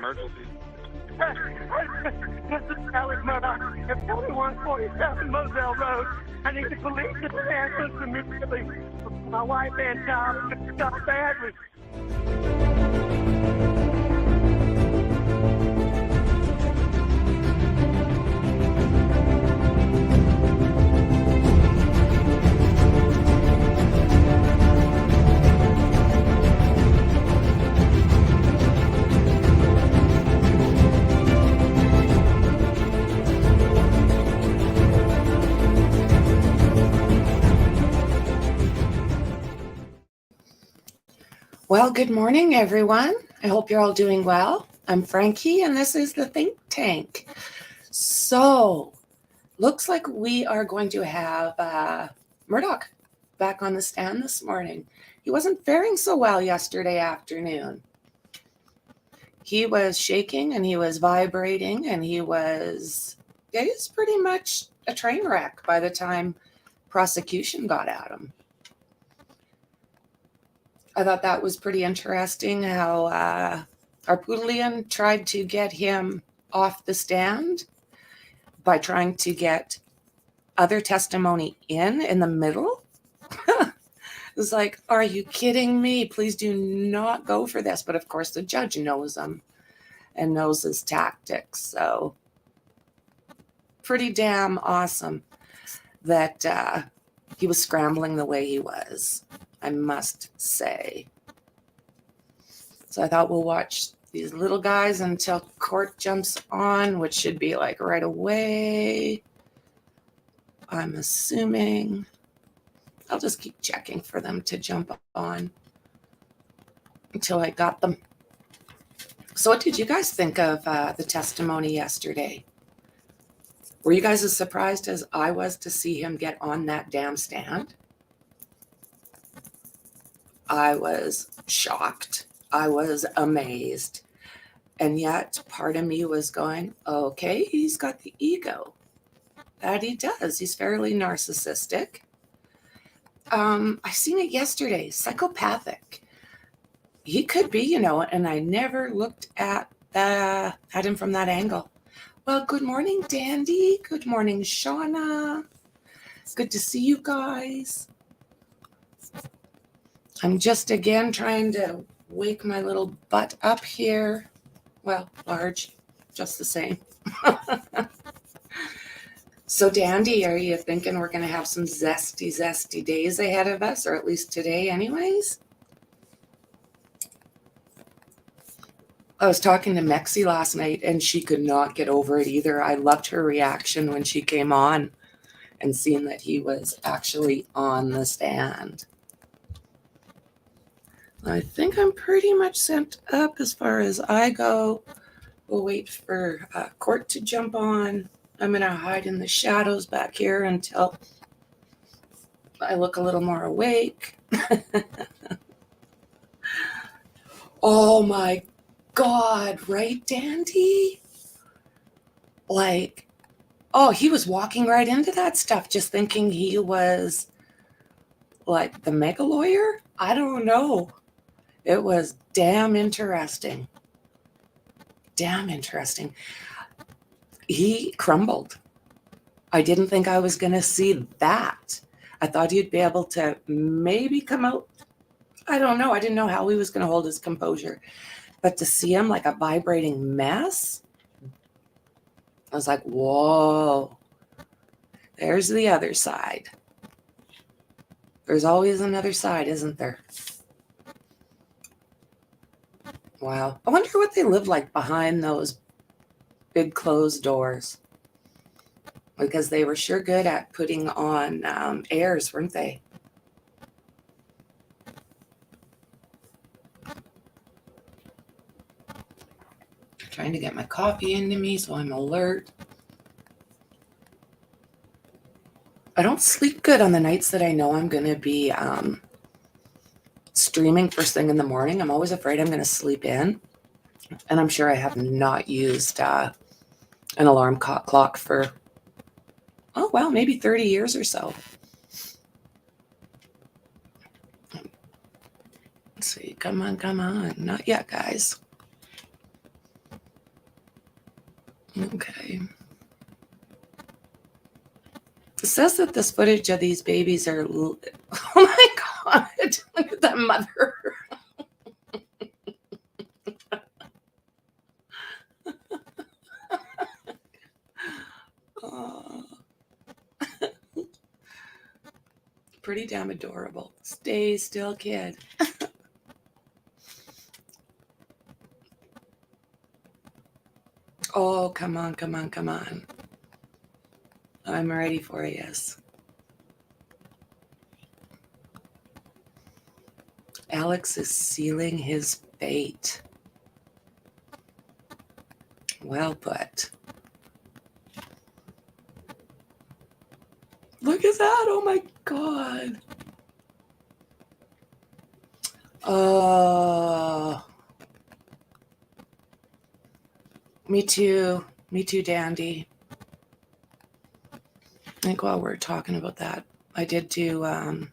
emergency? This is Alex Murdaugh at 4147 Moselle Road. I need the police to answer immediately. My wife and child got badly. Well, good morning, everyone. I hope you're all doing well. I'm Franky, and this is the Think Tank. So, looks like we are going to have Murdaugh back on the stand this morning. He wasn't faring so well yesterday afternoon. He was shaking, and he was vibrating, and he was pretty much a train wreck by the time prosecution got at him. I thought that was pretty interesting how Arpulian tried to get him off the stand by trying to get other testimony in the middle. It was like, are you kidding me? Please do not go for this. But of course, the judge knows him and knows his tactics. So pretty damn awesome that he was scrambling the way he was, I must say. So I thought we'll watch these little guys until court jumps on, which should be like right away. I'm assuming. I'll just keep checking for them to jump on until I got them. So what did you guys think of the testimony yesterday? Were you guys as surprised as I was to see him get on that damn stand? I was shocked. I was amazed. And yet part of me was going, okay, he's got the ego. That he does. He's fairly narcissistic. I seen it yesterday. Psychopathic. He could be, and I never looked at him from that angle. Well, good morning, Dandy. Good morning, Shauna. Good to see you guys. I'm just again trying to wake my little butt up here. Well, large, just the same. So, Dandy, are you thinking we're going to have some zesty days ahead of us, or at least today anyways? I was talking to Mexi last night, and she could not get over it either. I loved her reaction when she came on and seeing that he was actually on the stand. I think I'm pretty much sent up as far as I go. We'll wait for court to jump on. I'm going to hide in the shadows back here until I look a little more awake. Oh my God, right, Dandy? Like, he was walking right into that stuff, just thinking he was like the mega lawyer. I don't know. It was damn interesting. Damn interesting. He crumbled. I didn't think I was going to see that. I thought he'd be able to maybe come out. I don't know. I didn't know how he was going to hold his composure. But to see him like a vibrating mess, I was like, whoa. There's the other side. There's always another side, isn't there? Wow. I wonder what they live like behind those big closed doors. Because they were sure good at putting on airs, weren't they? Trying to get my coffee into me so I'm alert. I don't sleep good on the nights that I know I'm going to be streaming first thing in the morning. I'm always afraid I'm going to sleep in. And I'm sure I have not used an alarm clock for, maybe 30 years or so. Let's see. Come on. Not yet, guys. Okay. It says that this footage of these babies are... Oh my God. Look at that mother. Oh, pretty damn adorable. Stay still, kid. Oh, come on, come on, come on. I'm ready for you, yes. Alex is sealing his fate. Well put. Look at that. Oh my God. Oh. Me too. Me too, Dandy. I think while we're talking about that, I did do a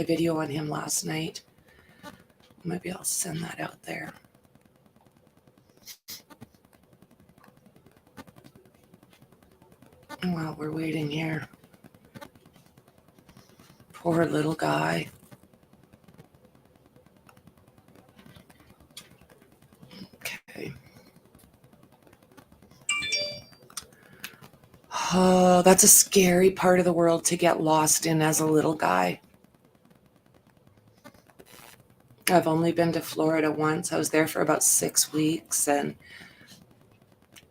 video on him last night. Maybe I'll send that out there. While we're waiting here. Poor little guy. Okay. Oh, that's a scary part of the world to get lost in as a little guy. I've only been to Florida once. I was there for about 6 weeks, and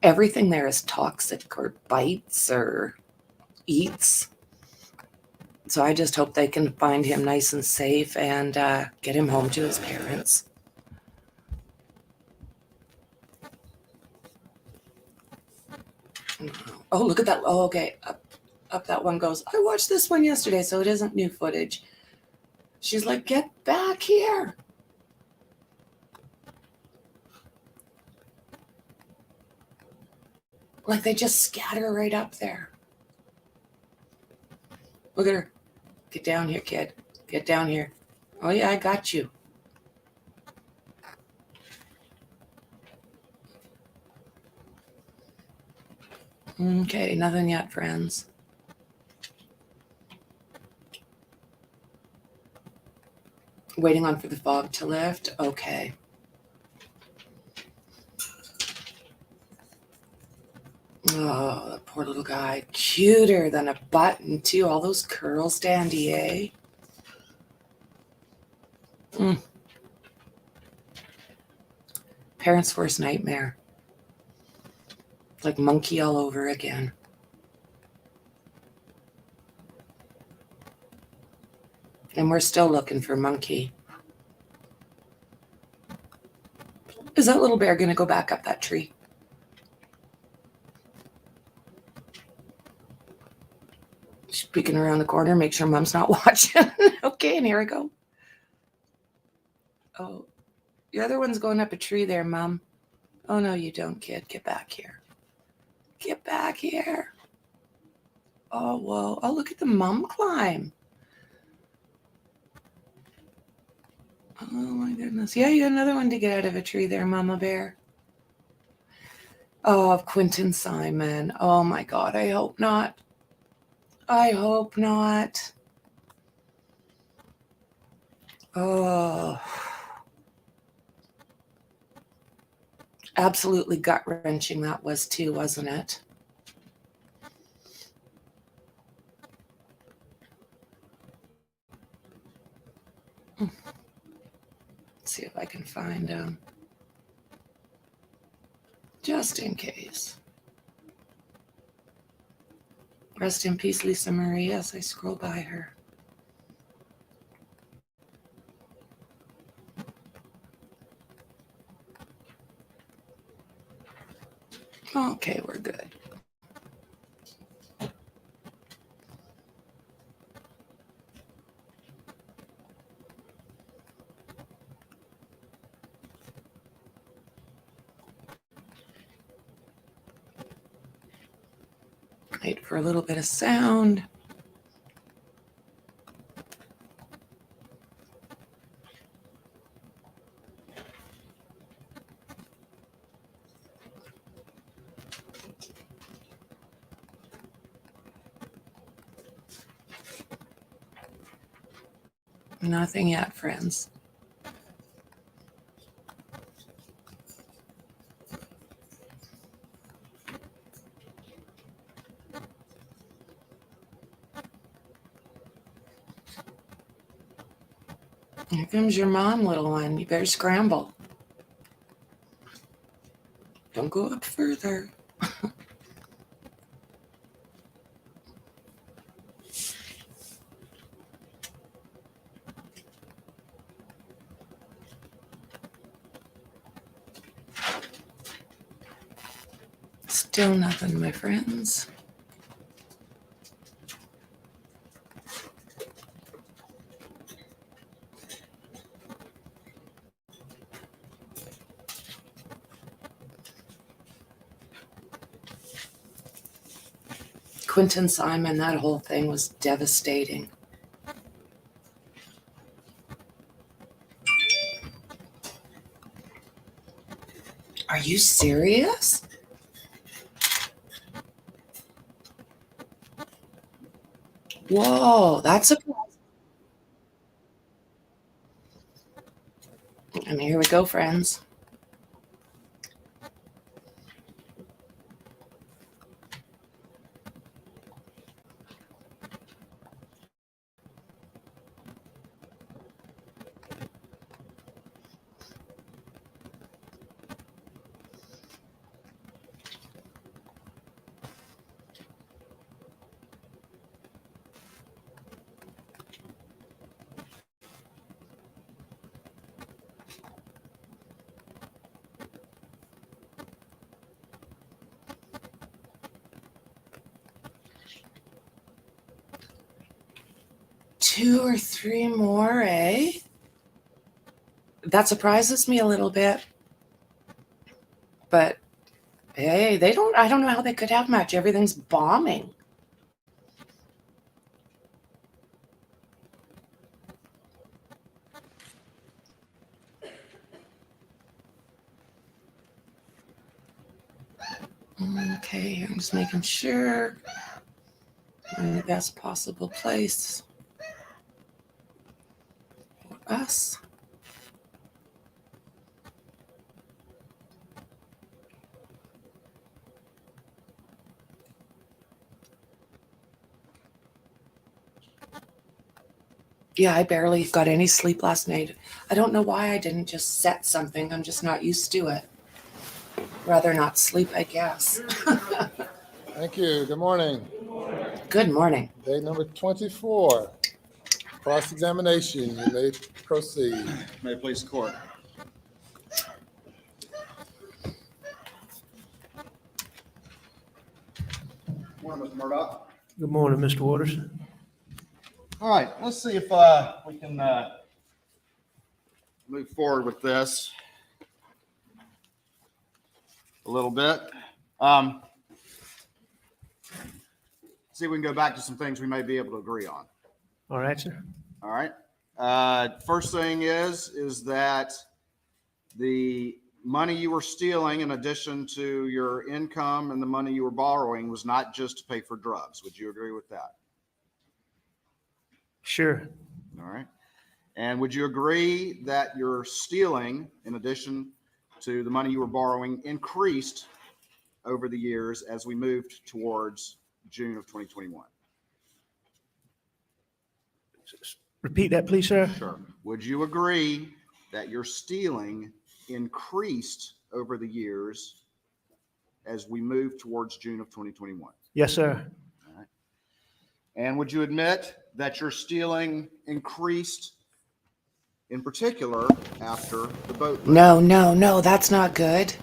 everything there is toxic or bites or eats. So I just hope they can find him nice and safe and get him home to his parents. Oh, look at that. Oh, okay. Up that one goes. I watched this one yesterday, so it isn't new footage. She's like, get back here. Like they just scatter right up there. Look at her. Get down here, kid. Get down here. Oh, yeah, I got you. Okay, nothing yet, friends. Waiting on for the fog to lift. Okay. Oh, that poor little guy. Cuter than a button, too. All those curls, Dandy, eh? Parents' worst nightmare. Like monkey all over again. And we're still looking for monkey. Is that little bear going to go back up that tree? She's peeking around the corner, make sure mom's not watching. Okay, and here I go. Oh, the other one's going up a tree there, Mom. Oh, no, you don't, kid. Get back here. Get back here. Oh, whoa. Oh, look at the mom climb. Oh, my goodness. Yeah, you got another one to get out of a tree there, Mama Bear. Oh, Quentin Simon. Oh, my God. I hope not. I hope not. Oh. Absolutely gut-wrenching that was too, wasn't it? Let's see if I can find him. Just in case. Rest in peace, Lisa Marie, as I scroll by her. Okay, we're good. Wait for a little bit of sound. Nothing yet, friends. Here comes your mom, little one. You better scramble. Don't go up further. Still nothing, my friends. Quentin Simon, that whole thing was devastating. Are you serious? Whoa, that's a... And here we go, friends. Two or three more, eh? That surprises me a little bit. But hey, I don't know how they could have much. Everything's bombing. Okay, I'm just making sure I'm in the best possible place for us. Yeah, I barely got any sleep last night. I don't know why I didn't just set something. I'm just not used to it. Rather not sleep, I guess. Thank you. Good morning. Good morning. Day number 24. Cross-examination. You may proceed. May it please the court. Morning, Mr. Murdaugh. Good morning, Mr. Waters. All right, let's see if we can move forward with this a little bit. See if we can go back to some things we may be able to agree on. All right, sir. All right. First thing is that the money you were stealing, in addition to your income and the money you were borrowing, was not just to pay for drugs. Would you agree with that? Sure. All right. And would you agree that your stealing, in addition to the money you were borrowing, increased over the years as we moved towards June of 2021? Repeat that, please, sir. Sure. Would you agree that your stealing increased over the years as we moved towards June of 2021? Yes, sir. All right. And would you admit that your stealing increased in particular after the boat wreck? No, that's not good.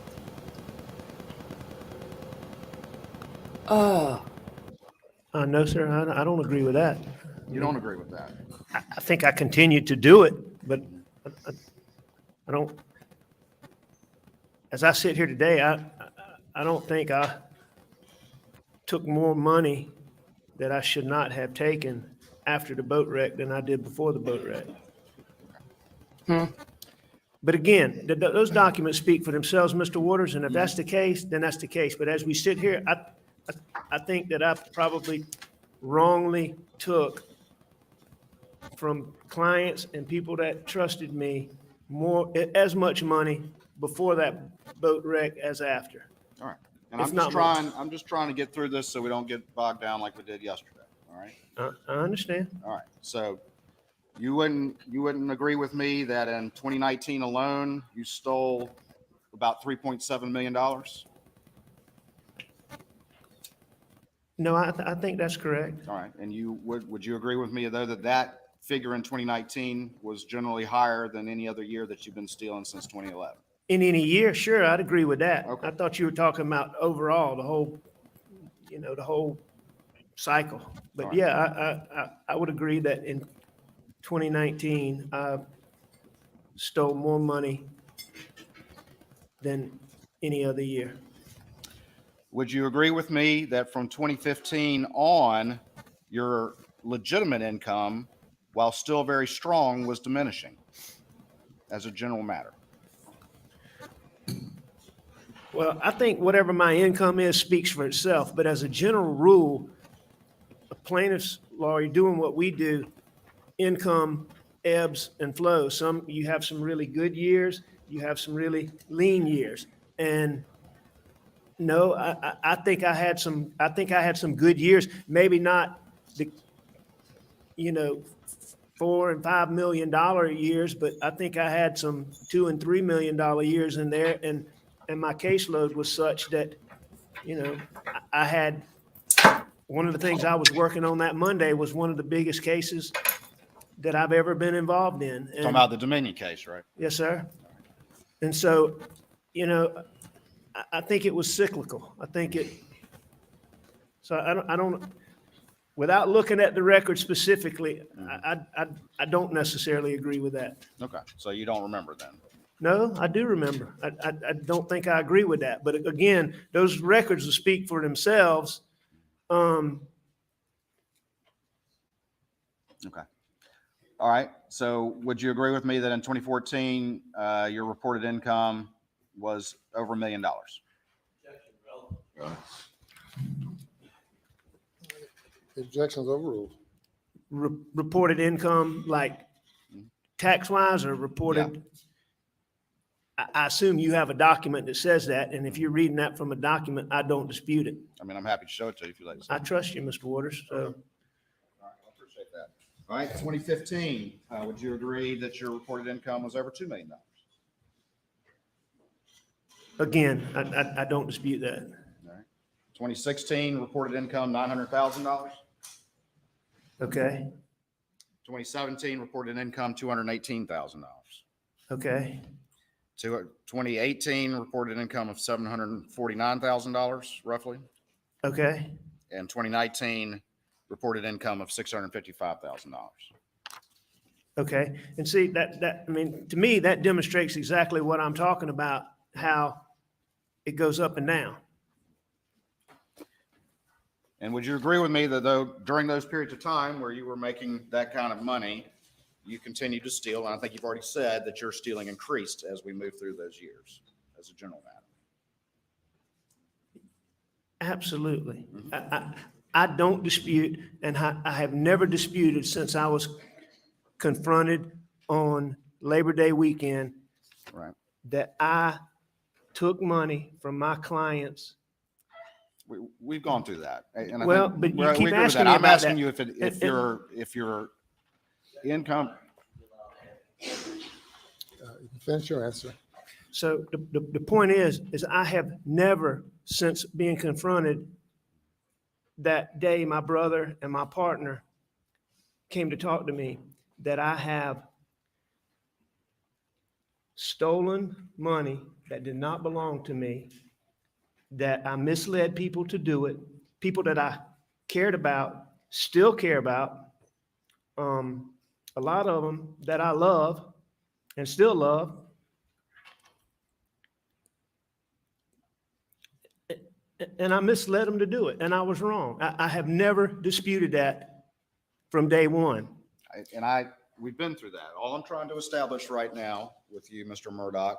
Oh, No, sir. I don't agree with that. You don't agree with that? I think I continued to do it, but I don't. As I sit here today, I don't think I took more money that I should not have taken after the boat wreck than I did before the boat wreck. But again, those documents speak for themselves, Mr. Waters, and if that's the case, then that's the case. But as we sit here, I think that I probably wrongly took from clients and people that trusted me as much money before that boat wreck as after. All right. And If I'm not just more. I'm just trying to get through this so we don't get bogged down like we did yesterday. All right. I understand. All right. So you wouldn't agree with me that in 2019 alone, you stole about $3.7 million? No, I think that's correct. All right. And would you agree with me though that figure in 2019 was generally higher than any other year that you've been stealing since 2011? In any year, sure, I'd agree with that. Okay. I thought you were talking about overall, the whole cycle. But All right. yeah, I would agree that in 2019, I stole more money than any other year. Would you agree with me that from 2015 on, your legitimate income, while still very strong, was diminishing as a general matter? Well, I think whatever my income is speaks for itself, but as a general rule, a plaintiff's lawyer doing what we do, income ebbs and flows. You have some really good years, you have some really lean years. And no, I think I had some good years, maybe not the, $4 and $5 million years, but I think I had some $2 and $3 million years in there. And my caseload was such that, I had, one of the things I was working on that Monday was one of the biggest cases that I've ever been involved in. Talking about the Dominion case, right? Yes, sir. And so, I think it was cyclical. So I don't, without looking at the record specifically, I don't necessarily agree with that. Okay. So you don't remember then? No, I do remember. I don't think I agree with that. But again, those records will speak for themselves. Okay. All right. So would you agree with me that in 2014, your reported income was over $1 million? The objection's overruled. Reported income, like tax-wise, or reported? I assume you have a document that says that, and if you're reading that from a document, I don't dispute it. I mean, I'm happy to show it to you if you'd like to see I it. trust you, Mr. Waters, so. All right, I appreciate that. All right, 2015, would you agree that your reported income was over $2 million? Again, I don't dispute that. All right. 2016, reported income, $900,000. Okay, 2017, reported income, $218,000. okay, 2018, reported income of $749,000, roughly. okay, And 2019, reported income of $655,000. okay. And see, I mean, to me, that demonstrates exactly what I'm talking about, how it goes up and down. And would you agree with me that though during those periods of time where you were making that kind of money, you continued to steal? And I think you've already said that your stealing increased as we move through those years as a general matter. Absolutely. I don't dispute, and I have never disputed since I was confronted on Labor Day weekend, Right. that I took money from my clients. We've gone through that. And I Well, think but you we keep agree with asking that. me I'm about asking that. you if your income. You can finish your answer. So the point is I have never, since being confronted that day, my brother and my partner came to talk to me, that I have stolen money that did not belong to me, that I misled people to do it, people that I cared about, still care about, a lot of them that I love and still love. And I misled them to do it, and I was wrong. I have never disputed that from day one. We've been through that. All I'm trying to establish right now with you, Mr. Murdaugh,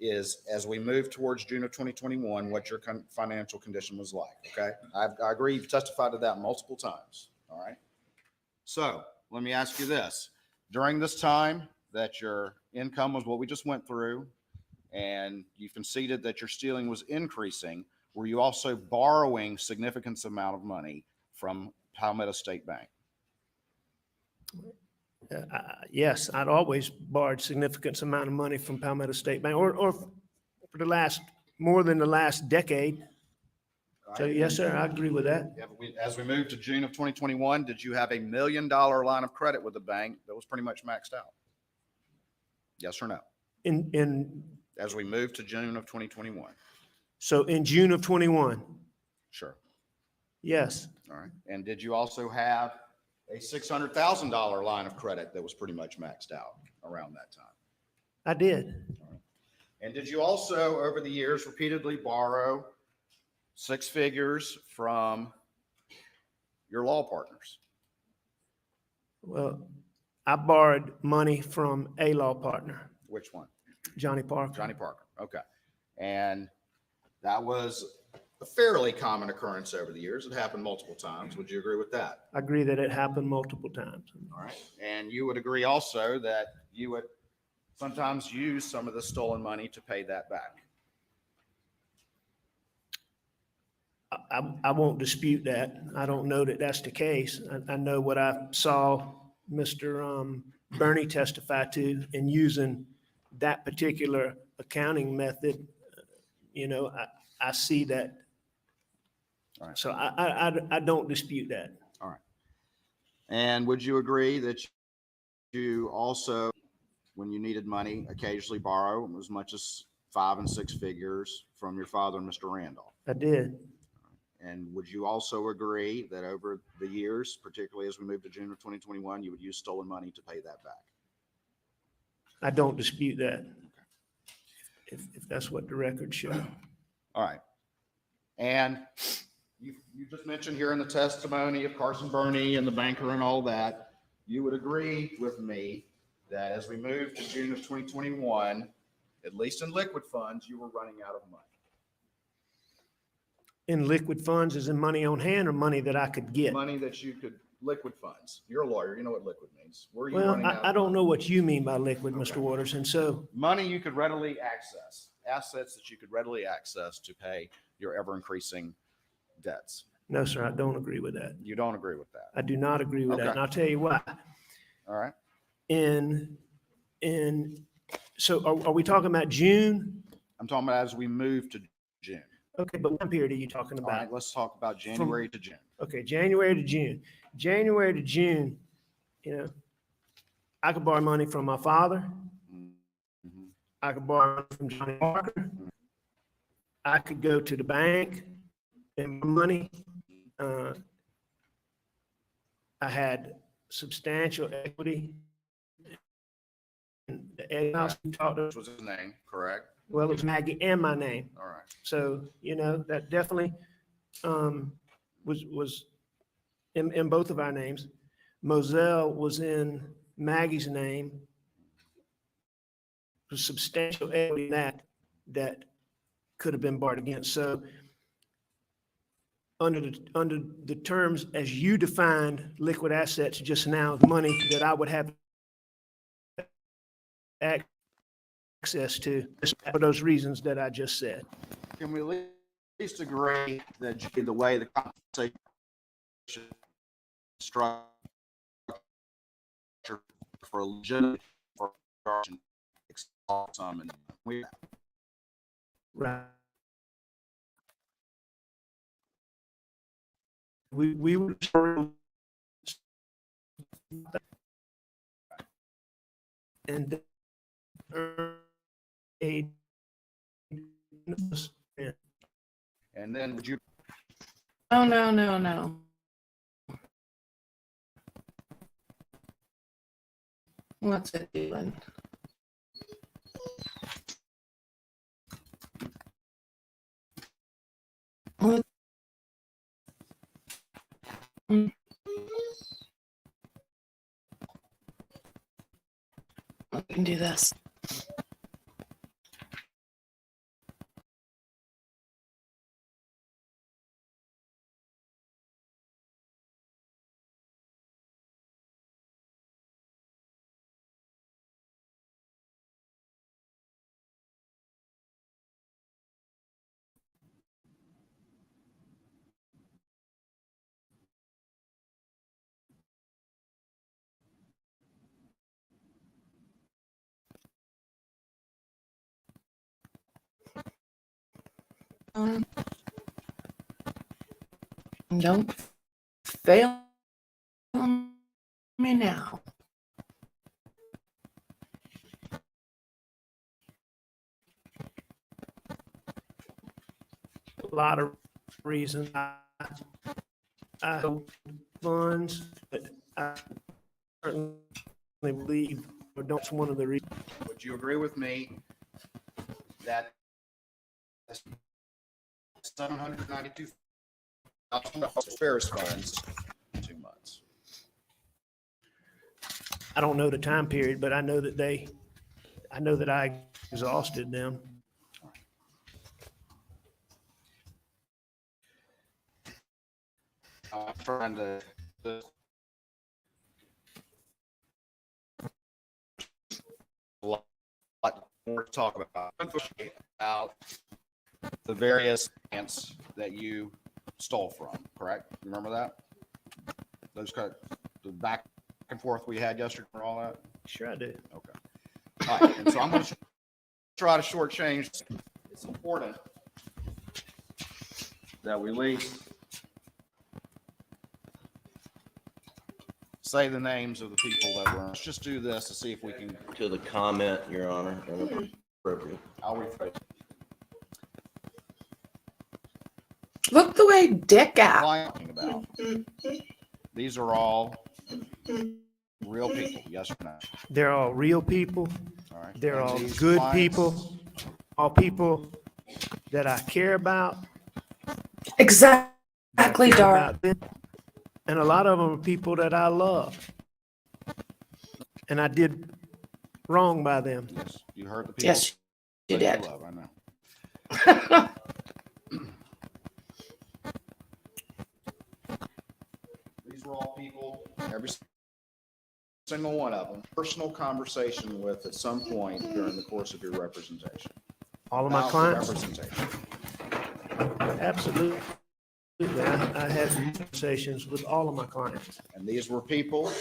is as we move towards June of 2021, what your financial condition was like, okay? I agree, you've testified to that multiple times, all right? So let me ask you this. During this time that your income was what we just went through, and you conceded that your stealing was increasing, were you also borrowing significant amount of money from Palmetto State Bank? Yes, I'd always borrowed significant amount of money from Palmetto State Bank, or for the last, more than the last decade. So yes, sir, I agree with that. As we moved to June of 2021, did you have $1 million line of credit with the bank that was pretty much maxed out? Yes or no? As we moved to June of 2021. So in June of 21, Sure. yes, All right. And did you also have a $600,000 line of credit that was pretty much maxed out around that time? I did. And did you also, over the years, repeatedly borrow six figures from your law partners? Well, I borrowed money from a law partner, Which one? Johnny Parker. Johnny Parker. Okay. And that was a fairly common occurrence over the years. It happened multiple times. Would you agree with that? I agree that it happened multiple times. All right. And you would agree also that you would sometimes use some of the stolen money to pay that back? I won't dispute that. I don't know that that's the case. I know what I saw Mr. Bernie testify to in using that particular accounting method. You know, I see that. All right. So I don't dispute that. All right. And would you agree that you also, when you needed money, occasionally borrow as much as 5 and 6 figures from your father and Mr. Randolph? I did. And would you also agree that over the years, particularly as we moved to June of 2021, you would use stolen money to pay that back? I don't dispute that. If that's what the record shows. All right. And you just mentioned here in the testimony of Carson Burney and the banker and all that, you would agree with me that as we moved to June of 2021, at least in liquid funds, you were running out of money. In liquid funds, is in money on hand or money that I could get? Money that you could, liquid funds. You're a lawyer, you know what liquid means. Were you Well, running out? I don't know what you mean by liquid, Okay. Mr. Waters, and so Money you could readily access, assets that you could readily access to pay your ever increasing debts. no, sir, I don't agree with that. You don't agree with that. I do not agree with that, Okay. and I'll tell you why. All right. So are we talking about June? I'm talking about as we move to June. Okay, but what period are you talking All right, about? let's talk about January to June. Okay, January to June. January to June, you know, I could borrow money from my father. Mhm. I could borrow money from Johnny Parker. I could go to the bank and borrow money. I had substantial equity. And the egg house we talked Which about, was his name, correct? well, it was Maggie and my name. All right. So, you know, that definitely was in both of our names. Moselle was in Maggie's name. There's substantial equity in that could have been borrowed against. So under the terms as you defined liquid assets just now, money that I would have access to for those reasons that I just said. Can we at least agree that the way the compensation structure for a legitimate some and we Right. We were and a and then would you Oh, no. What's it doing? What? I can do this. Don't fail me now. A lot of reasons I hold funds, but I certainly believe or don't one of the reasons. Would you agree with me that $792 Ferris funds in 2 months? I don't know the time period, but I know that I exhausted them. I'm trying to a lot more to talk about the various ants that you stole from, correct? Remember that? Those kind of the back and forth we had yesterday and all that? Sure I do. Okay. All right. And so I'm going to try to shortchange. It's important that we at least say the names of the people that were. Let's just do this to see if we can. To the comment, Your Honor, appropriate. I'll rephrase. Look the way Dick at. Lying about. These are all real people. Yes or no? They're all real people. All right. They're And all these good clients- people, all people that I care about. Exactly, that I care Dar. about them. And a lot of them are people that I love. And I did wrong by them. Yes, you heard the people. Yes, you that did. love, I know. These were all people, every single one of them, personal conversation with at some point during the course of your representation. All of my About the clients, representation. absolutely. I had conversations with all of my clients. And these were people,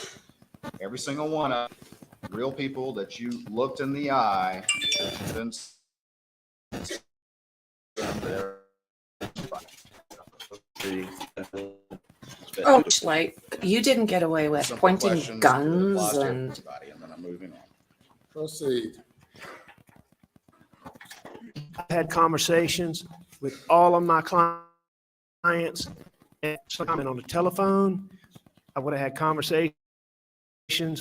every single one of them, real people that you looked in the eye and Oh, like you didn't get away with simple pointing questions guns applies to and everybody, and then I'm moving on. Proceed. I had conversations with all of my clients and on the telephone. I would have had conversations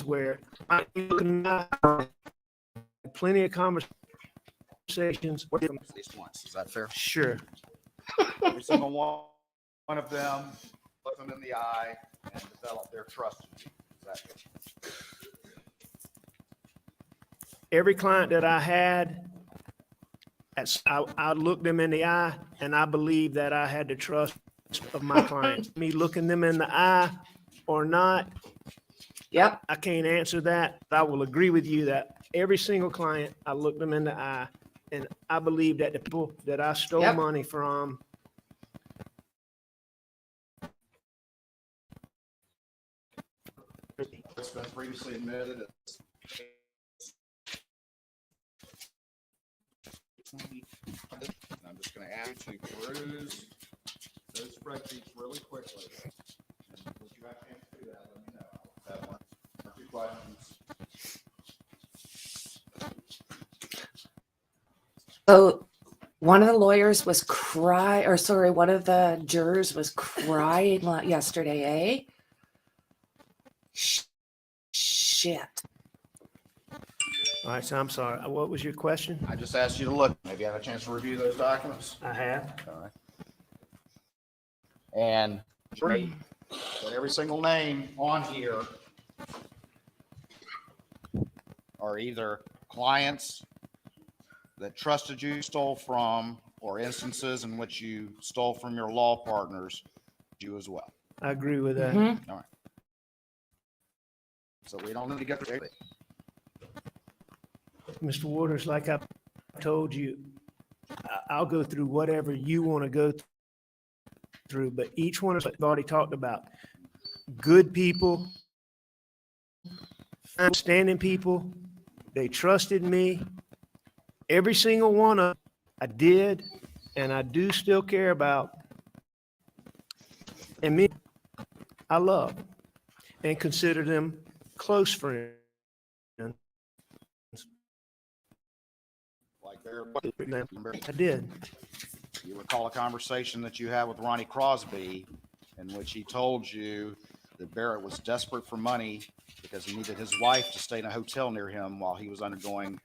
where I had plenty of conversations. At least once, is that fair? Sure. Every single one of them, look them in the eye and develop their trust in you. Is that fair? Every client that I had, I looked them in the eye and I believed that I had the trust of my clients. Me looking them in the eye or not, yep, I can't answer that. I will agree with you that every single client, I looked them in the eye and I believe that the people that I stole Yep. money from, It's been previously admitted. I'm just going to ask you to peruse those spreadsheets really quickly. And if you have a chance to do that, let me know. That one or two questions. so one of the lawyers was one of the jurors was crying yesterday, eh? Shit. all right, so I'm sorry. What was your question? I just asked you to look. Have you had a chance to review those documents? I have. All right. And that every single name on here are either clients that trusted you, stole from, or instances in which you stole from your law partners, you as well. I agree with that. Mhm. All right. So we don't need to get through it. Mr. Waters, like I told you, I'll go through whatever you want to go through, but each one of us have already talked about good people, outstanding people. They trusted me. Every single one of them I did, and I do still care about, and me, I love and consider them close friends. Like Barrett, I did. you recall a conversation that you had with Ronnie Crosby in which he told you that Barrett was desperate for money because he needed his wife to stay in a hotel near him while he was undergoing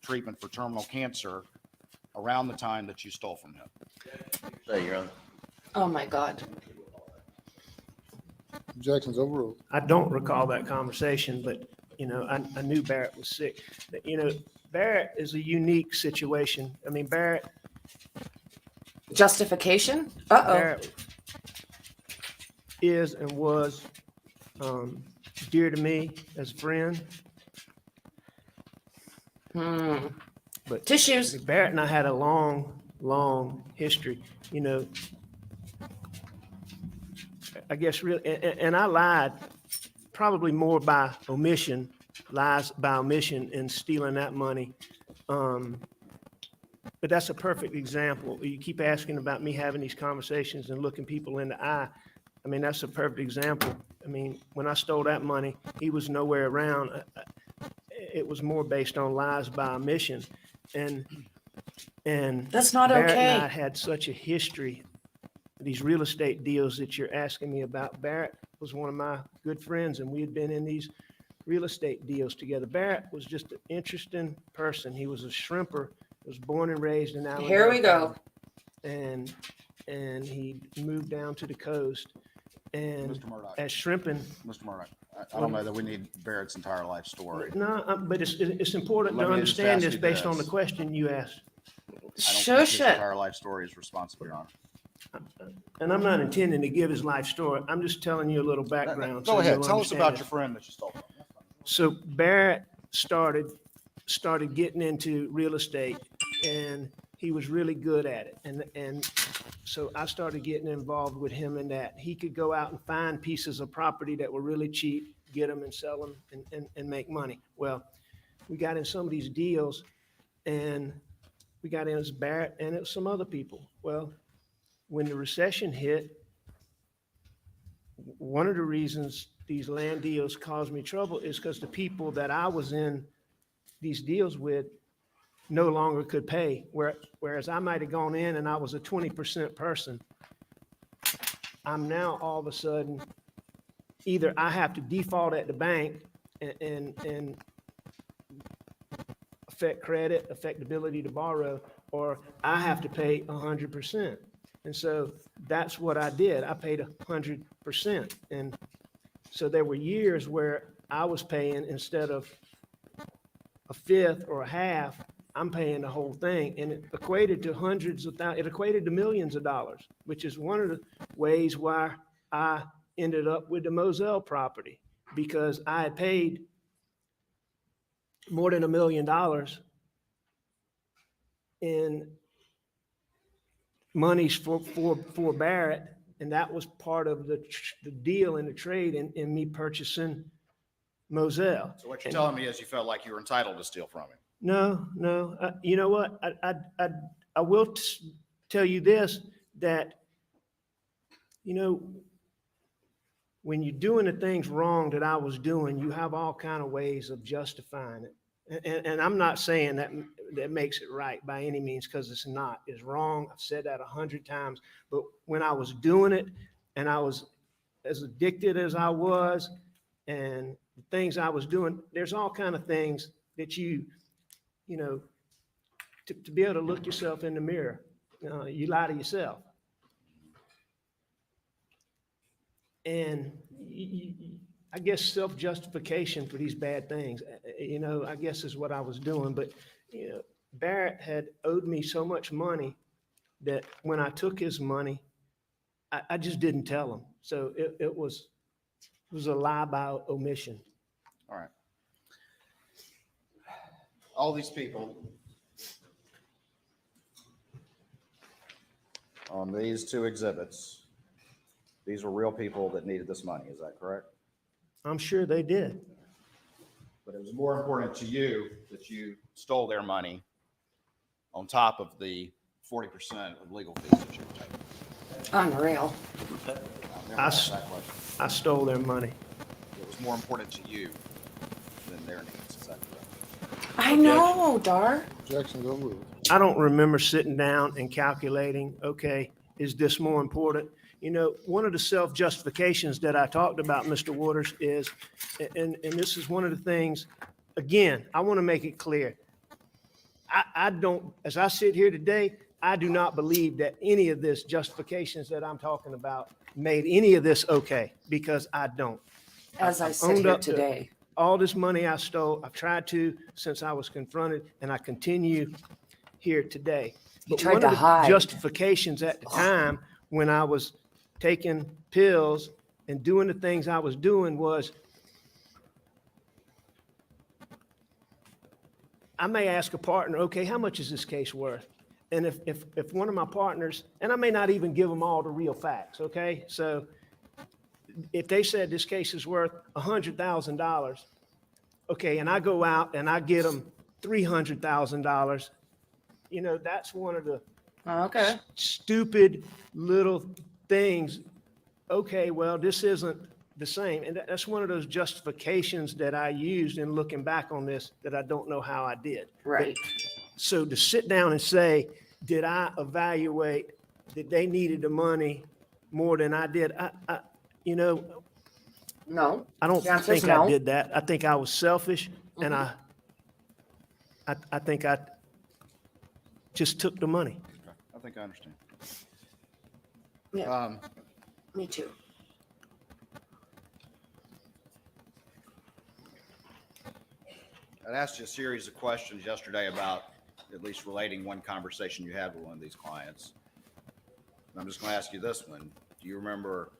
treatment for terminal cancer around the time that you stole from him. Say, Your Honor. Oh, my God. Objections overruled. I don't recall that conversation, but, you know, I knew Barrett was sick. But, you know, Barrett is a unique situation. I mean, Barrett Justification? Uh-oh. Barrett is and was dear to me as a friend, but Tissues. Barrett and I had a long history. You know, I guess really, and I lied probably more by omission, lies by omission in stealing that money. But that's a perfect example. You keep asking about me having these conversations and looking people in the eye. I mean, that's a perfect example. I mean, when I stole that money, he was nowhere around. It was more based on lies by omission. And That's not Barrett okay. and I had such a history. These real estate deals that you're asking me about, Barrett was one of my good friends, and we had been in these real estate deals together. Barrett was just an interesting person. He was a shrimper, was born and raised in Alabama. Here we go. And he moved down to the coast. And Mr. Murdaugh. as shrimping, Mr. Murdaugh, I don't know that we need Barrett's entire life story. no, but it's important Let to me just understand ask this you based on the this. question you asked. I don't Shush think his it. entire life story is responsible, Your Honor. And I'm not intending to give his life story. I'm just telling you a little background. Go so ahead, you'll tell us understand about it. your friend that you stole from. So Barrett started getting into real estate, and he was really good at it. And so I started getting involved with him in that. He could go out and find pieces of property that were really cheap, get them and sell them and make money. Well, we got in some of these deals, and we got in as Barrett and it was some other people. Well, when the recession hit, one of the reasons these land deals caused me trouble is because the people that I was in these deals with no longer could pay. Whereas I might have gone in and I was a 20% person. I'm now all of a sudden, either I have to default at the bank and affect credit, affect ability to borrow, or I have to pay 100%. And so that's what I did. I paid 100%. And so there were years where I was paying, instead of a fifth or a half, I'm paying the whole thing. And it equated to it equated to millions of dollars, which is one of the ways why I ended up with the Moselle property, because I had paid more than $1 million in monies for Barrett, and that was part of the deal in the trade in me purchasing Moselle. So what you're telling me is you felt like you were entitled to steal from him. No. You know what? I will tell you this, that, you know, when you're doing the things wrong that I was doing, you have all kind of ways of justifying it. And I'm not saying that makes it right by any means, because it's not. It's wrong. I've said that 100 times. But when I was doing it, and I was as addicted as I was, and the things I was doing, there's all kind of things that you know, to be able to look yourself in the mirror, you lie to yourself. And I guess self-justification for these bad things, you know, I guess is what I was doing. But, you know, Barrett had owed me so much money that when I took his money, I just didn't tell him. So it was a lie by omission. All right. All these people on these two exhibits, these were real people that needed this money. Is that correct? I'm sure they did. But it was more important to you that you stole their money on top of the 40% of legal fees that you were taking? Unreal. I've never I asked s- that question. I stole their money. It was more important to you than their needs. Is that correct? I know, Dar. Objections overruled. I don't remember sitting down and calculating, okay, is this more important? You know, one of the self-justifications that I talked about, Mr. Waters, is, and this is one of the things, again, I want to make it clear. I don't, as I sit here today, I do not believe that any of this justifications that I'm talking about made any of this okay, because I don't. As I I've sit owned here up to today. all this money I stole, I've tried to since I was confronted, and I continue here today. You But tried one to of the hide. justifications at the time when I was taking pills and doing the things I was doing was, I may ask a partner, okay, how much is this case worth? And if one of my partners, and I may not even give them all the real facts, okay? So if they said this case is worth $100,000, okay, and I go out and I get them $300,000, you know, that's one of the Okay. stupid little things. Okay, well, this isn't the same. And that's one of those justifications that I used in looking back on this that I don't know how I did. Right. So to sit down and say, did I evaluate that they needed the money more than I did? You know, No. I don't The answer is think I no. did that. I think I was selfish and Mm-hmm. I think I just took the money. Okay. I think I understand. Yeah. Me too. I'd asked you a series of questions yesterday about at least relating one conversation you had with one of these clients. And I'm just going to ask you this one. Do you remember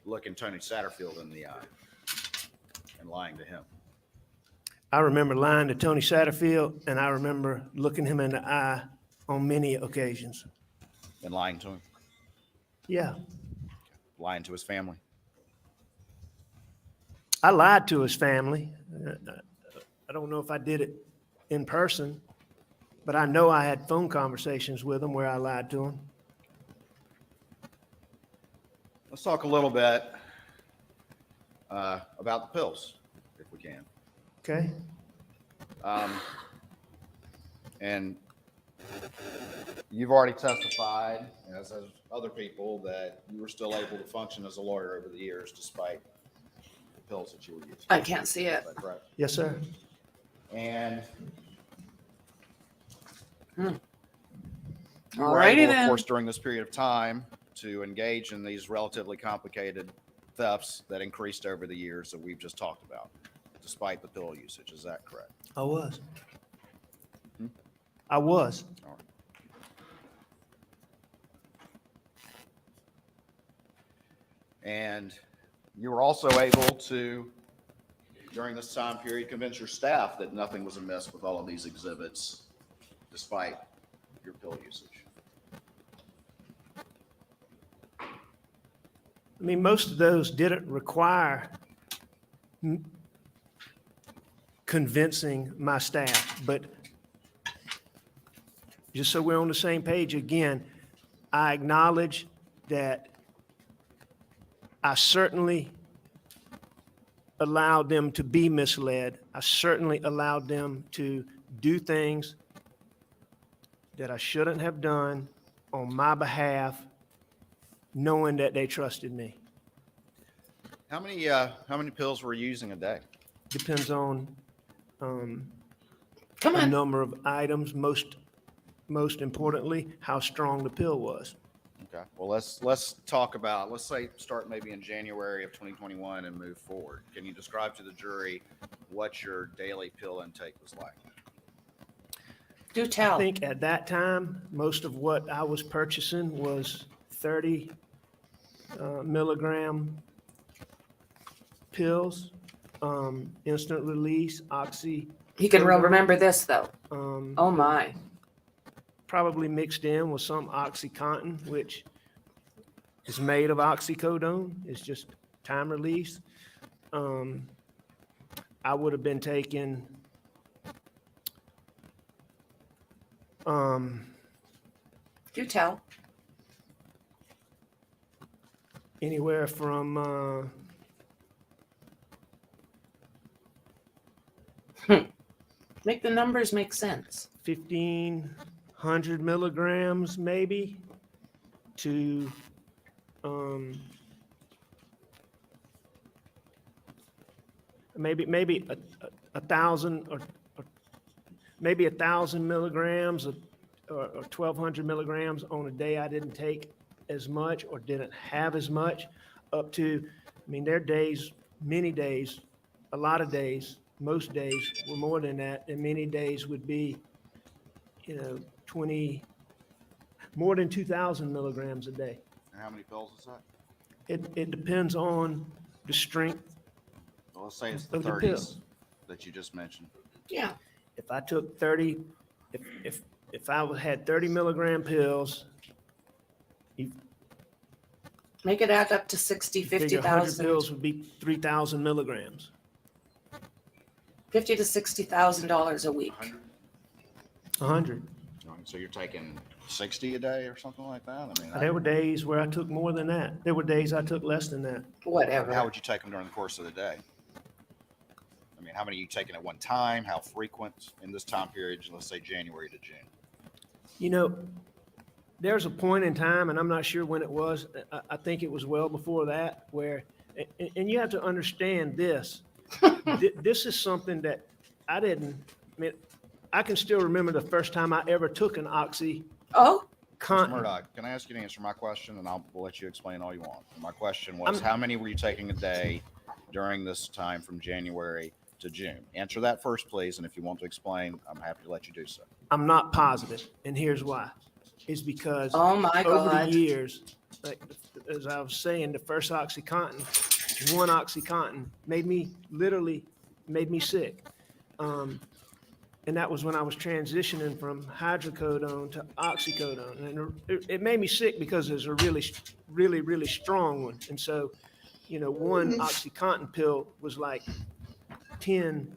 looking Tony Satterfield in the eye and lying to him? I remember lying to Tony Satterfield, and I remember looking him in the eye on many occasions. And lying to him? Yeah, Lying to his family? I lied to his family. I don't know if I did it in person, but I know I had phone conversations with him where I lied to him. Let's talk a little bit about the pills, if we can. Okay? And you've already testified, as has other people, that you were still able to function as a lawyer over the years despite the pills that you were using. I can't see it. Is that correct? Yes, sir. And you were Alrighty able, of then. course, during this period of time to engage in these relatively complicated thefts that increased over the years that we've just talked about, despite the pill usage. Is that correct? I was. I was. All right. And you were also able to, during this time period, convince your staff that nothing was amiss with all of these exhibits, despite your pill usage. I mean, most of those didn't require convincing my staff, but just so we're on the same page again, I acknowledge that I certainly allowed them to be misled. I certainly allowed them to do things that I shouldn't have done on my behalf, knowing that they trusted me. How many pills were you using a day? Depends on Come the on. number of items, most importantly, how strong the pill was. Okay. Well, let's talk about, let's say, start maybe in January of 2021 and move forward. Can you describe to the jury what your daily pill intake was like? Do I tell. think at that time, most of what I was purchasing was 30 milligram pills, instant release, oxy. He can remember this though. Um, Oh my. Probably mixed in with some OxyContin, which is made of oxycodone. It's just time release. I would have been taking Do tell. Anywhere from Make the numbers make sense. 1,500 milligrams maybe to maybe a thousand or maybe 1,000 milligrams or 1,200 milligrams on a day I didn't take as much or didn't have as much, up to, I mean, there are days, many days, a lot of days, most days were more than that, and many days would be, more than 2,000 milligrams a day. And how many pills is that? It depends on the strength. Well, let's say it's the Of the 30s pill. that you just mentioned. Yeah. If I took 30, if I had 30 milligram pills, you Make it add up to 60, figure 100 50,000, pills would be 3,000 milligrams. $50,000 to $60,000 a week. 100. So you're taking 60 a day or something like that? I mean, There were days where I took more than that. There were days I took less than that. Whatever. how would you take them during the course of the day? I mean, how many are you taking at one time? How frequent in this time period, let's say January to June? There's a point in time, and I'm not sure when it was, I think it was well before that, where, and you have to understand this. This is something that I can still remember the first time I ever took an Oxycontin. Oh, Mr. Murdaugh, can I ask you to answer my question, and we'll let you explain all you want. My question was, how many were you taking a day during this time from January to June? Answer that first, please, and if you want to explain, I'm happy to let you do so. I'm not positive, and here's why. It's because oh my over the God. years, like, as I was saying, the first Oxycontin, one Oxycontin made me sick. And that was when I was transitioning from hydrocodone to oxycodone. And it made me sick because it was a really strong one. And so, one Oxycontin pill was like 10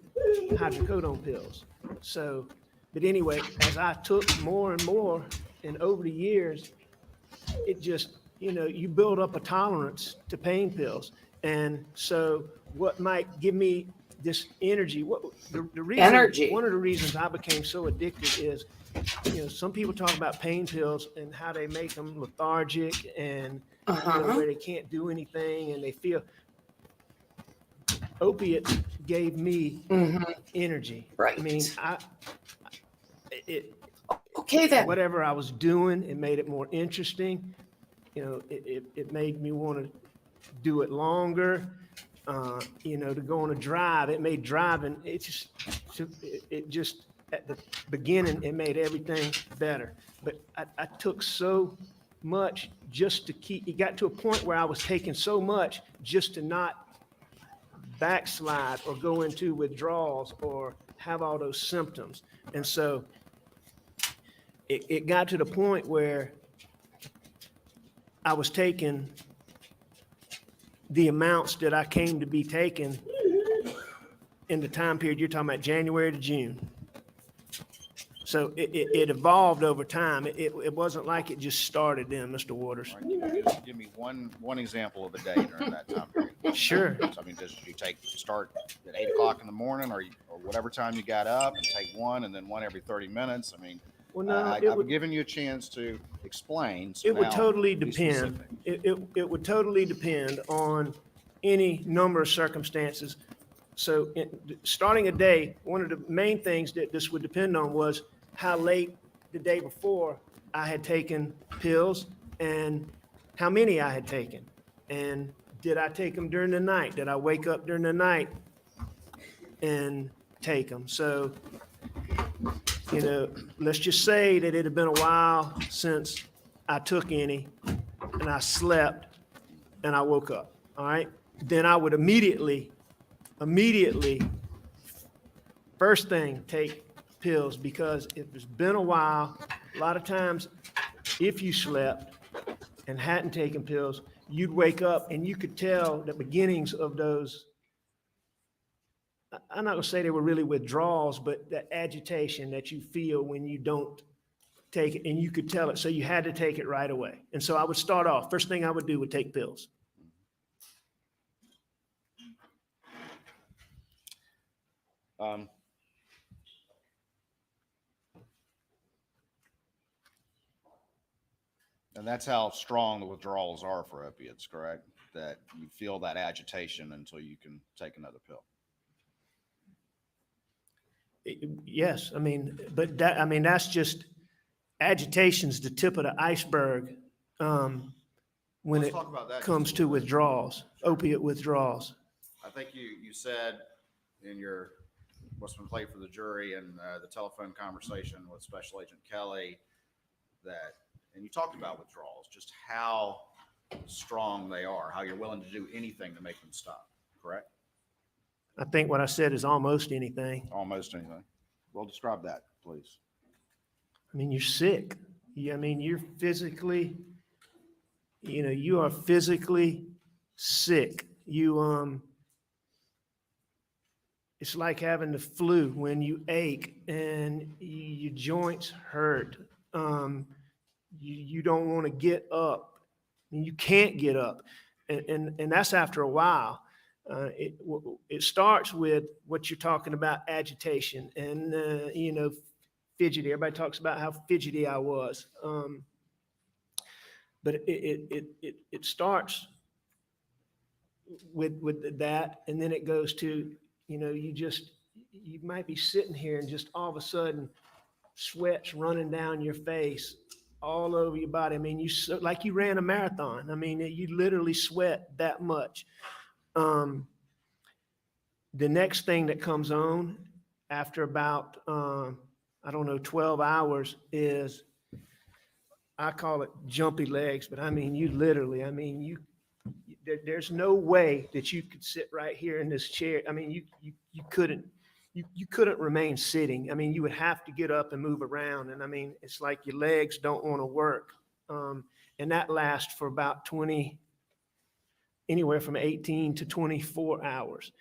hydrocodone pills. So, but anyway, as I took more and more, and over the years, it just, you build up a tolerance to pain pills. And so what might give me this energy, the reason, Energy. one of the reasons I became so addicted is, some people talk about pain pills and how they make them lethargic and where they can't do anything and they feel. Opiates gave me energy. Right. I mean, Okay then. whatever I was doing, it made it more interesting. It made me want to do it longer. To go on a drive, it made driving. It just at the beginning, it made everything better. But I took so much just to keep. It got to a point where I was taking so much just to not backslide or go into withdrawals or have all those symptoms. And so it got to the point where I was taking the amounts that I came to be taking in the time period you're talking about, January to June. So it evolved over time. It wasn't like it just started then, Mr. Waters. Right, give me one example of a day during that time period. Sure. So, I mean, did you start at 8 o'clock in the morning or whatever time you got up and take one and then one every 30 minutes? I mean, Well, no, I've given you a chance to explain. So it would now totally be depend. specific. It would totally depend on any number of circumstances. So starting a day, one of the main things that this would depend on was how late the day before I had taken pills and how many I had taken. And did I take them during the night? Did I wake up during the night and take them? So, let's just say that it had been a while since I took any and I slept and I woke up. All right. Then I would immediately, first thing, take pills, because if it's been a while, a lot of times if you slept and hadn't taken pills, you'd wake up and you could tell the beginnings of those. I'm not gonna say they were really withdrawals, but that agitation that you feel when you don't take it, and you could tell it, so you had to take it right away. And so I would start off, first thing I would do would take pills. And that's how strong the withdrawals are for opiates, correct? That you feel that agitation until you can take another pill. Yes, I mean, but that, I mean, that's just, agitation's the tip of the iceberg when Let's it talk about that comes just a to little bit. withdrawals, opiate withdrawals. I think you said in your, what's been played for the jury and the telephone conversation with Special Agent Kelly that, and you talked about withdrawals, just how strong they are, how you're willing to do anything to make them stop, correct? I think what I said is almost anything. Almost anything. Well, describe that, please. I mean, you're sick. I mean, you're physically, you are physically sick. It's like having the flu when you ache and your joints hurt. You don't want to get up. I mean, you can't get up. And that's after a while. It starts with what you're talking about, agitation and, fidgety. Everybody talks about how fidgety I was. But it starts with that, and then it goes to, you might be sitting here and just all of a sudden sweat's running down your face, all over your body. I mean, like you ran a marathon. I mean, you literally sweat that much. The next thing that comes on after about, 12 hours is, I call it jumpy legs, but I mean, there's no way that you could sit right here in this chair. I mean, you couldn't remain sitting. I mean, you would have to get up and move around. And I mean, it's like your legs don't want to work. And that lasts for about anywhere from 18 to 24 hours.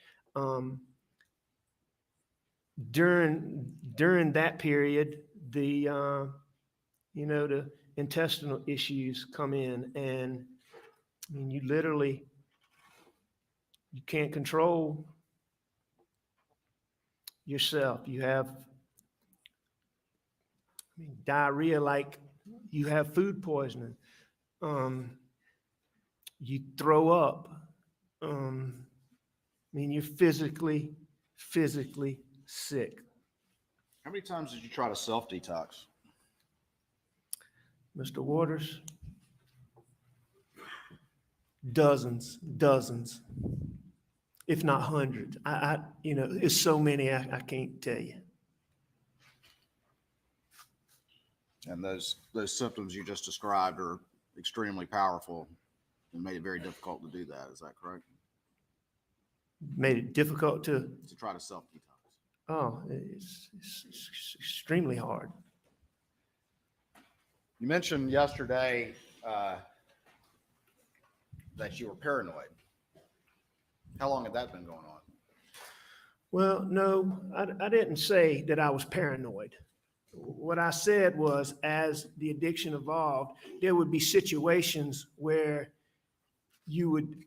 During that period, the intestinal issues come in, and I mean, you can't control yourself. You have, diarrhea, like you have food poisoning. You throw up. You're physically sick. How many times did you try to self-detox? Mr. Waters, dozens, if not hundreds. It's so many I can't tell you. And those symptoms you just described are extremely powerful and made it very difficult to do that. Is that correct? Made it difficult to try to self-detox. Oh, it's extremely hard. You mentioned yesterday that you were paranoid. How long had that been going on? Well, no, I didn't say that I was paranoid. What I said was, as the addiction evolved, there would be situations where you would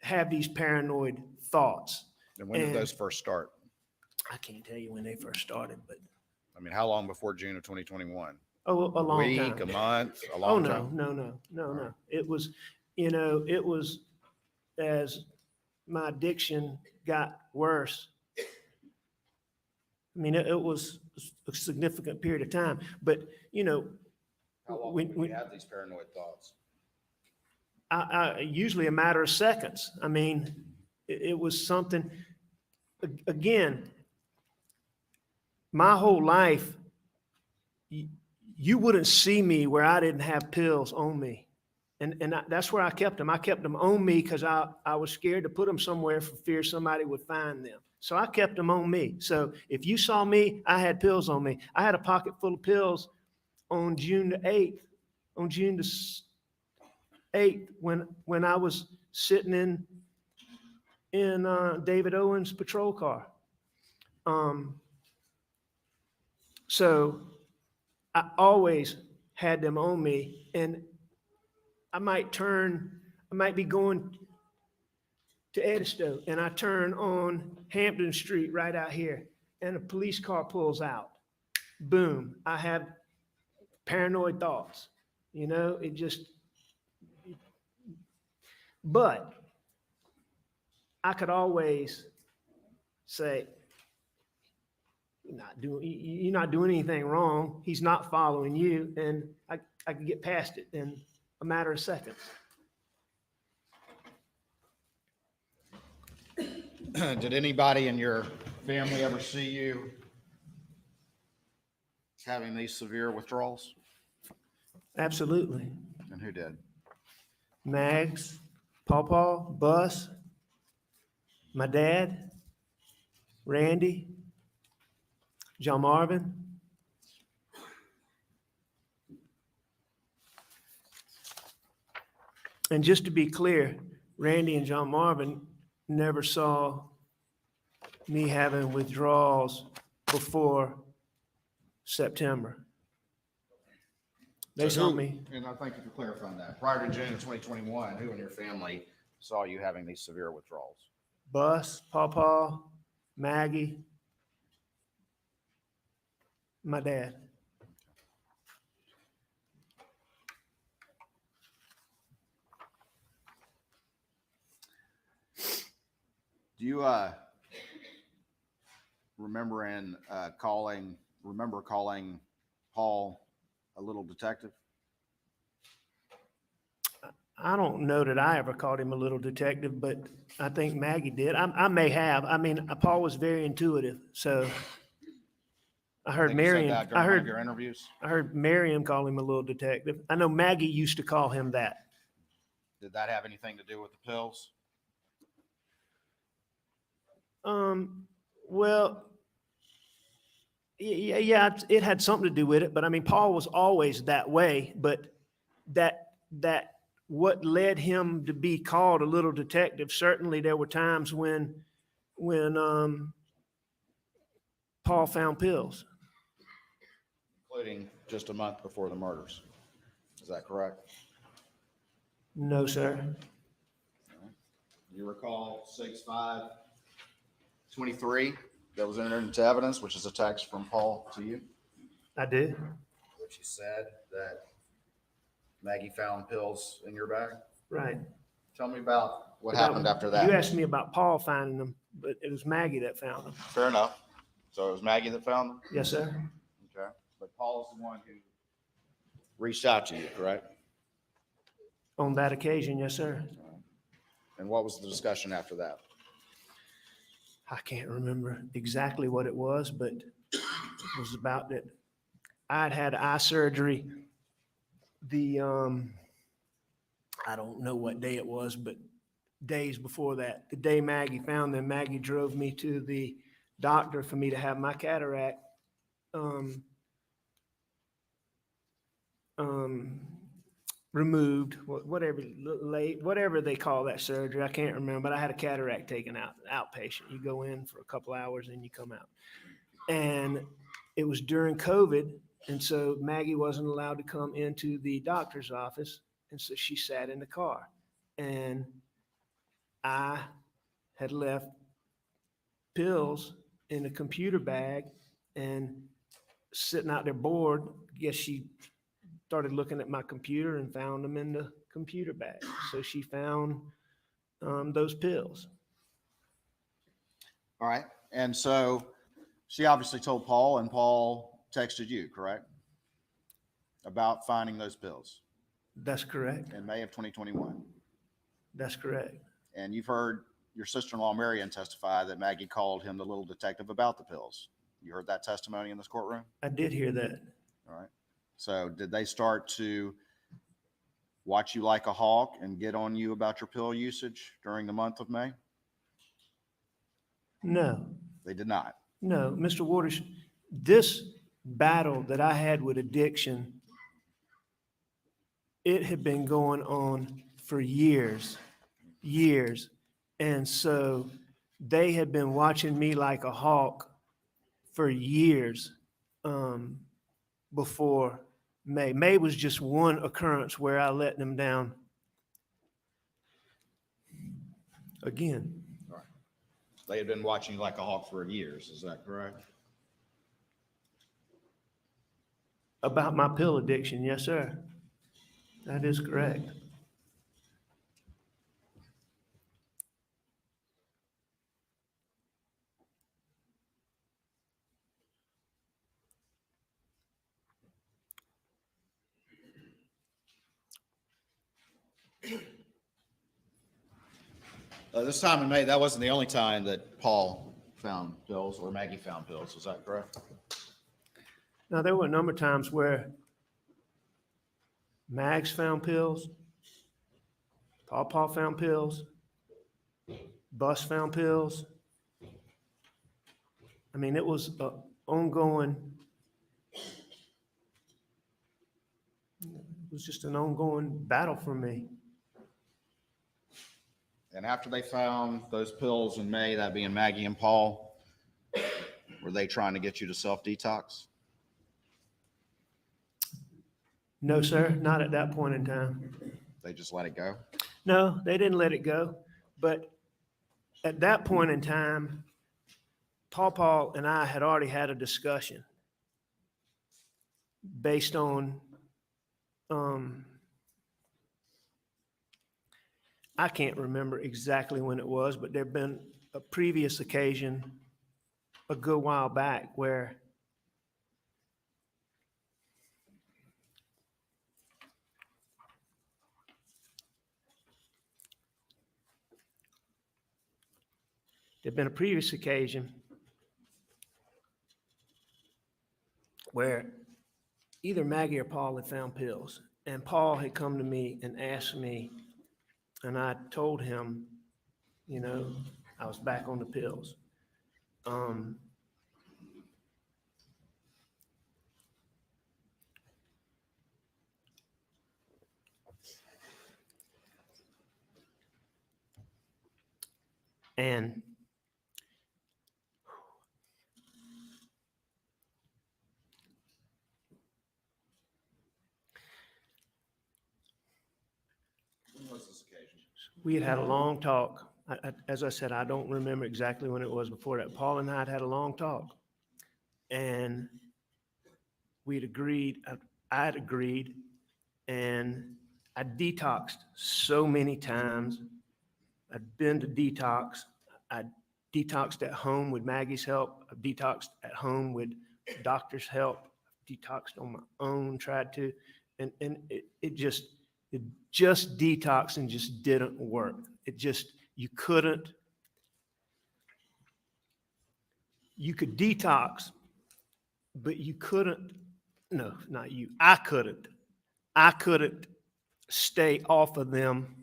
have these paranoid thoughts. And when did those first start? I can't tell you when they first started, but I mean, how long before June of 2021? a long week, time. a month, a long time? No. It was, it was as my addiction got worse. I mean, it was a significant period of time, but How long when would you have these paranoid thoughts? I usually a matter of seconds. I mean, it was something, again, my whole life, you wouldn't see me where I didn't have pills on me. And that's where I kept them. I kept them on me because I was scared to put them somewhere for fear somebody would find them. So I kept them on me. So if you saw me, I had pills on me. I had a pocket full of pills on June the 8th. On June the 8th, when I was sitting in David Owen's patrol car. So I always had them on me, and I might be going to Edisto, and I turn on Hampton Street right out here, and a police car pulls out. Boom, I have paranoid thoughts, it just, but I could always say, you're not doing anything wrong. He's not following you. And I could get past it in a matter of seconds. Did anybody in your family ever see you having these severe withdrawals? Absolutely. And who did? Mags, Pawpaw, Bus, my dad, Randy, John Marvin. And just to be clear, Randy and John Marvin never saw me having withdrawals before September. They saw me. And I thank you for clarifying that. Prior to June of 2021, who in your family saw you having these severe withdrawals? Bus, Pawpaw, Maggie, my dad. Do you remember calling Paul a little detective? I don't know that I ever called him a little detective, but I think Maggie did. I may have. I mean, Paul was very intuitive, so I heard think you said Miriam. that during one of your interviews. I heard Miriam call him a little detective. I know Maggie used to call him that. Did that have anything to do with the pills? Well, yeah, it had something to do with it, but I mean, Paul was always that way, but that what led him to be called a little detective, certainly there were times when Paul found pills. Including just a month before the murders. Is that correct? No, sir. You recall 6/5/23 that was entered into evidence, which is a text from Paul to you, I did. which he said that Maggie found pills in your bag. Right. Tell me about what But happened after that. You asked me about Paul finding them, but it was Maggie that found them. Fair enough. So it was Maggie that found them? Yes, sir. Okay. But Paul's the one who reached out to you, correct? On that occasion, yes, sir. And what was the discussion after that? I can't remember exactly what it was, but it was about that I'd had eye surgery I don't know what day it was, but days before that, the day Maggie found them, Maggie drove me to the doctor for me to have my cataract removed, whatever they call that surgery. I can't remember, but I had a cataract taken out, outpatient. You go in for a couple hours and you come out. And it was during COVID. And so Maggie wasn't allowed to come into the doctor's office. And so she sat in the car. And I had left pills in a computer bag and sitting out there bored. I guess she started looking at my computer and found them in the computer bag. So she found those pills. All right. And so she obviously told Paul, and Paul texted you, correct? About finding those pills That's correct. in May of 2021. That's correct. And you've heard your sister-in-law, Marion, testify that Maggie called him the little detective about the pills. You heard that testimony in this courtroom? I did hear that. All right. So did they start to watch you like a hawk and get on you about your pill usage during the month of May? No, They did not. no, Mr. Waters, this battle that I had with addiction, it had been going on for years. And so they had been watching me like a hawk for years. before May. May was just one occurrence where I let them down again. They had been watching you like a hawk for years, is that correct? About my pill addiction, yes, sir. That is correct. This time in May, that wasn't the only time that Paul found pills or Maggie found pills, is that correct? Now, there were a number of times where Mags found pills, Paw found pills, Bus found pills. I mean, it was an ongoing, it was just an ongoing battle for me. And after they found those pills in May, that being Maggie and Paul, were they trying to get you to self-detox? No, sir, not at that point in time. They just let it go? No, they didn't let it go. But at that point in time, Paul and I had already had a discussion based on, I can't remember exactly when it was, but there'd been a previous occasion a good while back where there'd been a previous occasion where either Maggie or Paul had found pills, and Paul had come to me and asked me, and I told him, you know, I was back on the pills. And When was this occasion? we had a long talk. As I said, I don't remember exactly when it was before that. Paul and I had a long talk. And we'd agreed, I had agreed, and I detoxed so many times. I'd been to detox. I detoxed at home with Maggie's help. I detoxed at home with doctor's help. Detoxed on my own, tried to, and it just detoxed and just didn't work. It just, you could detox, but you couldn't, no, not you, I couldn't stay off of them.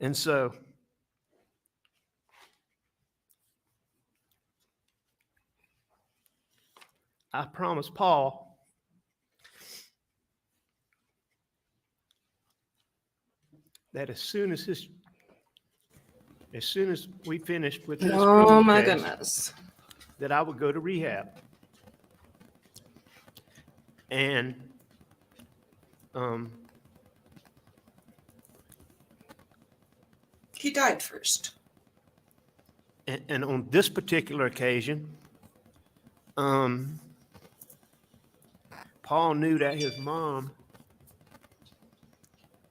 And so I promised Paul that as soon as we finished with this, Oh my case, goodness. that I would go to rehab. And He died first. and on this particular occasion, Paul knew that his mom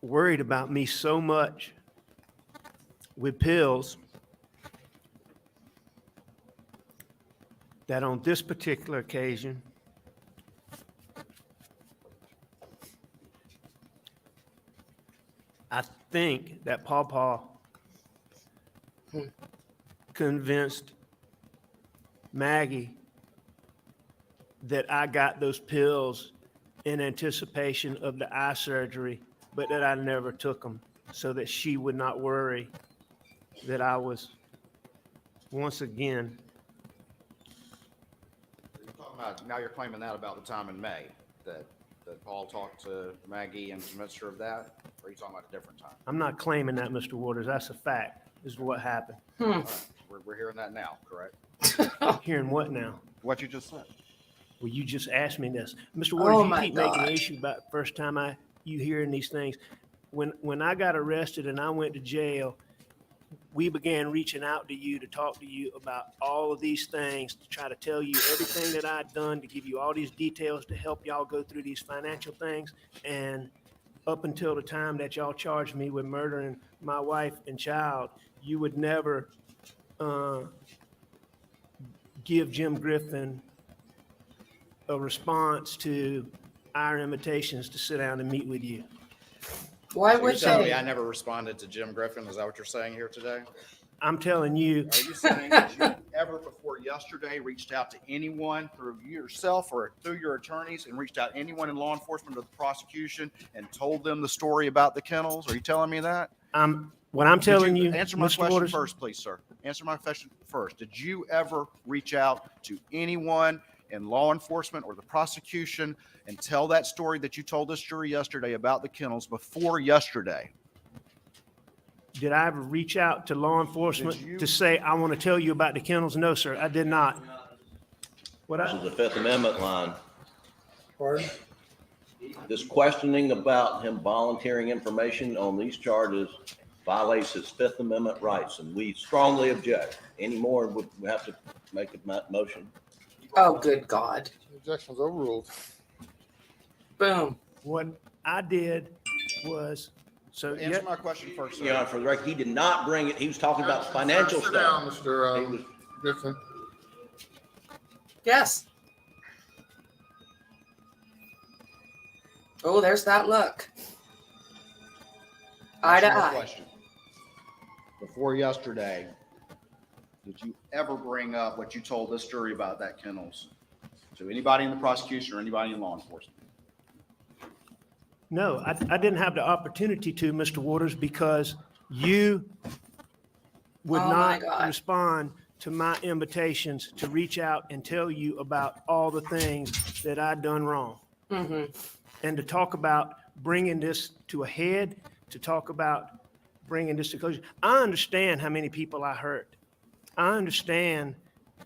worried about me so much with pills that on this particular occasion, I think that Paul convinced Maggie that I got those pills in anticipation of the eye surgery, but that I never took them, so that she would not worry that I was once again. You're talking about, now you're claiming that about the time in May, that Paul talked to Maggie and convinced her of that? Or are you talking about a different time? I'm not claiming that, Mr. Waters. That's a fact. This is what happened. All right, we're hearing that now, correct? Hearing what now? What you just said. Well, you just asked me this. Mr. Waters, Oh you my keep making an God. issue about the first time you hearing these things. When I got arrested and I went to jail, we began reaching out to you to talk to you about all of these things, to try to tell you everything that I'd done, to give you all these details to help y'all go through these financial things. And up until the time that y'all charged me with murdering my wife and child, you would never give Jim Griffin a response to our invitations to sit down and meet with you. Why So would you're telling me they? I never responded to Jim Griffin? Is that what you're saying here today? I'm telling you, Are you saying that you ever before yesterday reached out to anyone through yourself or through your attorneys and reached out to anyone in law enforcement or the prosecution and told them the story about the kennels? Are you telling me that? what I'm telling Did you, answer my Mr. question Waters, first, please, sir. Answer my question first. Did you ever reach out to anyone in law enforcement or the prosecution and tell that story that you told this jury yesterday about the kennels before yesterday? did I ever reach out to law enforcement Did you- to say, I want to tell you about the kennels? No, sir, I did not. What This I, is the Fifth Amendment line. Pardon? This questioning about him volunteering information on these charges violates his Fifth Amendment rights, and we strongly object. Any more, we have to make a motion. Oh, good God. Objections overruled. Boom. what I did was, Answer my question first, sir. Your Honor, for the record, he did not bring it. He was talking about financial Sit down, stuff. Mr. He was- Griffin. Yes. Oh, there's that look. Eye to Answer my eye. question. Before yesterday, did you ever bring up what you told this jury about that kennels to anybody in the prosecution or anybody in law enforcement? no, I didn't have the opportunity to, Mr. Waters, because you would Oh, my not God. respond to my invitations to reach out and tell you about all the things that I'd done wrong. Mm-hmm. And to talk about bringing this to a head, to talk about bringing this to closure. I understand how many people I hurt. I understand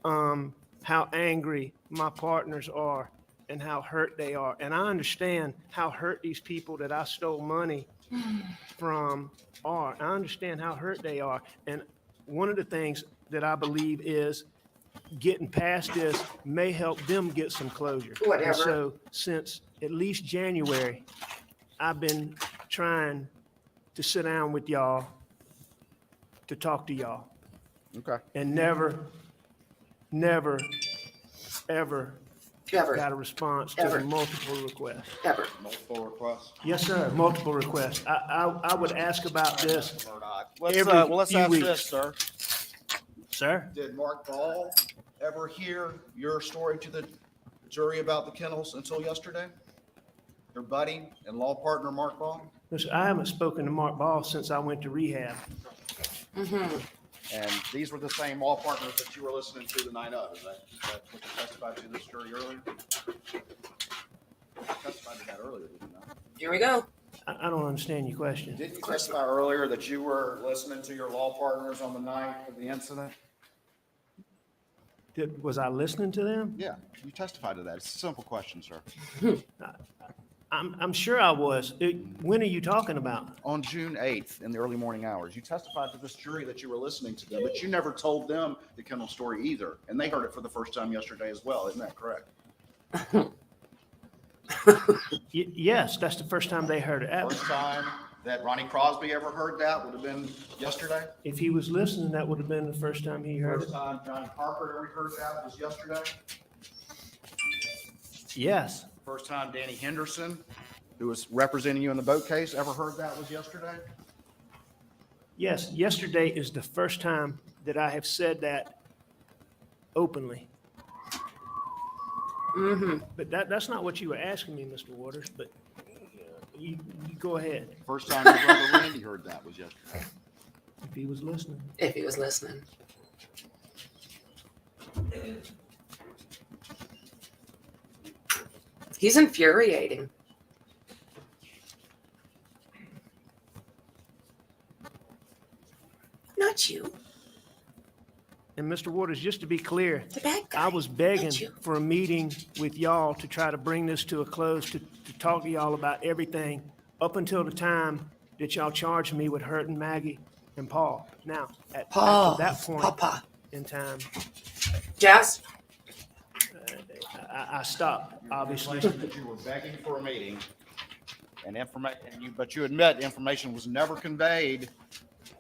how angry my partners are and how hurt they are. And I understand how hurt these people that I stole money from are. I understand how hurt they are. And one of the things that I believe is getting past this may help them get some closure. Whatever. And so since at least January, I've been trying to sit down with y'all to talk to y'all Okay. and never, ever got Ever. a response to Ever. the multiple requests. Ever. Multiple requests. Yes, sir, multiple requests. I would ask about this, Let's, every let's few ask weeks. this, sir. sir. Did Mark Ball ever hear your story to the jury about the kennels until yesterday? Your buddy and law partner, Mark Ball? Listen, I haven't spoken to Mark Ball since I went to rehab. Mm-hmm. And these were the same law partners that you were listening to the night of. Is that what you testified to this jury earlier? You testified to that earlier, did you not? Here we go. I don't understand your question. Didn't you testify earlier that you were listening to your law partners on the night of the incident? Was I listening to them? Yeah, you testified to that. It's a simple question, sir. I'm sure I was. When are you talking about? On June 8th, in the early morning hours, you testified to this jury that you were listening to them, but you never told them the kennel story either. And they heard it for the first time yesterday as well. Isn't that correct? Yes, that's the first time they heard it. First time that Ronnie Crosby ever heard that would have been yesterday. If he was listening, that would have been the first time he heard First it. time Johnny Parker ever heard that was yesterday. Yes. First time Danny Henderson, who was representing you in the boat case, ever heard that was yesterday. Yes, yesterday is the first time that I have said that openly. Mm-hmm. But that's not what you were asking me, Mr. Waters, but you go ahead, First time your brother Randy heard that was yesterday. if he was listening. If he was listening. He's infuriating. Not you. And And Mr. Waters, just to be clear, The bad guy. I was begging Don't you? for a meeting with y'all to try to bring this to a close, to talk to y'all about everything up until the time that y'all charged me with hurting Maggie and Paul. Now, Paul, after that point Papa. in time, Jazz? I stopped, obviously. That you were begging for a meeting and information, but you admit information was never conveyed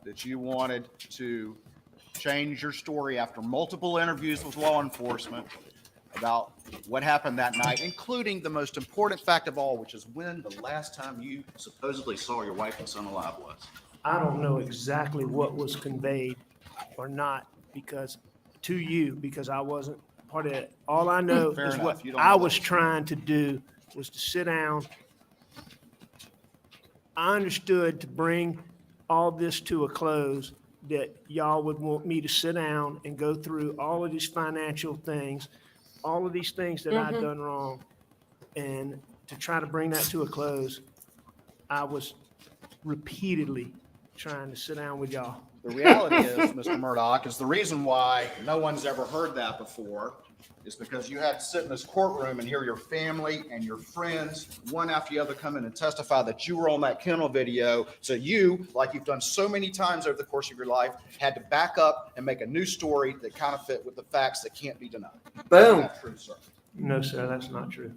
that you wanted to change your story after multiple interviews with law enforcement about what happened that night, including the most important fact of all, which is when the last time you supposedly saw your wife and son alive was. I don't know exactly what was conveyed or not because I wasn't part of it. All I know Fair is enough. what You don't I know was that. trying to do was to sit down. I understood to bring all this to a close that y'all would want me to sit down and go through all of these financial things, all of these things that I'd done wrong. And to try to bring that to a close, I was repeatedly trying to sit down with y'all. The reality is, Mr. Murdaugh, is the reason why no one's ever heard that before is because you had to sit in this courtroom and hear your family and your friends, one after the other, come in and testify that you were on that kennel video. So you, like you've done so many times over the course of your life, had to back up and make a new story that kind of fit with the facts that can't be denied. Boom. That's true, sir. No, sir, that's not true.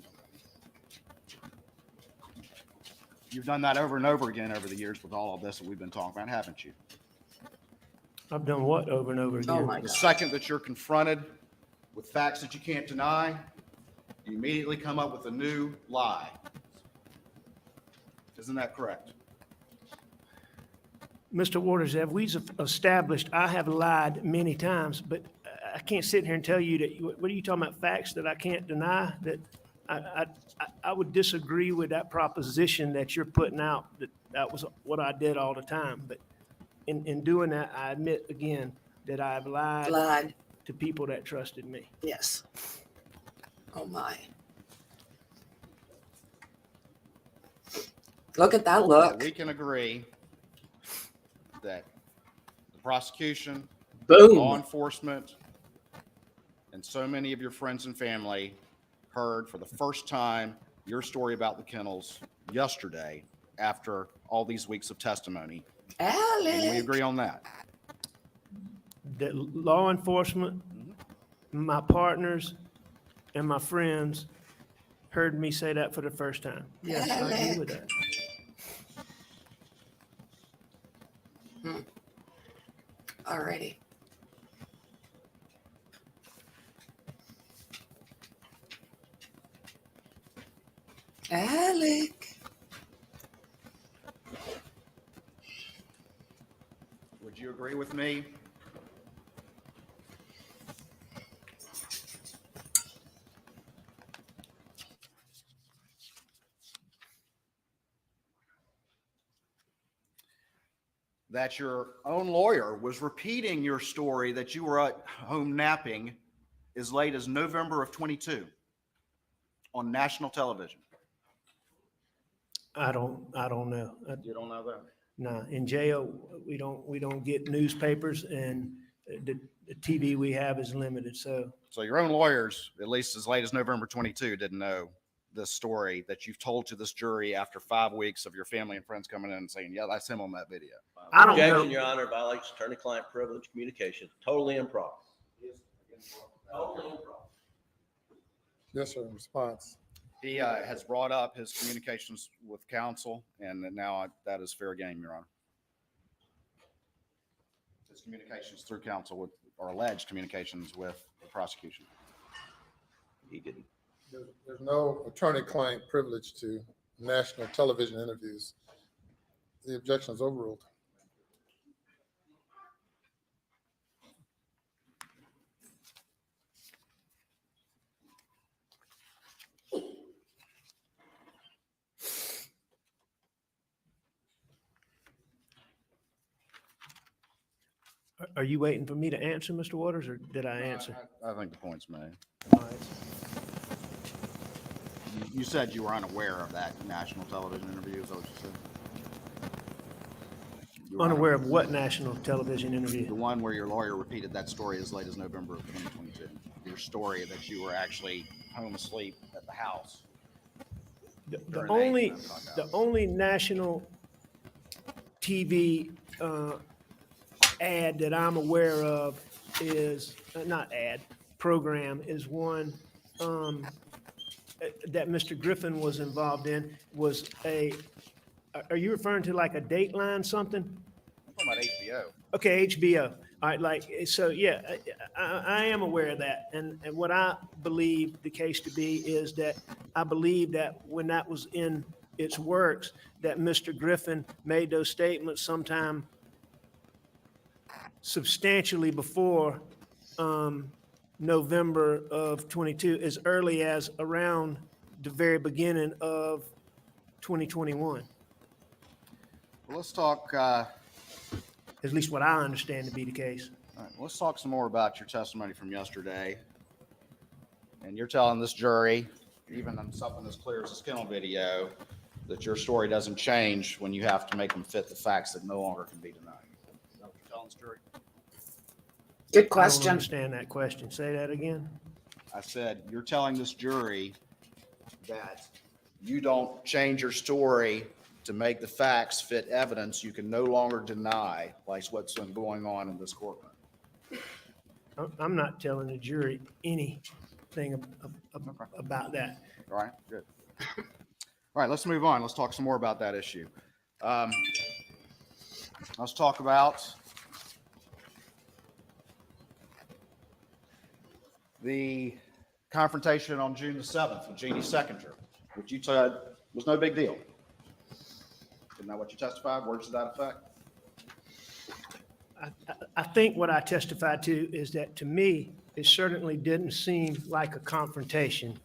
You've done that over and over again over the years with all of this that we've been talking about, haven't you? I've done what over and over again? Oh, my The God. second that you're confronted with facts that you can't deny, you immediately come up with a new lie. Isn't that correct? Mr. Waters, have we established, I have lied many times, but I can't sit here and tell you that, what are you talking about, facts that I can't deny? That I would disagree with that proposition that you're putting out, that was what I did all the time. But in doing that, I admit again that I've lied Blood. to people that trusted me. Yes. Oh, my. Look at that look. We can agree that the prosecution, Boom. law enforcement, and so many of your friends and family heard for the first time your story about the kennels yesterday after all these weeks of testimony. And we Alex. agree on that. That law enforcement, my partners, and my friends heard me say that for the first time. Yes, I agree with that. Alrighty. Alec. Would you agree with me? That your own lawyer was repeating your story that you were at home napping as late as November of 22 on national television. I don't know. You don't know that? No, in jail, we don't get newspapers, and the TV we have is limited. So So your own lawyers, at least as late as November 22, didn't know this story that you've told to this jury after 5 weeks of your family and friends coming in and saying, yeah, that's him on that video. I don't know. Objection, Your Honor, violates attorney-client privilege communication. Totally improper. Totally improper. Yes, sir. In response. He has brought up his communications with counsel, and now that is fair game, Your Honor. His communications through counsel with, or alleged communications with the prosecution. He didn't. There's no attorney-client privilege to national television interviews. The objection is overruled. Are you waiting for me to answer, Mr. Waters, or did I answer? I think the point's made. All right. You said you were unaware of that national television interview. Is that what you You were Unaware of what national television The interview? one where your lawyer repeated that story as late as November of 2022. Your story that you were actually home asleep at the house. The During the only, 8 o'clock the hours. only national TV ad that I'm aware of is, not ad, program is one that Mr. Griffin was involved in, was are you referring to like a Dateline something? I'm talking about HBO. Okay, HBO. All right, like, so yeah, I am aware of that. And what I believe the case to be is that I believe that when that was in its works, that Mr. Griffin made those statements sometime substantially before November of 22, as early as around the very beginning of 2021, Well, let's talk. at least what I understand to be the case. All right, let's talk some more about your testimony from yesterday. And you're telling this jury, even on something as clear as a skin on video, that your story doesn't change when you have to make them fit the facts that no longer can be denied. Is that what you're telling this jury? Good I don't question. understand that question. Say that again. I said, you're telling this jury that you don't change your story to make the facts fit evidence you can no longer deny, like what's been going on in this courtroom. I'm not telling the jury anything about that. All right, good. All right, let's move on. Let's talk some more about that issue. Let's talk about the confrontation on June the 7th with Jeannie Seconder, which you said was no big deal. Isn't that what you testified? Words to that effect? I think what I testified to is that, to me, it certainly didn't seem like a confrontation.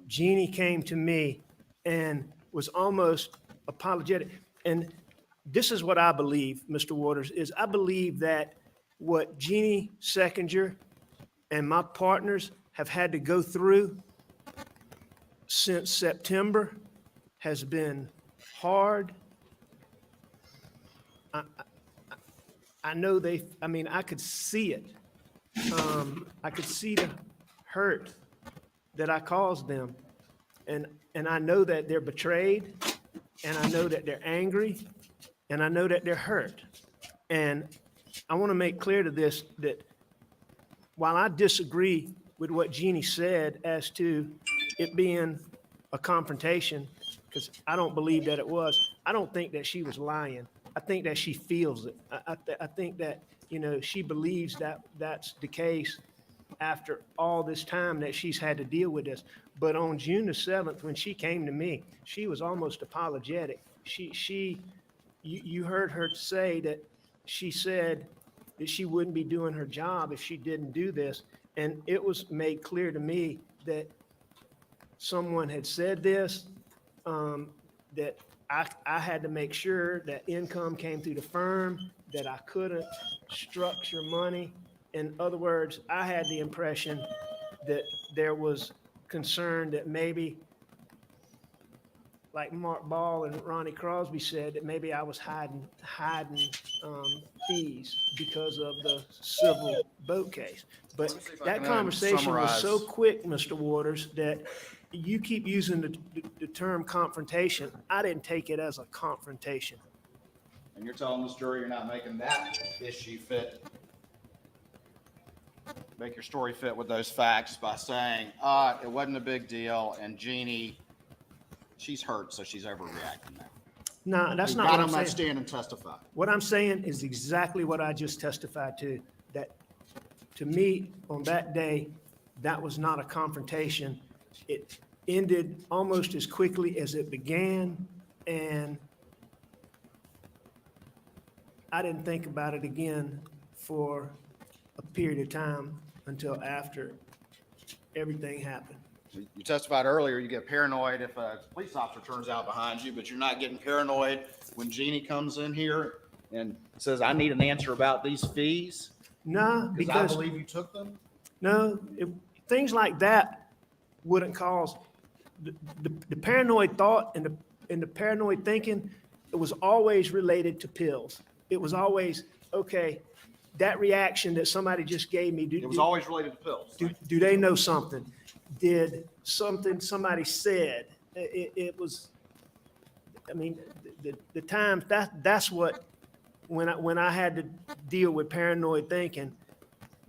Jeannie came to me and was almost apologetic. And this is what I believe, Mr. Waters, is I believe that what Jeannie Seconder and my partners have had to go through since September has been hard. I know I could see it. I could see the hurt that I caused them. And I know that they're betrayed, and I know that they're angry, and I know that they're hurt. And I want to make clear to this that while I disagree with what Jeannie said as to it being a confrontation, because I don't believe that it was, I don't think that she was lying. I think that she feels it. I think that, she believes that that's the case after all this time that she's had to deal with this. But on June the 7th, when she came to me, she was almost apologetic. You heard her say that she said that she wouldn't be doing her job if she didn't do this. And it was made clear to me that someone had said this, that I had to make sure that income came through the firm, that I couldn't structure money. In other words, I had the impression that there was concern that maybe, like Mark Ball and Ronnie Crosby said, that maybe I was hiding fees because of the civil boat case. But Let me see if I that can conversation was so summarize. quick, Mr. Waters, that you keep using the term confrontation. I didn't take it as a confrontation. And you're telling this jury you're not making that issue fit, make your story fit with those facts by saying, it wasn't a big deal, and Jeannie, she's hurt, so she's overreacting now. No, that's You not got what on I'm that saying. stand and testify. What I'm saying is exactly what I just testified to, that to me, on that day, that was not a confrontation. It ended almost as quickly as it began, and I didn't think about it again for a period of time until after everything happened. You testified earlier, you get paranoid if a police officer turns out behind you, but you're not getting paranoid when Jeannie comes in here and says, I need an answer about these fees, No, because I because, believe you took them? no, things like that wouldn't cause, the paranoid thought and the paranoid thinking, it was always related to pills. it was always, okay, that reaction that somebody just gave me. It was always related to pills. Do they know something? Did something somebody said? It was, I mean, the times, that's what, when I had to deal with paranoid thinking,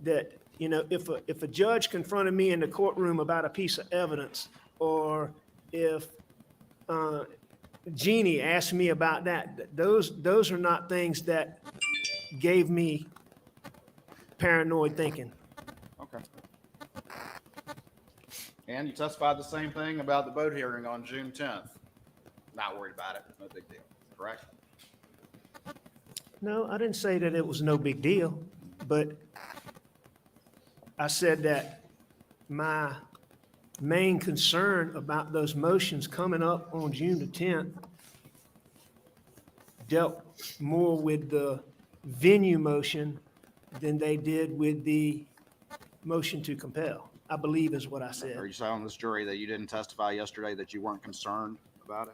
that, you know, if a judge confronted me in the courtroom about a piece of evidence, or if Jeannie asked me about that, those are not things that gave me paranoid thinking. Okay. And you testified the same thing about the boat hearing on June 10th. Not worried about it. No big deal. Correct? No, I didn't say that it was no big deal, but I said that my main concern about those motions coming up on June the 10th dealt more with the venue motion than they did with the motion to compel, I believe is what I Are said. you telling this jury that you didn't testify yesterday, that you weren't concerned about it?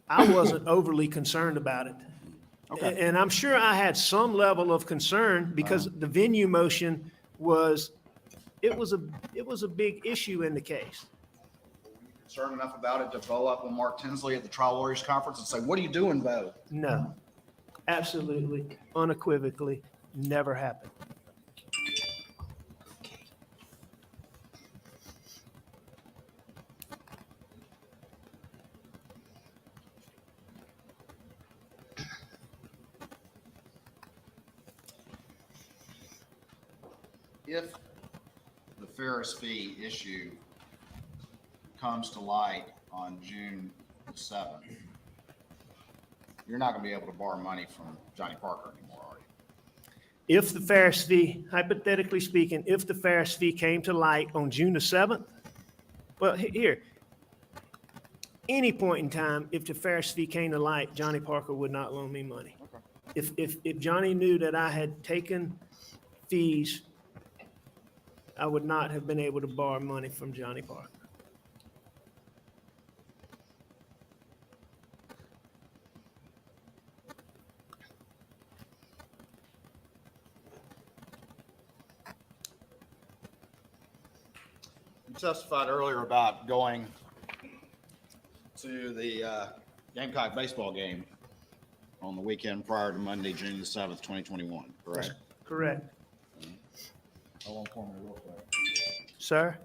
I wasn't overly concerned about it. Okay. And I'm sure I had some level of concern because the venue motion was, it was a big issue in the case. Were you concerned enough about it to follow up on Mark Tinsley at the trial lawyers conference and say, what are you doing, Bo? No, absolutely, unequivocally, never happened. If the Ferris fee issue comes to light on June the 7th, you're not going to be able to borrow money from Johnny Parker anymore, are you? If the Ferris fee, hypothetically speaking, if the Ferris fee came to light on June the 7th, well, here, any point in time, if the Ferris fee came to light, Johnny Parker would not loan me money. If Johnny knew that I had taken fees, I would not have been able to borrow money from Johnny Parker. You testified earlier about going to the Gamecock baseball game on the weekend prior to Monday, June the 7th, 2021, correct? Correct. Hold on for me real quick. Sir?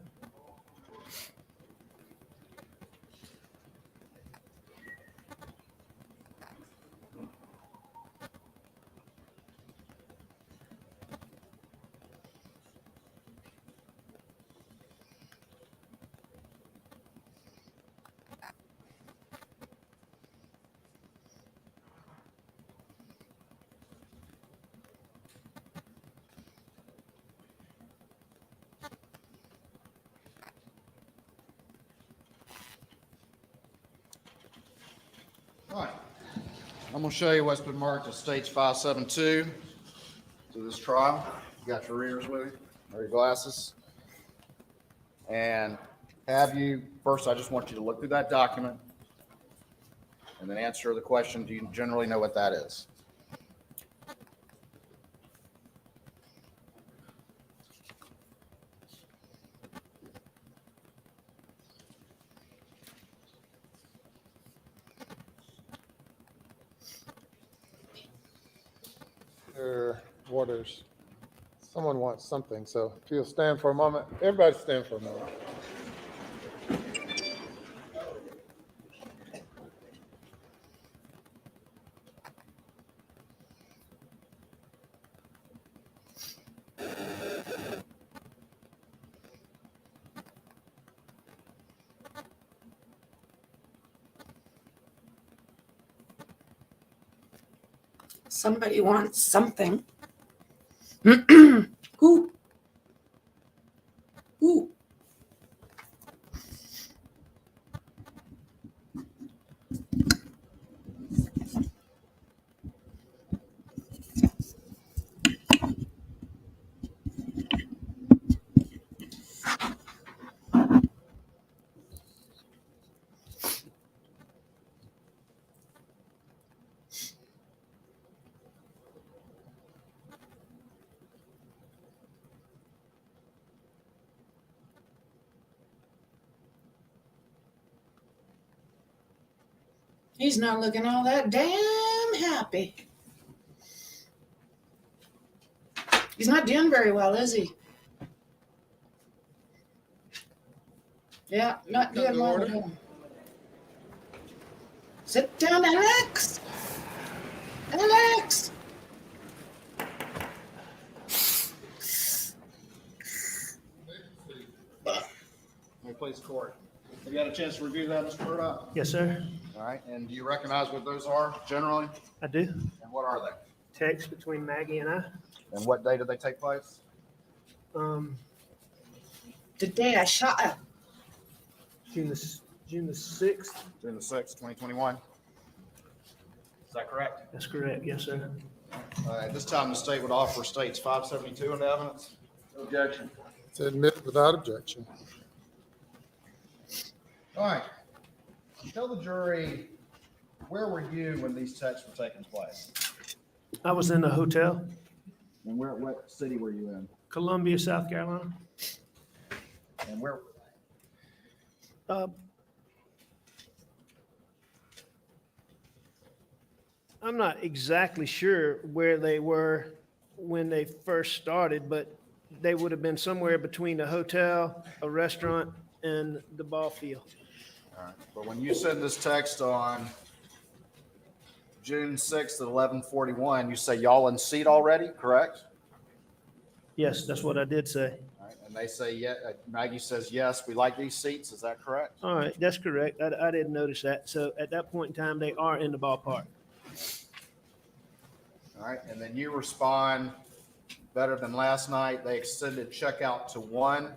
All right. I'm going to show you what's been marked as stage 572 to this trial. You got your readers with you, or your glasses. And have you, first, I just want you to look through that document and then answer the question, do you generally know what that is? Waters. Someone wants something, so if you'll stand for a moment. Everybody stand for a moment. Somebody wants something. Who? Who? He's not looking all that damn happy. He's not doing very well, is he? Yeah, not Come doing to well order. at all. Sit down, Alex. Alex. May it please the court. Have you had a chance to review that, Mr. Murdaugh? Yes, sir. All right, and do you recognize what those are generally? I do. And what are they? Text between Maggie and I. And what day did they take place? The day I shot her. June the 6th. June the 6th, 2021. Is that correct? That's correct. Yes, sir. At this time, the state would offer states 572 into evidence. No objection. To admit without objection. All right. Tell the jury, where were you when these texts were taking place? I was in a hotel, And what city were you in? Columbia, South Carolina. And where? I'm not exactly sure where they were when they first started, but they would have been somewhere between a hotel, a restaurant, and the ball field. All right. But when you send this text on June 6th at 11:41, you say y'all in seat already, correct? Yes, that's what I did say. All right. And they say, yeah, Maggie says, yes, we like these seats. Is that correct? All right, that's correct. I didn't notice that. So at that point in time, they are in the ballpark. All right. And then you respond, better than last night. They extended checkout to 1.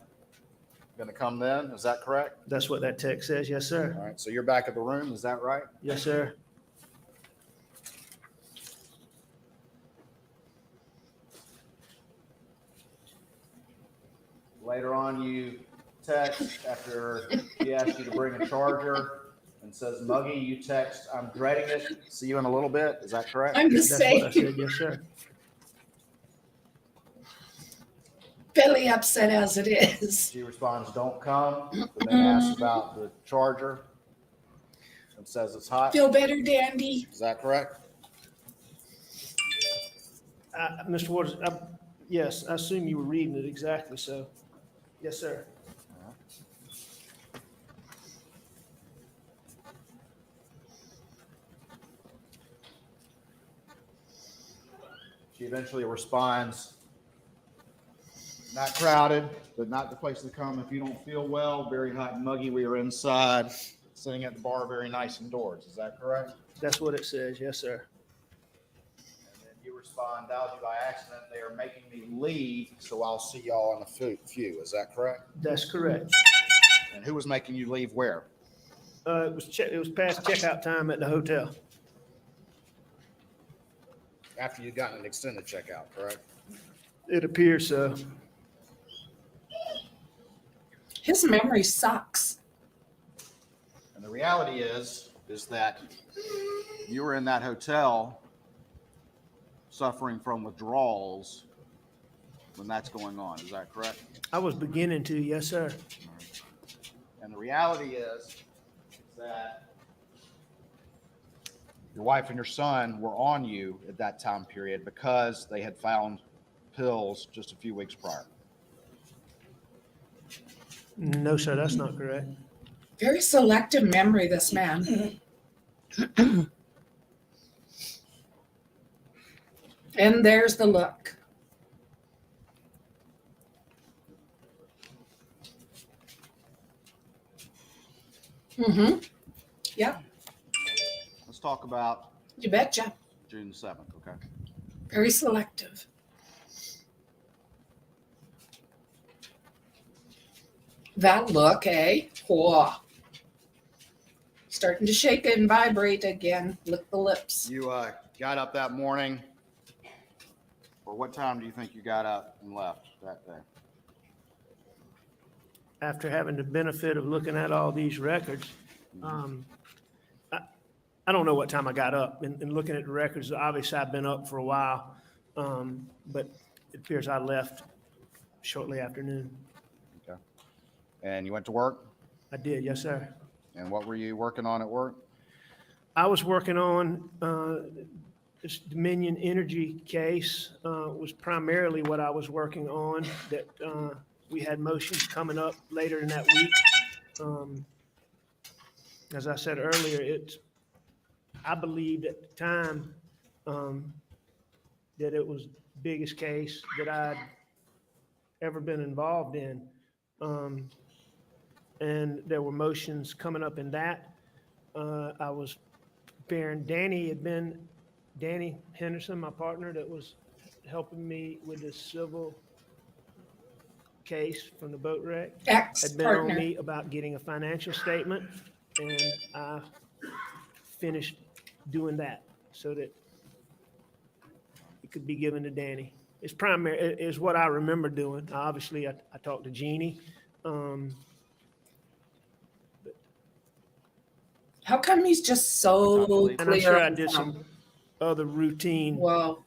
Going to come then. Is that correct? That's what that text says. Yes, sir. All right. So you're back at the room. Is that right? Yes, sir. Later on, you text after he asked you to bring a charger and says, Muggy, you text, I'm dreading it. See you in a little bit. Is that correct? I'm just That's what I saying, said. Yes, sir. fairly upset as it is. She responds, don't come, but then asks about the charger and says it's hot. Feel better, Dandy? Is that correct? Mr. Waters, yes, I assume you were reading it exactly. So, yes, sir. She eventually responds, not crowded, but not the place to come if you don't feel well. Very hot and muggy. We are inside, sitting at the bar, very nice indoors. Is that correct? That's what it says. Yes, sir. And then you respond, dialed you by accident. They are making me leave, so I'll see y'all in a few. Is that correct? That's correct. And who was making you leave where? It was past checkout time at the hotel. After you'd gotten an extended checkout, correct? It appears so. His memory sucks. And the reality is that you were in that hotel suffering from withdrawals when that's going on. Is that correct? I was beginning to. Yes, sir. And the reality is that your wife and your son were on you at that time period because they had found pills just a few weeks prior. No, sir, that's not correct. Very selective memory, this man. And there's the look. Mm-hmm. Yep, Let's talk about you betcha. June 7th, okay? Very selective. That look, eh? Whoa. Starting to shake and vibrate again. Lick the lips. You got up that morning, or what time do you think you got up and left that day? After having the benefit of looking at all these records, I don't know what time I got up and looking at the records. Obviously, I've been up for a while, but it appears I left shortly after noon. Okay. And you went to work? I did, yes, sir. And what were you working on at work? I was working on this Dominion Energy case, was primarily what I was working on, that we had motions coming up later in that week. As I said earlier, I believed at the time that it was the biggest case that I'd ever been involved in. And there were motions coming up in that. I was preparing, Danny Henderson, my partner, that was helping me with this civil case from the boat wreck, had been on Ex-partner. me about getting a financial statement, and I finished doing that so that it could be given to Danny. It's primary, is what I remember doing. Obviously, I talked to Jeannie. How come he's just so clear? And I'm sure I on did some other routine Well,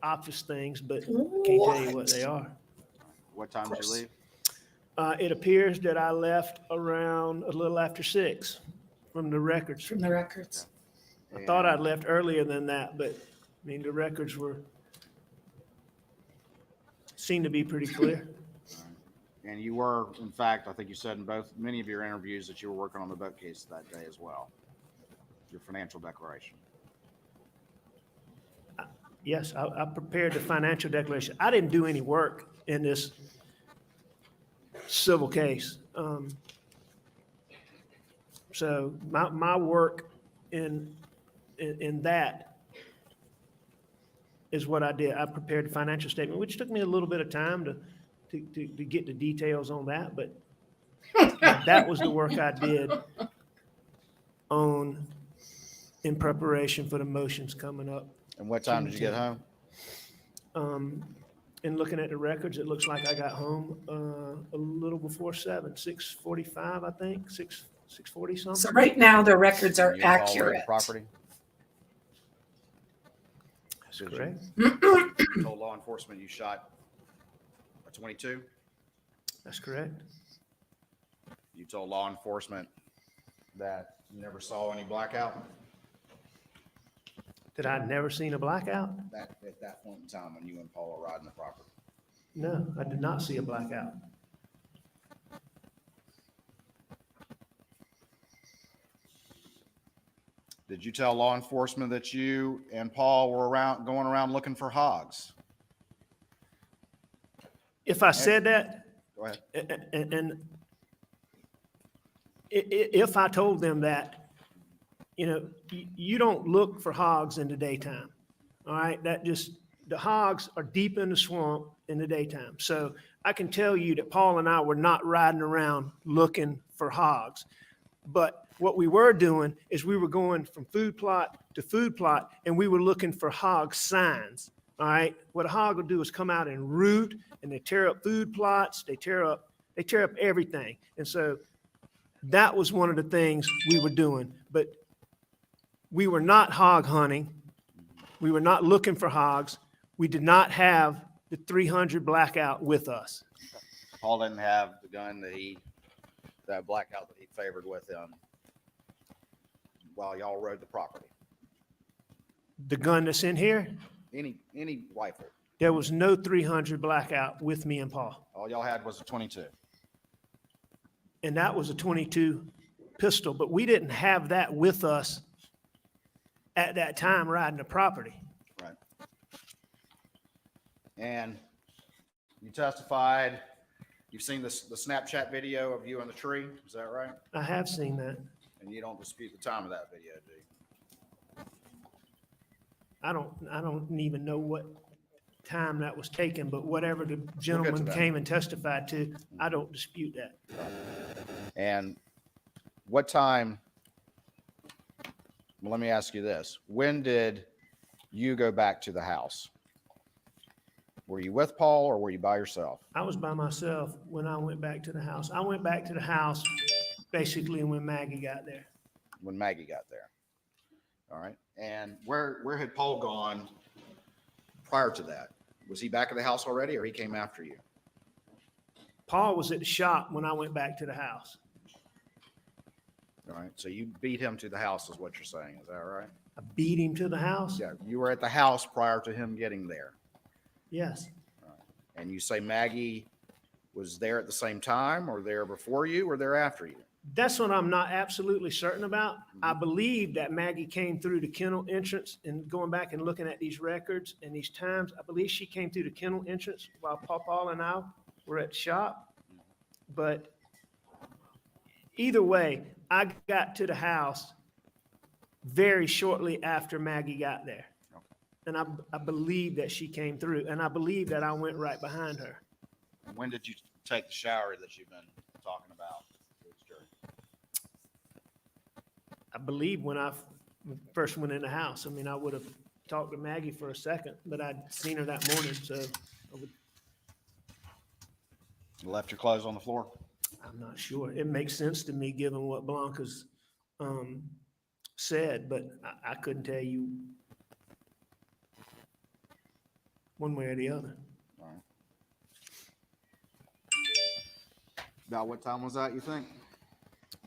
office things, but I can't tell you what they are. What time did you leave? It appears that I left around a little after 6 from the records. from the records. I thought I'd left earlier than that, but I mean, the records seemed to be pretty clear. And you were, in fact, I think you said in many of your interviews that you were working on the boat case that day as well. Your financial declaration. Yes, I prepared the financial declaration. I didn't do any work in this civil case. So my work in that is what I did. I prepared the financial statement, which took me a little bit of time to get the details on that, but that was the work I did in preparation for the motions coming up. And what time did you get home? And looking at the records, it looks like I got home a little before 7, 6:45, I think, 6:40 something. So right now, the records are You hauled away the accurate. Property? That's correct. You told law enforcement you shot a 22? That's correct. You told law enforcement that you never saw any blackout? That I'd never seen a blackout? At that point in time when you and Paul were riding the property? No, I did not see a blackout. Did you tell law enforcement that you and Paul were going around looking for hogs? If I said that, Go ahead. and if I told them that, you don't look for hogs in the daytime. All right, the hogs are deep in the swamp in the daytime. So I can tell you that Paul and I were not riding around looking for hogs. But what we were doing is we were going from food plot to food plot, and we were looking for hog signs. All right, what a hog will do is come out and root, and they tear up food plots. They tear up everything. And so that was one of the things we were doing. But we were not hog hunting. We were not looking for hogs. We did not have the 300 blackout with us. Paul didn't have the gun that blackout that he favored with him while y'all rode the property. The gun that's in here, Any rifle. there was no 300 blackout with me and Paul. All y'all had was a 22. And that was a 22 pistol, but we didn't have that with us at that time riding the property. Right. And you testified, you've seen the Snapchat video of you on the tree, is that right? I have seen that. And you don't dispute the time of that video, do you? I don't even know what time that was taken, but whatever the gentleman that. came and testified to, I don't dispute that. And what time, well, let me ask you this. When did you go back to the house? Were you with Paul or were you by yourself? I was by myself when I went back to the house. I went back to the house basically when Maggie got there. When Maggie got there. All right. And where had Paul gone prior to that? Was he back at the house already or he came after you? Paul was at the shop when I went back to the house. All right. So you beat him to the house is what you're saying. Is that right? I beat him to the house? Yeah. You were at the house prior to him getting there. Yes. And you say Maggie was there at the same time or there before you or there after you? That's what I'm not absolutely certain about. I believe that Maggie came through the kennel entrance, and going back and looking at these records and these times, I believe she came through the kennel entrance while Pawpaw and I were at the shop. But either way, I got to the house very shortly after Maggie got there. And I believe that she came through, and I believe that I went right behind her. When did you take the shower that you've been talking about? I believe when I first went in the house. I mean, I would have talked to Maggie for a second, but I'd seen her that morning, so You left your clothes on the floor? I'm not sure. It makes sense to me given what Blanca's said, but I couldn't tell you one way or the other. All right. About what time was that, you think?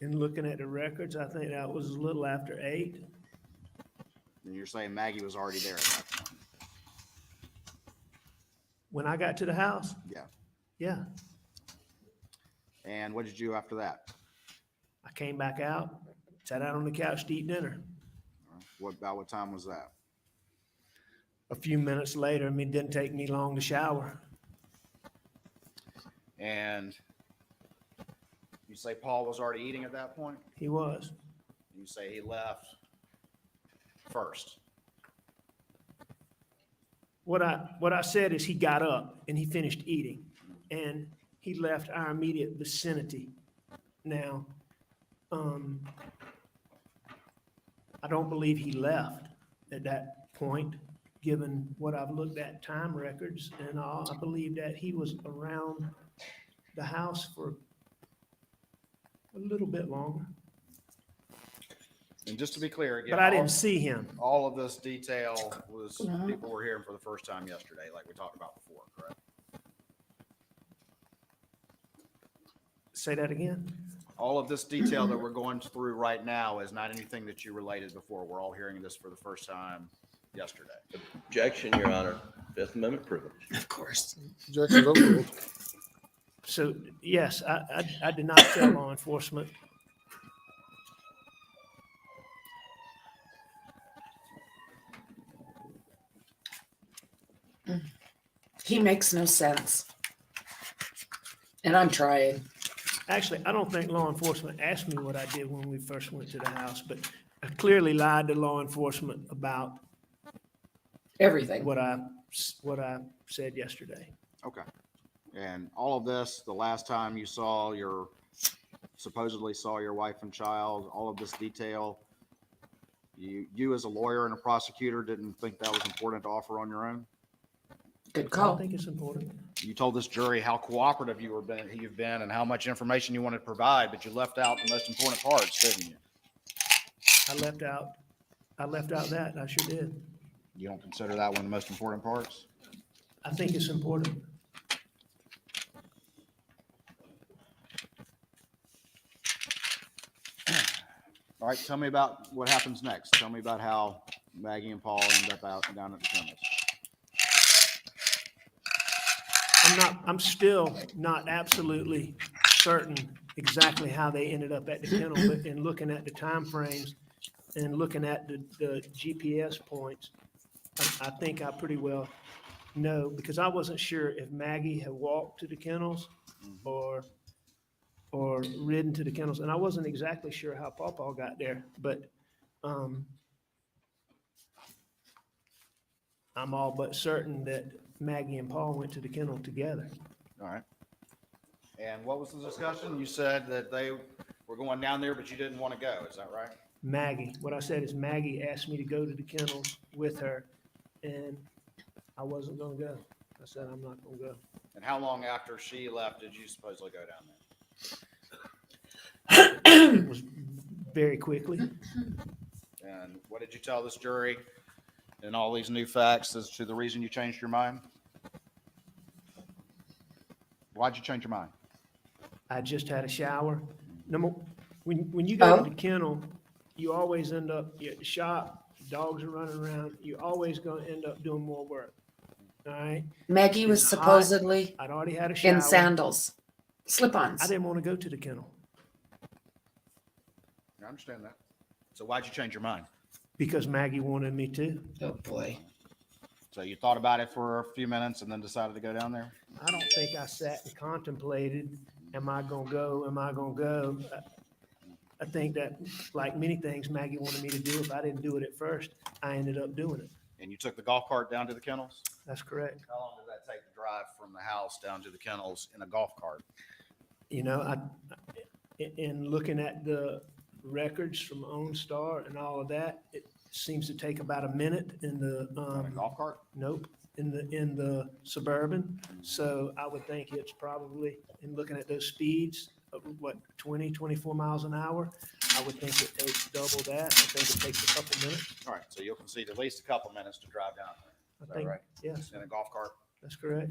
And looking at the records, I think that was a little after 8. And you're saying Maggie was already there at that point? When I got to the house, Yeah. yeah, And what did you do after that? I came back out, sat out on the couch to eat dinner. About what time was that? A few minutes later, I mean, it didn't take me long to shower. And you say Paul was already eating at that point? He was. You say he left first. What I said is he got up and he finished eating and he left our immediate vicinity. Now, I don't believe he left at that point, given what I've looked at time records and all. I believe that he was around the house for a little bit longer, And just to be clear, again, but I didn't see him. all of this detail was people were hearing for the first time yesterday, like we talked about before, correct? Say that again? All of this detail that we're going through right now is not anything that you related before. We're all hearing this for the first time yesterday. Objection, Your Honor. Fifth Amendment privilege. Of course. Objection overruled. So, yes, I did not tell law enforcement. He makes no sense. And I'm trying. Actually, I don't think law enforcement asked me what I did when we first went to the house, but I clearly lied to law enforcement about Everything. what I said yesterday. Okay. And all of this, the last time you supposedly saw your wife and child, all of this detail, you as a lawyer and a prosecutor didn't think that was important to offer on your own? Good I don't call. think it's important. You told this jury how cooperative you've been and how much information you wanted to provide, but you left out the most important parts, didn't you? I left out that, I sure did. You don't consider that one of the most important parts? I think it's important. All right, tell me about what happens next. Tell me about how Maggie and Paul end up down at the chemist. I'm still not absolutely certain exactly how they ended up at the kennel, but in looking at the time frames and looking at the GPS points, I think I pretty well know, because I wasn't sure if Maggie had walked to the kennels or ridden to the kennels, and I wasn't exactly sure how Pawpaw got there, but I'm all but certain that Maggie and Paul went to the kennel together. All right. And what was the discussion? You said that they were going down there, but you didn't want to go. Is that right? Maggie, what I said is Maggie asked me to go to the kennels with her, and I wasn't gonna go. I said, I'm not gonna go. And how long after she left did you supposedly go down there? It was very quickly. And what did you tell this jury and all these new facts as to the reason you changed your mind? Why'd you change your mind? I just had a shower. When you go Oh. to the kennel, you always end up, you're at the shop, dogs are running around, you're always gonna end up doing more work. All right? Maggie was It's hot. supposedly I'd already had a shower. in sandals, I slip-ons. didn't want to go to the kennel I understand that. So why'd you change your mind? because Maggie wanted me to. Oh, boy. So you thought about it for a few minutes and then decided to go down there? I don't think I sat and contemplated, am I gonna go? Am I gonna go? I think that, like many things Maggie wanted me to do, if I didn't do it at first, I ended up doing it. And you took the golf cart down to the kennels? That's correct. How long did that take to drive from the house down to the kennels in a golf cart? You know, in looking at the records from OnStar and all of that, it seems to take about a minute in the, In a golf cart? nope, in the Suburban. So I would think it's probably, in looking at those speeds of what, 20, 24 miles an hour, I would think it takes double that. I think it takes a couple minutes. All right, so you'll concede at least a couple minutes to drive down there. I Is that think, right? yes, In a golf cart? that's correct.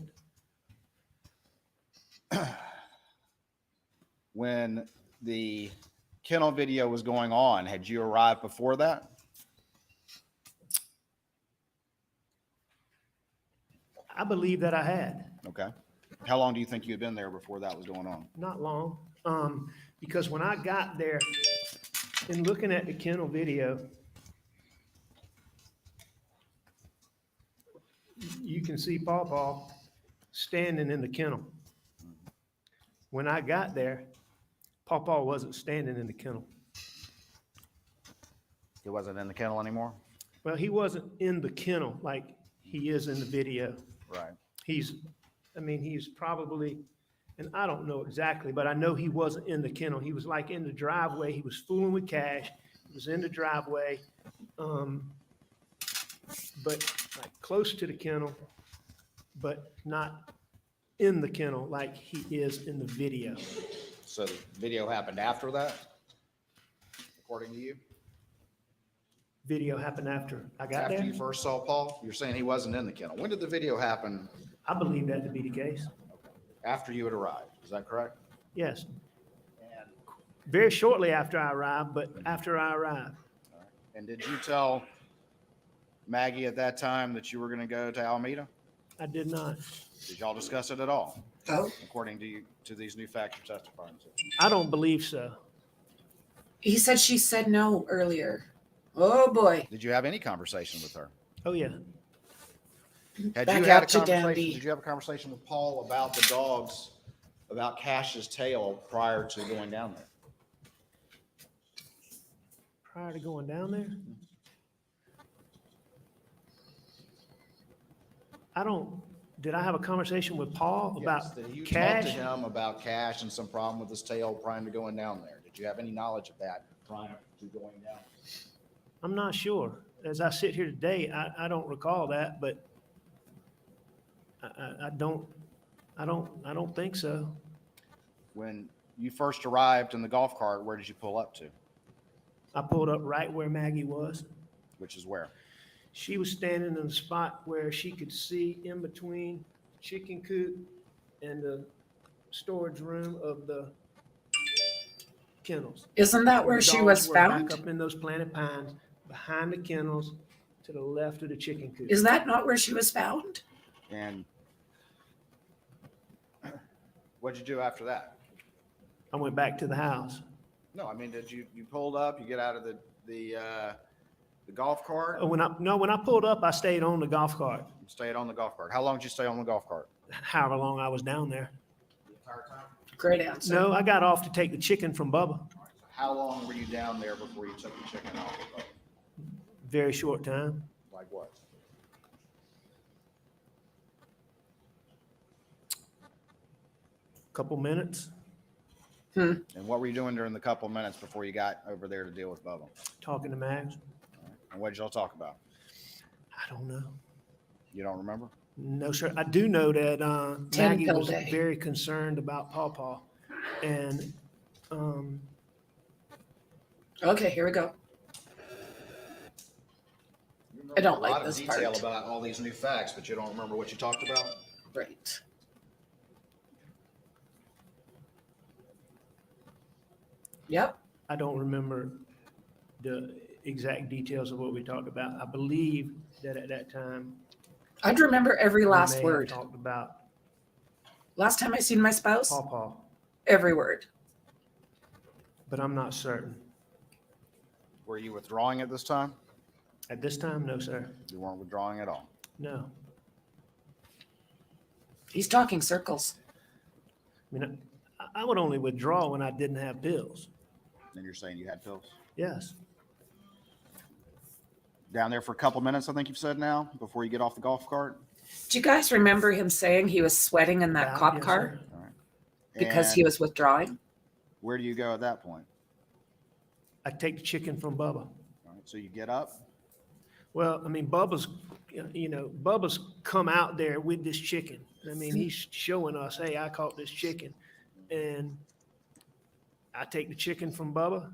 When the kennel video was going on, had you arrived before that? I believe that I had. Okay. How long do you think you had been there before that was going on? Not long, because when I got there, in looking at the kennel video, you can see Paw Paw standing in the kennel. When I got there, Paw Paw wasn't standing in the kennel. He wasn't in the kennel anymore? Well, he wasn't in the kennel like he is in the video. Right. He's probably, and I don't know exactly, but I know he wasn't in the kennel. He was like in the driveway. He was fooling with Cash. He was in the driveway, but like close to the kennel, but not in the kennel like he is in the video. So the video happened after that, according to you? Video happened after I got After there. you first saw Paul? You're saying he wasn't in the kennel. When did the video happen? I believe that to be the case. After you had arrived, is that correct? Yes, And, very shortly after I arrived, but after I arrived. and did you tell Maggie at that time that you were going to go to Alameda? I did not. Did y'all discuss it at all, Oh, according to you, to these new facts you're testifying to? I don't believe so. he said she said no earlier. Oh, boy. Did you have any conversation with her? Oh, yeah. Had Back you had a out to conversation? Dandy. Did you have a conversation with Paul about the dogs, about Cash's tail prior to going down there? Prior to going down there? Did I have a conversation with Paul about Yes, that you talked to Cash? him about Cash and some problem with his tail prior to going down there. Did you have any knowledge of that prior to going down? I'm not sure. As I sit here today, I don't recall that, but I don't think so. When you first arrived in the golf cart, where did you pull up to? I pulled up right where Maggie was. Which is where? She was standing in a spot where she could see in between chicken coop and the storage room of the kennels. Isn't that where The she dogs was were back found? up in those planted pines, behind the kennels, to the left of the chicken coop. Is that not where she was found? And what'd you do after that? I went back to the house. No, I mean, did you pulled up, you get out of the golf cart, When I pulled up, I stayed on the golf cart, and stayed on the golf cart? How long did you stay on the golf cart? however long I was down there. The entire time? Great answer. No, I got off to take the chicken from Bubba. How long were you down there before you took the chicken off the boat? Very short time. Like what? Couple minutes, And what were you doing during the couple minutes before you got over there to deal with Bubba? talking to Mags. And what did y'all talk about? I don't know. You don't remember? No, sir. I do know that Maggie pill was day. very concerned about Paw Paw. And Okay, here we go. You I don't remember like a lot of this detail part. about all these new facts, but you don't remember what you talked about? Right. Yep. I don't remember the exact details of what we talked about. I believe that at that time, I'd remember every we last may have word. talked about Last time I seen my spouse, Pawpaw, every word. but I'm not certain. Were you withdrawing at this time? At this time, no, sir. You weren't withdrawing at all. No. He's talking circles. I mean, I would only withdraw when I didn't have pills. And you're saying you had pills? Yes. Down there for a couple minutes, I think you've said now, before you get off the golf cart? Do you guys remember him saying he was sweating in that About, cop yes, car sir. All right. because he And was withdrawing? where do you go at that point? I take the chicken from Bubba. All right, so you get up. Well, I mean, Bubba's come out there with this chicken. I mean, he's showing us, hey, I caught this chicken. And I take the chicken from Bubba.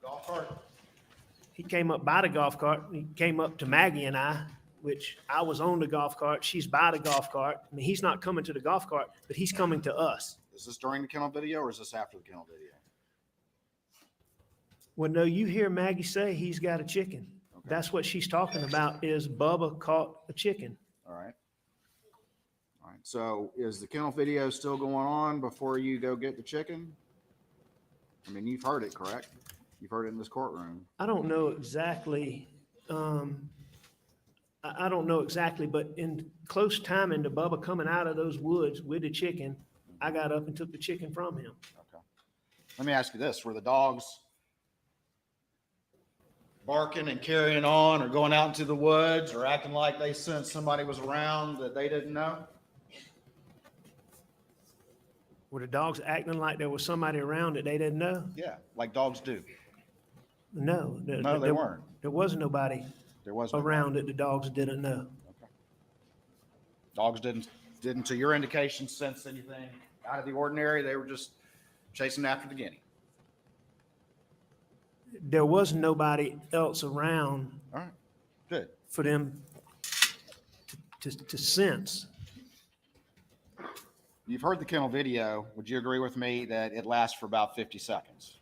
Golf cart. He came up by the golf cart. He came up to Maggie and I, which I was on the golf cart. She's by the golf cart. I mean, he's not coming to the golf cart, but he's coming to us. Is this during the kennel video or is this after the kennel video? Well, no, you hear Maggie say he's got a chicken. Okay. That's what she's talking about is Bubba caught a chicken. All right. All right. So is the kennel video still going on before you go get the chicken? I mean, you've heard it, correct? You've heard it in this courtroom. I don't know exactly. I don't know exactly, but in close timing to Bubba coming out of those woods with the chicken, I got up and took the chicken from him. Okay. Let me ask you this. Were the dogs barking and carrying on or going out into the woods or acting like they sensed somebody was around that they didn't know? Were the dogs acting like there was somebody around that they didn't know? Yeah, like dogs do. No. No, they weren't. There was nobody There was no around that the dogs didn't know. Okay. Dogs didn't, to your indication, sense anything out of the ordinary. They were just chasing after the guinea. There was nobody else around All right, good. for them to sense. You've heard the kennel video. Would you agree with me that it lasts for about 50 seconds?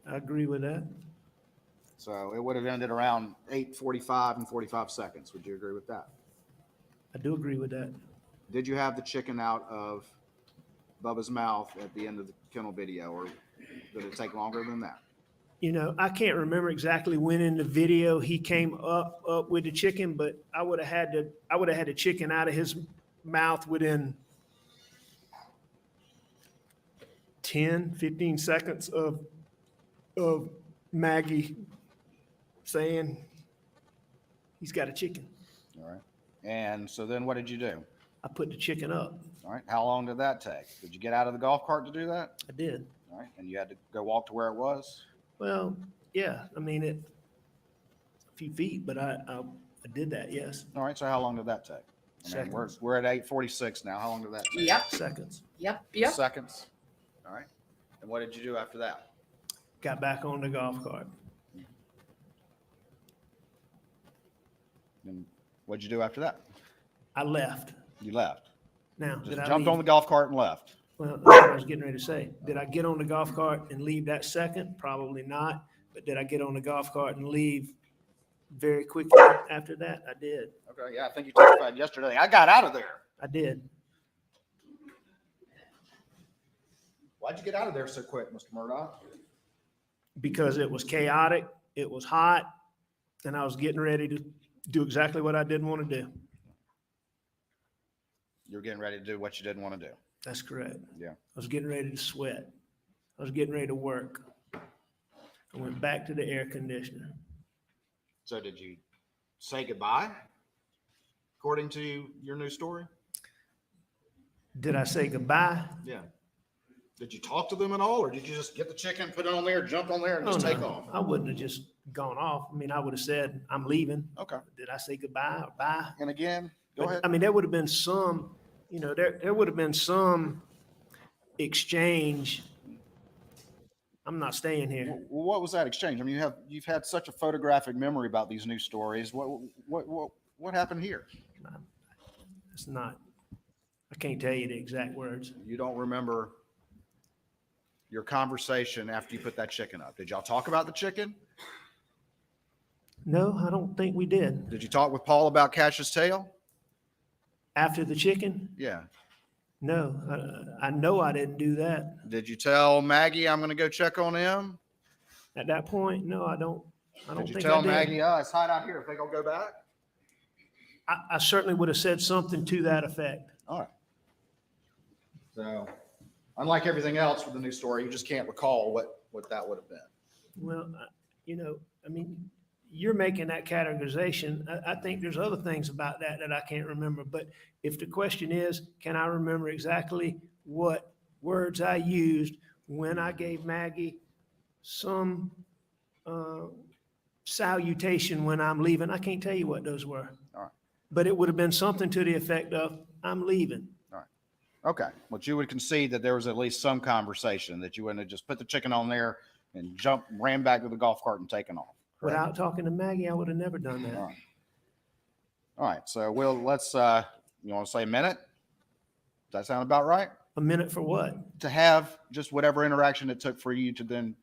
I agree with that. So it would have ended around 8:45 and 45 seconds. Would you agree with that? I do agree with that. Did you have the chicken out of Bubba's mouth at the end of the kennel video, or did it take longer than that? You know, I can't remember exactly when in the video he came up with the chicken, but I would have had the chicken out of his mouth within 10, 15 seconds of Maggie saying he's got a chicken. All right. And so then what did you do? I put the chicken up. All right. How long did that take? Did you get out of the golf cart to do that? I did. All right. And you had to go walk to where it was? Well, yeah, I mean, a few feet, but I did that, yes. All right. So how long did that take? I mean, Seconds. we're at 8:46 now. How long did that take? Yep, Seconds. yep. Seconds. All right. And what did you do after that? Got back on the golf cart. And what'd you do after that? I left. You left. Now, Just did I jumped leave? on the golf cart and left. Well, that's what I was getting ready to say. Did I get on the golf cart and leave that second? Probably not. But did I get on the golf cart and leave very quickly after that? I did. Okay. Yeah. I think you testified yesterday. I got out of there. I did. Why'd you get out of there so quick, Mr. Murdaugh? Because it was chaotic, it was hot, and I was getting ready to do exactly what I didn't want to do. You're getting ready to do what you didn't want to do. That's correct. Yeah. I was getting ready to sweat. I was getting ready to work. I went back to the air conditioner. So did you say goodbye, according to your new story? Did I say goodbye? Yeah. Did you talk to them at all, or did you just get the chicken, put it on there, jump on there, and just take off? I wouldn't have just gone off. I mean, I would have said, I'm leaving. Okay. Did I say goodbye or bye? And again, go ahead. I mean, there would have been some, you know, there would have been some exchange. I'm not staying here. Well, what was that exchange? I mean, you've had such a photographic memory about these news stories. What happened here? It's not, I can't tell you the exact words. You don't remember your conversation after you put that chicken up? Did y'all talk about the chicken? No, I don't think we did. Did you talk with Paul about Cash's tail? After the chicken? Yeah. No, I know I didn't do that. Did you tell Maggie I'm going to go check on him? At that point, no, I don't Did you think tell I did. Maggie, oh, it's hot out here, think I'll go back? I certainly would have said something to that effect. All right. So, unlike everything else with the new story, you just can't recall what that would have been. Well, I mean, you're making that categorization. I think there's other things about that I can't remember. But if the question is, can I remember exactly what words I used when I gave Maggie some salutation when I'm leaving? I can't tell you what those were. All right. But it would have been something to the effect of, I'm leaving. All right. Okay. But you would concede that there was at least some conversation, that you wouldn't have just put the chicken on there and ran back to the golf cart and taken off. Correct? Without talking to Maggie, I would have never done that. All right. All right. So let's, you want to say a minute? Does that sound about right? A minute for what? To have just whatever interaction it took for you to then,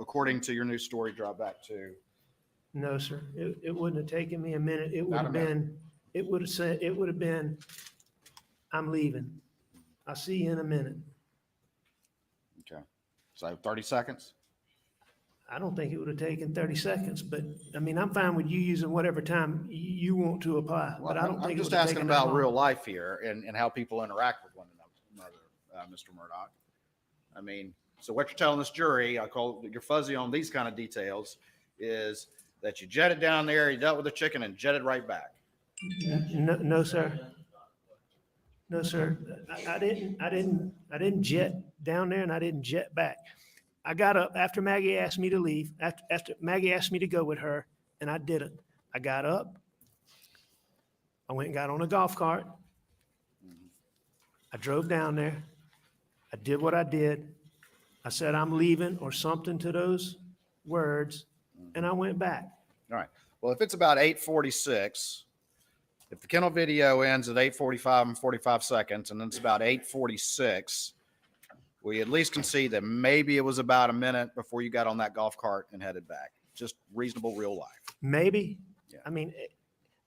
according to your new story, drop back to. No, sir. It wouldn't have taken me a minute. It would Not have a minute. been, it would have been, I'm leaving. I'll see you in a minute. Okay. So 30 seconds? I don't think it would have taken 30 seconds, but I mean, I'm fine with you using whatever time you want to apply, but I don't I'm think it just would have asking taken that about long. real life here and how people interact with one another, Mr. Murdaugh. I mean, so what you're telling this jury, I call you're fuzzy on these kind of details, is that you jetted down there, you dealt with the chicken and jetted right back. No, sir. No, sir. I didn't jet down there and I didn't jet back. I got up after Maggie asked me to leave, after Maggie asked me to go with her, and I didn't. I got up. I went and got on a golf cart. I drove down there. I did what I did. I said, I'm leaving or something to those words, and I went back. All right. Well, if it's about 8:46, if the kennel video ends at 8:45 and 45 seconds, and then it's about 8:46, we at least can see that maybe it was about a minute before you got on that golf cart and headed back. Just reasonable real life. Maybe. Yeah. I mean,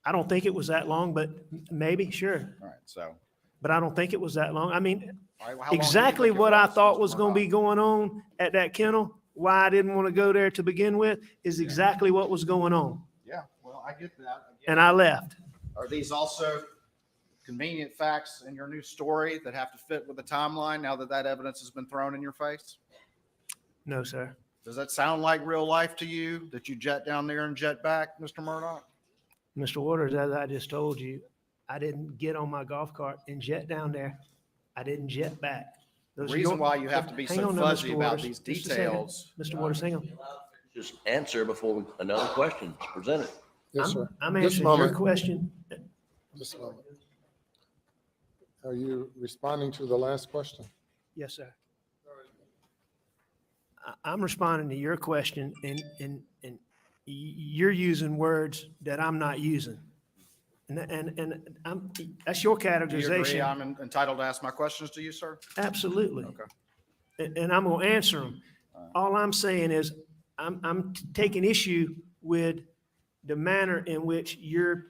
I don't think it was that long, but maybe, sure. All right. So But I don't think it was that long. I mean, all right, well, how long do you exactly think it what I was, thought Mr. was going to be Murdaugh? going on at that kennel, why I didn't want to go there to begin with, is exactly what was going on. Yeah. Well, I get that. And I left. Are these also convenient facts in your new story that have to fit with the timeline now that that evidence has been thrown in your face? No, sir. Does that sound like real life to you, that you jet down there and jet back, Mr. Murdaugh? Mr. Waters, as I just told you, I didn't get on my golf cart and jet down there. I didn't jet back. The Those are reason your- why you have to be Hang so on now, fuzzy Mr. about Waters. these Just a second. details. Mr. Waters, hang on. Just answer before another question is presented. Yes, sir. I'm Just a answering your moment. question. Just a moment. Are you responding to the last question? Yes, sir. I'm responding to your question, and you're using words that I'm not using. And that's your Do you agree categorization. I'm entitled to ask my questions to you, sir? Absolutely. Okay. And I'm gonna answer them. All I'm saying is, I'm taking issue with the manner in which you're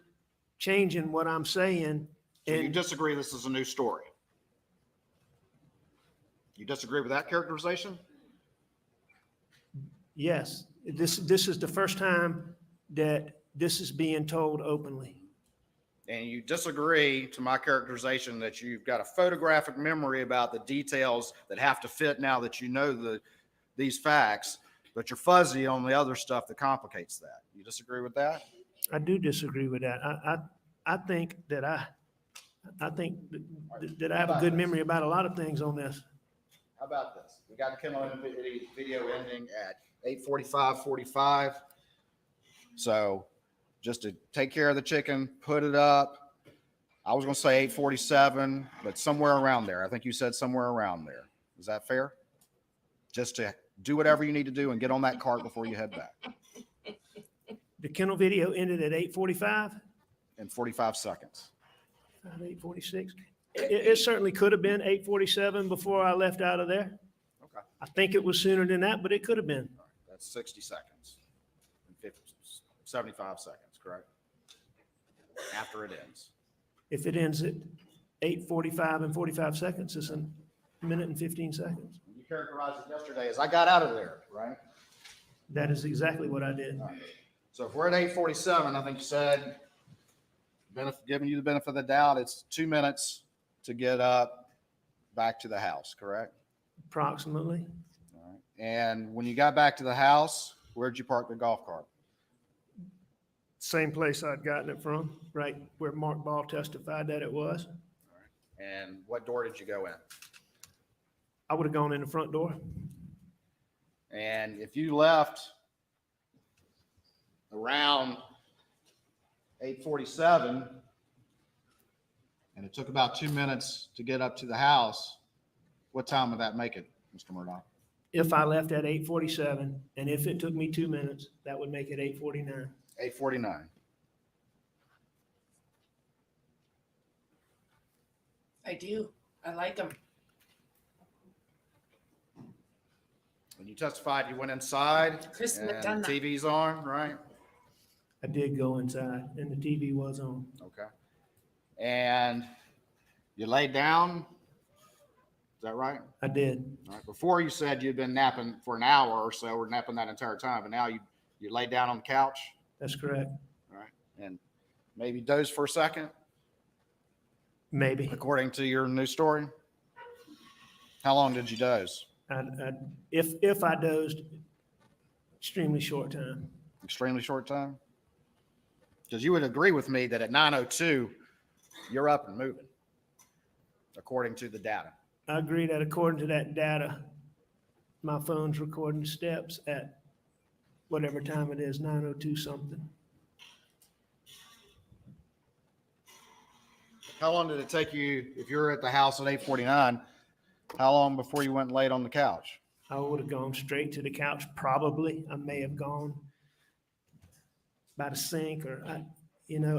changing what I'm saying. So you And disagree this is a new story? You disagree with that characterization? yes, this is the first time that this is being told openly. And you disagree to my characterization that you've got a photographic memory about the details that have to fit now that you know these facts, but you're fuzzy on the other stuff that complicates that. You disagree with that? I do disagree with that. I think that I have a good memory about a lot of things on this. How about this? We got the kennel video ending at 8:45. So just to take care of the chicken, put it up. I was going to say 8:47, but somewhere around there. I think you said somewhere around there. Is that fair? Just to do whatever you need to do and get on that cart before you head back The kennel video ended at 8:45, in 45 seconds. 8:46. It certainly could have been 8:47 before I left out of there. Okay. I think it was sooner than that, but it could have been. All right, that's 60 seconds. And 50, 75 seconds, correct? After it ends. If it ends at 8:45 and 45 seconds, it's a minute and 15 seconds. You characterized it yesterday as I got out of there, right? That is exactly what I did. All right. So if we're at 8:47, I think you said, giving you the benefit of the doubt, it's 2 minutes to get up back to the house, correct? Approximately. All right. And when you got back to the house, where'd you park the golf cart? Same place I'd gotten it from, right where Mark Ball testified that it was. And what door did you go in? I would have gone in the front door. And if you left around 8:47, and it took about 2 minutes to get up to the house, what time would that make it, Mr. Murdaugh? If I left at 8:47, and if it took me 2 minutes, that would make it 8:49. 8:49. I do. I like them. When you testified, you went inside Chris and McDonough. TV's on, right? I did go inside, and the TV was on. Okay. And you laid down, is that right? I did. All right. Before you said you'd been napping for an hour or so, or napping that entire time, but now you laid down on the couch, That's correct. all right, and maybe dozed for a second, Maybe. according to your new story. How long did you doze? If I dozed, extremely short time. Extremely short time? Because you would agree with me that at 9:02, you're up and moving, according to the data. I agree that according to that data, my phone's recording steps at whatever time it is, 9:02 something. How long did it take you, if you were at the house at 8:49, how long before you went and laid on the couch? I would have gone straight to the couch, probably. I may have gone by the sink, or I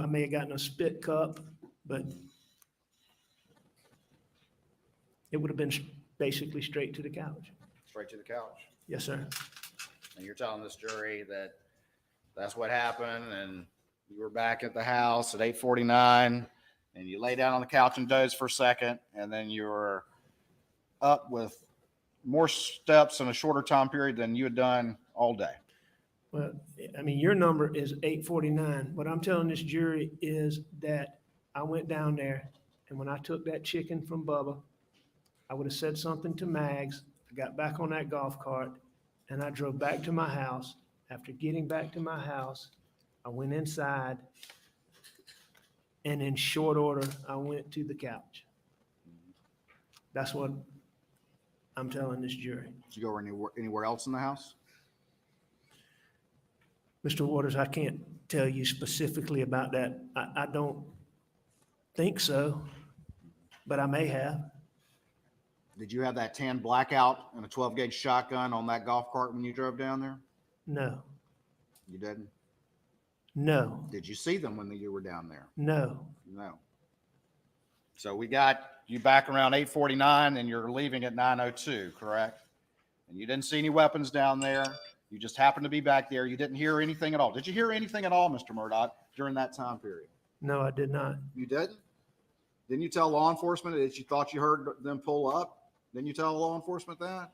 may have gotten a spit cup, but it would have been basically straight to the couch. Straight to the couch. Yes, sir. And you're telling this jury that that's what happened, and you were back at the house at 8:49, and you lay down on the couch and dozed for a second, and then you were up with more steps in a shorter time period than you had done all day. Well, I mean, your number is 8:49. What I'm telling this jury is that I went down there, and when I took that chicken from Bubba, I would have said something to Mags. I got back on that golf cart, and I drove back to my house. After getting back to my house, I went inside, and in short order, I went to the couch. That's what I'm telling this jury. Did you go anywhere else in the house? Mr. Waters, I can't tell you specifically about that. I don't think so, but I may have. Did you have that tan blackout and a 12 gauge shotgun on that golf cart when you drove down there? No, You didn't? no, Did you see them when you were down there? no. No. So we got you back around 8:49 and you're leaving at 9:02, correct? And you didn't see any weapons down there. You just happened to be back there. You didn't hear anything at all. Did you hear anything at all, Mr. Murdaugh, during that time period? No, I did not. You didn't? Didn't you tell law enforcement that you thought you heard them pull up? Didn't you tell law enforcement that?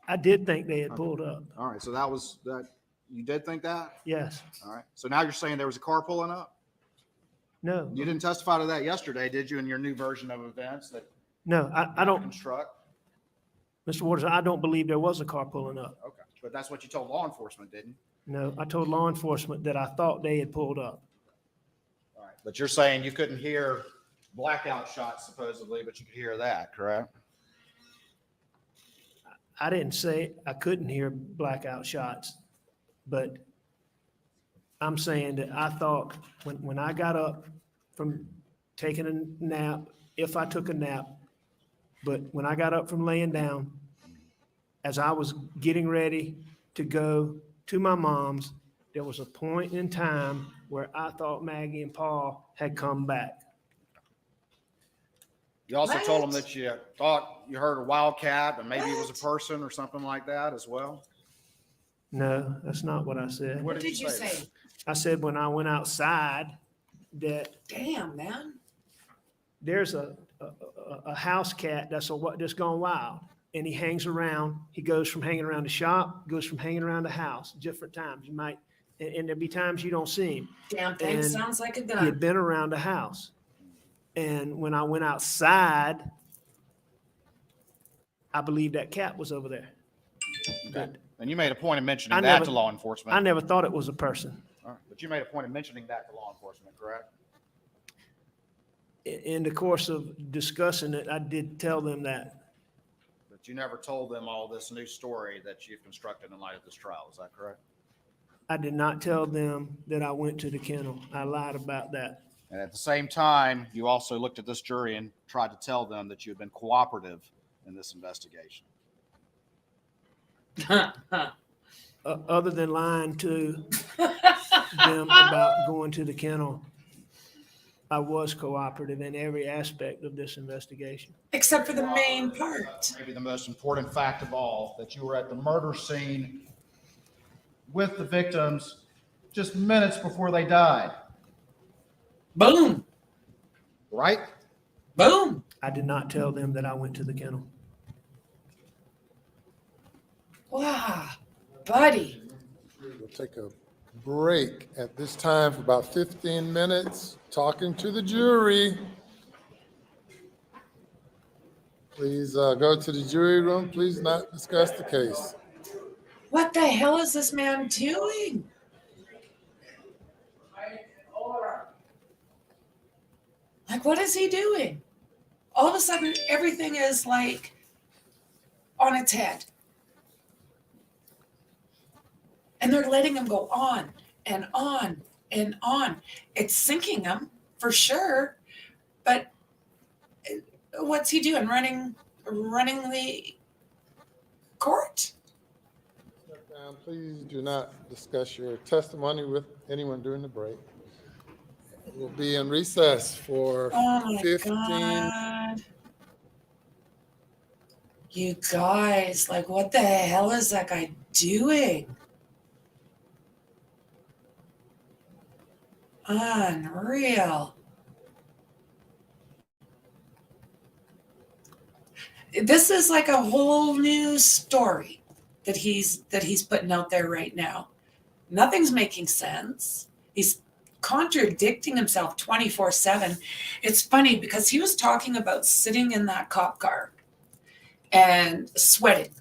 I did think they had pulled up. All right. So that was that. You did think that? Yes. All right. So now you're saying there was a car pulling up? No, You didn't testify to that yesterday, did you, in your new version of events that no, I don't, construct? Mr. Waters, I don't believe there was a car pulling up. Okay. But that's what you told law enforcement, didn't you? No, I told law enforcement that I thought they had pulled up. All right. But you're saying you couldn't hear blackout shots supposedly, but you could hear that, correct? I didn't say I couldn't hear blackout shots, but I'm saying that I thought when I got up from taking a nap, if I took a nap, but when I got up from laying down, as I was getting ready to go to my mom's, there was a point in time where I thought Maggie and Paul had come back. You also told them What? that you thought you heard a wildcat, and maybe it was a What? person or something like that as well. No, that's not what I said. What did you say? I said when I went outside that Damn, man. there's a house cat that's gone wild, and he hangs around. He goes from hanging around the shop, goes from hanging around the house, different times. You might, and there'll be times you don't see him. Damn thing And sounds like a He gun. had been around the house, and when I went outside, I believe that cat was over there. But And you made a point of mentioning I that never- to law enforcement. I never thought it was a person. All right. But you made a point of mentioning that to law enforcement, correct? In the course of discussing it, I did tell them that. But you never told them all this new story that you've constructed in light of this trial. Is that correct? I did not tell them that I went to the kennel. I lied about that. And at the same time, you also looked at this jury and tried to tell them that you had been cooperative in this investigation. Other than lying to them about going to the kennel, I was cooperative in every aspect of this investigation. Except for the main part. Maybe the most important fact of all, that you were at the murder scene with the victims just minutes before they died, Boom. right? Boom. I did not tell them that I went to the kennel. Wow. Buddy. We'll take a break at this time for about 15 minutes, talking to the jury. Please go to the jury room. Please not discuss the case. What the hell is this man doing? Like, what is he doing? All of a sudden, everything is like on its head. And they're letting him go on and on and on. It's sinking him for sure. But what's he doing? Running the court? Step down. Please do not discuss your testimony with anyone during the break. We'll be in recess for Oh my 15. God. You guys, like, what the hell is that guy doing? Unreal. This is like a whole new story that he's putting out there right now. Nothing's making sense. He's contradicting himself 24/7. It's funny because he was talking about sitting in that cop car and sweating,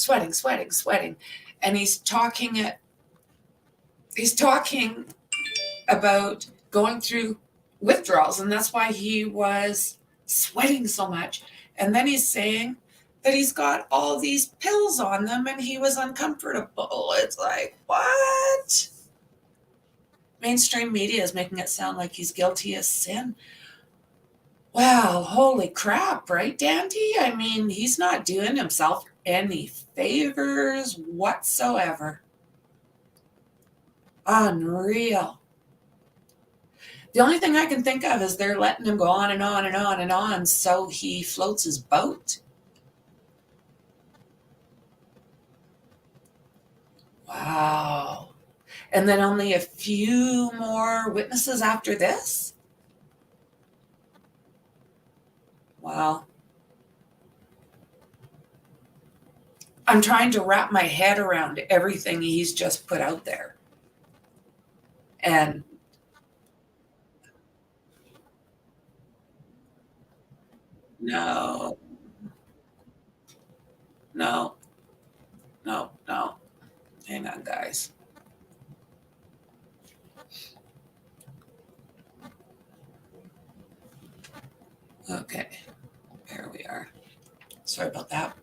sweating. And he's talking about going through withdrawals, and that's why he was sweating so much. And then he's saying that he's got all these pills on them and he was uncomfortable. It's like, what? Mainstream media is making it sound like he's guilty as sin. Wow, holy crap, right, Dandy? I mean, he's not doing himself any favors whatsoever. Unreal. The only thing I can think of is they're letting him go on and on and on and on so he floats his boat. Wow. And then only a few more witnesses after this? Wow. I'm trying to wrap my head around everything he's just put out there. And no. Hang on, guys. Okay, there we are. Sorry about that.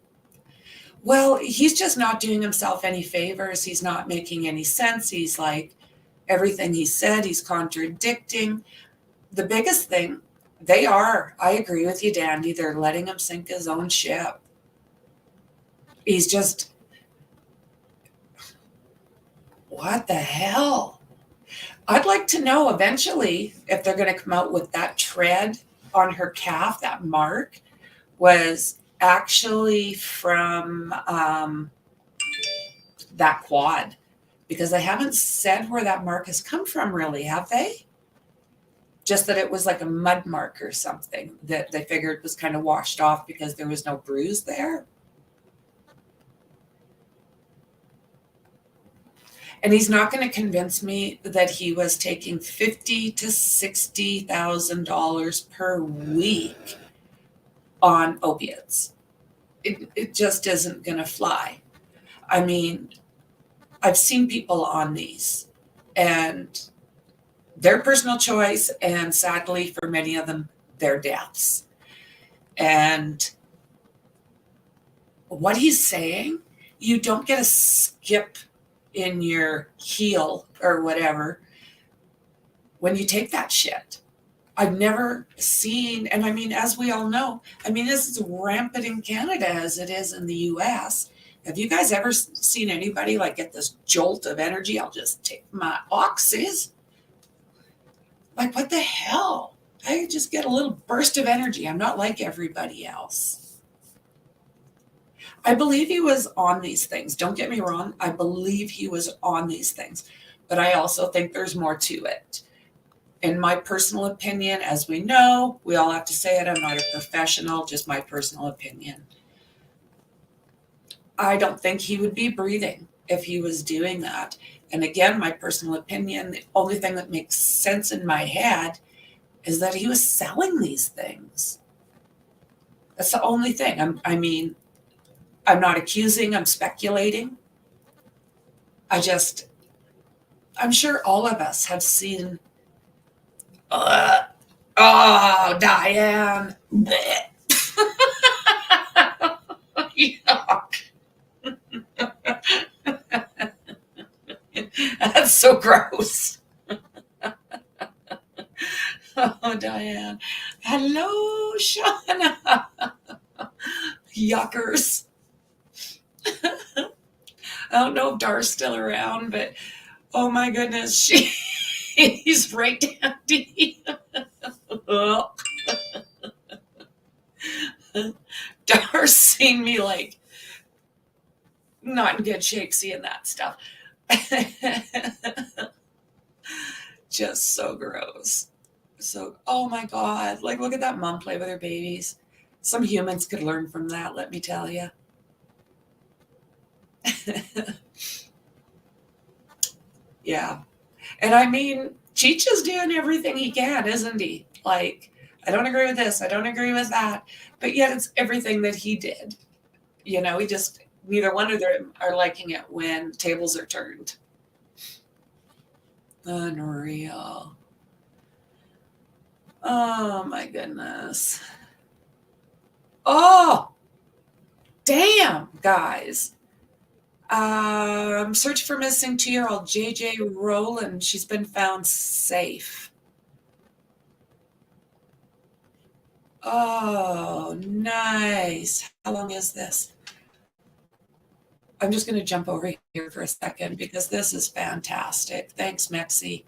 Well, he's just not doing himself any favors. He's not making any sense. He's like, everything he said, he's contradicting. The biggest thing, I agree with you, Dandy, they're letting him sink his own ship. He's just, what the hell? I'd like to know eventually if they're going to come out with that tread on her calf, that mark, was actually from that quad, because they haven't said where that mark has come from, really, have they? Just that it was like a mud mark or something that they figured was kind of washed off because there was no bruise there. And he's not going to convince me that he was taking $50,000 to $60,000 per week on opiates. It just isn't going to fly. I mean, I've seen people on these, and their personal choice, and sadly for many of them, their deaths. And what he's saying, you don't get a skip in your heel or whatever when you take that shit. I've never seen, and I mean, as we all know, I mean, this is rampant in Canada as it is in the US. Have you guys ever seen anybody like get this jolt of energy? I'll just take my oxys. Like, what the hell? I just get a little burst of energy. I'm not like everybody else. I believe he was on these things. Don't get me wrong. I believe he was on these things. But I also think there's more to it. In my personal opinion, as we know, we all have to say it. I'm not a professional, just my personal opinion. I don't think he would be breathing if he was doing that. And again, my personal opinion, the only thing that makes sense in my head is that he was selling these things. That's the only thing. I'm not accusing, I'm speculating. I'm sure all of us have seen, oh, Diane. Yuck. That's so gross. Oh, Diane. Hello, Shauna. Yuckers. I don't know if Dar's still around, but oh my goodness, she's right down deep. Dar's seen me like not in good shape seeing that stuff. Just so gross. So, oh my God, like look at that mom play with her babies. Some humans could learn from that, let me tell you. Yeah. And I mean, Cheech is doing everything he can, isn't he? Like, I don't agree with this, I don't agree with that, but yet it's everything that he did. You know, he just, neither one of them are liking it when tables are turned. Unreal. Oh my goodness. Oh, damn, guys. I'm searching for missing 2-year-old JJ Rowland. She's been found safe. Oh, nice. How long is this? I'm just going to jump over here for a second because this is fantastic. Thanks, Mexi.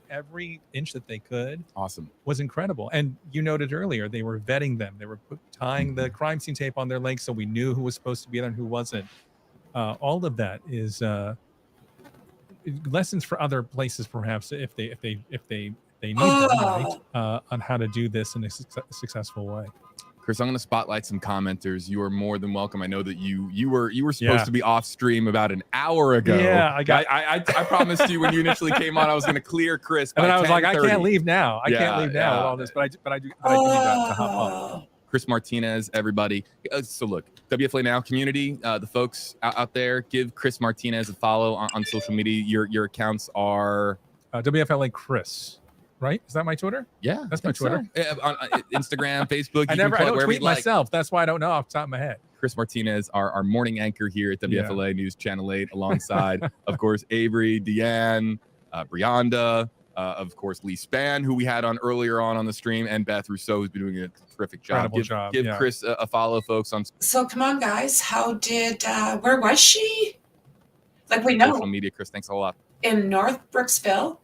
Every inch that they could. Awesome. Was incredible. And you noted earlier, they were vetting them. They were tying the crime scene tape on their legs so we knew who was supposed to be there and who wasn't. All of that is lessons for other places, perhaps, if they need them, right? On how to do this in a successful way. Chris, I'm going to spotlight some commenters. You are more than welcome. I know that you were supposed to be off stream about an hour ago. Yeah, I promised you when you initially came on, I was going to clear Chris. And then I was like, I can't leave now. I can't leave now with all this, but I do need to hop on. Chris Martinez, everybody. So look, WFLA Now community, the folks out there, give Chris Martinez a follow on social media. Your accounts are WFLA Chris. Right? Is that my Twitter? Yeah, that's my Twitter. So. On Instagram, Facebook. I don't tweet myself. That's why I don't know off the top of my head. Chris Martinez, our morning anchor here at WFLA News Channel 8, alongside, of course, Avery, Deanne, Brianda, of course, Lee Spann, who we had on earlier on the stream, and Beth Rousseau, who's been doing a terrific job. Give Chris a follow, folks. So come on, guys. How did, where was she? Like we know. Social media, Chris, thanks a lot. In North Brooksville.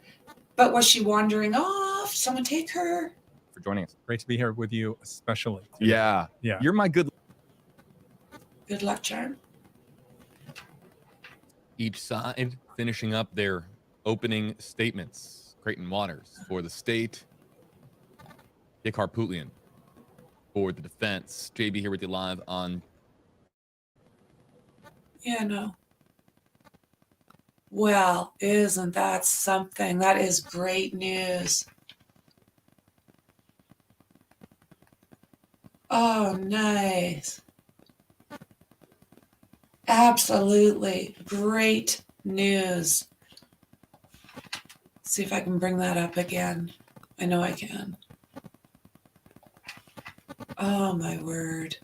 But was she wandering off? Someone take her. For joining us. Great to be here with you, especially today. Yeah. Yeah. You're my good. Good luck, charm. Each side finishing up their opening statements. Creighton Waters for the state. Dick Harpootlian for the defense. JB here with you live on. Yeah, no. Well, isn't that something? That is great news. Oh, nice. Absolutely great news. See if I can bring that up again. I know I can. Oh, my word.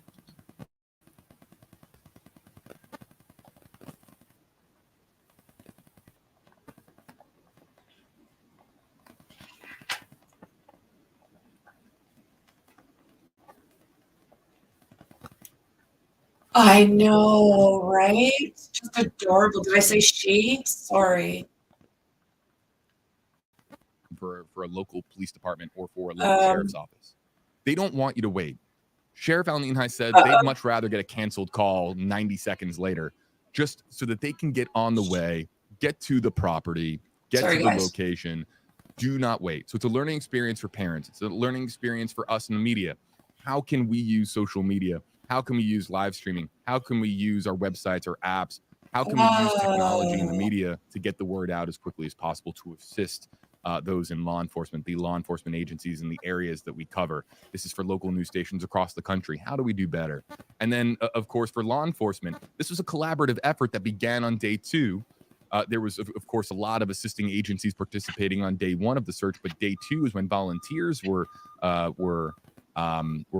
I know, right? Just adorable. Did I say she? Sorry. For a local police department or for a local sheriff's office. They don't want you to wait. Sheriff Allenhai said they'd much rather get a canceled call 90 seconds later just so that they can get on the way, get to the property, get to the location. Do not wait. So it's a learning experience for parents. It's a learning experience for us in the media. How can we use social media? How can we use live streaming? How can we use our websites or apps? How can we use technology in the media to get the word out as quickly as possible to assist those in law enforcement, the law enforcement agencies in the areas that we cover? This is for local news stations across the country. How do we do better? And then, of course, for law enforcement, this was a collaborative effort that began on day 2. There was, of course, a lot of assisting agencies participating on day 1 of the search, but day 2 is when volunteers were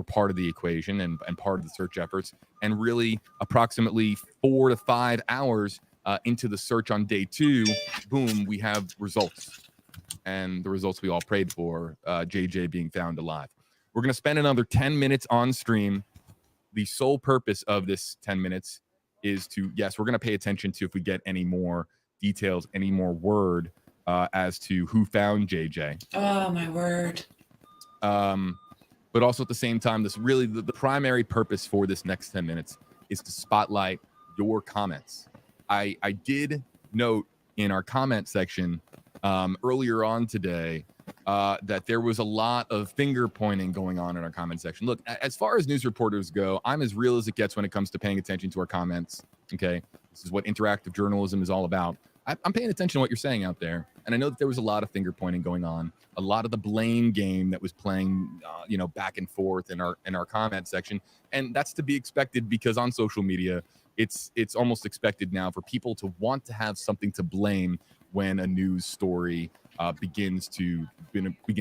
part of the equation and part of the search efforts. And really, approximately 4 to 5 hours into the search on day 2, boom, we have results. And the results we all prayed for, JJ being found alive. We're going to spend another 10 minutes on stream. The sole purpose of this 10 minutes is to, yes, we're going to pay attention to if we get any more details, any more word as to who found JJ. Oh, my word. But also at the same time, this really, the primary purpose for this next 10 minutes is to spotlight your comments. I did note in our comment section earlier on today that there was a lot of finger pointing going on in our comment section. Look, as far as news reporters go, I'm as real as it gets when it comes to paying attention to our comments. Okay, this is what interactive journalism is all about. I'm paying attention to what you're saying out there, and I know that there was a lot of finger pointing going on, a lot of the blame game that was playing, back and forth in our comment section, and that's to be expected because on social media, it's almost expected now for people to want to have something to blame when a news story begins to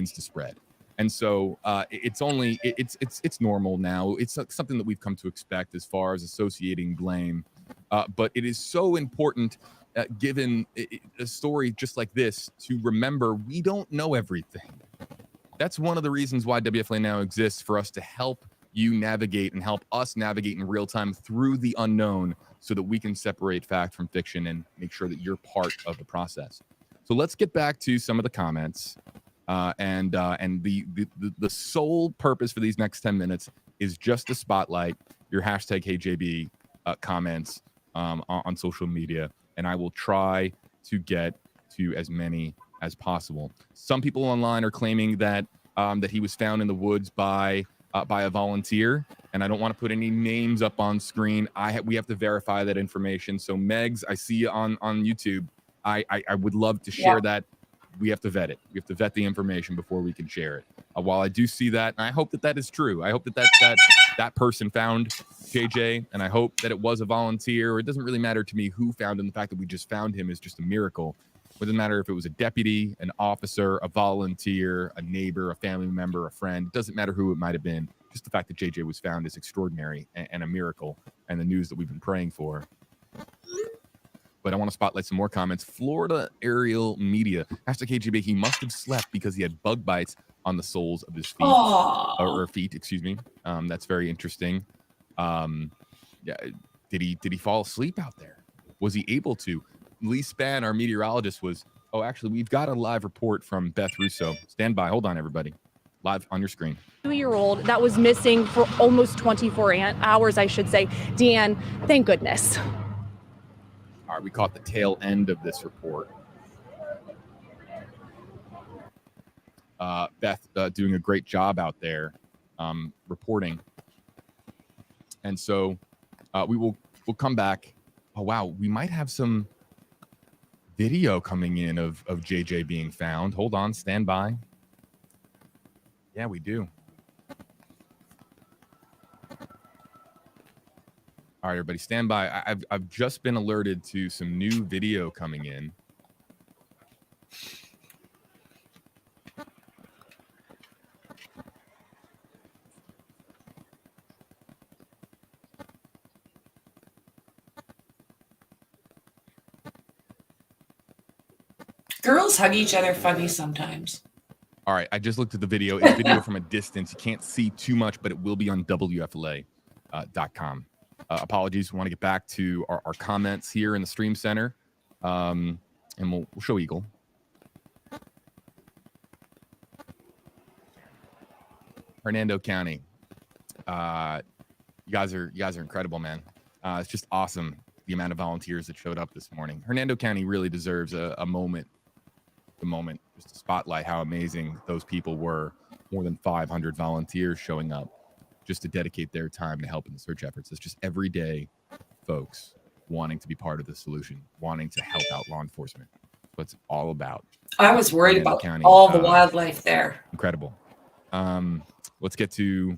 spread. And so it's normal now. It's something that we've come to expect as far as associating blame. But it is so important, given a story just like this, to remember we don't know everything. That's one of the reasons why WFLA Now exists, for us to help you navigate and help us navigate in real time through the unknown so that we can separate fact from fiction and make sure that you're part of the process. So let's get back to some of the comments. And the sole purpose for these next 10 minutes is just to spotlight your hashtag HeyJB comments on social media. And I will try to get to as many as possible. Some people online are claiming that that he was found in the woods by a volunteer, and I don't want to put any names up on screen. We have to verify that information. So Megs, I see you on YouTube. I would love to share that. We have to vet it. We have to vet the information before we can share it. While I do see that, and I hope that is true. I hope that person found JJ, and I hope that it was a volunteer. It doesn't really matter to me who found him. The fact that we just found him is just a miracle. It doesn't matter if it was a deputy, an officer, a volunteer, a neighbor, a family member, a friend. It doesn't matter who it might have been. Just the fact that JJ was found is extraordinary and a miracle, and the news that we've been praying for. But I want to spotlight some more comments. Florida Aerial Media. Hashtag KGB. He must have slept because he had bug bites on the soles of his feet. Or feet, excuse me. That's very interesting. Yeah, did he fall asleep out there? Was he able to? Lee Spann, our meteorologist, was Oh, actually, we've got a live report from Beth Russo. Stand by. Hold on, everybody. Live on your screen. 2-year-old that was missing for almost 24 hours, I should say. Deanne, thank goodness. All right, we caught the tail end of this report. Beth doing a great job out there reporting. And so we'll come back. Oh, wow. We might have some video coming in of JJ being found. Hold on. Stand by. Yeah, we do. All right, everybody, stand by. I've just been alerted to some new video coming in. Girls hug each other funny sometimes. All right, I just looked at the video. It's video from a distance. You can't see too much, but it will be on WFLA.com. Apologies. We want to get back to our comments here in the stream center, and we'll show Eagle. Hernando County. You guys are incredible, man. It's just awesome the amount of volunteers that showed up this morning. Hernando County really deserves a moment. The moment just to spotlight how amazing those people were. More than 500 volunteers showing up just to dedicate their time to help in the search efforts. It's just everyday folks wanting to be part of the solution, wanting to help out law enforcement. That's what it's all about. I was worried Hernando about County, all the wildlife there. Incredible. Let's get to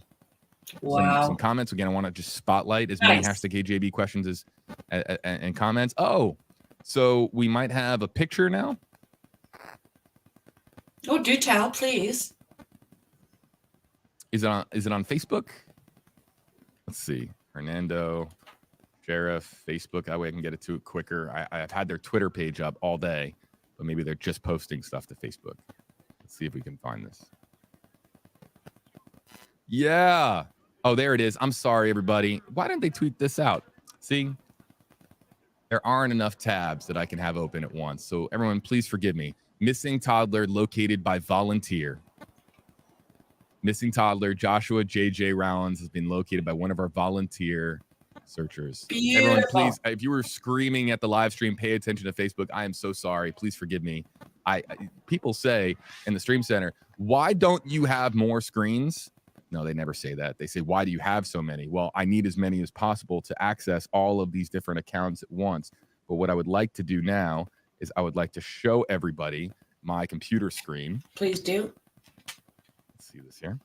some comments. Again, I want to just spotlight as many hashtag AJB questions and comments. Oh, so we might have a picture now. Oh, do tell, please. Is it on Facebook? Let's see. Hernando, Sheriff, Facebook. That way I can get it to it quicker. I've had their Twitter page up all day, but maybe they're just posting stuff to Facebook. Let's see if we can find this. Yeah. Oh, there it is. I'm sorry, everybody. Why didn't they tweet this out? See? There aren't enough tabs that I can have open at once. So everyone, please forgive me. Missing toddler located by volunteer. Missing toddler Joshua J.J. Rollins has been located by one of our volunteer searchers. Beautiful. Everyone, please, if you were screaming at the live stream, pay attention to Facebook. I am so sorry. Please forgive me. People say in the stream center, why don't you have more screens? No, they never say that. They say, why do you have so many? Well, I need as many as possible to access all of these different accounts at once. But what I would like to do now is I would like to show everybody my computer screen. Please do. Let's see this here.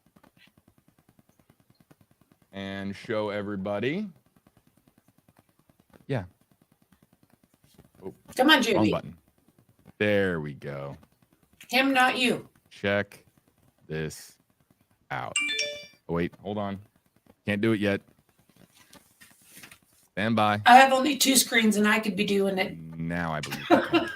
And show everybody. Yeah. Oh, Come on, wrong Judy. button. There we go. Him, not you. Check this out. Oh, wait, hold on. Can't do it yet. Stand by. I have only 2 screens and I could be doing it. Now I believe you can.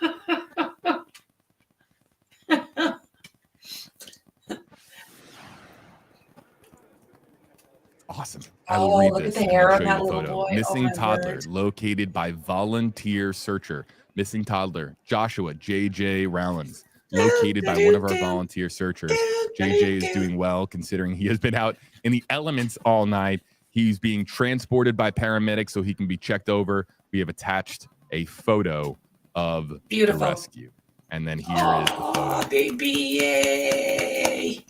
Awesome. I will read look this at the and hair I'll on show that you the little photo. boy. Missing Oh, my toddler word. located by volunteer searcher. Missing toddler Joshua J.J. Rollins located by one of our volunteer searchers. JJ is doing well considering he has been out in the elements all night. He's being transported by paramedics so he can be checked over. We have attached a photo of the rescue. And then here is the photo. Baby, yay.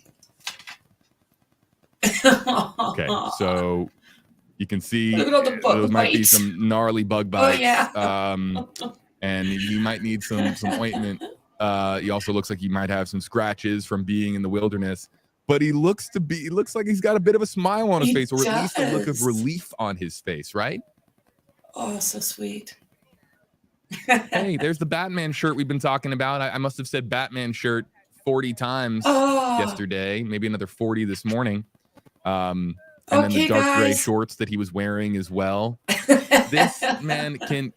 Okay, so you can see Look at all the bug those might be bites. some gnarly bug Oh, bites. yeah. And you might need some ointment. He also looks like he might have some scratches from being in the wilderness. But he looks like he's got a bit of a smile on his face, or at least a look of relief on his face, right? Oh, so sweet. Hey, there's the Batman shirt we've been talking about. I must have said Batman shirt 40 times yesterday, maybe another 40 this morning. And then the dark gray shorts that he was wearing as well. This man can,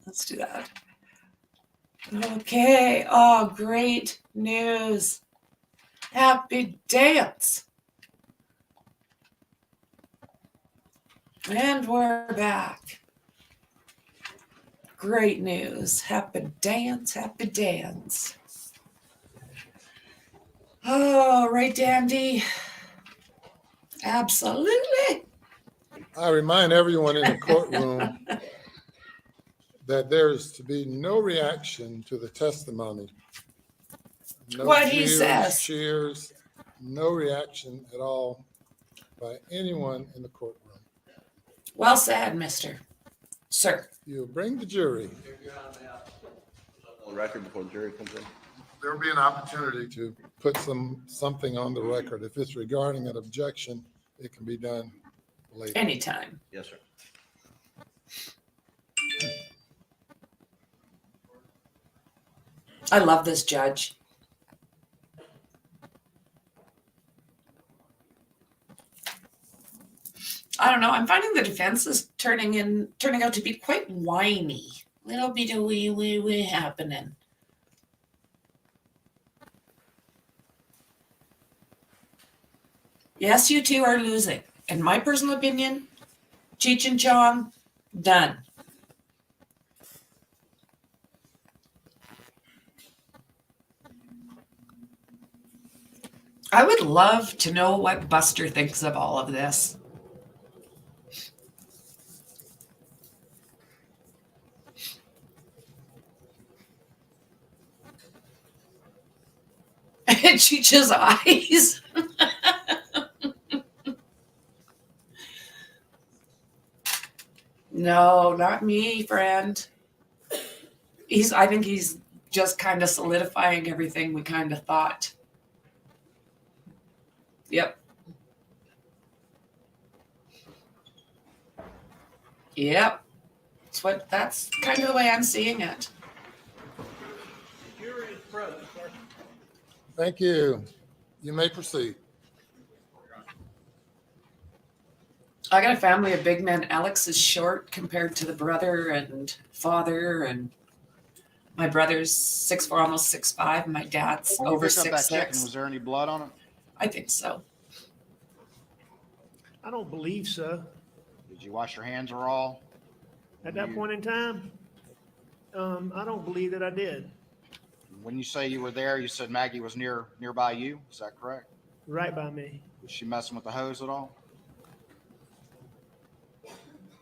Let's do that. Okay. Oh, great news. Happy dance. And we're back. Great news. Happy dance, happy dance. Oh, right, Dandy. Absolutely. I remind everyone in the courtroom that there is to be no reaction to the testimony. No What he jeers, says. cheers, no reaction at all by anyone in the courtroom. Well said, mister. Sir. You'll bring the jury. On record before the jury comes in. There will be an opportunity to put something on the record. If it's regarding an objection, it can be done later. Anytime. Yes, sir. I love this judge. I don't know. I'm finding the defense is turning out to be quite whiny. Little bit of wee happening. Yes, you two are losing. In my personal opinion, Cheech and Chong, done. I would love to know what Buster thinks of all of this. Cheech's eyes. No, not me, friend. I think he's just kind of solidifying everything we kind of thought. Yep. Yep. That's kind of the way I'm seeing it. Thank you. You may proceed. I got a family of big men. Alex is short compared to the brother and father, and my brother's 6'4", almost 6'5", and my dad's When you over picked up that chicken, 6'6". was there any blood on it? I think so. I don't believe so. Did you wash your hands or all? At that point in time, I don't believe that I did. When you say you were there, you said Maggie was nearby you. Is that correct? Right by me. Was she messing with the hose at all?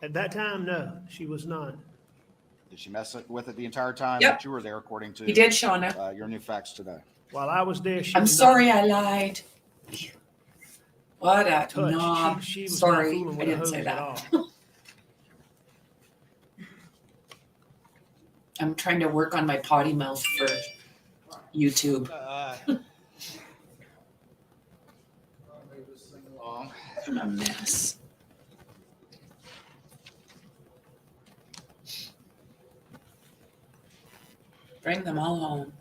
At that time, no, she was not. Did she mess with it the entire time Yep. that you were there, according to He did, Shauna. your new facts today? While I was there, she I'm was sorry I lied. What a not touched. knob. She was Sorry, not fooling I with a didn't hose say at that. all. I'm trying to work on my potty mouth for YouTube. I'm a mess. Bring them all home.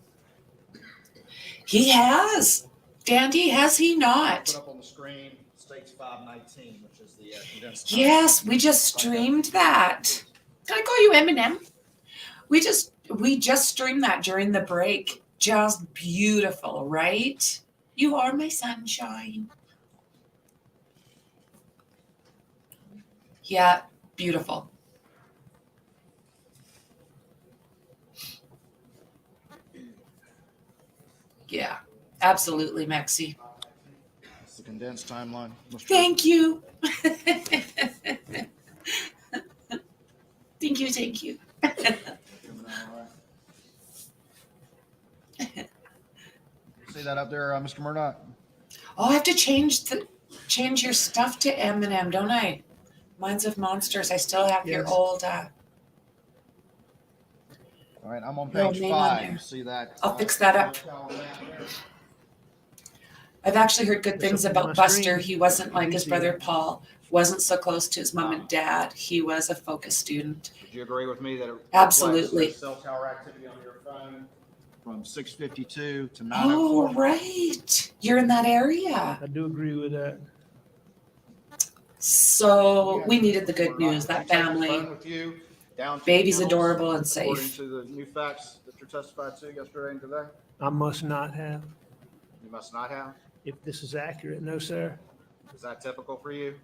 He has. Dandy, has he not? Put up on the screen, states 519, which is the condensed time. Yes, we just streamed that. Can I call you Eminem? We just streamed that during the break. Just beautiful, right? You are my sunshine. Yeah, beautiful. Yeah, absolutely, Maxie. It's the condensed timeline. Thank you. Thank you, thank you. See that up there, Mr. Murdaugh? Oh, I have to change your stuff to Eminem, don't I? Minds of Monsters. I still have your Yes. old. All right, I'm on No page name on 5. there. See that? I'll fix that up. I've actually heard good It's things up on my about Buster. screen. He wasn't like his Easy. brother Paul. Wasn't so close to his mom and dad. He was a focus student. Would you agree with me that it Absolutely. reflects cell tower activity on your phone from 6:52 to Oh, 9:04? right. You're in that area. I do agree with that. So we needed the good news. That Did you take your family. phone with you down to the Baby's kennels, adorable and according safe. to the new facts that you testified to yesterday and today? I must not have. You must not have. if this is accurate. No, sir. Is that typical for you?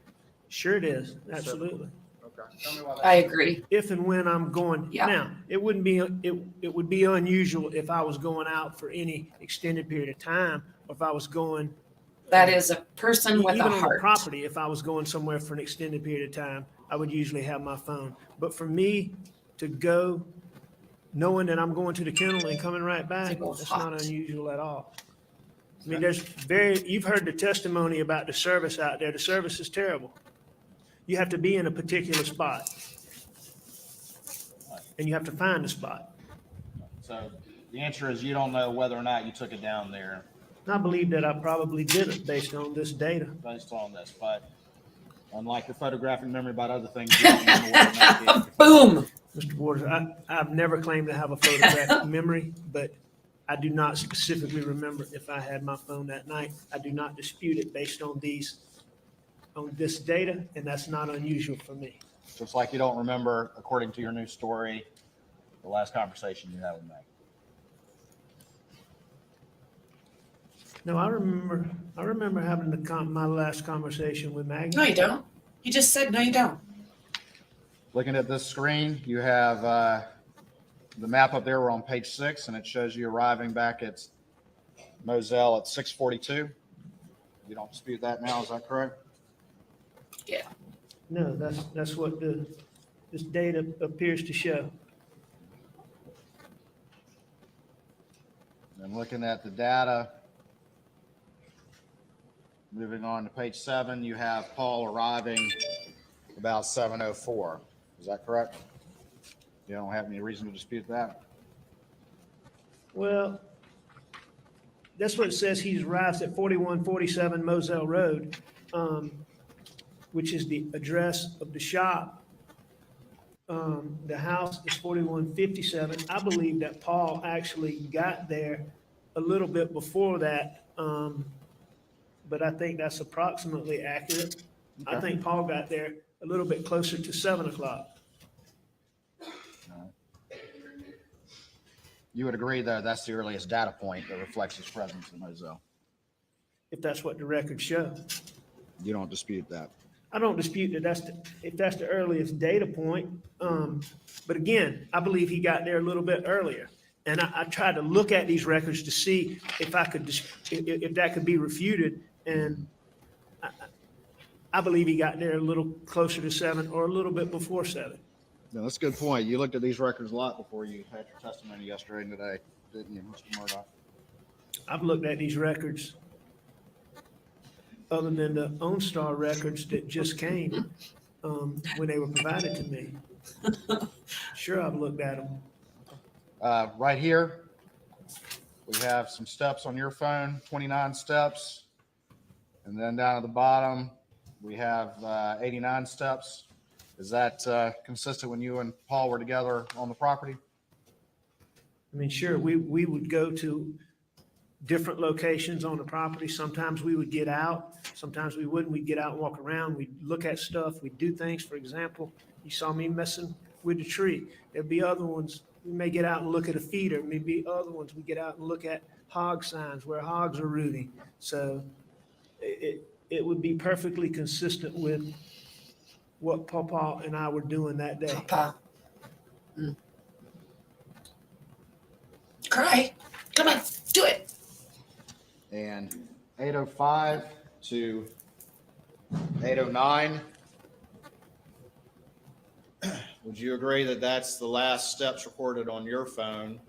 Sure it is. Absolutely. Okay. Tell me why I agree. If and when I'm going. Yeah. Now, it wouldn't be, it would be unusual if I was going out for any extended period of time, or if I was going. That is a person with Even a on the heart. property, if I was going somewhere for an extended period of time, I would usually have my phone. But for me to go knowing that I'm going to the kennel and coming right back, To go that's hot. not unusual at all. I mean, you've heard the testimony about the service out there. The service is terrible. You have to be in a particular spot. And you have to find the spot. So the answer is you don't know whether or not you took it down there And I believe that I probably didn't based on this data. based on this, but unlike your photographic memory about other things, you don't remember whether or not you did. Boom. Mr. Waters, I've never claimed to have a photographic memory, but I do not specifically remember if I had my phone that night. I do not dispute it based on this data, and that's not unusual for me. Just like you don't remember, according to your new story, the last conversation you had with Meg. No, I remember having my last conversation with Maggie. No, you don't. You just said, no, you don't. Looking at this screen, you have the map up there. We're on page 6, and it shows you arriving back at Moselle at 6:42. You don't dispute that now, is that correct? Yeah. No, that's what this data appears to show. And looking at the data, moving on to page 7, you have Paul arriving about 7:04. Is that correct? You don't have any reason to dispute that? Well, that's what it says. He arrives at 4147 Moselle Road, which is the address of the shop. The house is 4157. I believe that Paul actually got there a little bit before that, but I think that's approximately accurate. I think Paul got there a little bit closer to 7 o'clock. You would agree, though, that's the earliest data point that reflects his presence in Moselle. If that's what the records show. You don't dispute that. I don't dispute that if that's the earliest data point. But again, I believe he got there a little bit earlier. And I tried to look at these records to see if if that could be refuted. And I believe he got there a little closer to 7 or a little bit before 7. No, that's a good point. You looked at these records a lot before you had your testimony yesterday and today, didn't you, Mr. Murdaugh? I've looked at these records other than the OnStar records that just came when they were provided to me. Sure, I've looked at them. Right here, we have some steps on your phone, 29 steps. And then down at the bottom, we have 89 steps. Is that consistent when you and Paul were together on the property? I mean, sure, we would go to different locations on the property. Sometimes we would get out, sometimes we wouldn't. We'd get out and walk around. We'd look at stuff. We'd do things. For example, you saw me messing with the tree. There'd be other ones. We may get out and look at a feeder. Maybe other ones we get out and look at hog signs where hogs are rooting. So it would be perfectly consistent with what Papa and I were doing that day. Papa. Cry. Come on, do it. And 8:05 to 8:09. Would you agree that that's the last steps recorded on your phone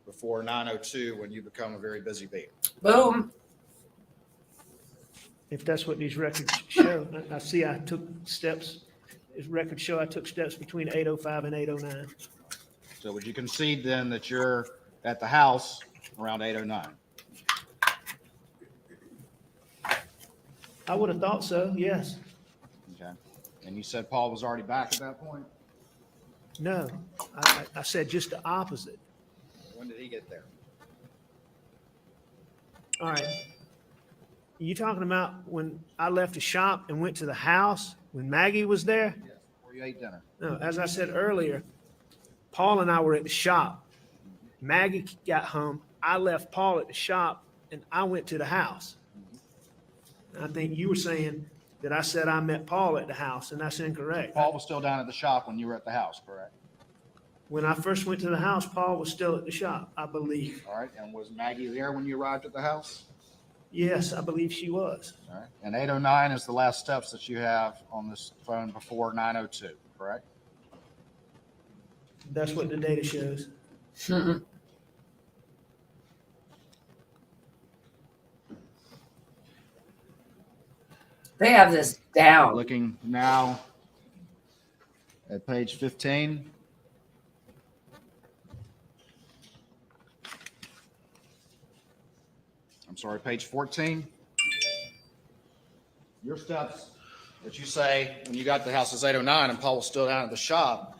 before 9:02 when you become a very busy bee? Boom. If that's what these records show, I see I took steps. These records show I took steps between 8:05 and 8:09. So would you concede then that you're at the house around 8:09? I would have thought so, yes. Okay. And you said Paul was already back at that point? No, I said just the opposite. When did he get there? All right. You talking about when I left the shop and went to the house when Maggie was there? Yes, before you ate dinner. No, as I said earlier, Paul and I were at the shop. Maggie got home. I left Paul at the shop and I went to the house. I think you were saying that I said I met Paul at the house, and that's incorrect. Paul was still down at the shop when you were at the house, correct? When I first went to the house, Paul was still at the shop, I believe. All right, and was Maggie there when you arrived at the house? Yes, I believe she was. All right, and 809 is the last steps that you have on this phone before 902, correct? That's what the data shows. They have this down. Looking now at page 15. I'm sorry, page 14. Your steps that you say when you got to the house is 809 and Paul was still down at the shop.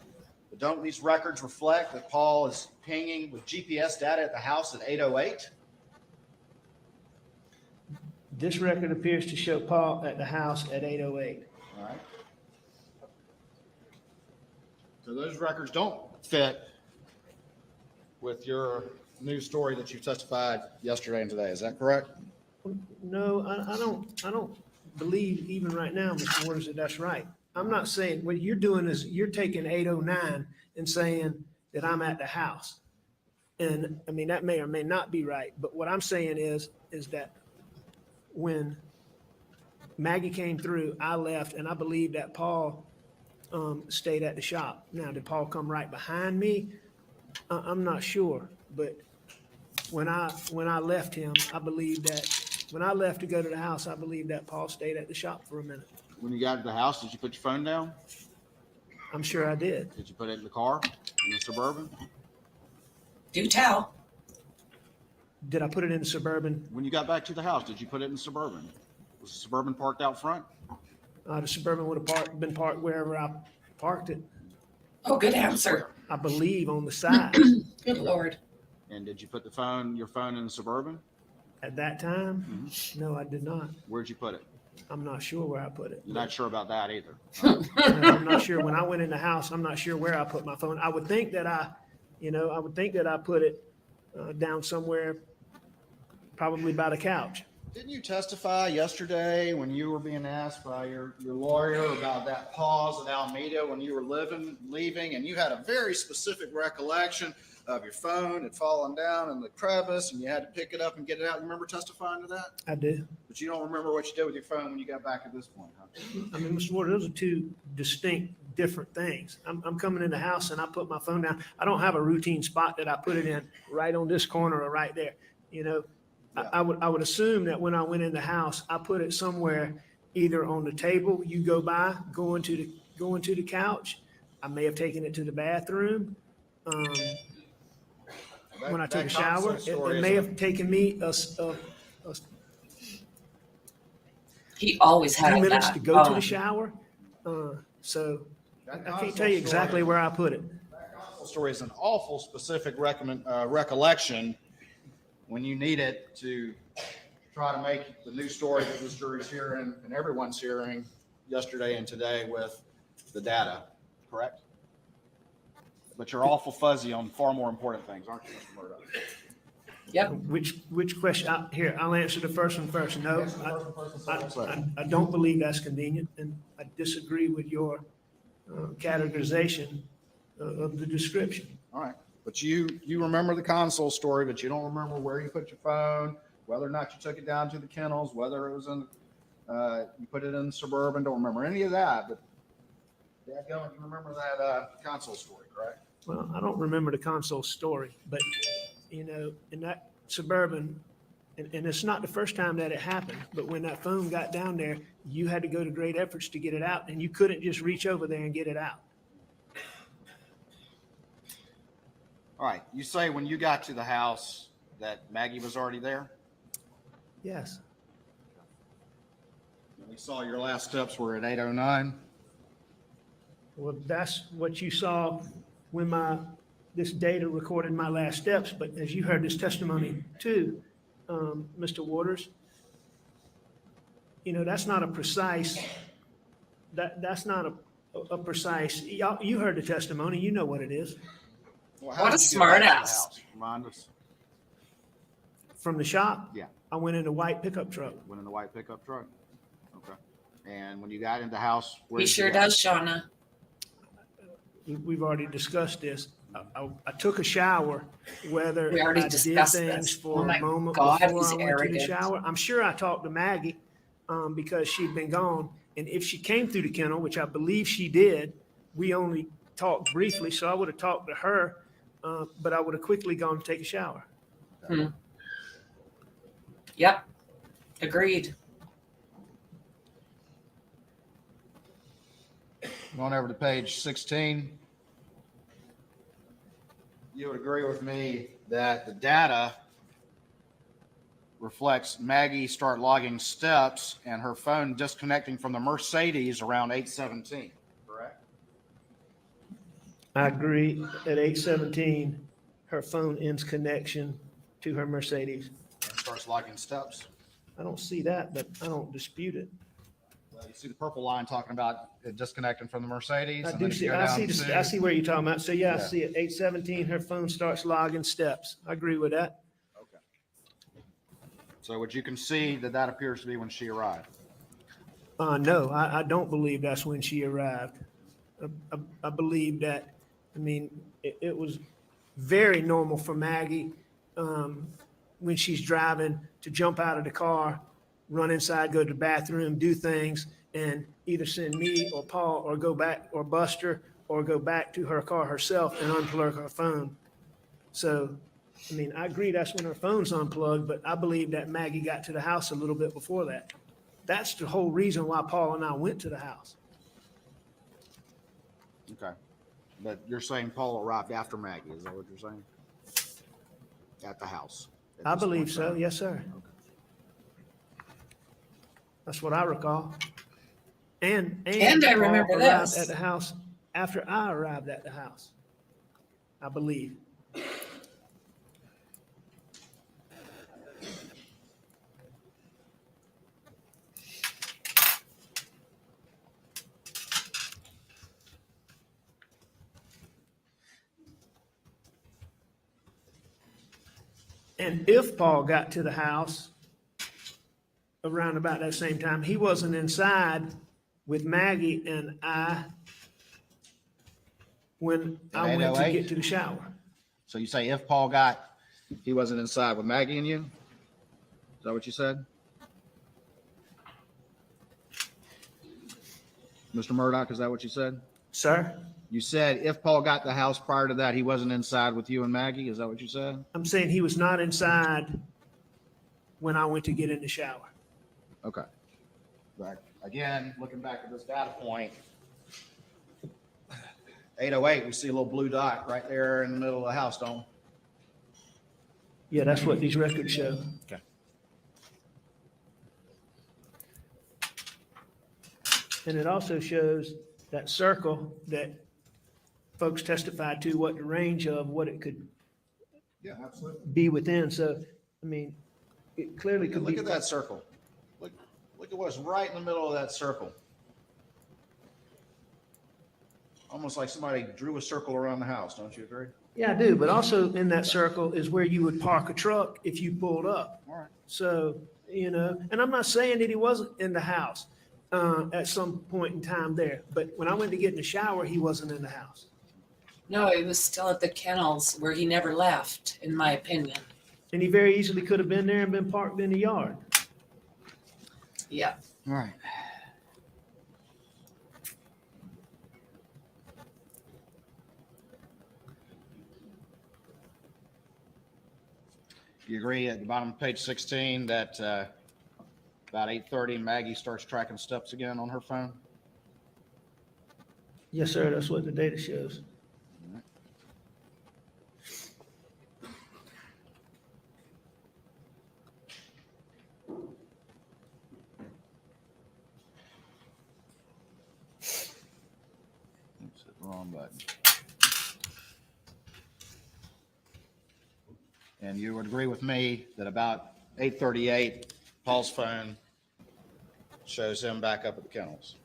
But don't these records reflect that Paul is pinging with GPS data at the house at 808? This record appears to show Paul at the house at 8:08. All right. So those records don't fit with your news story that you testified yesterday and today. Is that correct? No, I don't believe even right now, Mr. Waters, that that's right. I'm not saying, what you're doing is you're taking 809 and saying that I'm at the house. And I mean, that may or may not be right, but what I'm saying is that when Maggie came through, I left, and I believe that Paul stayed at the shop. Now, did Paul come right behind me? I'm not sure, but when I left him, I believe that when I left to go to the house, I believe that Paul stayed at the shop for a minute. When you got to the house, did you put your phone down? I'm sure I did. Did you put it in the car, in the Suburban? Do tell. Did I put it in the Suburban? When you got back to the house, did you put it in the Suburban? Was the Suburban parked out front? The Suburban would have been parked wherever I parked it. Oh, good answer. I believe on the side. Good Lord. And did you put your phone in the Suburban? At that time, no, I did not. Where'd you put it? I'm not sure where I put it. You're not sure about that either. No, I'm not sure. When I went in the house, I'm not sure where I put my phone. I would think that I put it down somewhere, probably by the couch. Didn't you testify yesterday when you were being asked by your lawyer about that pause at Alameda when you were leaving, and you had a very specific recollection of your phone had fallen down in the crevice and you had to pick it up and get it out? You remember testifying to that? I do. But you don't remember what you did with your phone when you got back at this point, huh? I mean, Mr. Ward, those are two distinct, different things. I'm coming in the house and I put my phone down. I don't have a routine spot that I put it in right on this corner or right there. You know, Yeah. I would assume that when I went in the house, I put it somewhere either on the table, you go by, go into the couch. I may have taken it to the bathroom. When I took a shower, it may have taken me a He always few had minutes that. to go to the shower. So I can't tell you exactly where I put it. That gospel story is an awful specific recollection when you need it to try to make the news story that this jury's hearing and everyone's hearing yesterday and today with the data, correct? But you're awful fuzzy on far more important things, aren't you, Mr. Murdaugh? Yep. Which question? Here, I'll answer the first one first. No, I don't believe that's convenient, and I disagree with your categorization of the description. All right, but you remember the console story, but you don't remember where you put your phone, whether or not you took it down to the kennels, whether it was in, you put it in the Suburban. Don't remember any of that, but you remember that console story, correct? Well, I don't remember the console story, but you know, in that Suburban, and it's not the first time that it happened, but when that phone got down there, you had to go to great efforts to get it out, and you couldn't just reach over there and get it out. All right, you say when you got to the house that Maggie was already there? Yes. We saw your last steps were at 8:09. Well, that's what you saw when this data recorded my last steps, but as you heard this testimony too, Mr. Waters, you know, that's not a precise, that's not a precise, you heard the testimony, you know what it is. Well, What a smart ass. Remind us. From the shop? Yeah. I went in a white pickup truck. Went in the white pickup truck? Okay. And when you got into the house, where He did you sure go? does, Shauna. We've already discussed this. I took a shower, whether We already I did discussed things this. for Oh my a moment God, before he's I went to the arrogant. shower. I'm sure I talked to Maggie because she'd been gone. And if she came through the kennel, which I believe she did, we only talked briefly, so I would have talked to her, but I would have quickly gone to take a shower. Yep. Agreed. Going over to page 16. You would agree with me that the data reflects Maggie start logging steps and her phone disconnecting from the Mercedes around 8:17, correct? I agree. At 8:17, her phone ends connection to her Mercedes. And starts logging steps. I don't see that, but I don't dispute it. Well, you see the purple line talking about it disconnecting from the Mercedes? I and do then if you see, go I down see, to- I see where you're talking about. So yeah, I Yeah. see it. 8:17, her phone starts logging steps. I agree with that. Okay. So what you can see that appears to be when she arrived. No, I don't believe that's when she arrived. I believe that, I mean, it was very normal for Maggie when she's driving to jump out of the car, run inside, go to the bathroom, do things, and either send me or Paul or go back, or Buster, or go back to her car herself and unplug her phone. So, I mean, I agree that's when her phone's unplugged, but I believe that Maggie got to the house a little bit before that. That's the whole reason why Paul and I went to the house. Okay. But you're saying Paul arrived after Maggie, is that what you're saying? At the house? at I this point believe in so, time? yes, sir. That's what I recall. And I remember Paul arrived this. at the house after I arrived at the house, I believe. And if Paul got to the house around about that same time, he wasn't inside with Maggie and I when I went to 8:08? get to the shower. So you say if Paul he wasn't inside with Maggie and you? Is that what you said? Mr. Murdaugh, is that what you said? Sir? You said if Paul got the house prior to that, he wasn't inside with you and Maggie? Is that what you said? I'm saying he was not inside when I went to get in the shower. Okay. But again, looking back at this data point, 8:08, we see a little blue dot right there in the middle of the house, don't we? Yeah, that's what these records show. Okay. And it also shows that circle that folks testified to, what the range of what it could Yeah, absolutely. be within. So, I mean, it clearly could be. Look at that circle. Look at what's right in the middle of that circle. Almost like somebody drew a circle around the house, don't you agree? Yeah, I do. But also in that circle is where you would park a truck if you pulled up. All right. So, and I'm not saying that he wasn't in the house at some point in time there. But when I went to get in the shower, he wasn't in the house. No, he was still at the kennels where he never left, in my opinion. And he very easily could have been there and been parked in the yard. Yeah. All right. You agree at the bottom of page 16 that about 8:30, Maggie starts tracking steps again on her phone? Yes, sir. That's what the data shows. Oops, hit the wrong button. And you would agree with me that about 8:38, Paul's phone shows him back up at the kennels.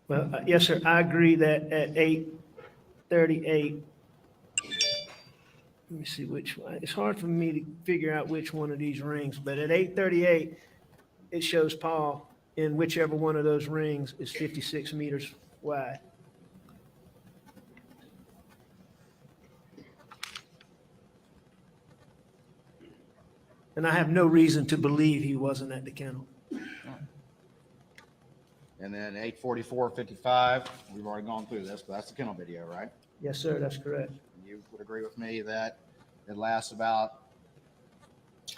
Well, yes, sir. I agree that at 8:38, Let me see which one. It's hard for me to figure out which one of these rings, but at 8:38, it shows Paul in whichever one of those rings is 56 meters wide. And I have no reason to believe he wasn't at the kennel. And then 8:44:55, we've already gone through this, but that's the kennel video, right? Yes, sir, that's correct. You would agree with me that it lasts about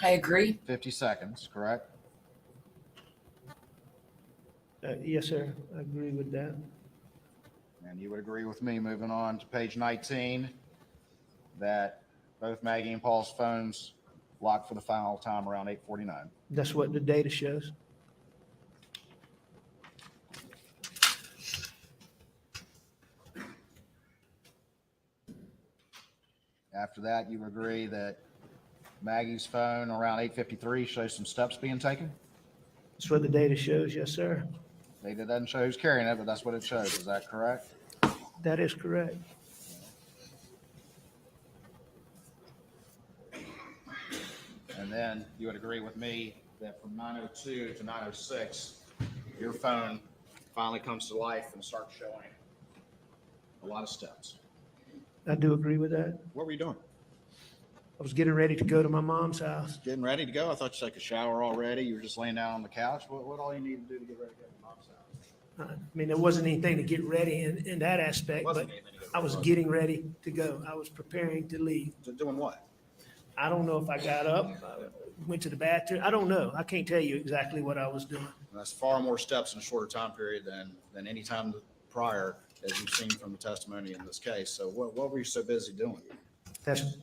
I agree. 50 seconds, correct? Yes, sir, I agree with that. And you would agree with me, moving on to page 19, that both Maggie and Paul's phones locked for the final time around 8:49. That's what the data shows. After that, you agree that Maggie's phone around 8:53 shows some steps being taken? That's what the data shows, yes, sir. Data doesn't show who's carrying it, but that's what it shows. Is that correct? That is correct. And then you would agree with me that from 9:02 to 9:06, your phone finally comes to life and starts showing a lot of steps. I do agree with that. What were you doing? I was getting ready to go to my mom's house. Getting ready to go? I thought you took a shower already. You were just laying down on the couch. What all you need to do to get ready to go to your mom's house? I mean, there wasn't anything to get ready in that aspect, but Wasn't anything to go I was wrong. getting ready to go. I was preparing to leave. Doing what? I don't know if I got up, went to the bathroom. I don't know. I can't tell you exactly what I was doing. That's far more steps in a shorter time period than any time prior, as you've seen from the testimony in this case. So what were you so busy doing? That's,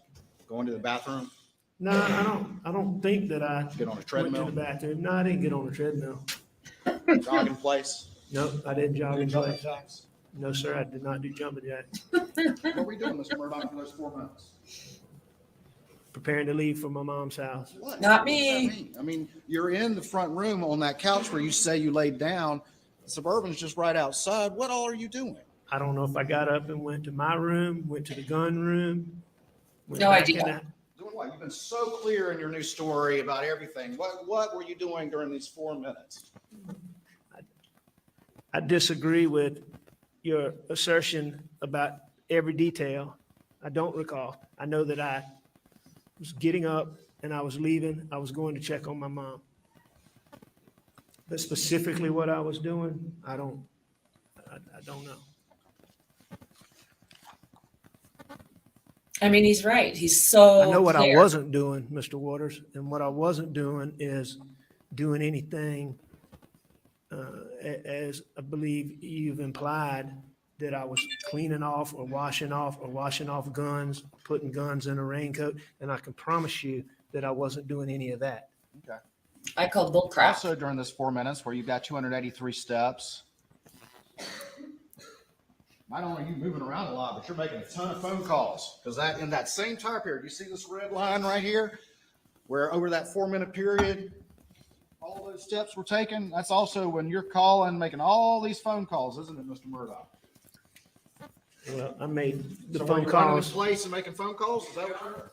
Going to the bathroom? no, I don't think that I Get on a went to treadmill? the bathroom. No, I didn't get on the treadmill. Jogging place? No, I didn't jog in Jumping place. jacks? No, sir, I did not do jumping jacks. What were you doing, Mr. Murdaugh, for those 4 minutes? Preparing to leave for my mom's house. What? Not What does me. that mean? I mean, you're in the front room on that couch where you say you laid down. Suburban's just right outside. What all are you doing? I don't know if I got up and went to my room, went to the gun room. went No back idea. in the- Doing what? You've been so clear in your new story about everything. What were you doing during these 4 minutes? I disagree with your assertion about every detail. I don't recall. I know that I was getting up and I was leaving. I was going to check on my mom. But specifically what I was doing, I don't know. I mean, he's right. He's so I know what I clear. wasn't doing, Mr. Waters, and what I wasn't doing is doing anything, as I believe you've implied, that I was cleaning off or washing off guns, putting guns in a raincoat, and I can promise you that I wasn't doing any of that. Okay. I called bull crap. Also, during this 4 minutes where you've got 283 steps, not only are you moving around a lot, but you're making a ton of phone calls. Because that in that same time period, you see this red line right here, where over that 4 minute period, all those steps were taken. That's also when you're calling, making all these phone calls, isn't it, Mr. Murdaugh? Well, I made the So were phone you running this calls. place and making phone calls? Is that what you're?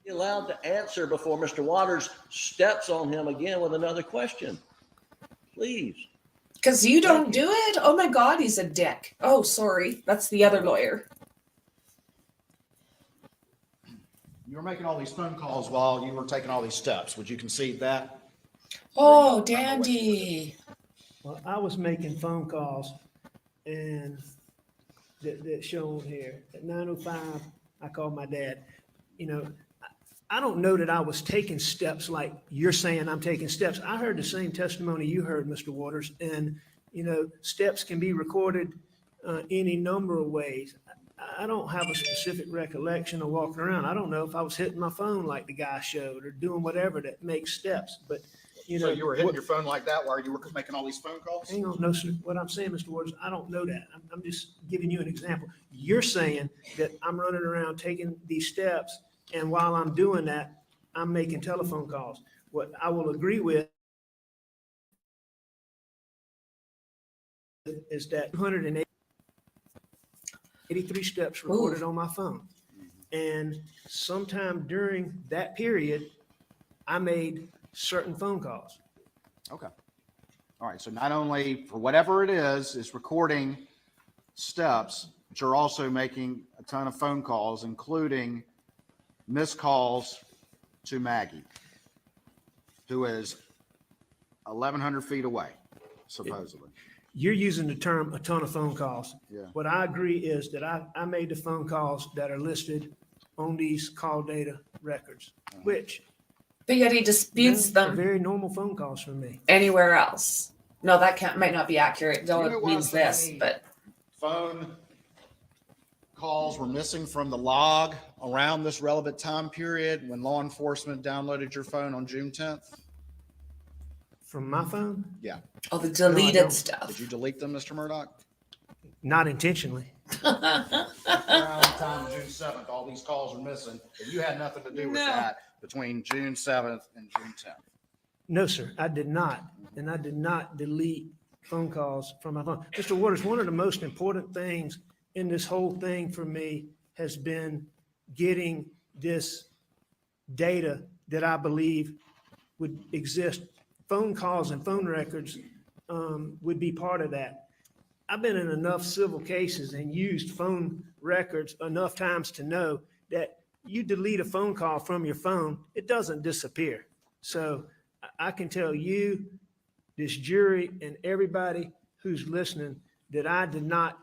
Be allowed to answer before Mr. Waters steps on him again with another question. Please. Because you don't do it? Oh my God, he's a dick. Oh, sorry. That's the other lawyer. You were making all these phone calls while you were taking all these steps. Would you concede that? Oh, dandy. Well, I was making phone calls and that shown here. At 9:05, I called my dad. You know, I don't know that I was taking steps like you're saying I'm taking steps. I heard the same testimony you heard, Mr. Waters, and, you know, steps can be recorded any number of ways. I don't have a specific recollection of walking around. I don't know if I was hitting my phone like the guy showed or doing whatever that makes steps, but, you know. So you were hitting your phone like that while you were making all these phone calls? Hang on, no, sir. What I'm saying, Mr. Waters, I don't know that. I'm just giving you an example. You're saying that I'm running around taking these steps, and while I'm doing that, I'm making telephone calls. What I will agree with is that 283 steps recorded on my phone. And sometime during that period, I made certain phone calls. Okay. All right. So not only for whatever it is recording steps, but you're also making a ton of phone calls, including missed calls to Maggie, who is 1,100 feet away, supposedly. You're using the term a ton of phone calls. Yeah. What I agree is that I made the phone calls that are listed on these call data records, which But yet he disputes are them very normal phone calls from me. anywhere else. No, that might not be accurate. You Though know it what, means this, Franny? but Phone calls were missing from the log around this relevant time period when law enforcement downloaded your phone on June 10th. From my phone? Yeah. all the don't. deleted stuff. Did you delete them, Mr. Murdaugh? Not intentionally. Around the time of June 7th, all these calls are missing, but you had nothing to do with No. that between June 7th and June 10th. No, sir, I did not. And I did not delete phone calls from my phone. Mr. Waters, one of the most important things in this whole thing for me has been getting this data that I believe would exist. Phone calls and phone records would be part of that. I've been in enough civil cases and used phone records enough times to know that you delete a phone call from your phone, it doesn't disappear. So I can tell you, this jury, and everybody who's listening, that I did not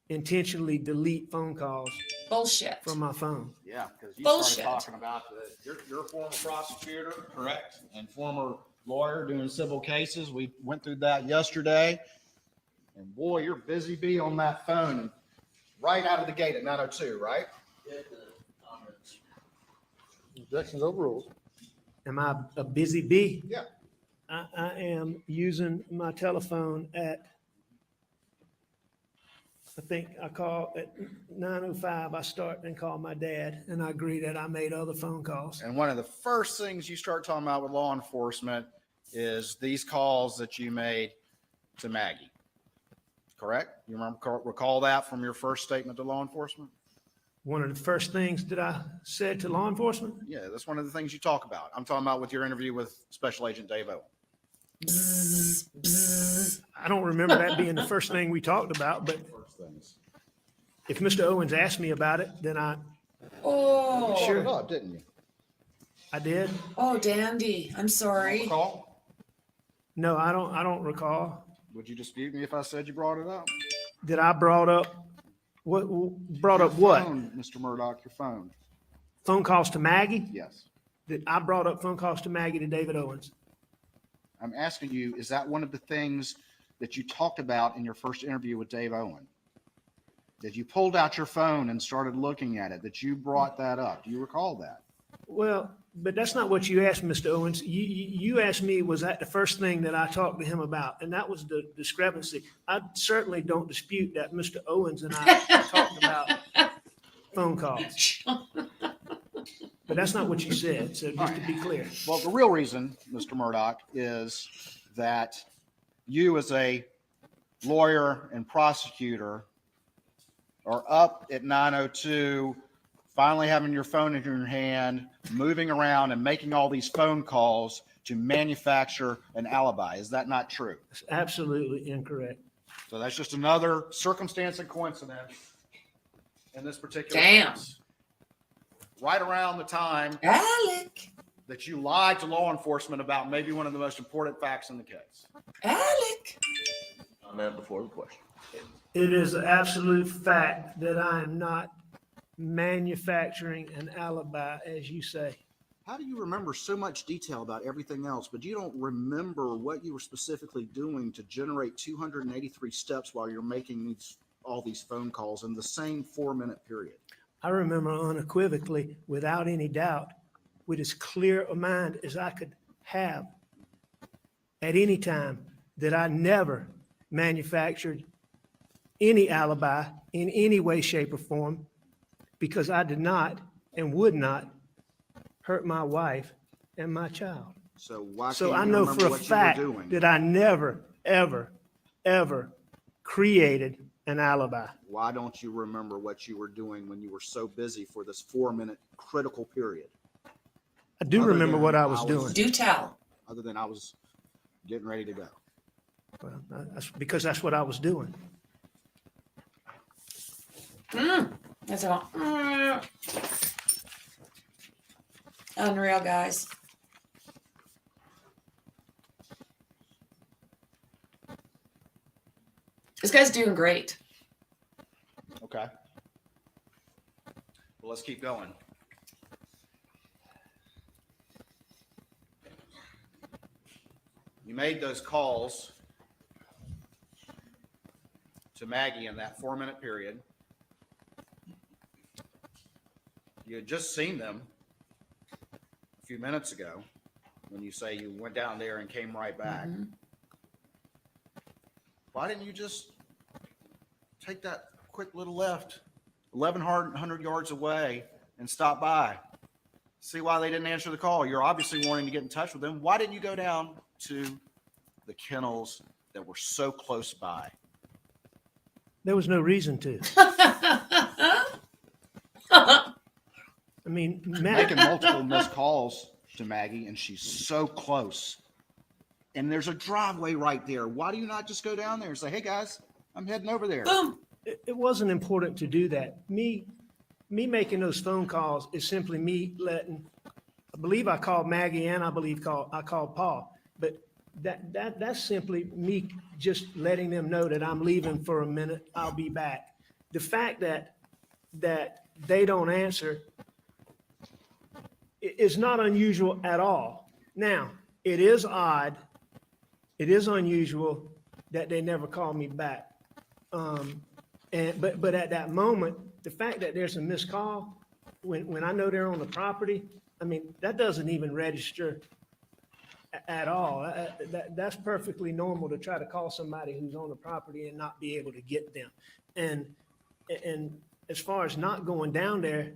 intentionally delete phone calls Bullshit. from my phone. Yeah, because you Bullshit. started talking about you're a former prosecutor, correct? And former lawyer doing civil cases. We went through that yesterday. And boy, you're busy bee on that phone right out of the gate at 9:02, right? Objections overruled. Am I a busy bee? Yeah. I am using my telephone at, I think I call at 9:05, I start and call my dad, and I agree that I made other phone calls. And one of the first things you start talking about with law enforcement is these calls that you made to Maggie. Correct? You recall that from your first statement to law enforcement? One of the first things that I said to law enforcement, Yeah, that's one of the things you talk about. I'm talking about with your interview with Special Agent Dave Owen. Bzz, bzz. I don't remember that being the first thing we talked about, but First things. if Mr. Owens asked me about it, then Oh, You brought it up, didn't you? I did. oh, dandy. I'm sorry. Call? No, I don't recall. Would you dispute me if I said you brought it up? That I brought up, what, brought up Your what? phone, Mr. Murdaugh, your phone. Phone calls to Maggie? Yes. That I brought up phone calls to Maggie to David Owens. I'm asking you, is that one of the things that you talked about in your first interview with Dave Owen? That you pulled out your phone and started looking at it, that you brought that up? Do you recall that? Well, but that's not what you asked, Mr. Owens. You asked me, was that the first thing that I talked to him about? And that was the discrepancy. I certainly don't dispute that Mr. Owens and I talked about phone calls. But that's not what you said, so just to be clear. Well, the real reason, Mr. Murdaugh, is that you as a lawyer and prosecutor are up at 9:02, finally having your phone in your hand, moving around and making all these phone calls to manufacture an alibi. Is that not true? It's absolutely incorrect. So that's just another circumstance and coincidence in this particular Damn. case. Right around the time Alec, that you lied to law enforcement about maybe one of the most important facts in the case. Alec. Comment before the question. It is an absolute fact that I am not manufacturing an alibi, as you say. How do you remember so much detail about everything else, but you don't remember what you were specifically doing to generate 283 steps while you're making all these phone calls in the same 4-minute period? I remember unequivocally, without any doubt, with as clear a mind as I could have at any time, that I never manufactured any alibi in any way, shape, or form, because I did not and would not hurt my wife and my child. So why So can't I you know remember for a what you were fact doing? that I never, ever, ever created an alibi. Why don't you remember what you were doing when you were so busy for this 4-minute critical period? I do Other remember than what I was I was- doing. Do tell. Other than I was getting ready to go. Well, that's because that's what I was doing. That's all. Unreal, guys. This guy's doing great. Okay. Well, let's keep going. You made those calls to Maggie in that 4-minute period. You had just seen them a few minutes ago when you say you went down there and came right back. Mhm. Why didn't you just take that quick little left 1,100 yards away and stop by? See why they didn't answer the call. You're obviously wanting to get in touch with them. Why didn't you go down to the kennels that were so close by? There was no reason to. I mean, Making multiple missed calls to Maggie, and she's so close. And there's a driveway right there. Why do you not just go down there and say, hey, guys, I'm heading over there? Boom. it wasn't important to do that. Me making those phone calls is simply me letting, I believe I called Maggie and I called Paul, but that's simply me just letting them know that I'm leaving for a minute. I'll be back. The fact that they don't answer is not unusual at all. Now, it is odd. It is unusual that they never call me back. But at that moment, the fact that there's a missed call when I know they're on the property, I mean, that doesn't even register at all. That's perfectly normal to try to call somebody who's on the property and not be able to get them. And as far as not going down there,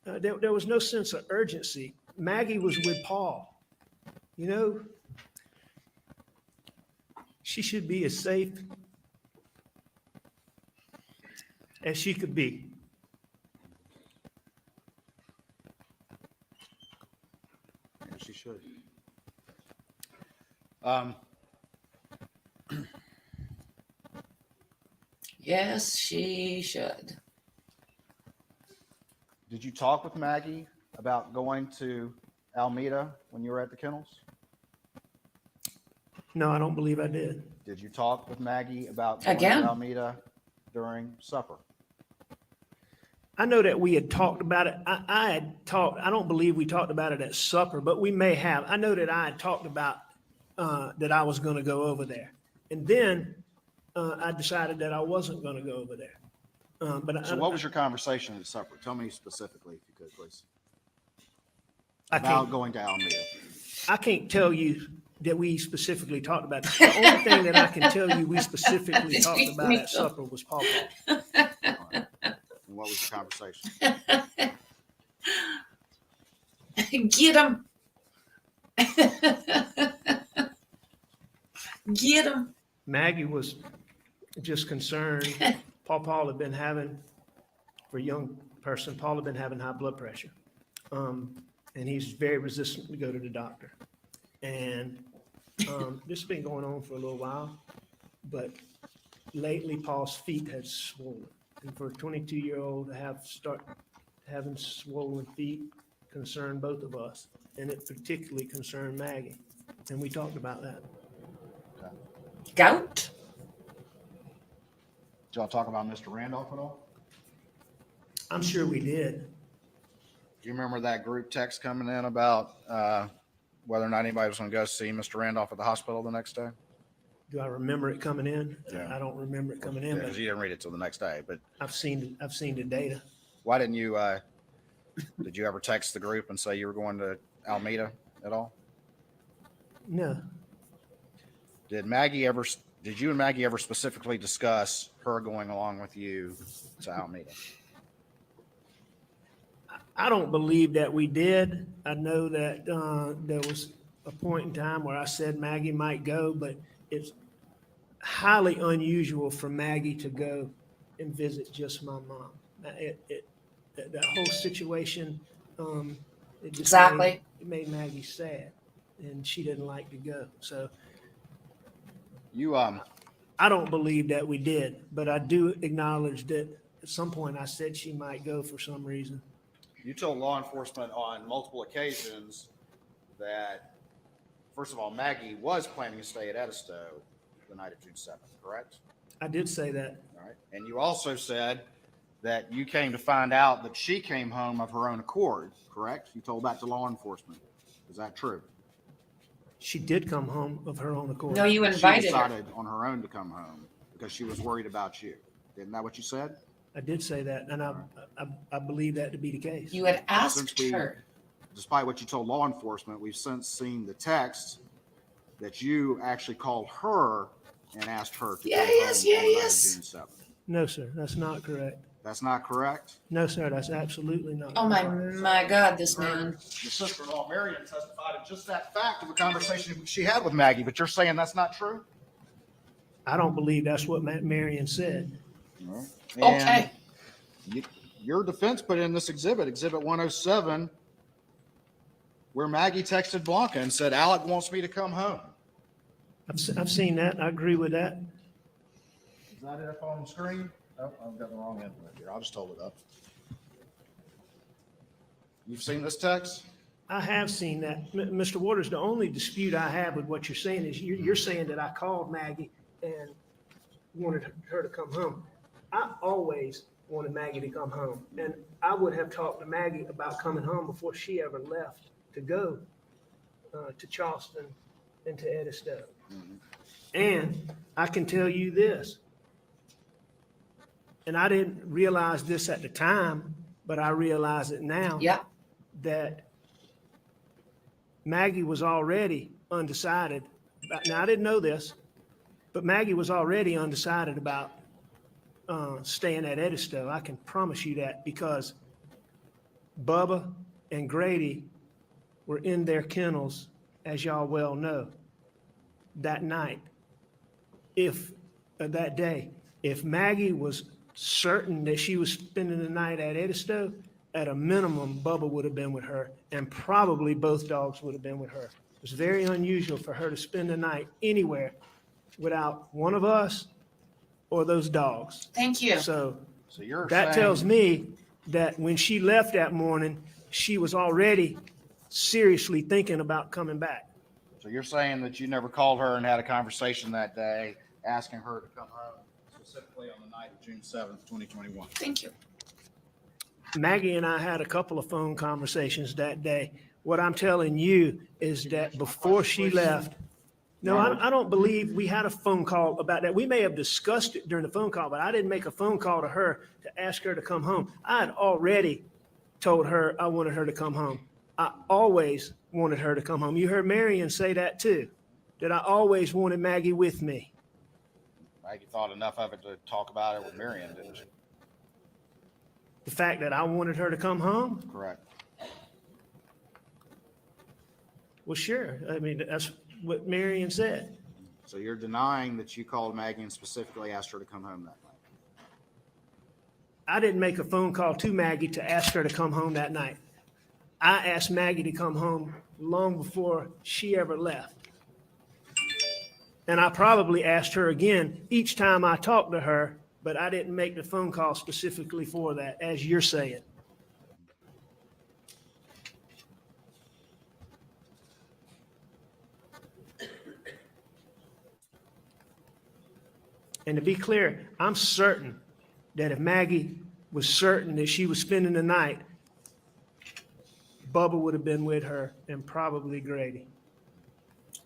there was no sense of urgency. Maggie was with Paul. You know, she should be as safe as she could be. Yeah, she should. Yes, she should. Did you talk with Maggie about going to Alameda when you were at the kennels? No, I don't believe I did. Did you talk with Maggie about going Again? to Alameda during supper? I know that we had talked about it. I had talked, I don't believe we talked about it at supper, but we may have. I know that I had talked about that I was going to go over there. And then I decided that I wasn't going to go over there. So what was your conversation at supper? Tell me specifically, if you could, please. I About going to Alameda. can't tell you that we specifically talked about it. The only thing that I can tell you we specifically talked about at supper was Paw Paw. And what was the conversation? Get him. Get him. Maggie was just concerned. Paul had been having, for a young person, Paul had been having high blood pressure. And he's very resistant to go to the doctor. And this has been going on for a little while, but lately Paul's feet had swollen. And for a 22-year-old to start having swollen feet concerned both of us. And it particularly concerned Maggie. And we talked about that. Gout. Did y'all talk about Mr. Randolph at all? I'm sure we did. Do you remember that group text coming in about whether or not anybody was going to go see Mr. Randolph at the hospital the next day? Do I remember it coming in? Yeah. I don't remember it coming in, Because but you didn't read it till the next day. But I've seen the data. why didn't you? Did you ever text the group and say you were going to Alameda at all? No, Did you and Maggie ever specifically discuss her going along with you to Alameda? I don't believe that we did. I know that there was a point in time where I said Maggie might go, but it's highly unusual for Maggie to go and visit just my mom. That whole situation, it just Exactly. it made Maggie sad, and she didn't like to go. So You, I don't believe that we did, but I do acknowledge that at some point I said she might go for some reason. you told law enforcement on multiple occasions that, first of all, Maggie was planning to stay at Edisto the night of June 7th, correct? I did say that. All right. And you also said that you came to find out that she came home of her own accord, correct? You told that to law enforcement. Is that true? She did come home of her own accord. No, you She invited her. decided on her own to come home because she was worried about you. Isn't that what you said? I did say that, and I believe that to be the case. You had Since asked we- her. Despite what you told law enforcement, we've since seen the text that you actually called her and asked her to come home on the night of June 7th. No, sir, that's not correct. That's not correct? No, sir, that's absolutely not. Oh my God, this man. Your sister-in-law, Marion, testified to just that fact of a conversation she had with Maggie, but you're saying that's not true? I don't believe that's what Marion said. Okay. And your defense put in this exhibit 107, where Maggie texted Blanca and said, Alec wants me to come home. I've seen that. I agree with that. Is that it up on the screen? Oh, I've got the wrong end here. I'll just hold it up. You've seen this text? I have seen that. Mr. Waters, the only dispute I have with what you're saying is you're saying that I called Maggie and wanted her to come home. I always wanted Maggie to come home, and I would have talked to Maggie about coming home before she ever left to go to Charleston and to Edisto. And I can tell you this, and I didn't realize this at the time, but I realize it now. Yeah. That Maggie was already undecided. Now, I didn't know this, but Maggie was already undecided about staying at Edisto. I can promise you that, because Bubba and Grady were in their kennels, as y'all well know, that night. That day, if Maggie was certain that she was spending the night at Edisto, at a minimum, Bubba would have been with her, and probably both dogs would have been with her. It was very unusual for her to spend the night anywhere without one of us or those dogs. Thank you. So you're that saying- tells me that when she left that morning, she was already seriously thinking about coming back. So you're saying that you never called her and had a conversation that day asking her to come home, specifically on the night of June 7th, 2021? Thank you. Maggie and I had a couple of phone conversations that day. What I'm telling you is that before she left, no, I don't believe we had a phone call about that. We may have discussed it during the phone call, but I didn't make a phone call to her to ask her to come home. I had already told her I wanted her to come home. I always wanted her to come home. You heard Marion say that too, that I always wanted Maggie with me. Maggie thought enough of it to talk about it with Marion, didn't she? The fact that I wanted her to come home? Correct. Well, sure. I mean, that's what Marion said. So you're denying that you called Maggie and specifically asked her to come home that night? I didn't make a phone call to Maggie to ask her to come home that night. I asked Maggie to come home long before she ever left. And I probably asked her again each time I talked to her, but I didn't make the phone call specifically for that, as you're saying. And to be clear, I'm certain that if Maggie was certain that she was spending the night, Bubba would have been with her, and probably Grady.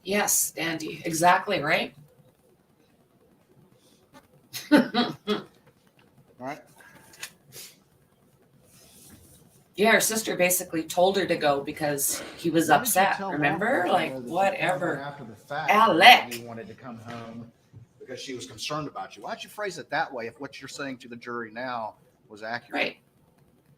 Yes, Andy, exactly right. All right. Yeah, her sister basically told her to go because he was Why did you upset. tell Remember? Blanca, Like, though, that you whatever. found out after the fact Alec. that you wanted to come home because she was concerned about you. Why'd you phrase it that way if what you're saying to the jury now was accurate? Right.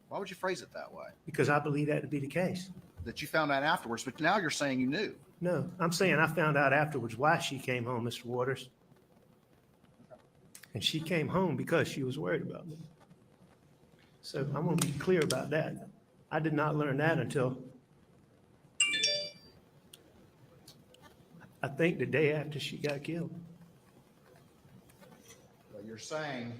Why would you phrase it that way? Because I believe that to be the case. That you found out afterwards, but now you're saying you knew. No, I'm saying I found out afterwards why she came home, Mr. Waters. And she came home because she was worried about me. So I'm going to be clear about that. I did not learn that until I think the day after she got killed. Well, you're saying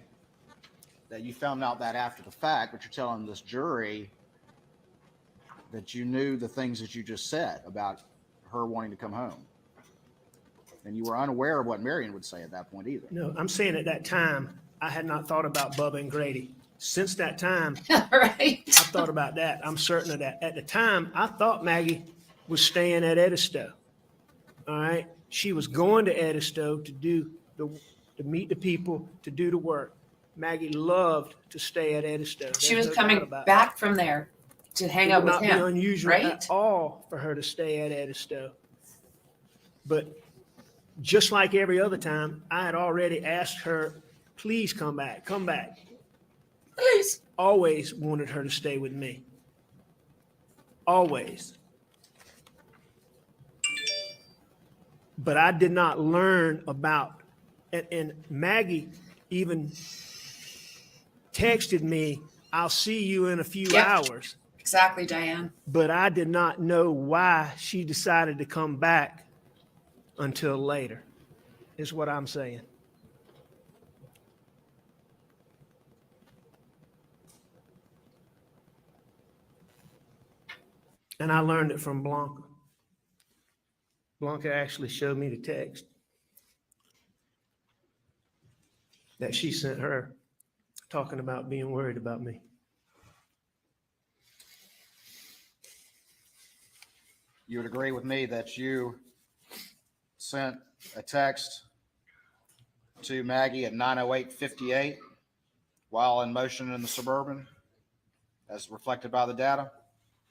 that you found out that after the fact, but you're telling this jury that you knew the things that you just said about her wanting to come home. And you were unaware of what Marion would say at that point either. No, I'm saying at that time, I had not thought about Bubba and Grady. Since that time, Right. I thought about that. I'm certain of that. At the time, I thought Maggie was staying at Edisto. All right. She was going to Edisto to meet the people, to do the work. Maggie loved to stay at Edisto. She There's was no doubt coming about it. back from there to hang out It would with not be him. unusual right? at all for her to stay at Edisto. But just like every other time, I had already asked her, please come back, come back. Please. Always wanted her to stay with me. Always. But I did not learn about, and Maggie even texted me, I'll see you in a few Yep. hours. Exactly, Diane. But I did not know why she decided to come back until later, is what I'm saying. And I learned it from Blanca. Blanca actually showed me the text that she sent her talking about being worried about me. You would agree with me that you sent a text to Maggie at 9:08:58 while in motion in the Suburban, as reflected by the data?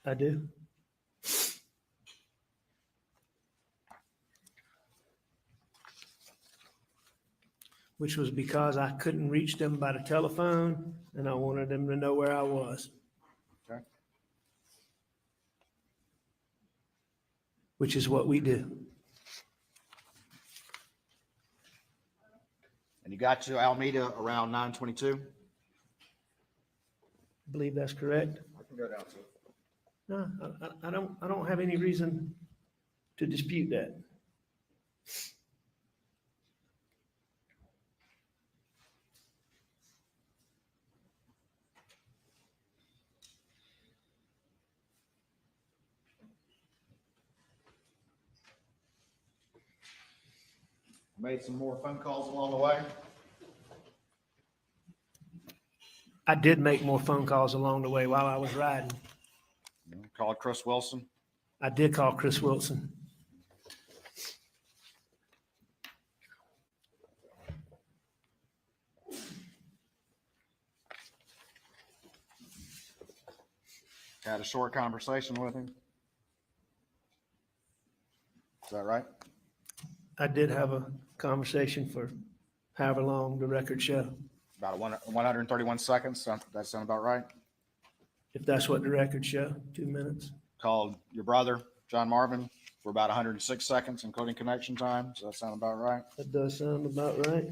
I do. Which was because I couldn't reach them by the telephone and I wanted them to know where I was. Okay. Which is what we do. And you got to Alameda around 9:22? I believe that's correct. I can go down to it. No, I don't have any reason to dispute that. Made some more phone calls along the way. I did make more phone calls along the way while I was riding. Called Chris Wilson. I did call Chris Wilson. Had a short conversation with him. Is that right? I did have a conversation for however long the records show, About 131 seconds. That sound about right? if that's what the records show, 2 minutes. Called your brother, John Marvin, for about 106 seconds, including connection time. Does that sound about right? That does sound about right.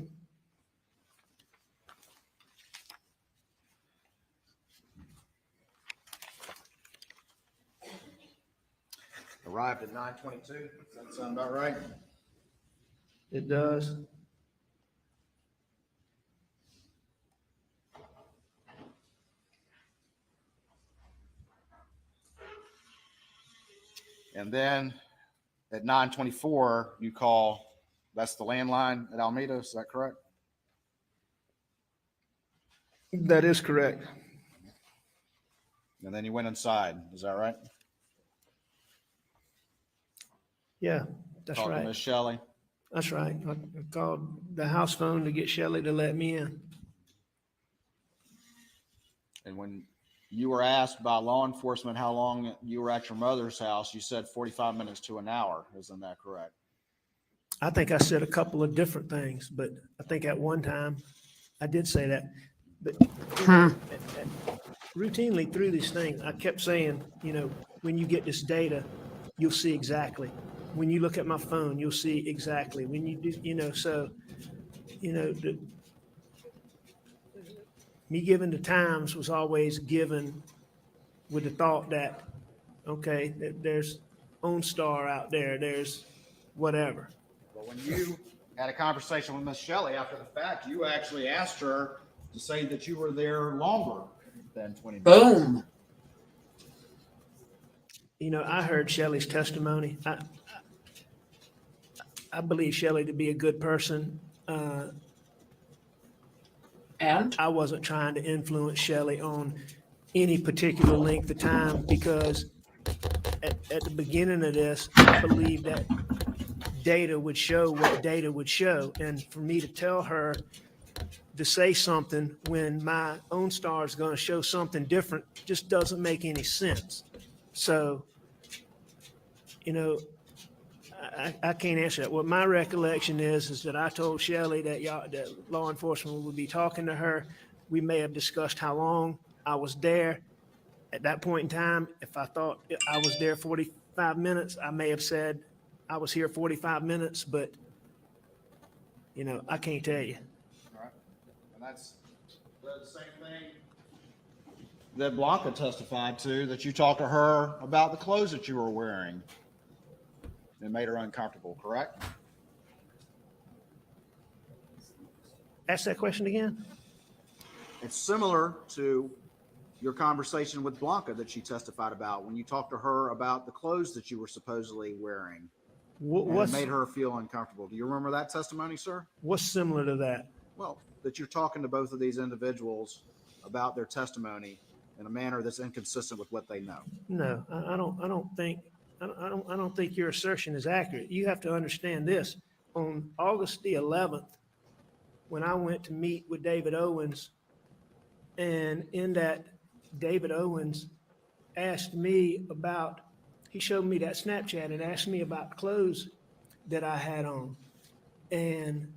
Arrived at 9:22. Does that sound about right? It does. And then at 9:24, you call, that's the landline at Alameda. Is that correct? That is correct. And then you went inside. Is that right? Yeah, that's Talked to right. Miss Shelley. That's right. I called the house phone to get Shelley to let me in. And when you were asked by law enforcement how long you were at your mother's house, you said 45 minutes to an hour. Isn't that correct? I think I said a couple of different things, but I think at one time I did say that. But routinely through these things, I kept saying, you know, when you get this data, you'll see exactly. When you look at my phone, you'll see exactly. When you do, you know, so, you know, me giving the times was always given with the thought that, okay, there's OnStar out there, there's whatever. But when you had a conversation with Miss Shelley after the fact, you actually asked her to say that you were there longer than 20 minutes. Boom. You know, I heard Shelley's testimony. I believe Shelley to be a good person. And I wasn't trying to influence Shelley on any particular length of time because at the beginning of this, I believed that data would show what data would show. And for me to tell her to say something when my OnStar is going to show something different just doesn't make any sense. So, you know, I can't answer that. What my recollection is that I told Shelley that law enforcement would be talking to her. We may have discussed how long I was there. At that point in time, if I thought I was there 45 minutes, I may have said I was here 45 minutes, but, you know, I can't tell you. All right. And that's the same thing that Blanca testified to, that you talked to her about the clothes that you were wearing. It made her uncomfortable, correct? Ask that question again. It's similar to your conversation with Blanca that she testified about when you talked to her about the clothes that you were supposedly wearing. And it made her feel uncomfortable. Do you remember that testimony, sir? What's similar to that? Well, that you're talking to both of these individuals about their testimony in a manner that's inconsistent with what they know. No, I don't think your assertion is accurate. You have to understand this. On August the 11th, when I went to meet with David Owens, and in that, David Owens asked me about, he showed me that Snapchat and asked me about the clothes that I had on. And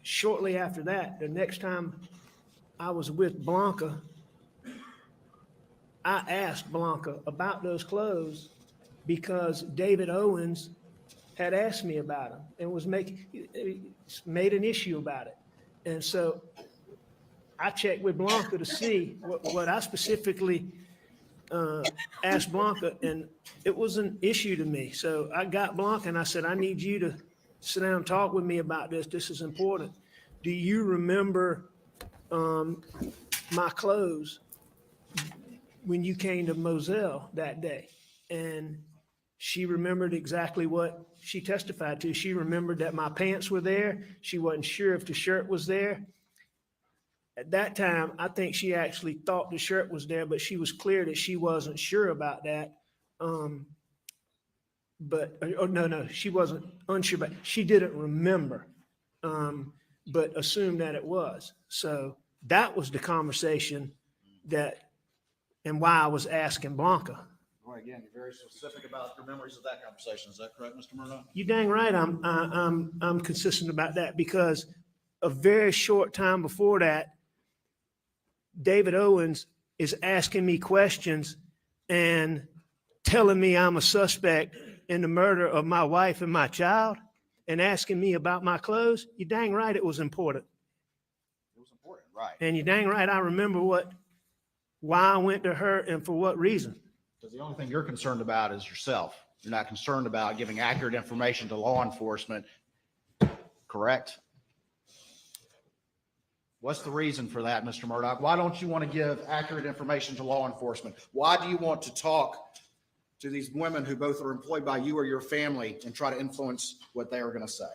shortly after that, the next time I was with Blanca, I asked Blanca about those clothes because David Owens had asked me about them and made an issue about it. And so I checked with Blanca to see what I specifically asked Blanca, and it was an issue to me. So I got Blanca and I said, I need you to sit down and talk with me about this. This is important. Do you remember my clothes when you came to Moselle that day? And she remembered exactly what she testified to. She remembered that my pants were there. She wasn't sure if the shirt was there. At that time, I think she actually thought the shirt was there, but she was clear that she wasn't sure about that. No, she wasn't unsure, but she didn't remember, but assumed that it was. So that was the conversation and why I was asking Blanca. Well, again, you're very specific about your memories of that conversation. Is that correct, Mr. Murdaugh? You dang right. I'm consistent about that because a very short time before that, David Owens is asking me questions and telling me I'm a suspect in the murder of my wife and my child and asking me about my clothes. You dang right. It was important. It was important, right? And you dang right. I remember why I went to her and for what reason. Because the only thing you're concerned about is yourself. You're not concerned about giving accurate information to law enforcement, correct? What's the reason for that, Mr. Murdaugh? Why don't you want to give accurate information to law enforcement? Why do you want to talk to these women who both are employed by you or your family and try to influence what they are going to say?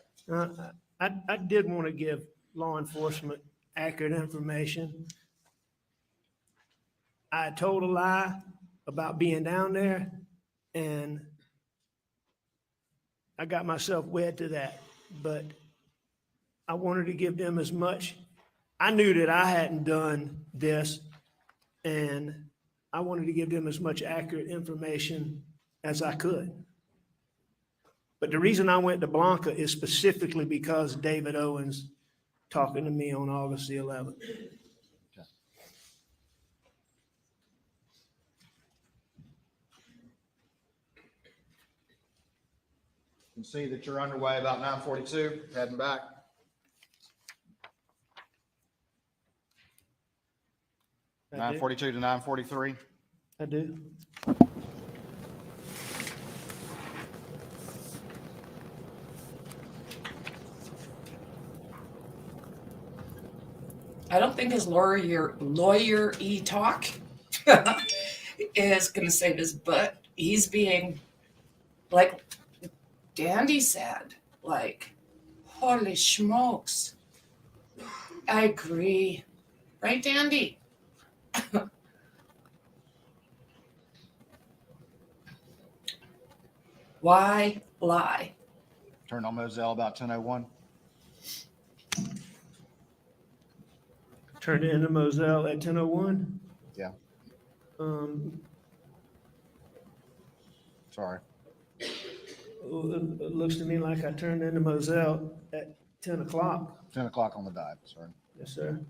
I did want to give law enforcement accurate information. I told a lie about being down there, and I got myself wed to that. But I wanted to give them as much. I knew that I hadn't done this, and I wanted to give them as much accurate information as I could. But the reason I went to Blanca is specifically because David Owens talking to me on August the 11th. You can see that you're underway about 9:42, heading back. I do. 9:42 to 9:43. I do. I don't think his lawyer talk is going to save his butt. He's being, like Dandy said, like, holy smokes. I agree. Right, Dandy? Why lie? Turned on Moselle about 10:01. Turned into Moselle at 10:01. Yeah. Sorry. It looks to me like I turned into Moselle at 10 o'clock. 10 o'clock on the dot. Sorry. Yes, sir.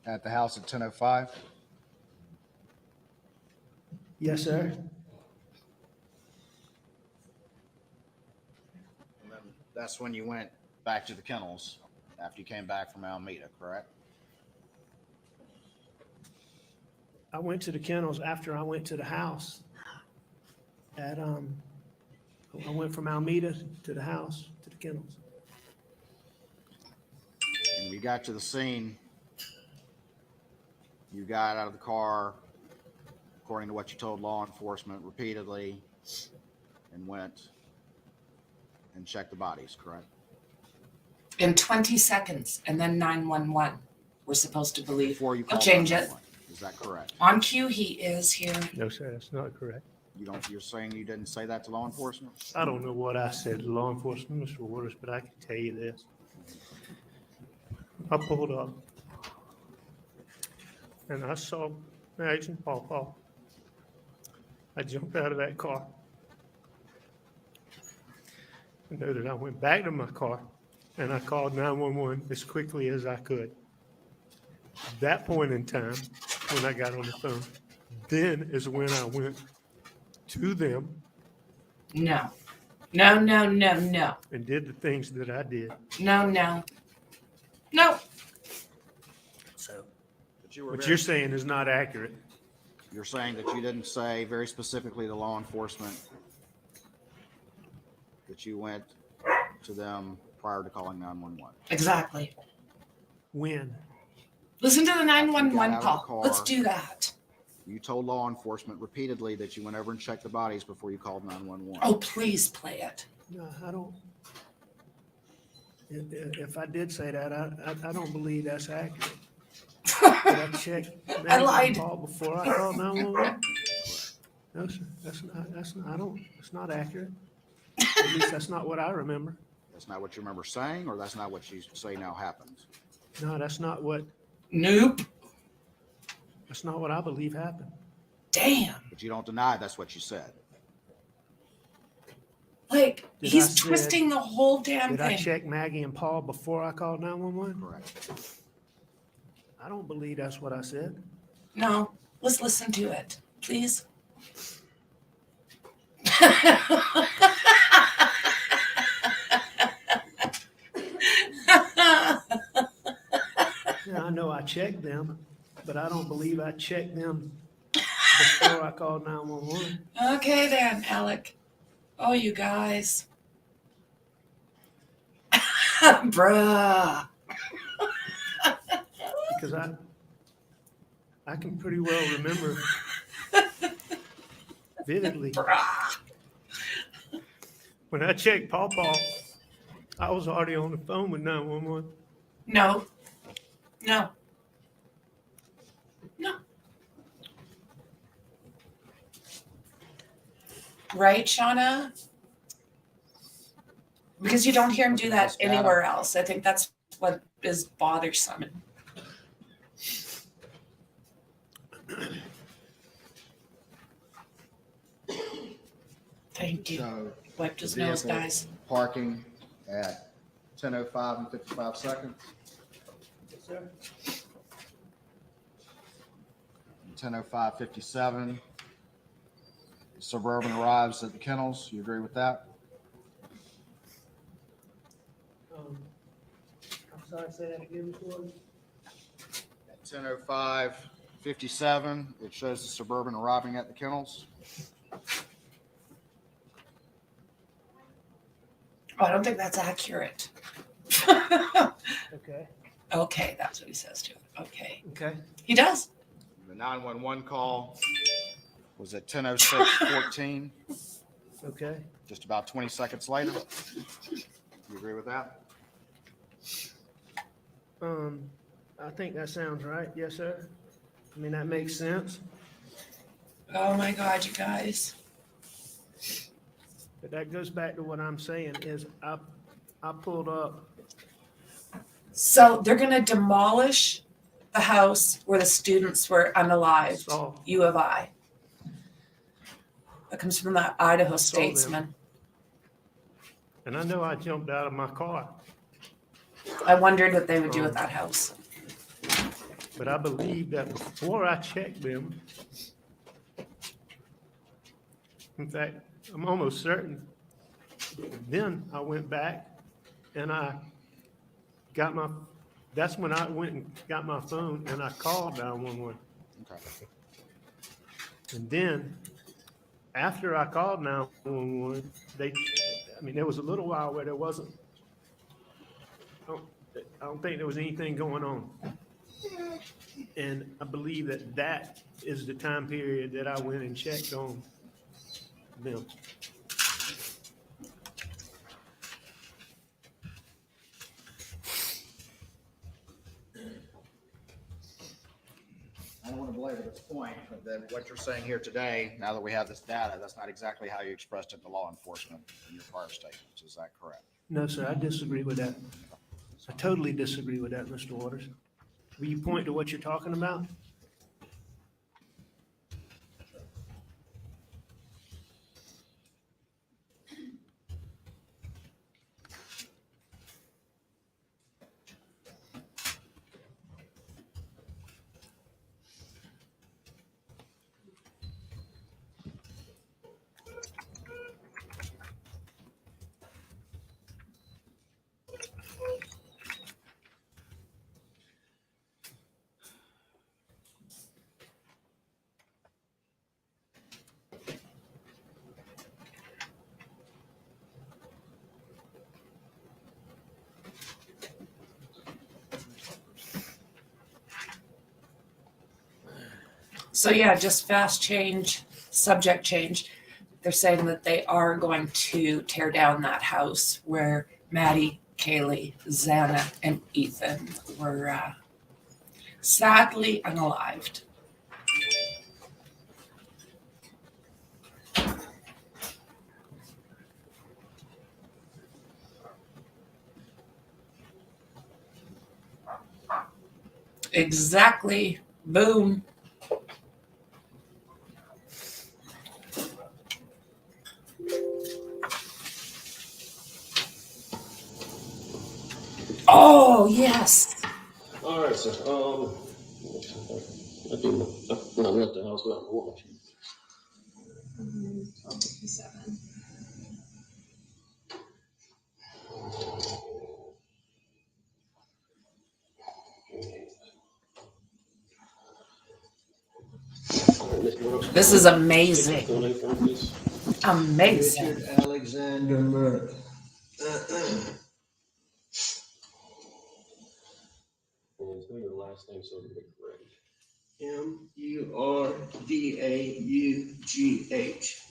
At the house at 10:05. Yes, sir. And then that's when you went back to the kennels after you came back from Alameda, correct? I went to the kennels after I went to the house. I went from Alameda to the house to the kennels. When you got to the scene, you got out of the car, according to what you told law enforcement repeatedly, and went and checked the bodies, correct? In 20 seconds, and then 911. We're supposed to believe. Before you He'll called change it. 911. Is that correct? On cue, he is here. No, sir, that's not correct. You're saying you didn't say that to law enforcement? I don't know what I said to law enforcement, Mr. Waters, but I can tell you this. I pulled up and I saw Agent Paw. I jumped out of that car. I know that I went back to my car and I called 911 as quickly as I could. That point in time, when I got on the phone, then is when I went to them No. and did the things that I did. No. So But you were what very- you're saying is not accurate. You're saying that you didn't say very specifically to law enforcement that you went to them prior to calling 911. Exactly. When? Listen to the After you got 911 out of the call. car. Let's do that. You told law enforcement repeatedly that you went over and checked the bodies before you called 911. Oh, please play it. No, I don't. If I did say that, I don't believe that's accurate. Did I check? I lied. Before I called 911? No, sir. It's not accurate. At least that's not what I remember. That's not what you remember saying, or that's not what you say now happens? No, that's not what, Nope. that's not what I believe happened. Damn. But you don't deny that's what you said. Like, Did he's I say- twisting the whole damn Did I thing. check Maggie and Paul before I called 911? Correct. I don't believe that's what I said. No, let's listen to it, please. Yeah, I know I checked them, but I don't believe I checked them before I called 911. Okay then, Alec. Oh, you guys. Bruh. Because I can pretty well remember vividly. Bruh. When I checked Paw, I was already on the phone with 911. No. Right, Shauna? Because you don't hear him do that anywhere else. I think that's what is bothersome. Thank you. So Wiped his the nose, vehicle guys. Parking at 10:05 and 55 seconds. 10:05:57. Suburban arrives at the kennels. You agree with that? I'm sorry, say that again before. At 10:05:57, it shows the Suburban arriving at the kennels. Oh, I don't think that's accurate. Okay, Okay, that's what he says to it. Okay. okay. He does. The 911 call was at 10:06:14, Okay. just about 20 seconds later. You agree with that? I think that sounds right. Yes, sir. I mean, that makes sense. Oh my God, you guys. But that goes back to what I'm saying is I pulled up. So they're going to demolish the house where the students were unalived. Saw. U of I. That comes from that Idaho Saw them. statesman. And I know I jumped out of my car, I wondered what they would do with that house. but I believe that before I checked them, in fact, I'm almost certain, then I went back and I got that's when I went and got my phone and I called 911. Okay. And then after I called 911, there was a little while where there wasn't, I don't think there was anything going on. And I believe that is the time period that I went and checked on them. I don't want to belabor this point, but then what you're saying here today, now that we have this data, that's not exactly how you expressed it to law enforcement in your prior statements. Is that correct? No, sir, I disagree with that. I totally disagree with that, Mr. Waters. Will you point to what you're talking about? So yeah, just fast change, subject change. They're saying that they are going to tear down that house where Maddie, Kaylee, Xana, and Ethan were sadly unalived. Exactly. Boom. Oh, yes. All right, sir. I didn't when I left the house without watching. 12:57. This is amazing. Amazing. Richard Alexander Murdaugh. And spell your last name so it'll be correct. Murdaugh.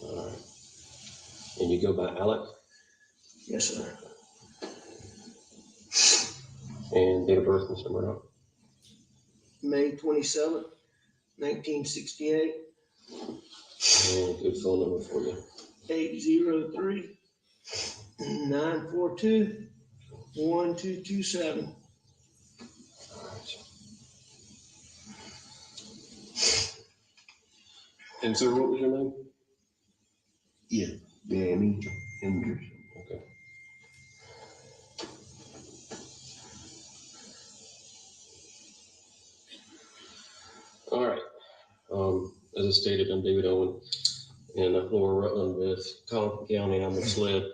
All right. And you go by Alex? Yes, sir. And date of birth, Mr. Murdaugh? May 27th, 1968. And good phone number for you. 803-942-1227. And sir, what was your name? Yeah, Danny Henderson. Okay. All right. As I stated, I'm David Owen in Lower Rutland with Collin County. I'm with SLED.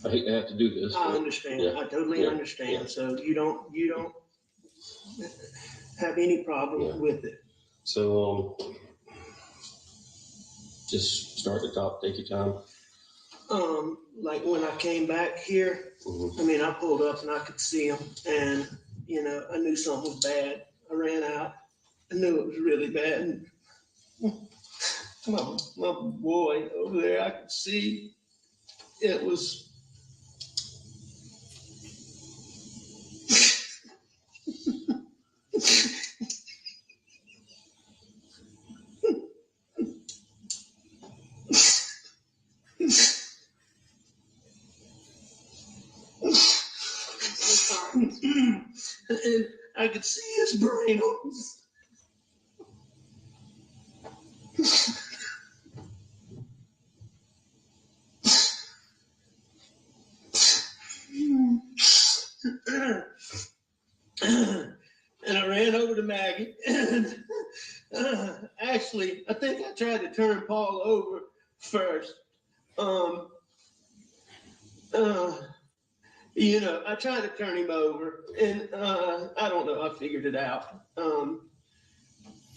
I hate to have to do this. I but- understand. Yeah. I totally Yeah. understand. Yeah. So you don't have any problem Yeah. with it. So, just start at the top, take your time. Like when I came back here, Mhm. I mean, I pulled up and I could see him, and you know, I knew something was bad. I ran out. I knew it was really bad. And my boy over there, I could see it was. And I could see his brain. And I ran over to Maggie, and actually, I think I tried to turn Paul over first. You know, I tried to turn him over, and I don't know, I figured it out.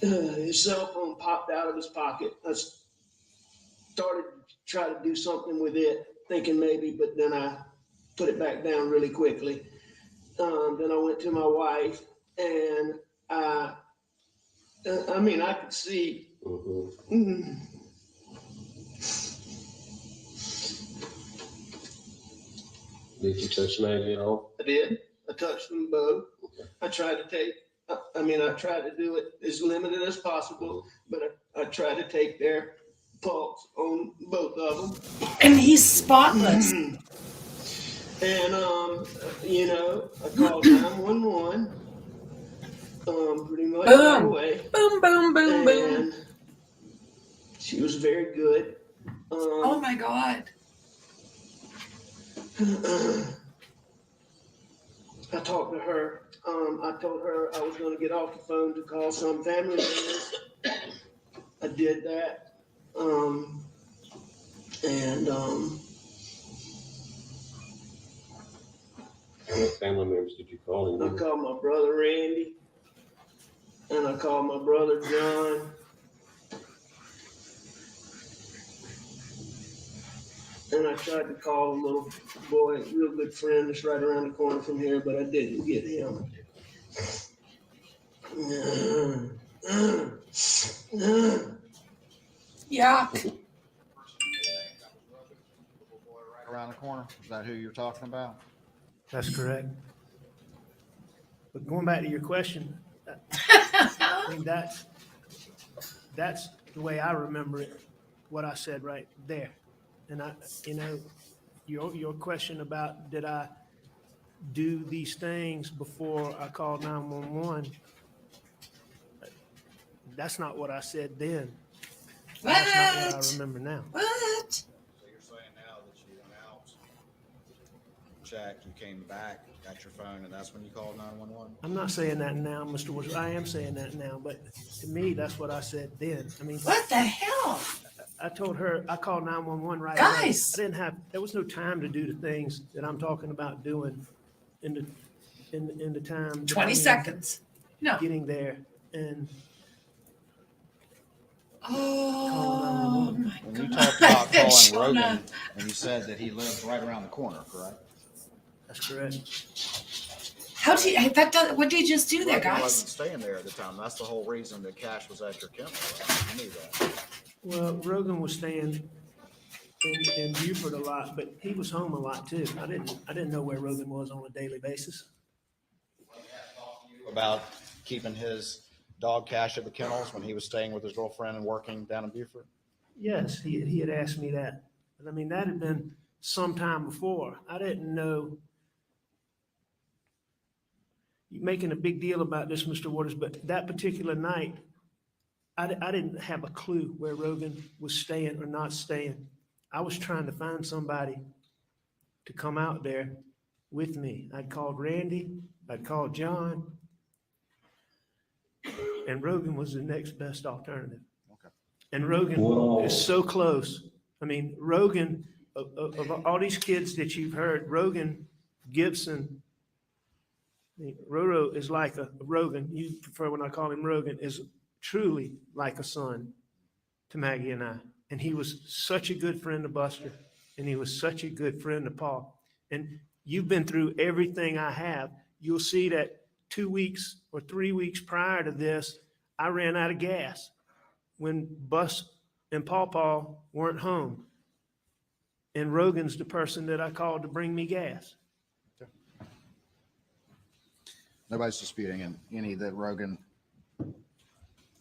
His cell phone popped out of his pocket. I started to try to do something with it, thinking maybe, but then I put it back down really quickly. Then I went to my wife, and I mean, I could see. Mhm. Did you touch Maggie at all? I did. I touched them both. Okay. I tried to take, I tried to do it as limited as possible, but I tried to take their pulse on both of them. And he's spotless. And, you know, I called 911, pretty much Boom. right away. Boom, boom, boom, boom. And she was very good. Oh my God. I talked to her. I told her I was going to get off the phone to call some family members. I did that. How many family members did you call? I called my brother Randy, and I called my brother John. And I tried to call a little boy, real good friend that's right around the corner from here, but I didn't get him. Yeah. Right around the corner. Is that who you're talking about? That's correct. But going back to your question, I mean, that's the way I remember it, what I said right there. And I, you know, your question about did I do these things before I called 911? That's not what I said then. That's not what I remember now. What? So you're saying now that you went out, checked, you came back, got your phone, and that's when you called 911? I'm not saying that now, Mr. Woods. I am saying that now, but to me, that's what I said then. I mean, What the hell? I told her, I called 911 right Guys. away. There was no time to do the things that I'm talking about doing in the time. 20 seconds. No. Getting there and Oh my When you God. talked about calling Shona. Rogan, and you said that he lives right around the corner, correct? that's correct. How do you, what did you just do there, Rogan guys? wasn't staying there at the time. That's the whole reason that Cash was at your kennel. Right? You knew that. Well, Rogan was staying in Buford a lot, but he was home a lot too. I didn't know where Rogan was on a daily basis. About keeping his dog Cash at the kennels when he was staying with his girlfriend and working down in Buford? Yes, he had asked me that. But I mean, that had been some time before. I didn't know. You're making a big deal about this, Mr. Waters, but that particular night, I didn't have a clue where Rogan was staying or not staying. I was trying to find somebody to come out there with me. I'd called Randy, I'd called John, and Rogan was the next best alternative. Okay. And Rogan Whoa. is so close. I mean, Rogan of all these kids that you've heard, Rogan, Gibson, Roro is like a Rogan. You prefer when I call him Rogan, is truly like a son to Maggie and I. And he was such a good friend to Buster, and he was such a good friend to Paul. And you've been through everything I have. You'll see that 2 weeks or 3 weeks prior to this, I ran out of gas when Bus and Paw weren't home. And Rogan's the person that I called to bring me gas. Nobody's disputing any that Rogan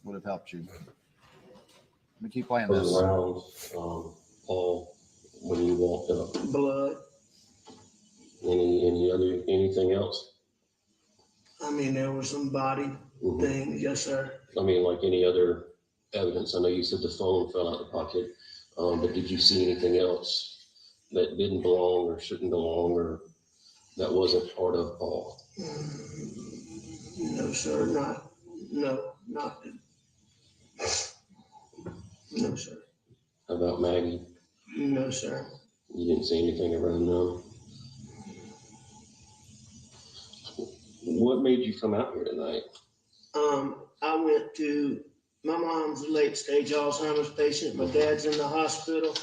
would have helped you. Let me keep playing this. Around, Paul, when you walked up, Blood. anything else? I mean, there were some body things, yes, sir. I mean, like any other evidence? I know you said the phone fell out of the pocket, but did you see anything else that didn't belong or shouldn't belong or that wasn't part of Paul? No, sir, not. No, sir. How about Maggie? No, sir. You didn't see anything around them? What made you come out here tonight? I went to, my mom's a late stage Alzheimer's patient. My dad's in the hospital.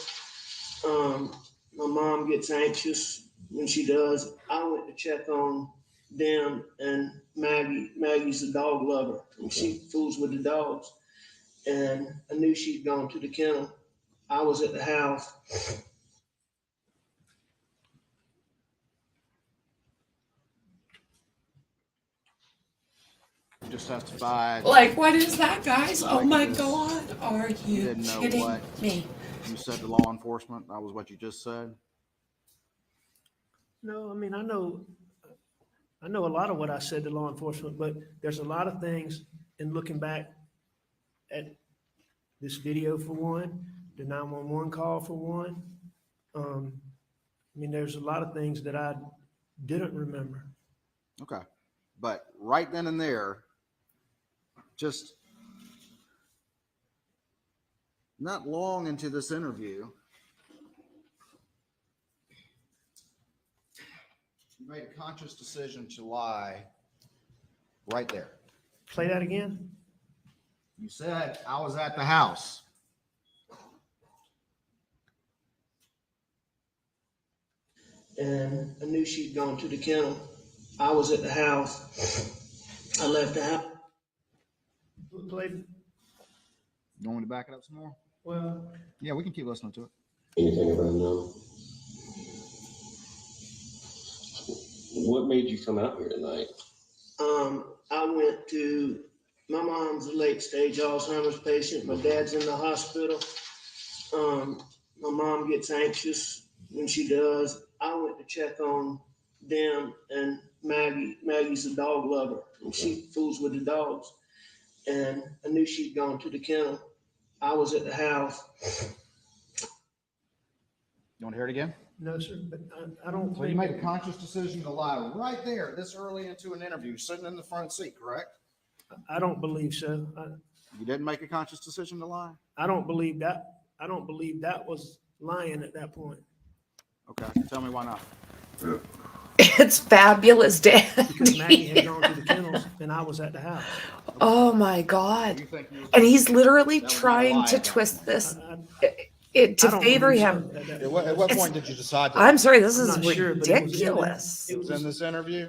My mom gets anxious when she does. I went to check on them and Maggie. Maggie's a dog lover. And she fools with the dogs. And I knew she'd gone to the kennel. I was at the house. You just testified. Like, what is that, guys? Oh Like my this. God, are You you didn't know kidding what me? you said to law enforcement. That was what you just said. No, I mean, I know a lot of what I said to law enforcement, but there's a lot of things in looking back at this video for one, the 911 call for one. I mean, there's a lot of things that I didn't remember. Okay. But right then and there, just not long into this interview, you made a conscious decision to lie right there. Play that again. You said, I was at the house. And I knew she'd gone to the kennel. I was at the house. I left the house. Play. You want me to back it up some more? Well, Yeah, we can keep listening to it. Anything around them? What made you come out here tonight? I went to, my mom's a late stage Alzheimer's patient. My dad's in the hospital. My mom gets anxious when she does. I went to check on them and Maggie. Maggie's a dog lover. And she fools with the dogs. And I knew she'd gone to the kennel. I was at the house. You want to hear it again? no, sir, but I don't So you think. made a conscious decision to lie right there, this early into an interview, sitting in the front seat, correct? I don't believe so. You didn't make a conscious decision to lie? I don't believe that. I don't believe that was lying at that point. Okay, tell me why not. It's fabulous, Dad. Because Maggie had gone to the kennels and I was at the house. Oh my God. You think you- And he's literally That was not a trying lie to at that twist point. this I to don't favor believe so him. At what point did you decide to? I'm sorry, this I'm is not sure, but it was in there. ridiculous. It was in this interview?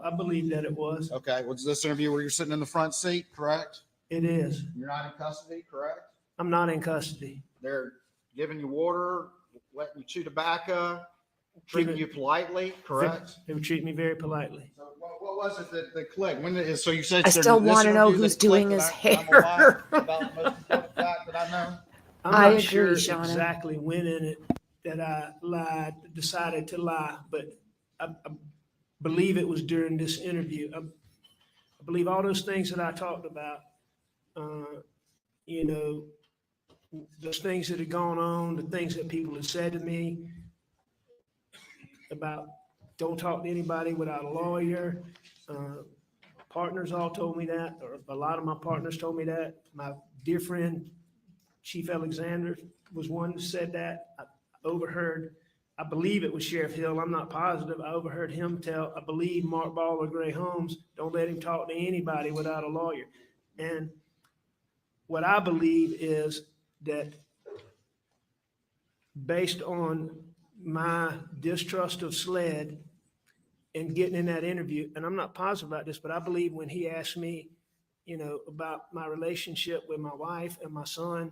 I believe that it was. Okay, was this interview where you're sitting in the front seat, correct? It is. You're not in custody, correct? I'm not in custody. They're giving you water, letting you chew tobacco, treating you politely, correct? They would treat me very politely. So what was it that clicked? When did, so you said I during still this want to know interview who's that clicked doing that his I'm a liar hair. about the most important fact that I know? I'm I not agree, sure Shauna. exactly when in it that I decided to lie, but I believe it was during this interview. I believe all those things that I talked about, you know, those things that had gone on, the things that people had said to me about don't talk to anybody without a lawyer. Partners all told me that, or a lot of my partners told me that. My dear friend, Chief Alexander, was one who said that. overheard, I believe it was Sheriff Hill, I'm not positive, I overheard him tell, I believe Mark Ball or Gray Holmes, don't let him talk to anybody without a lawyer. And what I believe is that based on my distrust of SLED and getting in that interview, and I'm not positive about this, but I believe when he asked me, you know, about my relationship with my wife and my son,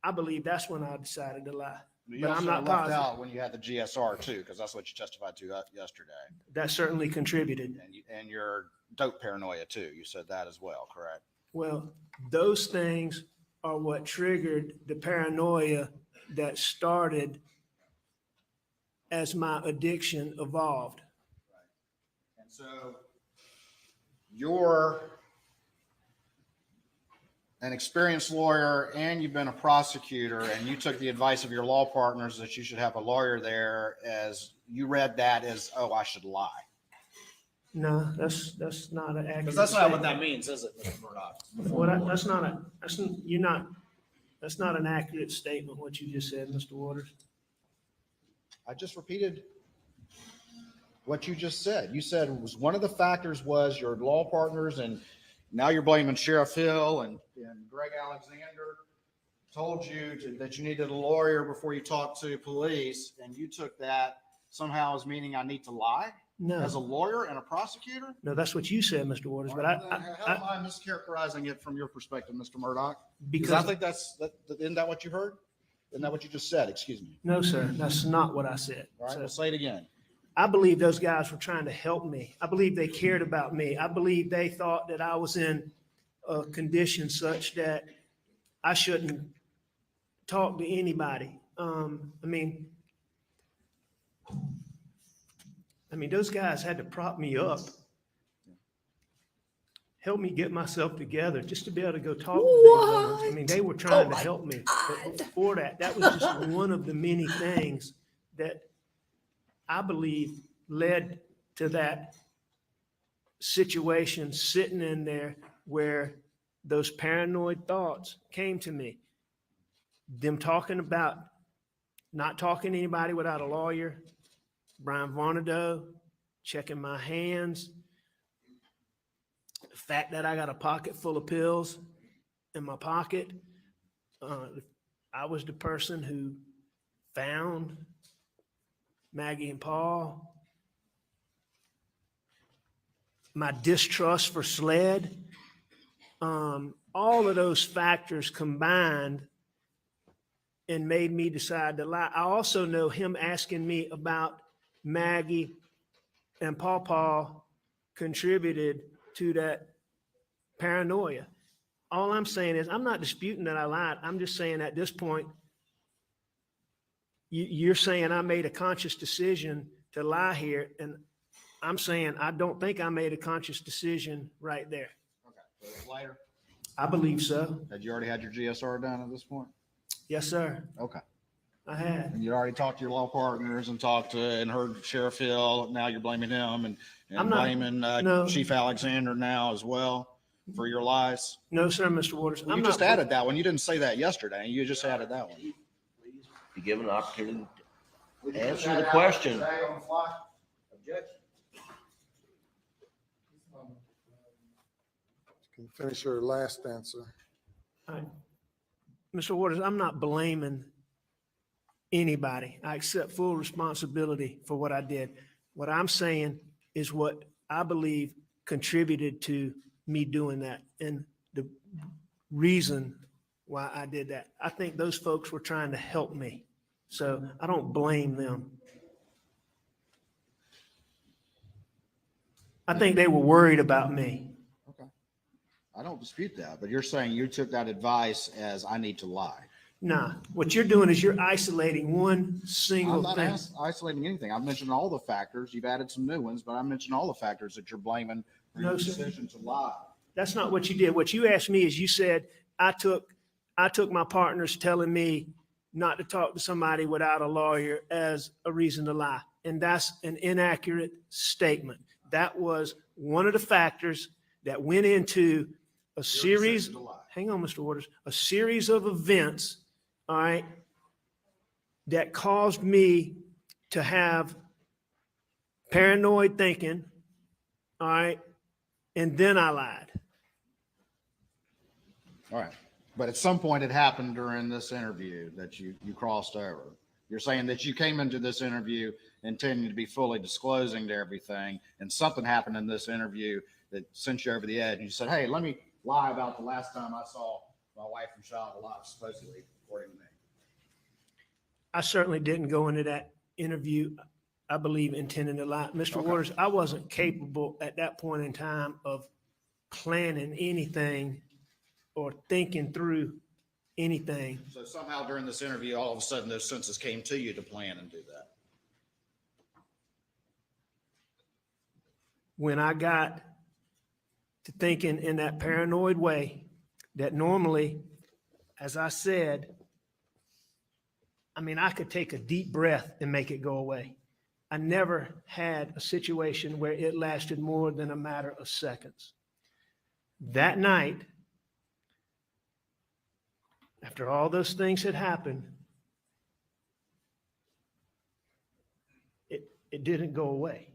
I believe that's when I decided to lie. You But I'm also not left positive. out when you had the GSR too, because that's what you testified to yesterday. That certainly contributed. And your dope paranoia too. You said that as well, correct? Well, those things are what triggered the paranoia that started as my addiction evolved. And so you're an experienced lawyer and you've been a prosecutor, and you took the advice of your law partners that you should have a lawyer there, as you read that as, oh, I should lie. No, that's not an accurate. Because that's not what that statement. means, is it, Mr. Murdaugh? Well, that's not an accurate statement, what you just said, Mr. Waters. I just repeated what you just said. You said it was one of the factors was your law partners, and now you're blaming Sheriff Hill and Greg Alexander told you that you needed a lawyer before you talked to police, and you took that somehow as meaning I need to lie No, as a lawyer and a prosecutor? no, that's what you said, Mr. Waters, but How am I mischaracterizing it from your perspective, Mr. Murdaugh? Because I think isn't that what you heard? Isn't that what you just said? Excuse me. no, sir, that's not what I said. All right, So- we'll say it again. I believe those guys were trying to help me. I believe they cared about me. I believe they thought that I was in a condition such that I shouldn't talk to anybody. I mean, those guys had to prop me up, help me get myself together just to be able to go talk to them. I mean, they were trying to help me. But before that, that was just one of the many things that I believe led to that situation sitting in there where those paranoid thoughts came to me. Them talking about not talking to anybody without a lawyer, Brian Varnado, checking my hands, the fact that I got a pocket full of pills in my pocket. I was the person who found Maggie and Paul. My distrust for SLED. All of those factors combined and made me decide to lie. I also know him asking me about Maggie and Paul contributed to that paranoia. All I'm saying is I'm not disputing that I lied. I'm just saying at this point, you're saying I made a conscious decision to lie here, and I'm saying I don't think I made a conscious decision right there. Okay, so it's later. I believe so. Had you already had your GSR done at this point? Yes, sir. Okay. I had. And you already talked to your law partners and heard Sheriff Hill. Now you're blaming him and I'm not- blaming no. Chief Alexander now as well for your lies. No, sir, Mr. Waters. You just added that one. You didn't say that yesterday. You just added that one. Be given an opportunity to answer the question. Objection. Can you finish your last answer? All right. Mr. Waters, I'm not blaming anybody. I accept full responsibility for what I did. What I'm saying is what I believe contributed to me doing that and the reason why I did that. I think those folks were trying to help me. So I don't blame them. I think they were worried about me. Okay. I don't dispute that, but you're saying you took that advice as I need to lie. Nah, what you're doing is you're isolating one I'm single not thing. isolating anything. I've mentioned all the factors. You've added some new ones, but I mentioned all the factors that you're blaming for your No, sir. decision to lie. That's not what you did. What you asked me is you said, I took my partners telling me not to talk to somebody without a lawyer as a reason to lie. And that's an inaccurate statement. That was one of the factors that went into a series, decision to lie. hang on, Mr. Waters, a series of events, all right, that caused me to have paranoid thinking, all right, and then I lied. All right. But at some point it happened during this interview that you crossed over. You're saying that you came into this interview intending to be fully disclosing to everything, and something happened in this interview that sent you over the edge. And you said, hey, let me lie about the last time I saw my wife and child alive, supposedly, according to me. I certainly didn't go into that interview, I believe, intending to lie. Mr. Okay. Waters, I wasn't capable at that point in time of planning anything or thinking through anything. So somehow during this interview, all of a sudden those senses came to you to plan and do that. When I got to thinking in that paranoid way, that normally, as I said, I mean, I could take a deep breath and make it go away. I never had a situation where it lasted more than a matter of seconds. That night, after all those things had happened, it didn't go away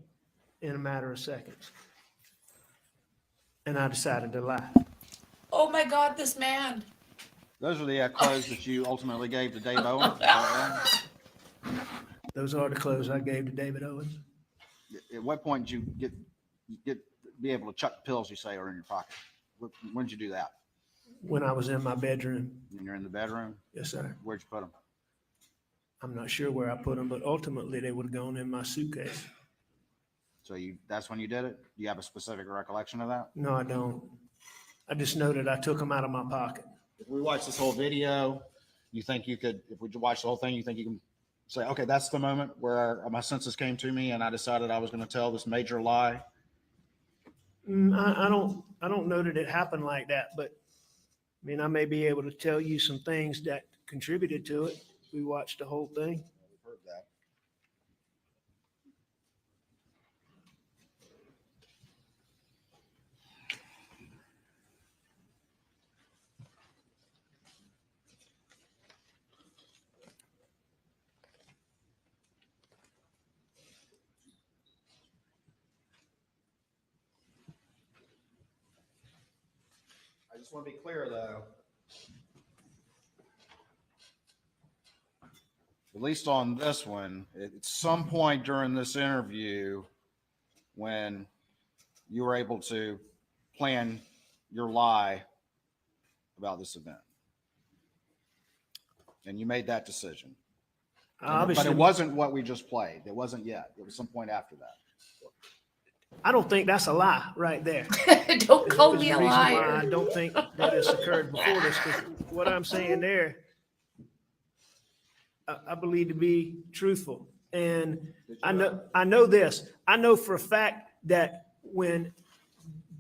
in a matter of seconds. And I decided to lie. Oh my God, this man. Those are the clothes that you ultimately gave to Dave Owen. Those are the clothes I gave to David Owens. At what point did you be able to chuck the pills you say are in your pocket? When did you do that? When I was in my bedroom. When you're in the bedroom? Yes, sir. Where'd you put them? I'm not sure where I put them, but ultimately they would have gone in my suitcase. So that's when you did it? Do you have a specific recollection of that? No, I don't. I just know that I took them out of my pocket. If we watch this whole video, you think you could, if we watch the whole thing, you think you can say, okay, that's the moment where my senses came to me and I decided I was going to tell this major lie? I don't know that it happened like that, but I mean, I may be able to tell you some things that contributed to it. We watched the whole thing. We've heard that. I just want to be clear, though. At least on this one, at some point during this interview, when you were able to plan your lie about this event, and you made that decision. Obviously, but it wasn't what we just played. It wasn't yet. It was some point after that. I don't think that's a lie right there. Don't call There's me a a reason why liar. I don't think that it's occurred before this, because what I'm saying there, I believe to be truthful. And I know this. I know for a fact that when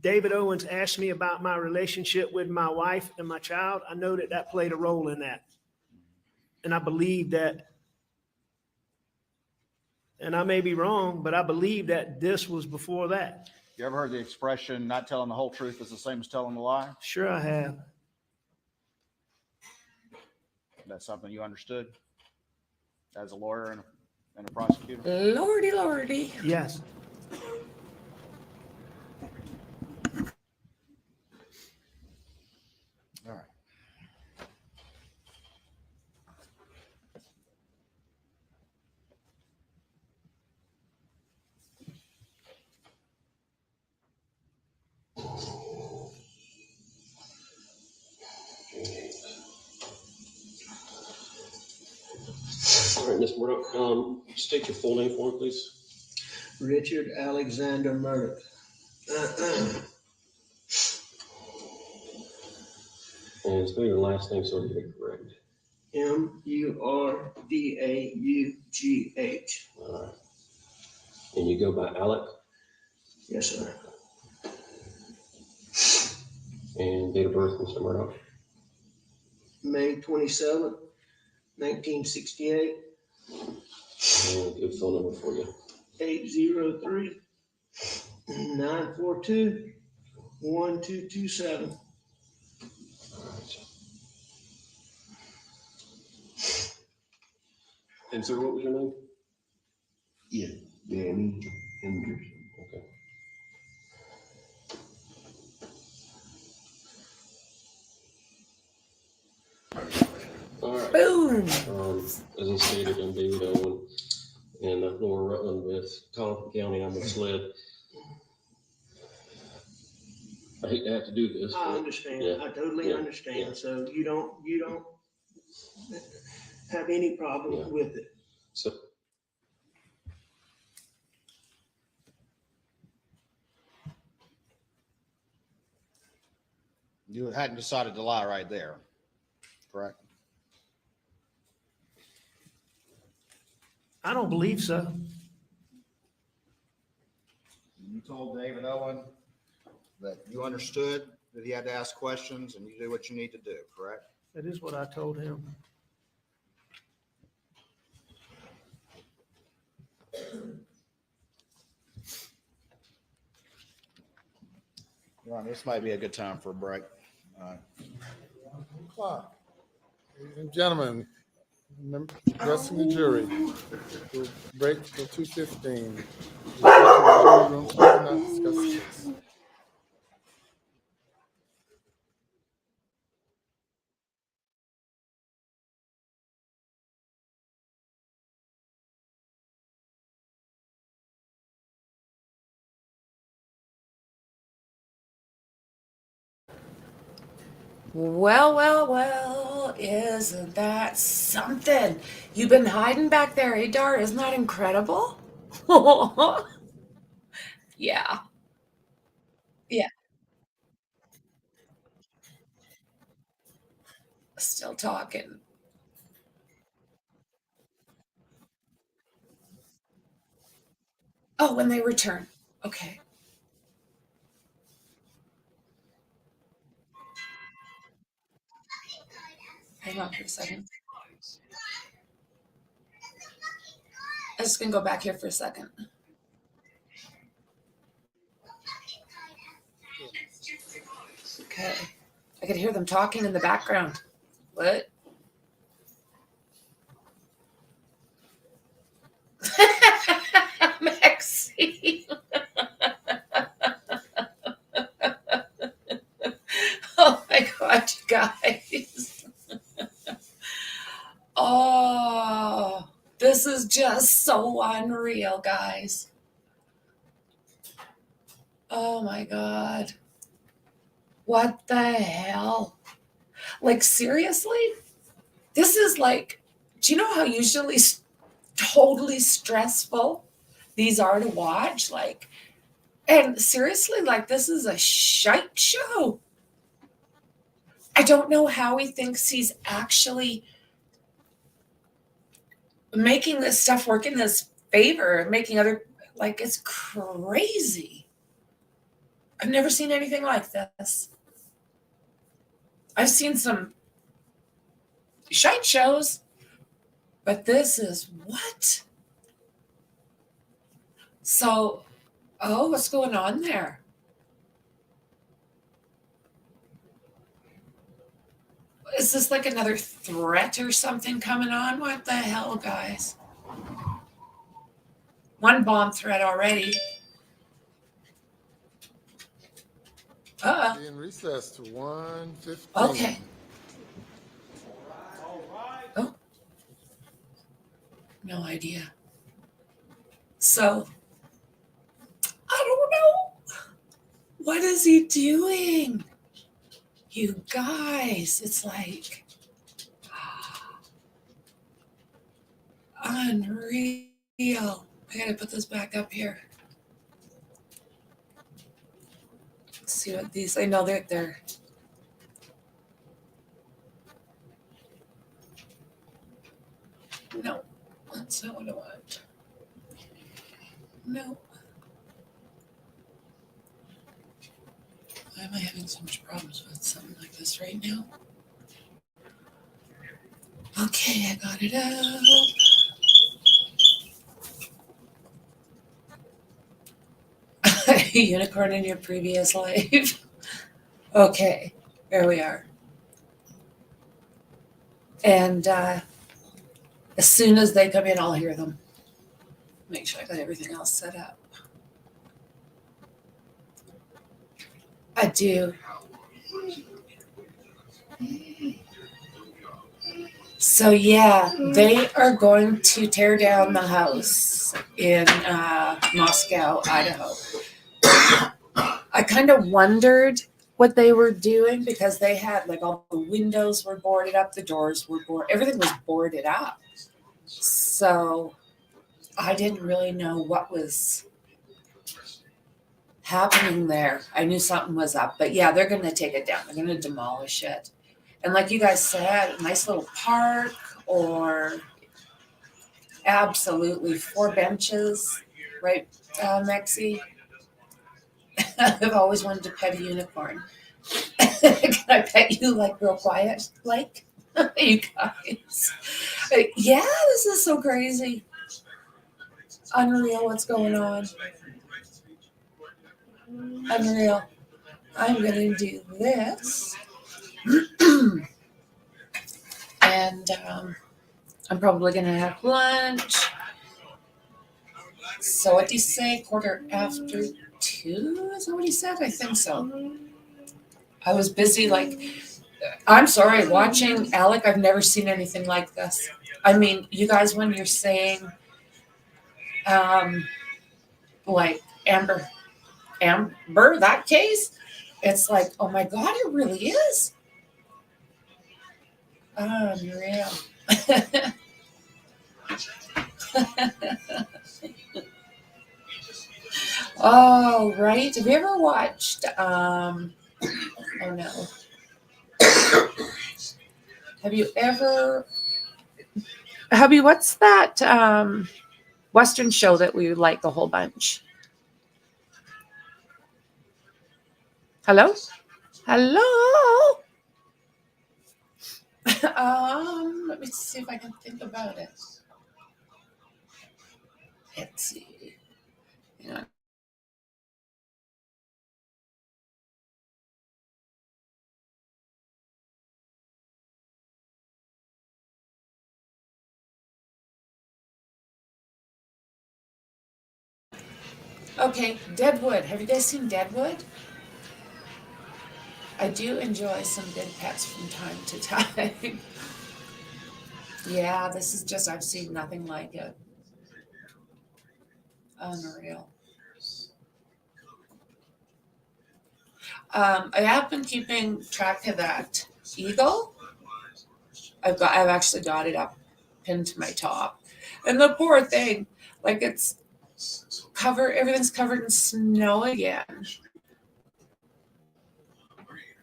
David Owens asked me about my relationship with my wife and my child, I know that that played a role in that. And I believe that, and I may be wrong, but I believe that this was before that. You ever heard the expression, not telling the whole truth is the same as telling the lie? Sure I have. That's something you understood as a lawyer and a prosecutor? Lordy, lordy. Yes. All right. All right, Ms. Murdaugh, state your full name for me, please. Richard Alexander Murdaugh. And spell your last name so to get it correct. Murdaugh. All right. And you go by Alex? Yes, sir. And date of birth, Mr. Murdaugh? May 27th, 1968. And a good phone number for you. 803-942-1227. All right. And sir, what was your name? Yeah, Danny Henderson. Okay. All right. Boom. As I stated, I'm David Owen in Lower Rutland with Collin County. I'm with SLED. I hate to have to do this. I but understand. yeah, I totally yeah, understand. yeah. So you don't have any problem Yeah. with it. So You hadn't decided to lie right there, correct? I don't believe so. You told David Owen that you understood that he had to ask questions and you do what you need to do, correct? That is what I told him. Your Honor, this might be a good time for a break. Clock. Ladies and gentlemen, addressing the jury, we'll break till 2:15. Jury room, please do not discuss this. Well, isn't that something? You've been hiding back there, Adar. Isn't that incredible? Yeah. Yeah. Still talking. Oh, when they return. Okay. Hang on for a second. I'm just gonna go back here for a second. Okay. I could hear them talking in the background. What? Maxine. Oh my God, you guys. Oh, this is just so unreal, guys. Oh my God. What the hell? Like, seriously? This is like, do you know how usually totally stressful these are to watch? Like, and seriously, like, this is a shite show. I don't know how he thinks he's actually making this stuff work in his favor, making other, like, it's crazy. I've never seen anything like this. I've seen some shite shows, but this is what? So, oh, what's going on there? Is this like another threat or something coming on? What the hell, guys? One bomb threat already. Be in recess to 1:15. Okay. Oh. No idea. So, I don't know. What is he doing? You guys, it's like unreal. I gotta put this back up here. Let's see what these, I know they're no, that's not what I want. No. Why am I having so much problems with something like this right now? Okay, I got it up. Unicorn in your previous life. Okay, there we are. And As soon as they come in, I'll hear them. Make sure I got everything else set up. I do. So yeah, they are going to tear down the house in Moscow, Idaho. I kind of wondered what they were doing because they had like all the windows were boarded up, the doors were boarded, everything was boarded up. So I didn't really know what was happening there. I knew something was up, but yeah, they're going to take it down. They're going to demolish it. And like you guys said, a nice little park or absolutely 4 benches, right, Mexi? I've always wanted to pet a unicorn. Can I pet you like real quiet? Like, you guys. Yeah, this is so crazy. Unreal what's going on. Unreal. I'm going to do this. And I'm probably going to have lunch. So what do you say? 2:45? Is that what he said? I think so. I was busy, like, I'm sorry, watching Alec, I've never seen anything like this. I mean, you guys, when you're saying, like, Amber, that case, it's like, oh my God, it really is. Unreal. Oh, right. Have you ever watched, oh no. What's that Western show that we like a whole bunch? Hello? Hello? Let me see if I can think about it. Let's see. Yeah. Okay, Deadwood. Have you guys seen Deadwood? I do enjoy some good pets from time to time. Yeah, this is just, I've seen nothing like it. Unreal. I have been keeping track of that eagle. I've actually got it up pinned to my top. And the poor thing, like it's everything's covered in snow again.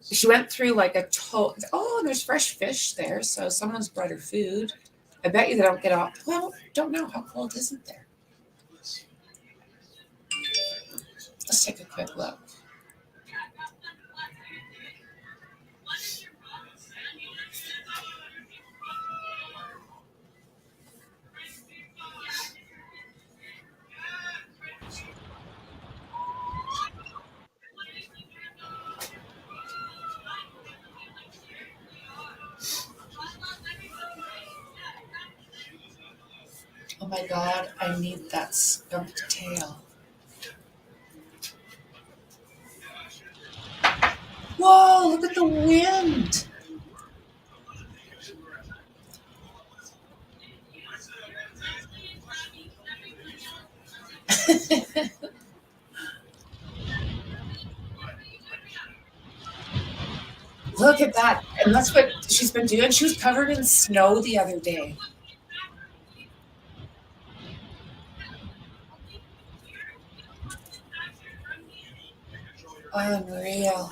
She went through like a oh, there's fresh fish there, so someone's brought her food. I bet you they don't get off. Well, don't know, how cold is it there? Let's take a quick look. Oh my God, I need that skunk tail. Whoa, look at the wind. Look at that. And that's what she's been doing. She was covered in snow the other day. Unreal.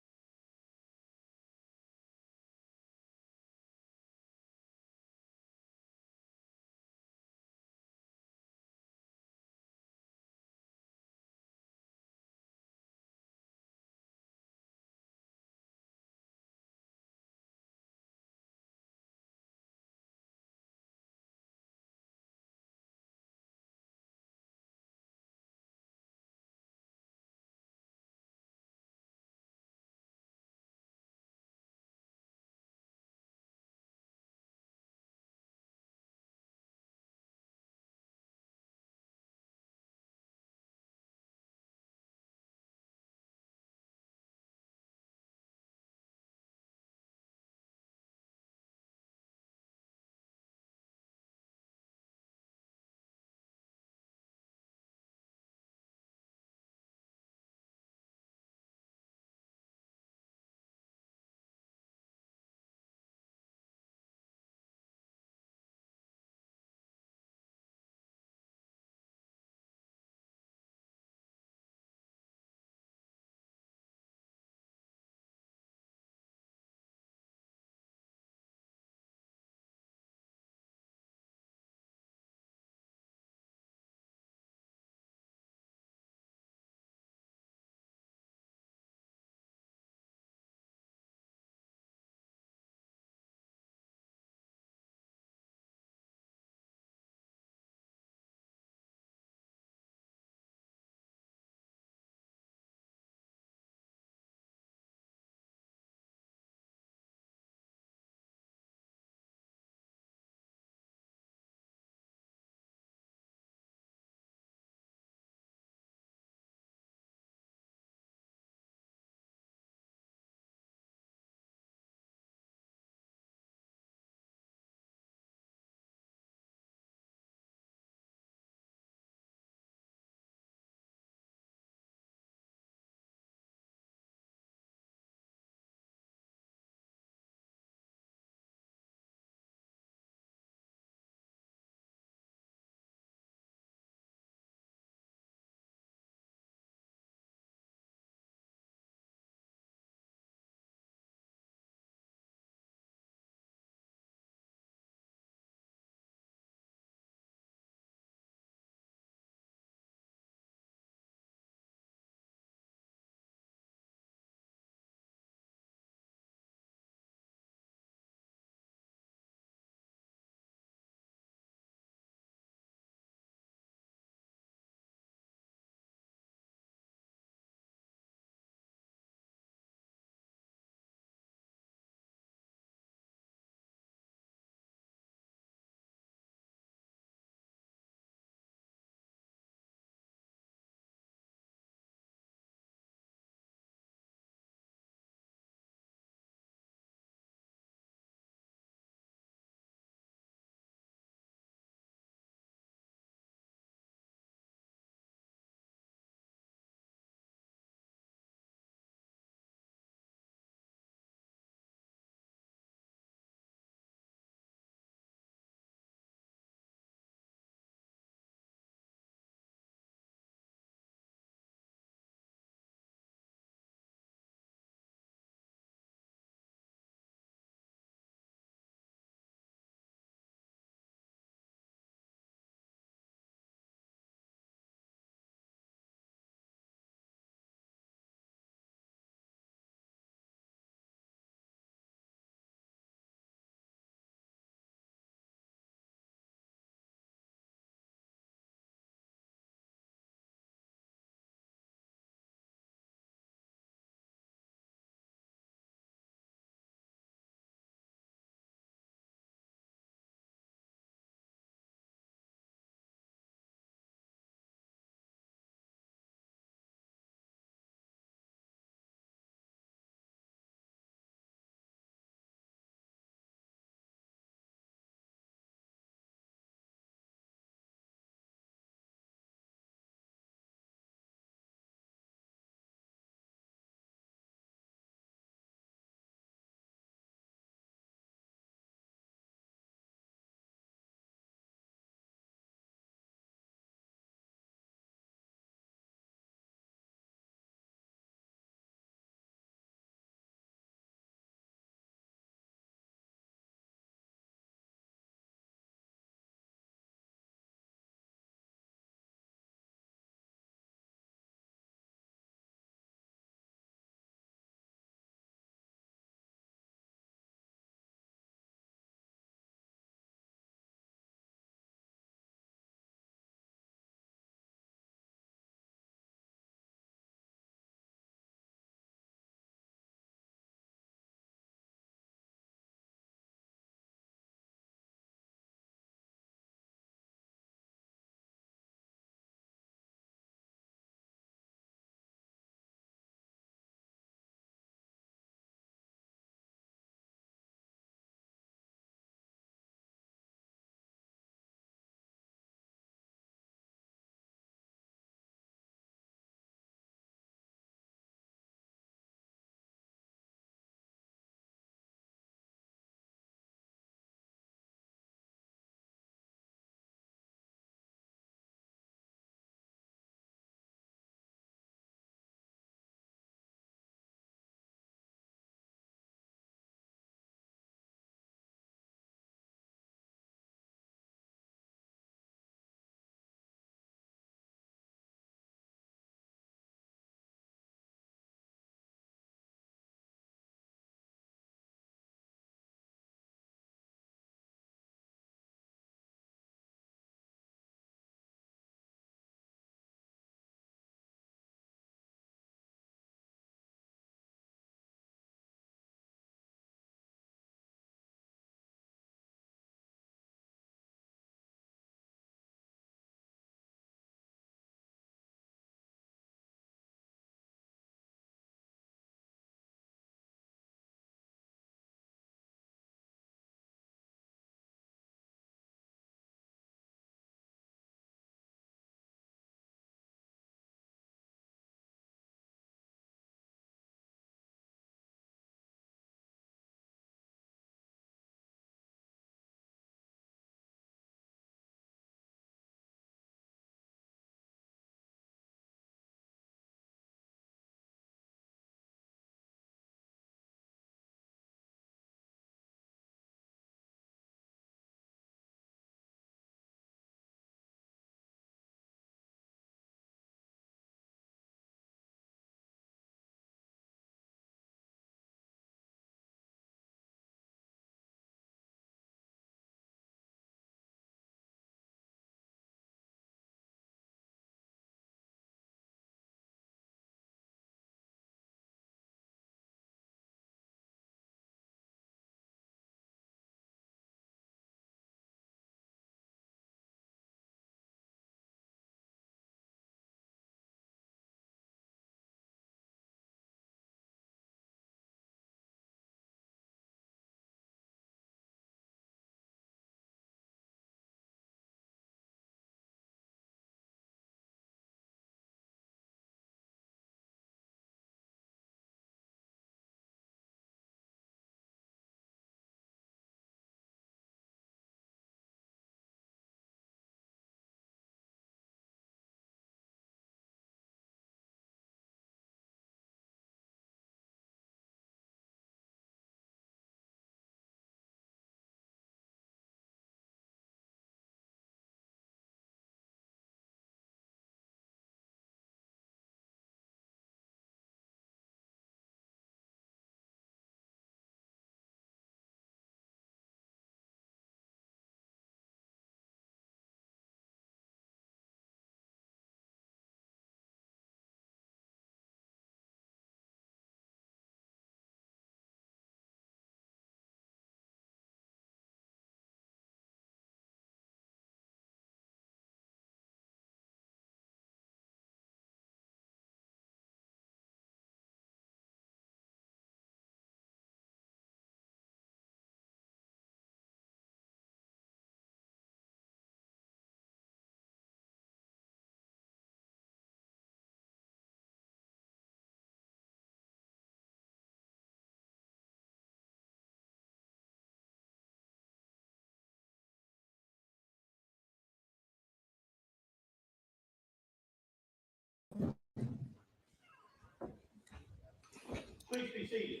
Please be seated.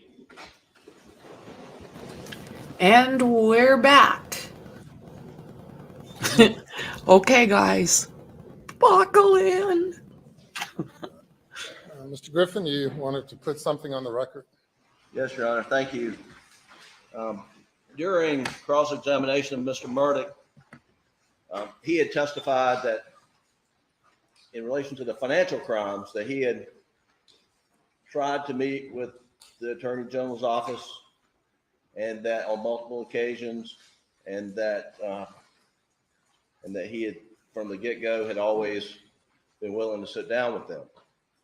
And we're back. Okay, guys, buckle in. Mr. Griffin, you wanted to put something on the record? Yes, Your Honor. Thank you. During cross-examination of Mr. Murdaugh, he had testified that in relation to the financial crimes, that he had tried to meet with the Attorney General's office, and that on multiple occasions, and that he had, from the get-go, had always been willing to sit down with them.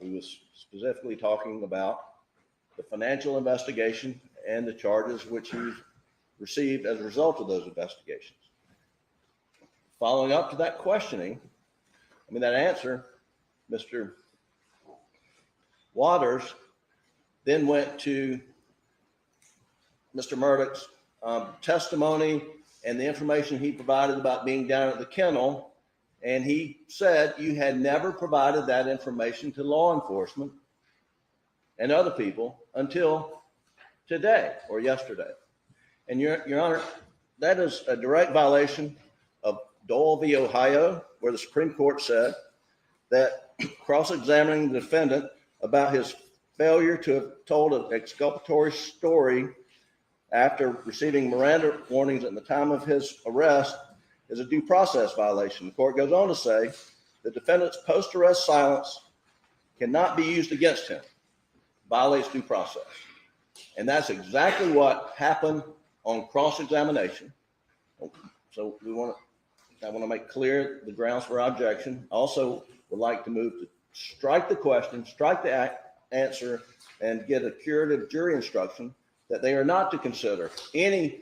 He was specifically talking about the financial investigation and the charges which he received as a result of those investigations. Following up to that questioning, that answer, Mr. Waters then went to Mr. Murdaugh's testimony and the information he provided about being down at the kennel. And he said you had never provided that information to law enforcement and other people until today or yesterday. And Your Honor, that is a direct violation of Doyle v. Ohio, where the Supreme Court said that cross-examining the defendant about his failure to have told an exculpatory story after receiving Miranda warnings at the time of his arrest is a due process violation. The court goes on to say the defendant's post-arrest silence cannot be used against him, violates due process. And that's exactly what happened on cross-examination. So I want to make clear the grounds for objection. Also would like to move to strike the question, strike the answer, and get a curative jury instruction that they are not to consider any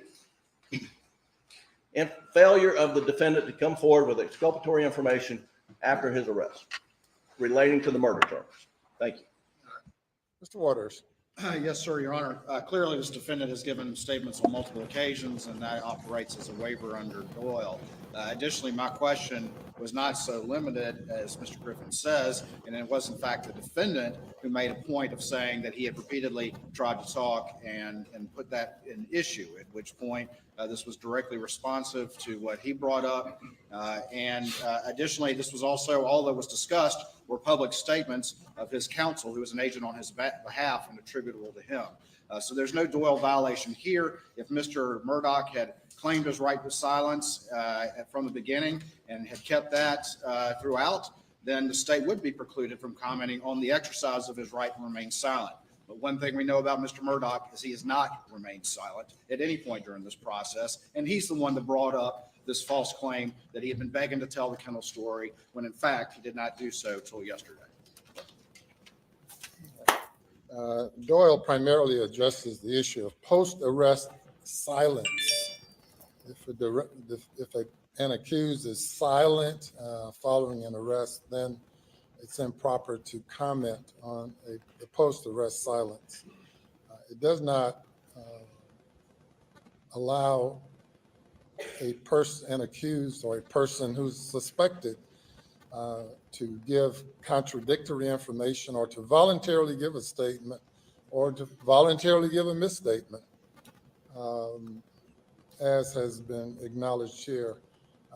failure of the defendant to come forward with exculpatory information after his arrest relating to the murder charges. Thank you. Mr. Waters. Yes, sir, Your Honor. Clearly, this defendant has given statements on multiple occasions, and that operates as a waiver under Doyle. Additionally, my question was not so limited as Mr. Griffin says, and it was in fact the defendant who made a point of saying that he had repeatedly tried to talk and put that in issue, at which point this was directly responsive to what he brought up. Additionally, this was also, all that was discussed were public statements of his counsel, who was an agent on his behalf and attributable to him. So there's no Doyle violation here. If Mr. Murdaugh had claimed his right to silence from the beginning and had kept that throughout, then the state would be precluded from commenting on the exercise of his right to remain silent. But one thing we know about Mr. Murdaugh is he has not remained silent at any point during this process, and he's the one that brought up this false claim that he had been begging to tell the kennel story, when in fact he did not do so till yesterday. Doyle primarily addresses the issue of post-arrest silence. If an accused is silent following an arrest, then it's improper to comment on a post-arrest silence. It does not allow an accused or a person who's suspected to give contradictory information, or to voluntarily give a statement, or to voluntarily give a misstatement, as has been acknowledged here.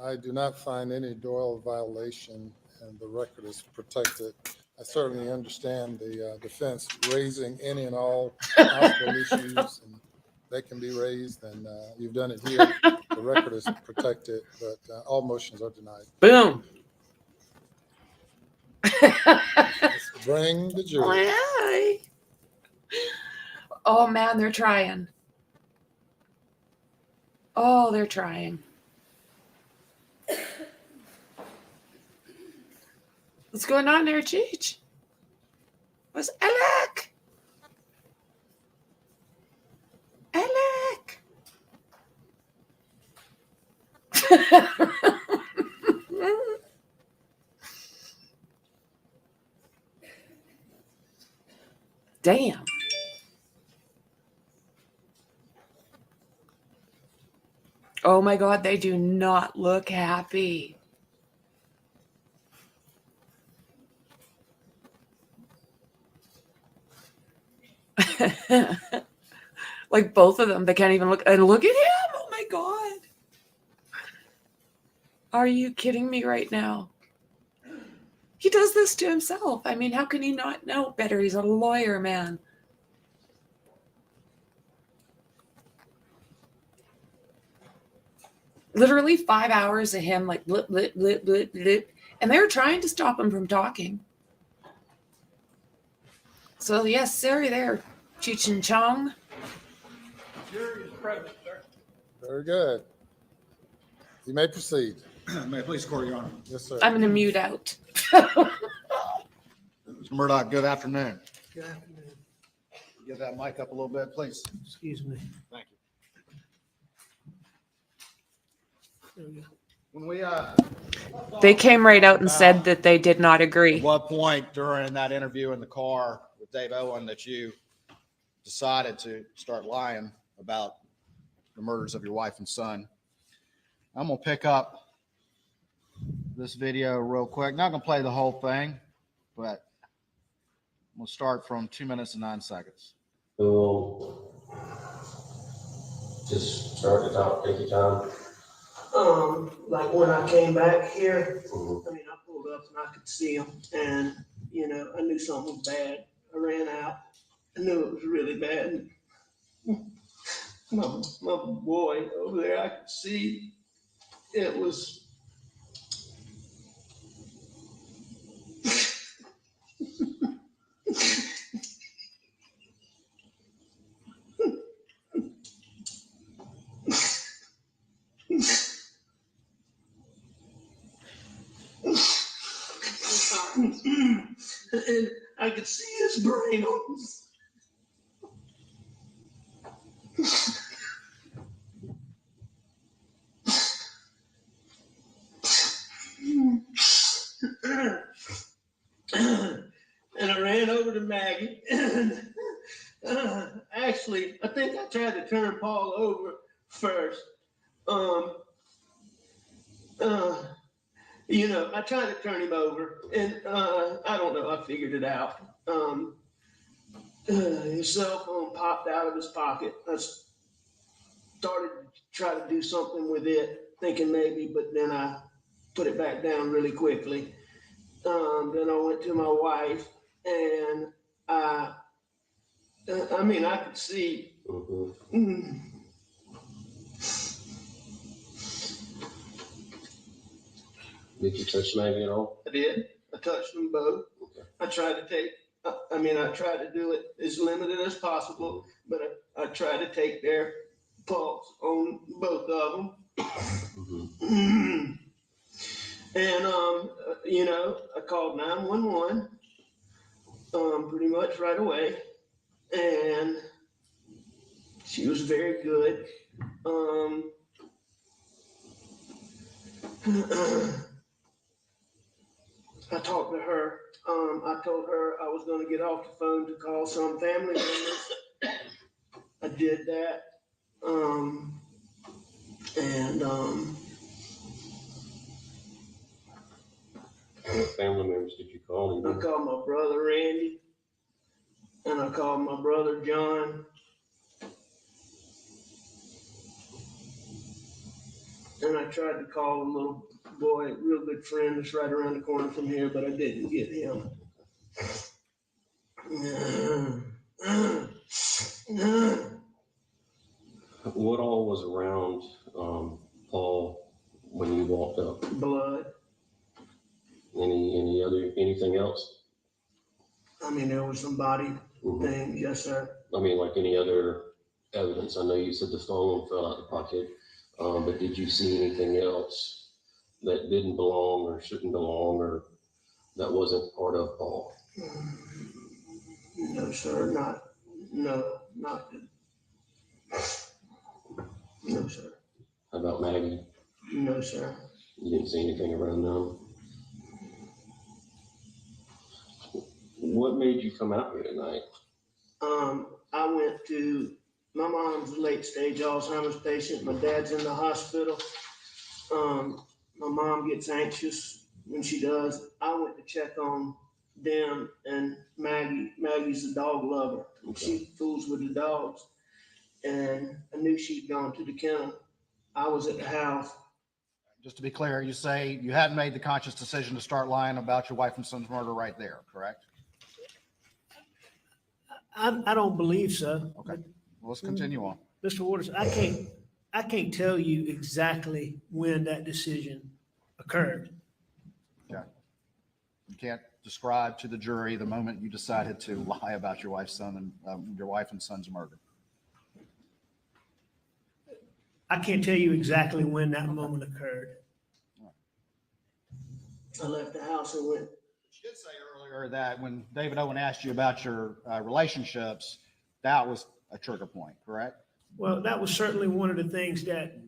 I do not find any Doyle violation, and the record is protected. I certainly understand the defense raising any and all possible issues, and they can be raised, and you've done it here. The record is protected, but all motions are denied. Boom. Let's bring the jury. Hi. Oh man, they're trying. Oh, they're trying. What's going on there, Cheech? What's Alec? Alec. Damn. Oh my God, they do not look happy. Like both of them, they can't even look. And look at him. Oh my God. Are you kidding me right now? He does this to himself. I mean, how can he not know better? He's a lawyer, man. Literally 5 hours of him like blip, blip, blip, blip, blip. And they were trying to stop him from talking. So yes, sorry there, Cheech and Chong. Jury is present, sir. Very good. You may proceed. May I please call Your Honor? Yes, sir. I'm going to mute out. Mr. Murdaugh, good afternoon. Good afternoon. Get that mic up a little bit, please. Excuse me. Thank you. There we go. When we, They came right out and said that they did not agree. at what point during that interview in the car with Dave Owen that you decided to start lying about the murders of your wife and son? I'm going to pick up this video real quick. Not going to play the whole thing, but we'll start from 2 minutes and 9 seconds. Just start it out, take your time. Like when I came back here, I mean, I pulled up and I could see him, and I knew something was bad. I ran out. I knew it was really bad. My boy over there, I could see it was. And I could see his brain on. And I ran over to Maggie. And actually, I think I tried to turn Paul over first. I tried to turn him over, and I don't know. I figured it out. His cell phone popped out of his pocket. I started to try to do something with it, thinking maybe, but then I put it back down really quickly. Then I went to my wife, and I could see. Did you touch Maggie at all? I did. I touched them both. Okay. I tried to do it as limited as possible, but I tried to take their pulse on both of them. And, I called 911 pretty much right away. And she was very good. I talked to her. I told her I was going to get off the phone to call some family members. I did that. What family members did you call? I called my brother Randy, and I called my brother John. And I tried to call a little boy, a real good friend that's right around the corner from here, but I didn't get him. What all was around Paul when you walked up? Blood. Anything else? I mean, there was some body things, yes, sir. I mean, like any other evidence? I know you said the phone fell out of the pocket, but did you see anything else that didn't belong or shouldn't belong or that wasn't part of Paul? No, sir, not. No, sir. How about Maggie? No, sir. You didn't see anything around them? What made you come out here tonight? I went to, my mom's a late stage Alzheimer's patient. My dad's in the hospital. My mom gets anxious when she does. I went to check on them and Maggie. Maggie's a dog lover. Okay. She fools with the dogs. And I knew she'd gone to the kennel. I was at the house. Just to be clear, you say you hadn't made the conscious decision to start lying about your wife and son's murder right there, correct? I don't believe so. Okay, well, let's continue on. Mr. Waters, I can't tell you exactly when that decision occurred. Okay. You can't describe to the jury the moment you decided to lie about your wife and son's murder. I can't tell you exactly when that moment occurred. I left the house and went. You did say earlier that when David Owen asked you about your relationships, that was a trigger point, correct? Well, that was certainly one of the things that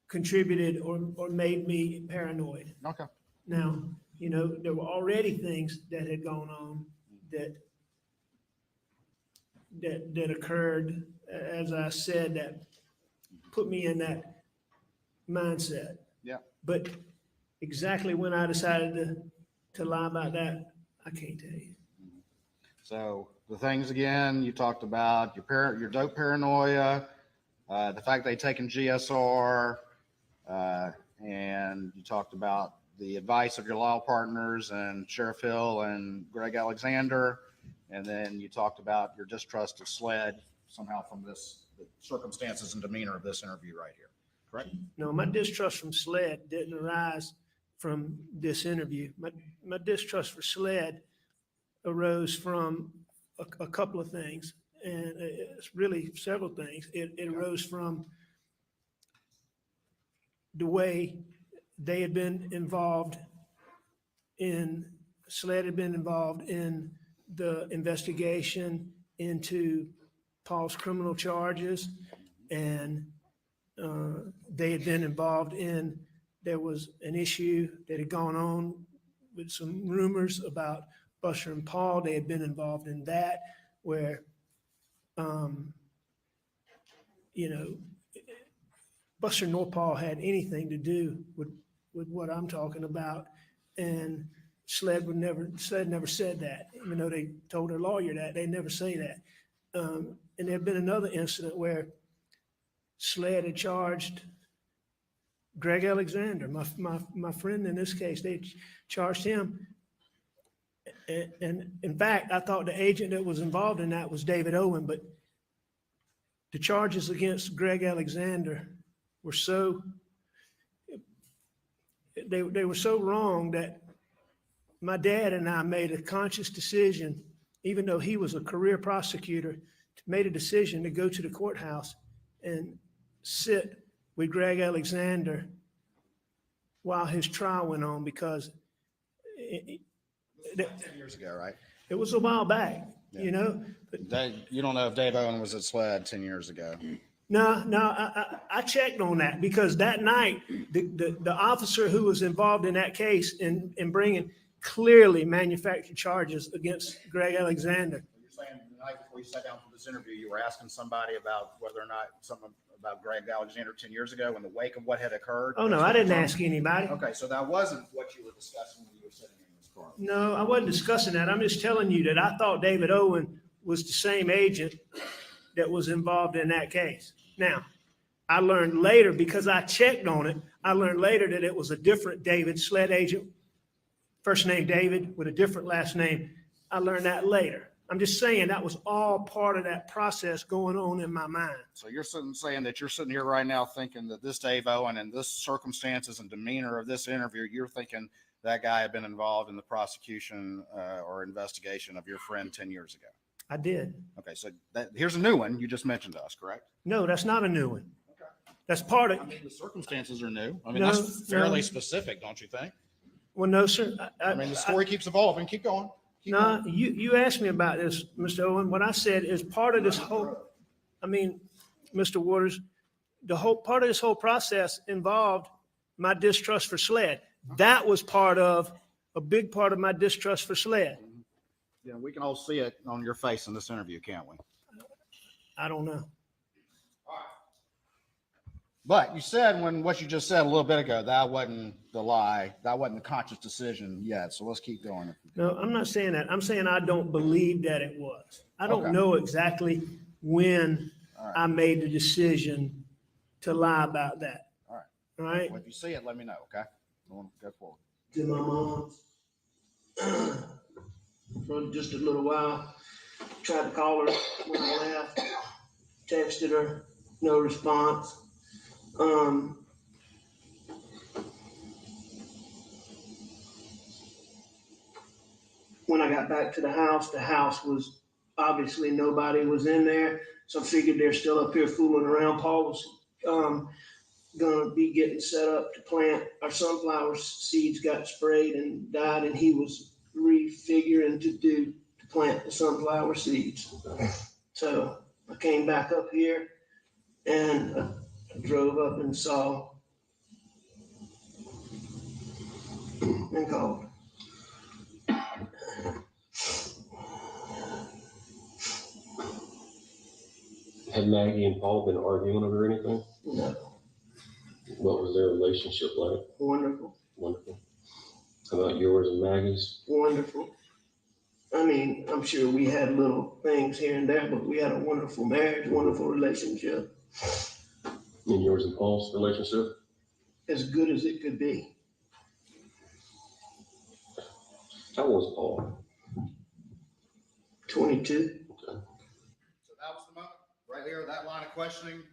contributed or made me paranoid. Okay. Now, you know, there were already things that had gone on that occurred, as I said, that put me in that mindset. Yeah. But exactly when I decided to lie about that, I can't tell you. So the things again, you talked about your dope paranoia, the fact they'd taken GSR, and you talked about the advice of your law partners and Sheriff Hill and Greg Alexander, and then you talked about your distrust of SLED somehow from the circumstances and demeanor of this interview right here, correct? No, my distrust from SLED didn't arise from this interview. My distrust for SLED arose from a couple of things, and it's really several things. It arose from the way they had been involved SLED had been involved in the investigation into Paul's criminal charges, and they had been involved there was an issue that had gone on with some rumors about Buster and Paul. They had been involved in that, where, you know, Buster nor Paul had anything to do with what I'm talking about. And SLED never said that, even though they told their lawyer that. They never say that. And there had been another incident where SLED had charged Greg Alexander, my friend in this case. They charged him. And in fact, I thought the agent that was involved in that was David Owen, but the charges against Greg Alexander were they were so wrong that my dad and I made a conscious decision, even though he was a career prosecutor, made a decision to go to the courthouse and sit with Greg Alexander while his trial went on, because 10 years ago, right? it was a while back, Yeah. you know. You don't know if Dave Owen was at SLED 10 years ago. No, I checked on that, because that night, the officer who was involved in that case in bringing clearly manufactured charges against Greg Alexander. You're saying the night before you sat down for this interview, you were asking somebody about whether or not something about Greg Alexander 10 years ago in the wake of what had occurred? Oh, no, I didn't ask anybody. Okay, so that wasn't what you were discussing when you were sitting in this car. No, I wasn't discussing that. I'm just telling you that I thought David Owen was the same agent that was involved in that case. Now, I learned later, because I checked on it, I learned later that it was a different David, SLED agent, first name David with a different last name. I learned that later. I'm just saying that was all part of that process going on in my mind. So you're saying that you're sitting here right now thinking that this Dave Owen and this circumstances and demeanor of this interview, you're thinking that guy had been involved in the prosecution or investigation of your friend 10 years ago. I did. Okay, so here's a new one you just mentioned to us, correct? No, that's not a new one. Okay. That's part of. I mean, the circumstances are new. I mean, No, that's fairly no. specific, don't you think? Well, no, sir. I mean, the story keeps evolving. Keep going. No, you asked me about this, Mr. Owen. What I said is part of this whole, I mean, Mr. Waters, part of this whole process involved my distrust for SLED. That was a big part of my distrust for SLED. Yeah, we can all see it on your face in this interview, can't we? I don't know. But you said what you just said a little bit ago, that wasn't the lie. That wasn't a conscious decision yet. So let's keep going. No, I'm not saying that. I'm saying I don't believe that it was. I don't Okay. know exactly when All right. I made the decision to lie about that. All right. All right? Well, if you see it, let me know, okay? Go forward. To my mom's for just a little while. Tried to call her when I left. Texted her, no response. When I got back to the house was obviously nobody was in there. So I figured they're still up here fooling around. Paul was gonna be getting set up to plant. Our sunflower seeds got sprayed and died, and he was refiguring to plant the sunflower seeds. So I came back up here and I drove up and saw and called. Had Maggie and Paul been arguing over anything? No. What was their relationship like? Wonderful. Wonderful. How about yours and Maggie's? Wonderful. I mean, I'm sure we had little things here and there, but we had a wonderful marriage, wonderful relationship. And yours and Paul's relationship? As good as it could be. How old was Paul? 22. So that was the moment, right here, that line of questioning.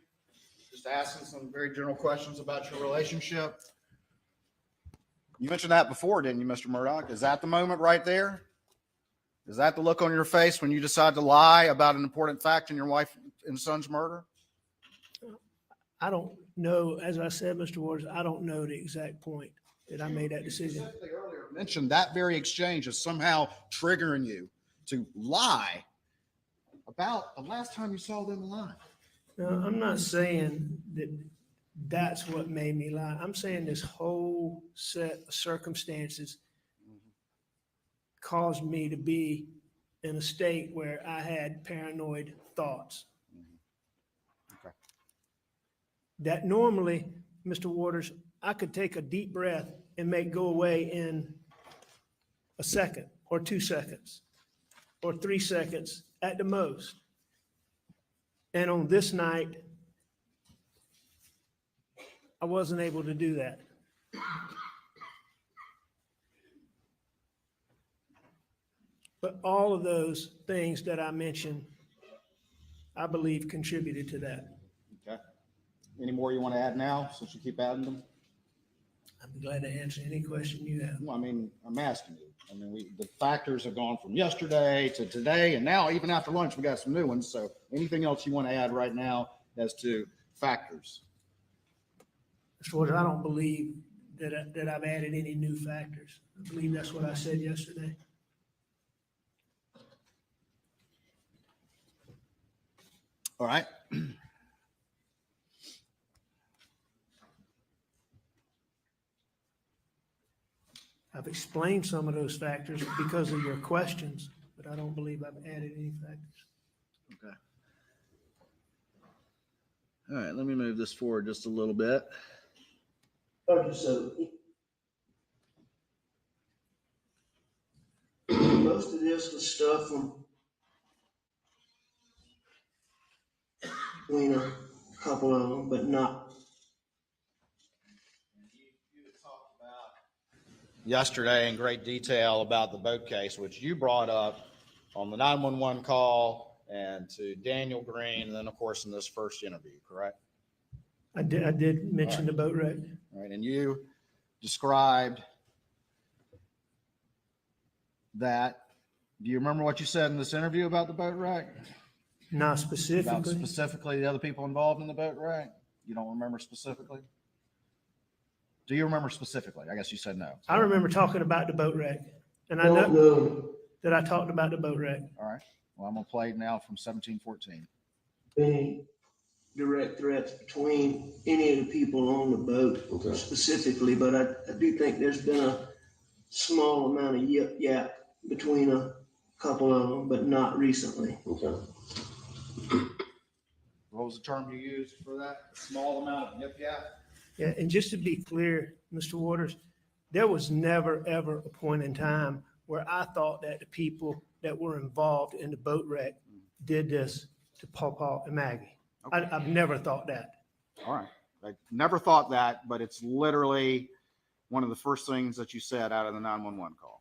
Just asking some very general questions about your relationship. You mentioned that before, didn't you, Mr. Murdaugh? Is that the moment right there? Is that the look on your face when you decide to lie about an important fact in your wife and son's murder? I don't know, as I said, Mr. Waters, I don't know the exact point that I made that decision. You earlier mentioned that very exchange is somehow triggering you to lie about the last time you saw them alive. No, I'm not saying that that's what made me lie. I'm saying this whole set of circumstances caused me to be in a state where I had paranoid thoughts. Okay. That normally, Mr. Waters, I could take a deep breath and make go away in a second or 2 seconds or 3 seconds at the most. And on this night, I wasn't able to do that. But all of those things that I mentioned, I believe contributed to that. Okay. Any more you want to add now, since you keep adding them? I'd be glad to answer any question you have. Well, I mean, I'm asking you. I mean, the factors have gone from yesterday to today, and now even after lunch, we got some new ones. So anything else you want to add right now as to factors? Mr. Waters, I don't believe that I've added any new factors. I believe that's what I said yesterday. All right. I've explained some of those factors because of your questions, but I don't believe I've added any factors. Okay. All right, let me move this forward just a little bit. Okay, so most of this was stuff from between a couple of them, but not. Yesterday in great detail about the boat case, which you brought up on the 911 call and to Daniel Green, and then of course in this first interview, correct? I did mention the boat wreck. All right, and you described that. Do you remember what you said in this interview about the boat wreck? Not About specifically. specifically the other people involved in the boat wreck? You don't remember specifically? Do you remember specifically? I guess you said no. I remember talking about the boat wreck, and I Don't know know that I talked about the boat wreck. All right. Well, I'm gonna play now from 1714. any direct threats between any of the people on the boat specifically, but I do think there's been a small amount of yap between a couple of them, but not recently. Okay. What was the term you used for that? A small amount of yip yap? Yeah, and just to be clear, Mr. Waters, there was never, ever a point in time where I thought that the people that were involved in the boat wreck did this to Paw and Maggie. Okay. I've never thought that. All right. I never thought that, but it's literally one of the first things that you said out of the 911 call.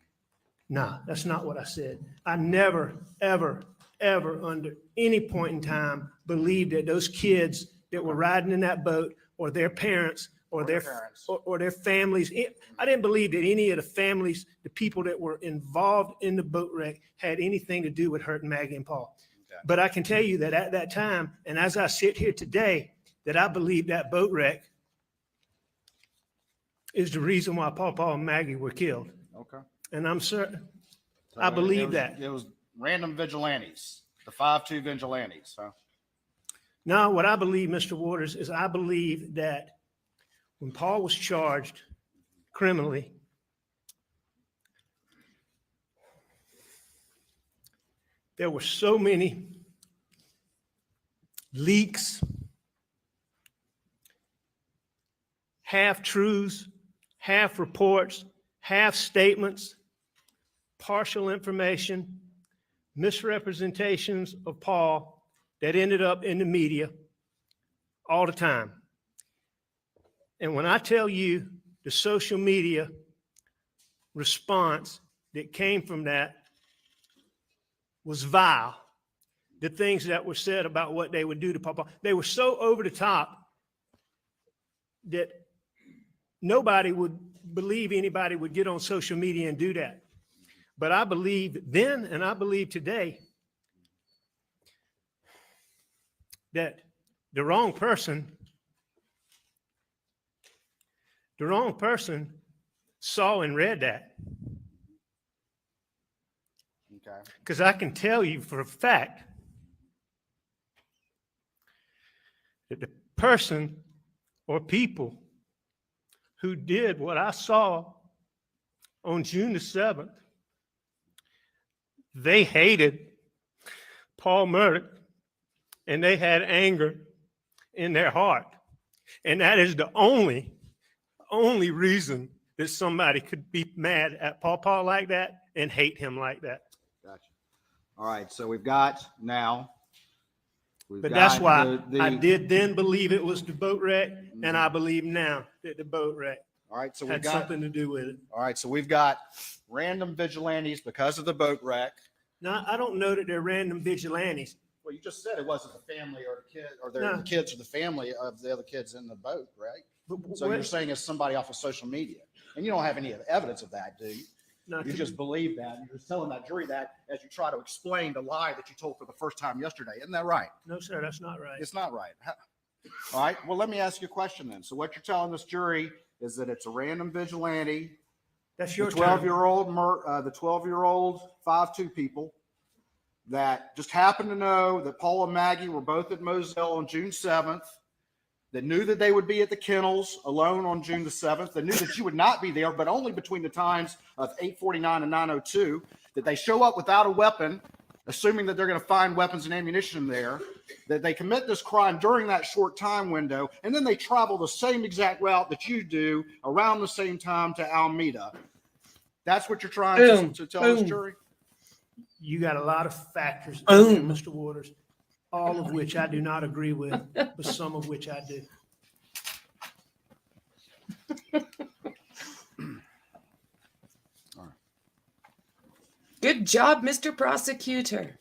Nah, that's not what I said. I never, ever, ever under any point in time believed that those kids that were riding in that boat or their parents or their families, I didn't believe that any of the families, the people that were involved in the boat wreck had anything to do with hurting Maggie and Paul. Okay. But I can tell you that at that time, and as I sit here today, that I believe that boat wreck is the reason why Paul and Maggie were killed. Okay. And I'm certain, So I believe that. It was random vigilantes, the 5-2 vigilantes, huh? Now, what I believe, Mr. Waters, is I believe that when Paul was charged criminally, there were so many leaks, half-truths, half-reports, half-statements, partial information, misrepresentations of Paul that ended up in the media all the time. And when I tell you the social media response that came from that was vile, the things that were said about what they would do to Paul, they were so over the top that nobody would believe anybody would get on social media and do that. But I believe then, and I believe today, that the wrong person saw and read that. Okay. Because I can tell you for a fact that the person or people who did what I saw on June the 7th, they hated Paul Murdaugh and they had anger in their heart. And that is the only reason that somebody could be mad at Paul like that and hate him like that. Gotcha. All right. So we've got now. But that's why I did then believe it was the boat wreck, and I believe now that the boat wreck all right, so had something to do with it. All right. So we've got random vigilantes because of the boat wreck. Now, I don't know that they're random vigilantes. Well, you just said it wasn't the family or the kid or No. the kids or the family of the other kids in the boat, right? But So you're saying it's somebody off of social media, and you don't have any evidence of that, do you? No, You just believe that. You're just telling that jury that as you try to explain the lie that you told for the first time yesterday. Isn't that right? No, sir, that's not right. It's not right. All right. Well, let me ask you a question then. So what you're telling this jury is that it's a random vigilante. That's your the 12-year-old 5-2 people that just happened to know that Paul and Maggie were both at Moselle on June 7th, that knew that they would be at the kennels alone on June the 7th, that knew that you would not be there, but only between the times of 8:49 and 9:02, that they show up without a weapon, assuming that they're going to find weapons and ammunition there, that they commit this crime during that short time window, and then they travel the same exact route that you do around the same time to Alameda. That's what you're trying to tell this jury? You got a lot of factors, Mr. Waters, all of which I do not agree with, but some of which I do. Good job, Mr. Prosecutor.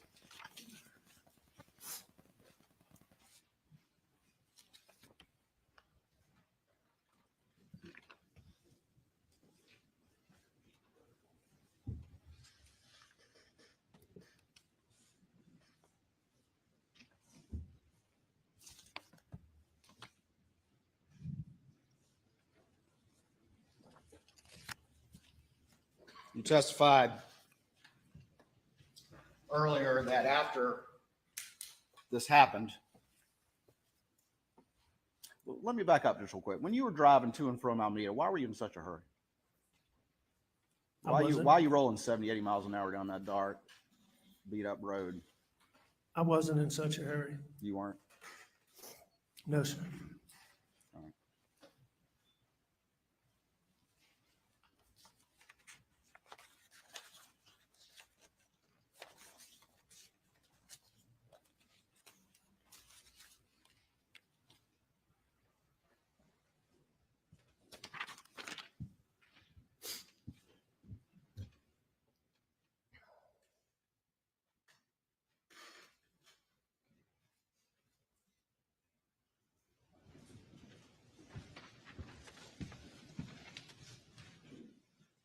You testified earlier that after this happened, well, let me back up just real quick. When you were driving to and from Alameda, why were you in such a hurry? Why are you rolling 70, 80 miles an hour down that dark, beat up road? I wasn't in such a hurry. You weren't? No, sir.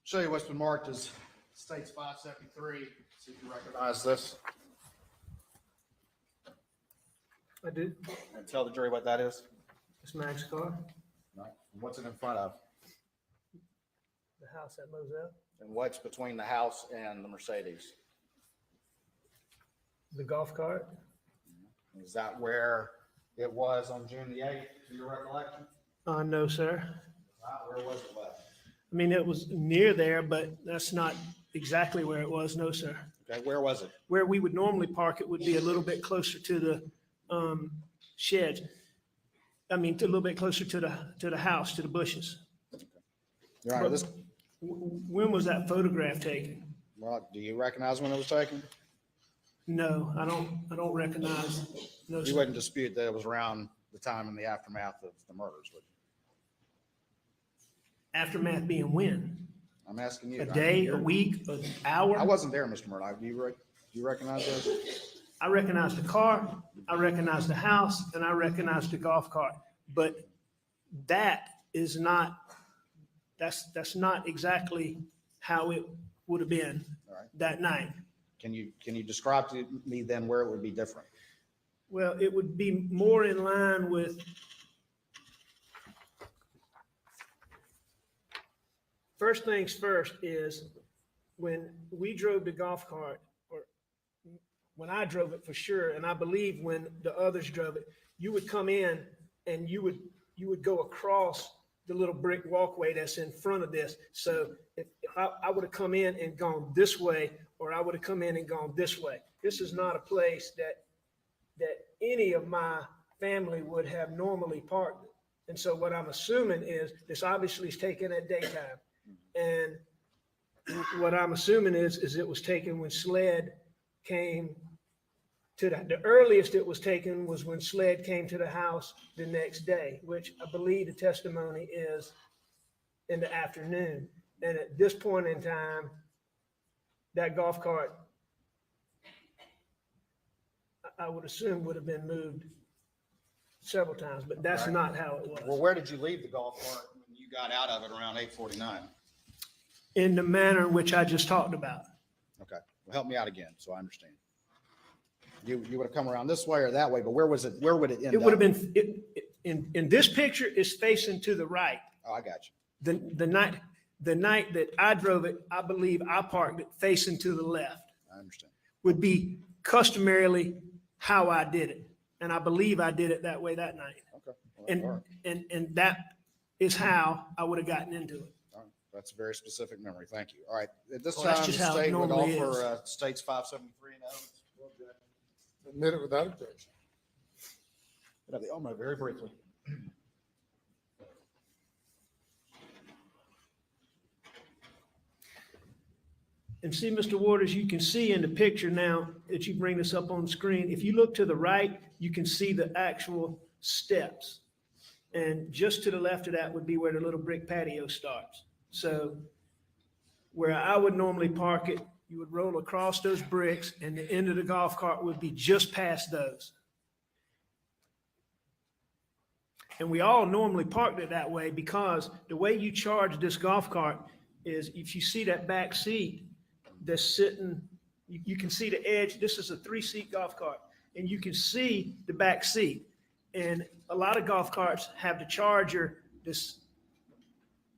Show you what's been marked as States 573. See if you recognize this. I do. And tell the jury what that is. It's Mac's car, Right. And what's it in front of? the house at Moselle, And what's between the house and the Mercedes? the golf cart. Is that where it was on June the 8th, to your recollection? No, sir. Where was it left? I mean, it was near there, but that's not exactly where it was. No, sir. Okay, where was it? Where we would normally park it would be a little bit closer to the shed. I mean, a little bit closer to the house, to the bushes. Your Honor, this, When was that photograph taken? well, do you recognize when it was taken? No, I don't recognize. No, You sir. wouldn't dispute that it was around the time in the aftermath of the murders, would you? Aftermath being when? I'm asking you. A day, a week, an hour? I wasn't there, Mr. Murdaugh. Do you recognize this? I recognize the car, I recognize the house, and I recognize the golf cart. But that is not, that's not exactly how it would have been All right. that night. Can you describe to me then where it would be different? Well, it would be more in line with, first things first is when we drove the golf cart, or when I drove it for sure, and I believe when the others drove it, you would come in and you would go across the little brick walkway that's in front of this. So if I would have come in and gone this way, or I would have come in and gone this way. This is not a place that any of my family would have normally parked. And so what I'm assuming is this obviously is taken at daytime. And what I'm assuming is it was taken when SLED came to the earliest it was taken was when SLED came to the house the next day, which I believe the testimony is in the afternoon. And at this point in time, that golf cart, I would assume would have been moved several times, but that's Right. not how it Well, was. where did you leave the golf cart when you got out of it around 8:49? In the manner in which I just talked about. Okay, well, help me out again so I understand. You would have come around this way or that way, but where was it? Where would it end up? It would have been, in this picture is facing to the right. Oh, I got you. The night that I drove it, I believe I parked it facing to the left. I understand. Would be customarily how I did it. And I believe I did it that way that night. Okay. Well, that's all right. And that is how I would have gotten into it. All right. That's a very specific memory. Thank you. All right. At this Well, that's time, the just how it state would normally offer States 573 and evidence. Admit it without objection. Very briefly. And see, Mr. Waters, you can see in the picture now that you bring this up on the screen, if you look to the right, you can see the actual steps. And just to the left of that would be where the little brick patio starts. So where I would normally park it, you would roll across those bricks and the end of the golf cart would be just past those. And we all normally parked it that way because the way you charge this golf cart is if you see that back seat that's sitting, you can see the edge. This is a 3-seat golf cart and you can see the back seat. And a lot of golf carts have the charger that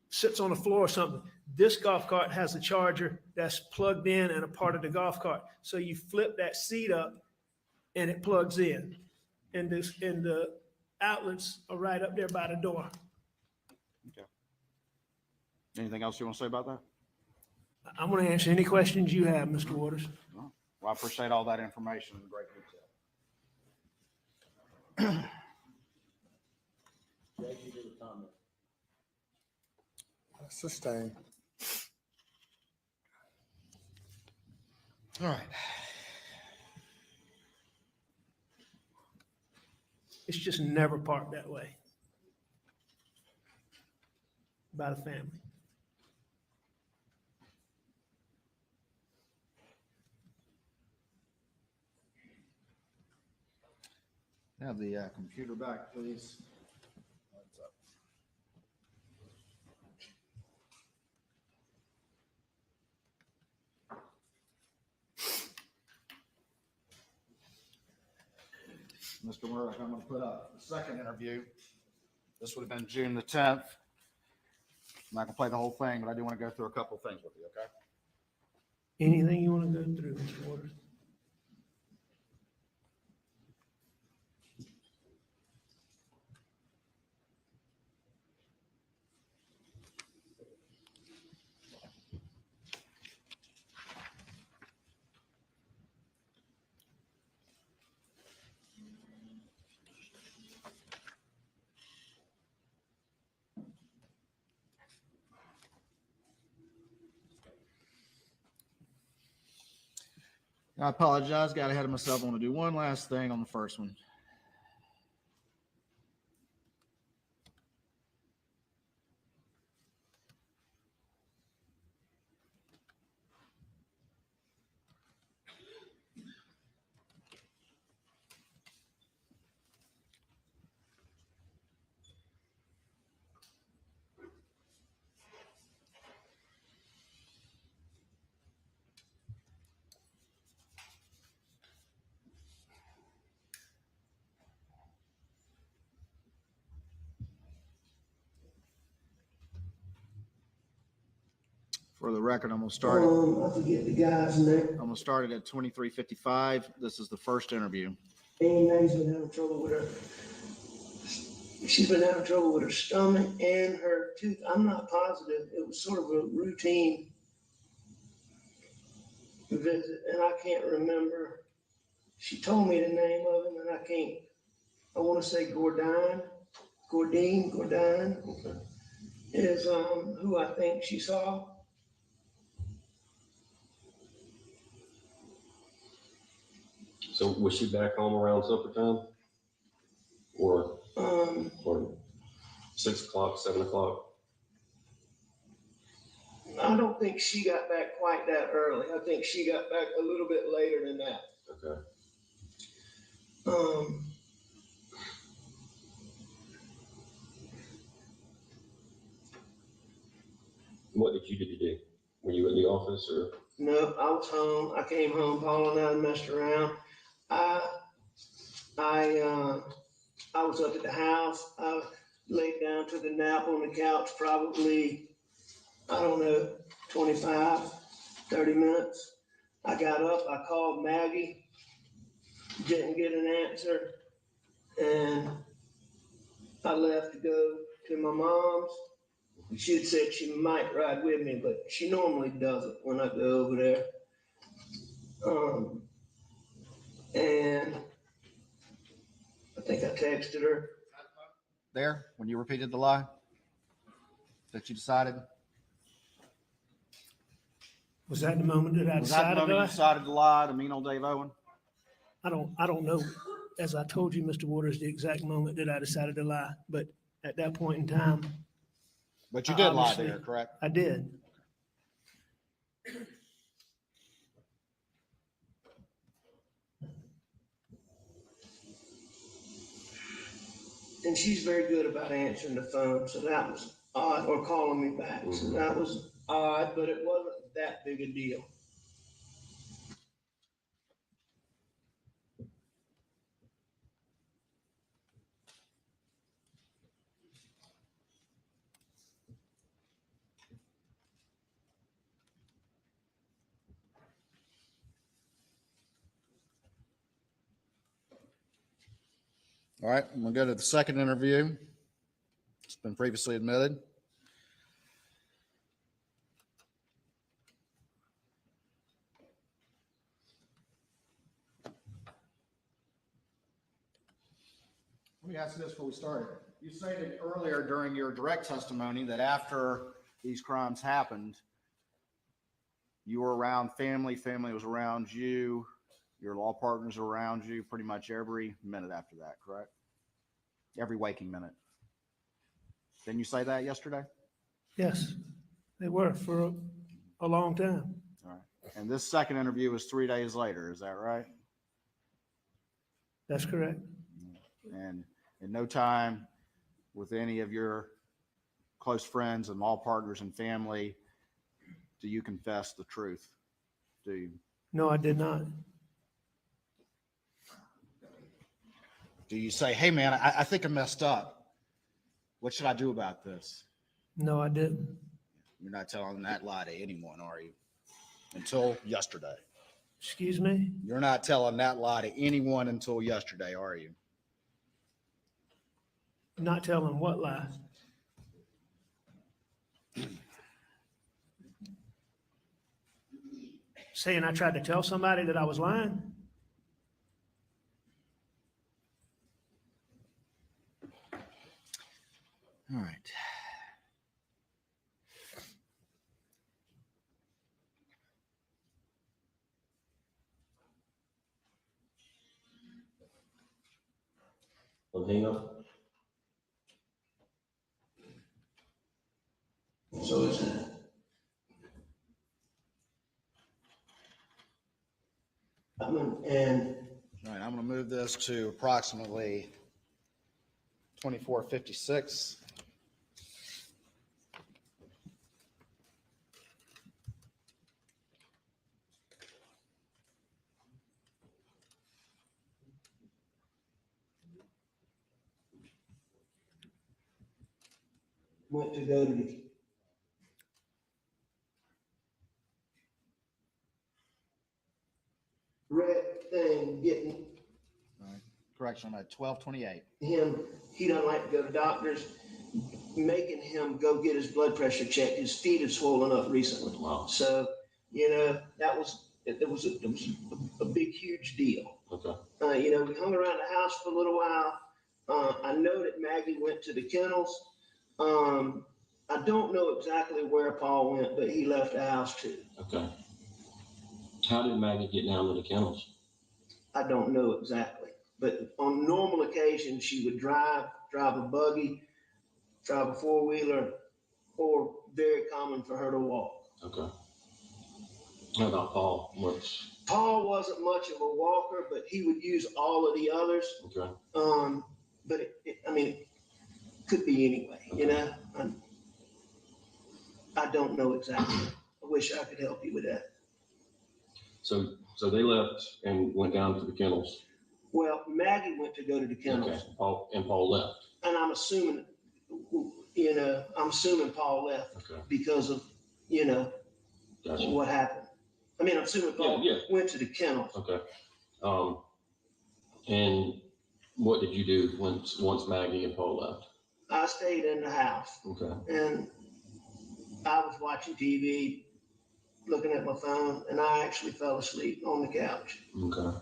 sits on the floor or something. This golf cart has a charger that's plugged in and a part of the golf cart. So you flip that seat up and it plugs in. And the outlets are right up there by the door. Okay. Anything else you want to say about that? I'm going to answer any questions you have, Mr. Waters. No. Well, I appreciate all that information in great detail. Sustained. All right. It's just never parked that way by the family. Have the computer back, please. Mr. Murdoch, I'm going to put up the second interview. This would have been June the 10th. I'm not going to play the whole thing, but I do want to go through a couple of things with you, okay? Anything you want to go through, Mr. Waters? I apologize. Got ahead of myself. I want to do one last thing on the first one. For the record, I'm going to start. I forget the guy's name. I'm going to start it at 23:55. This is the first interview. Amy's been having trouble with her. She's been having trouble with her stomach and her tooth. I'm not positive. It was sort of a routine visit, and I can't remember. She told me the name of him, and I can't. I want to say Gordine is who I think she saw. So was she back home around supper time? Or 6 o'clock, 7 o'clock? I don't think she got back quite that early. I think she got back a little bit later than that. Okay. What did you do today? Were you in the office or? No, I was home. I came home. Paula and I messed around. I was up at the house. I laid down, took a nap on the couch, probably, I don't know, 25, 30 minutes. I got up, I called Maggie, didn't get an answer, and I left to go to my mom's. She had said she might ride with me, but she normally doesn't when I go over there. And I think I texted her. There, when you repeated the lie that you decided? Was that the moment that I Was that the decided moment you that? decided to lie to mean old Dave Owen? I don't know. As I told you, Mr. Waters, the exact moment that I decided to lie, but at that point in time, But you did lie obviously, there, correct? I did. And she's very good about answering the phone, so that was odd, or calling me back. So that was odd, but it wasn't that big a deal. All right, I'm gonna go to the second interview. It's been previously admitted. me ask this before we start. You stated earlier during your direct testimony that after these crimes happened, you were around family, family was around you, your law partners were around you pretty much every minute after that, correct? Every waking minute. Didn't you say that yesterday? Yes, they were for a long time. All right. And this second interview was 3 days later, is that right? That's correct. And in no time with any of your close friends and law partners and family, do you confess the truth? Do you? No, I did not. Do you say, hey man, I think I messed up. What should I do about this? No, I didn't. You're not telling that lie to anyone, are you? Until yesterday. Excuse me? You're not telling that lie to anyone until yesterday, are you? Not telling what lie? Saying I tried to tell somebody that I was lying? All right. Well, hang on. So is it? And All right, I'm going to move this to approximately 24:56. went to go to the red thing, getting Correction, I'm at 12:28. him, he doesn't like to go to doctors, making him go get his blood pressure checked. His feet had swollen up recently. Wow. So, that was, it was a big, huge deal. Okay. We hung around the house for a little while. I know that Maggie went to the kennels. I don't know exactly where Paul went, but he left the house too. Okay. How did Maggie get down to the kennels? I don't know exactly, but on normal occasions, she would drive a buggy, drive a four-wheeler, or very common for her to walk. Okay. How about Paul? Paul wasn't much of a walker, but he would use all of the others. Okay. But it could be anyway, I don't know exactly. I wish I could help you with that. So they left and went down to the kennels. Well, Maggie went to go to the kennels. Okay. Paul left. And I'm assuming, Paul left Okay. because of, Gotcha. what happened. I'm assuming Paul went to the kennels. Okay. And what did you do once Maggie and Paul left? I stayed in the house. Okay. And I was watching TV, looking at my phone, and I actually fell asleep on the couch. Okay.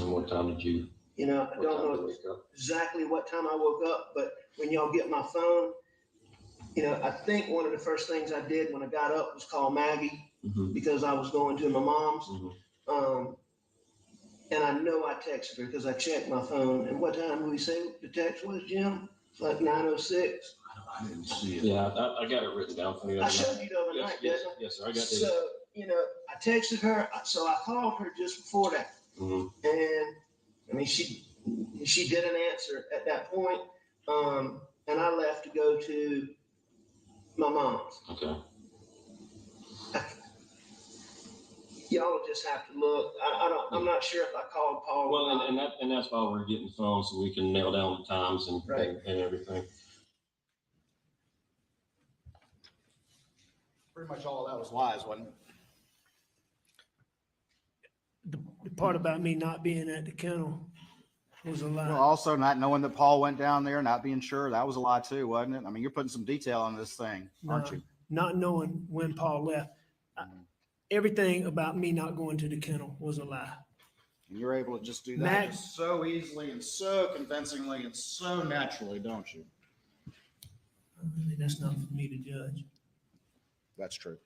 And what time did you? I don't know exactly what time I woke up, but when y'all get my phone, I think one of the first things I did when I got up was call Maggie because I was going to my mom's. And I know I texted her because I checked my phone. And what time did we say the text was, Jim? It's like 9:06. I didn't see it. Yeah, I got it written down for you. I showed you the other night, didn't I? Yes, sir. I got this. So, I texted her. So I called her just before that. And she didn't answer at that point. And I left to go to my mom's. Okay. Y'all will just have to look. I'm not sure if I called Paul. Well, and that's why we're getting the phone so we can nail down the times and everything. Pretty much all of that was lies, wasn't it? The part about me not being at the kennel was a lie. Well, also not knowing that Paul went down there, not being sure, that was a lie too, wasn't it? You're putting some detail on this thing, aren't you? Not knowing when Paul left. Everything about me not going to the kennel was a lie. And you're able to just do that Matt- just so easily and so convincingly and so naturally, don't you? I mean, that's not for me to judge. That's true.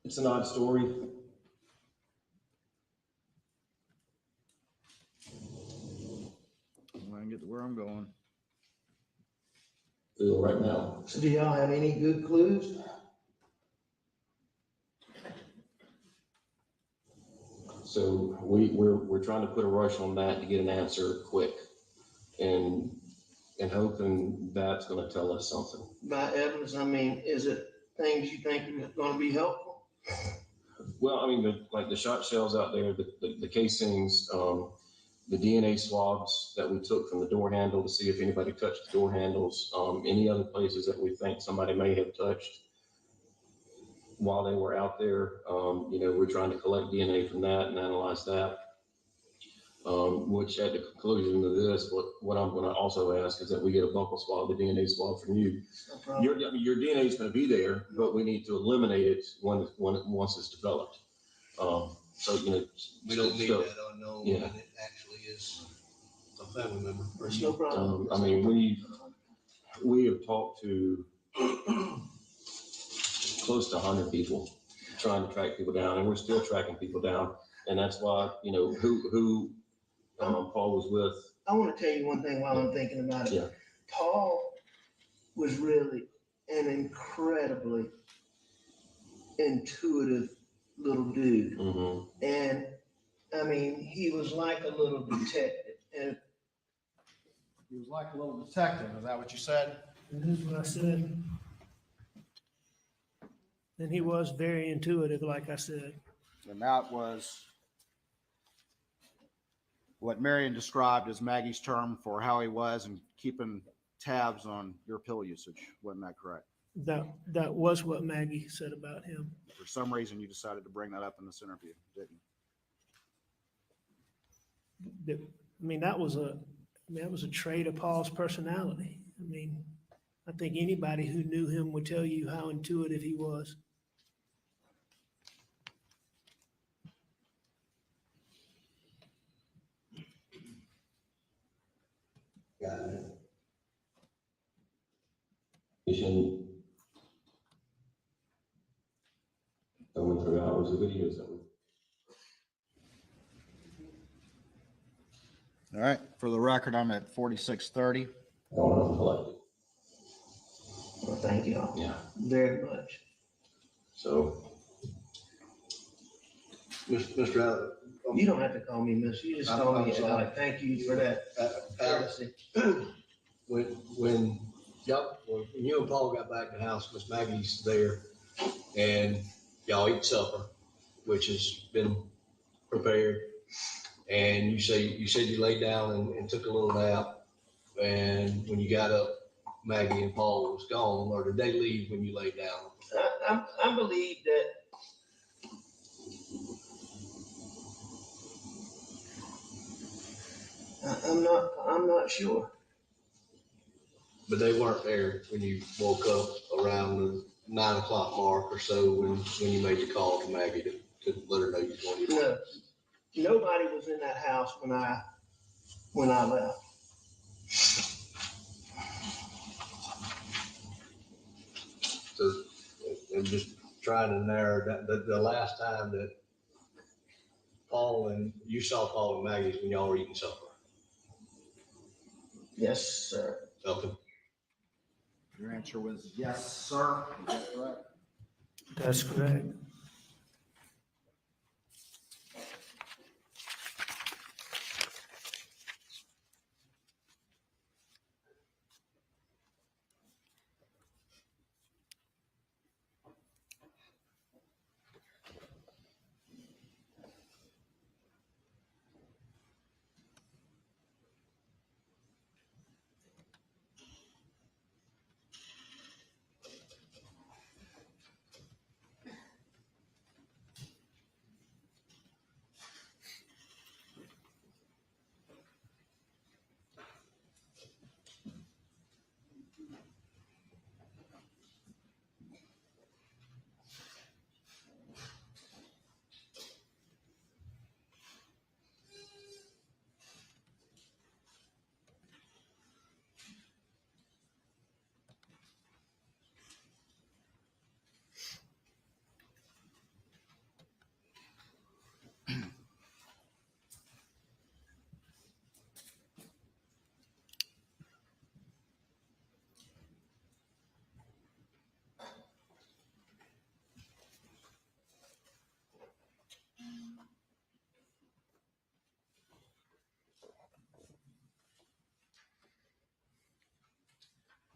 It's an odd story. I'm gonna get to where I'm going. Feel right now. So do y'all have any good clues? So we're trying to put a rush on that to get an answer quick, and hoping that's going to tell us something. By evidence, I mean, is it things you think are gonna be helpful? Well, I mean, like the shot shells out there, the casings, the DNA swabs that we took from the door handle to see if anybody touched the door handles, any other places that we think somebody may have touched while they were out there. We're trying to collect DNA from that and analyze that. Which at the conclusion of this, what I'm going to also ask is that we get a buccal swab, the DNA swab from you. No problem. Your DNA is going to be there, but we need to eliminate it once it's developed. We don't need so, that unknown yeah. when it actually is a family member. There's no problem. I mean, we have talked to close to 100 people trying to track people down, and we're still tracking people down. And that's why, who Paul was with. I want to tell you one thing while I'm thinking about it. Yeah. Paul was really an incredibly intuitive little dude. Mm-hmm. And I mean, he was like a little detective. And He was like a little detective. Is that what you said? That is what I said. And he was very intuitive, like I said. And that was what Marion described as Maggie's term for how he was and keeping tabs on your pill usage. Wasn't that correct? That was what Maggie said about him. For some reason, you decided to bring that up in this interview, didn't you? That was a trait of Paul's personality. I think anybody who knew him would tell you how intuitive he was. Got it. Going through hours of videos that we. All right. For the record, I'm at 4630. Collected. well, thank you all Yeah. very much. So. Mr. Allen. You don't have to call me miss. You just call me Alex. Thank you for that Alex, courtesy. when you and Paul got back to the house, Miss Maggie's there, and y'all eat supper, which has been prepared. And you said you laid down and took a little nap. And when you got up, Maggie and Paul was gone, or did they leave when you laid down? I believe that I'm not sure. But they weren't there when you woke up around the 9 o'clock mark or so when you made the call to Maggie to let her know you wanted to. No, nobody was in that house when I left. So I'm just trying to narrow that the last time that you saw Paul and Maggie when y'all were eating supper. Yes, sir. Okay. Your answer was yes, sir. Is that correct? That's correct.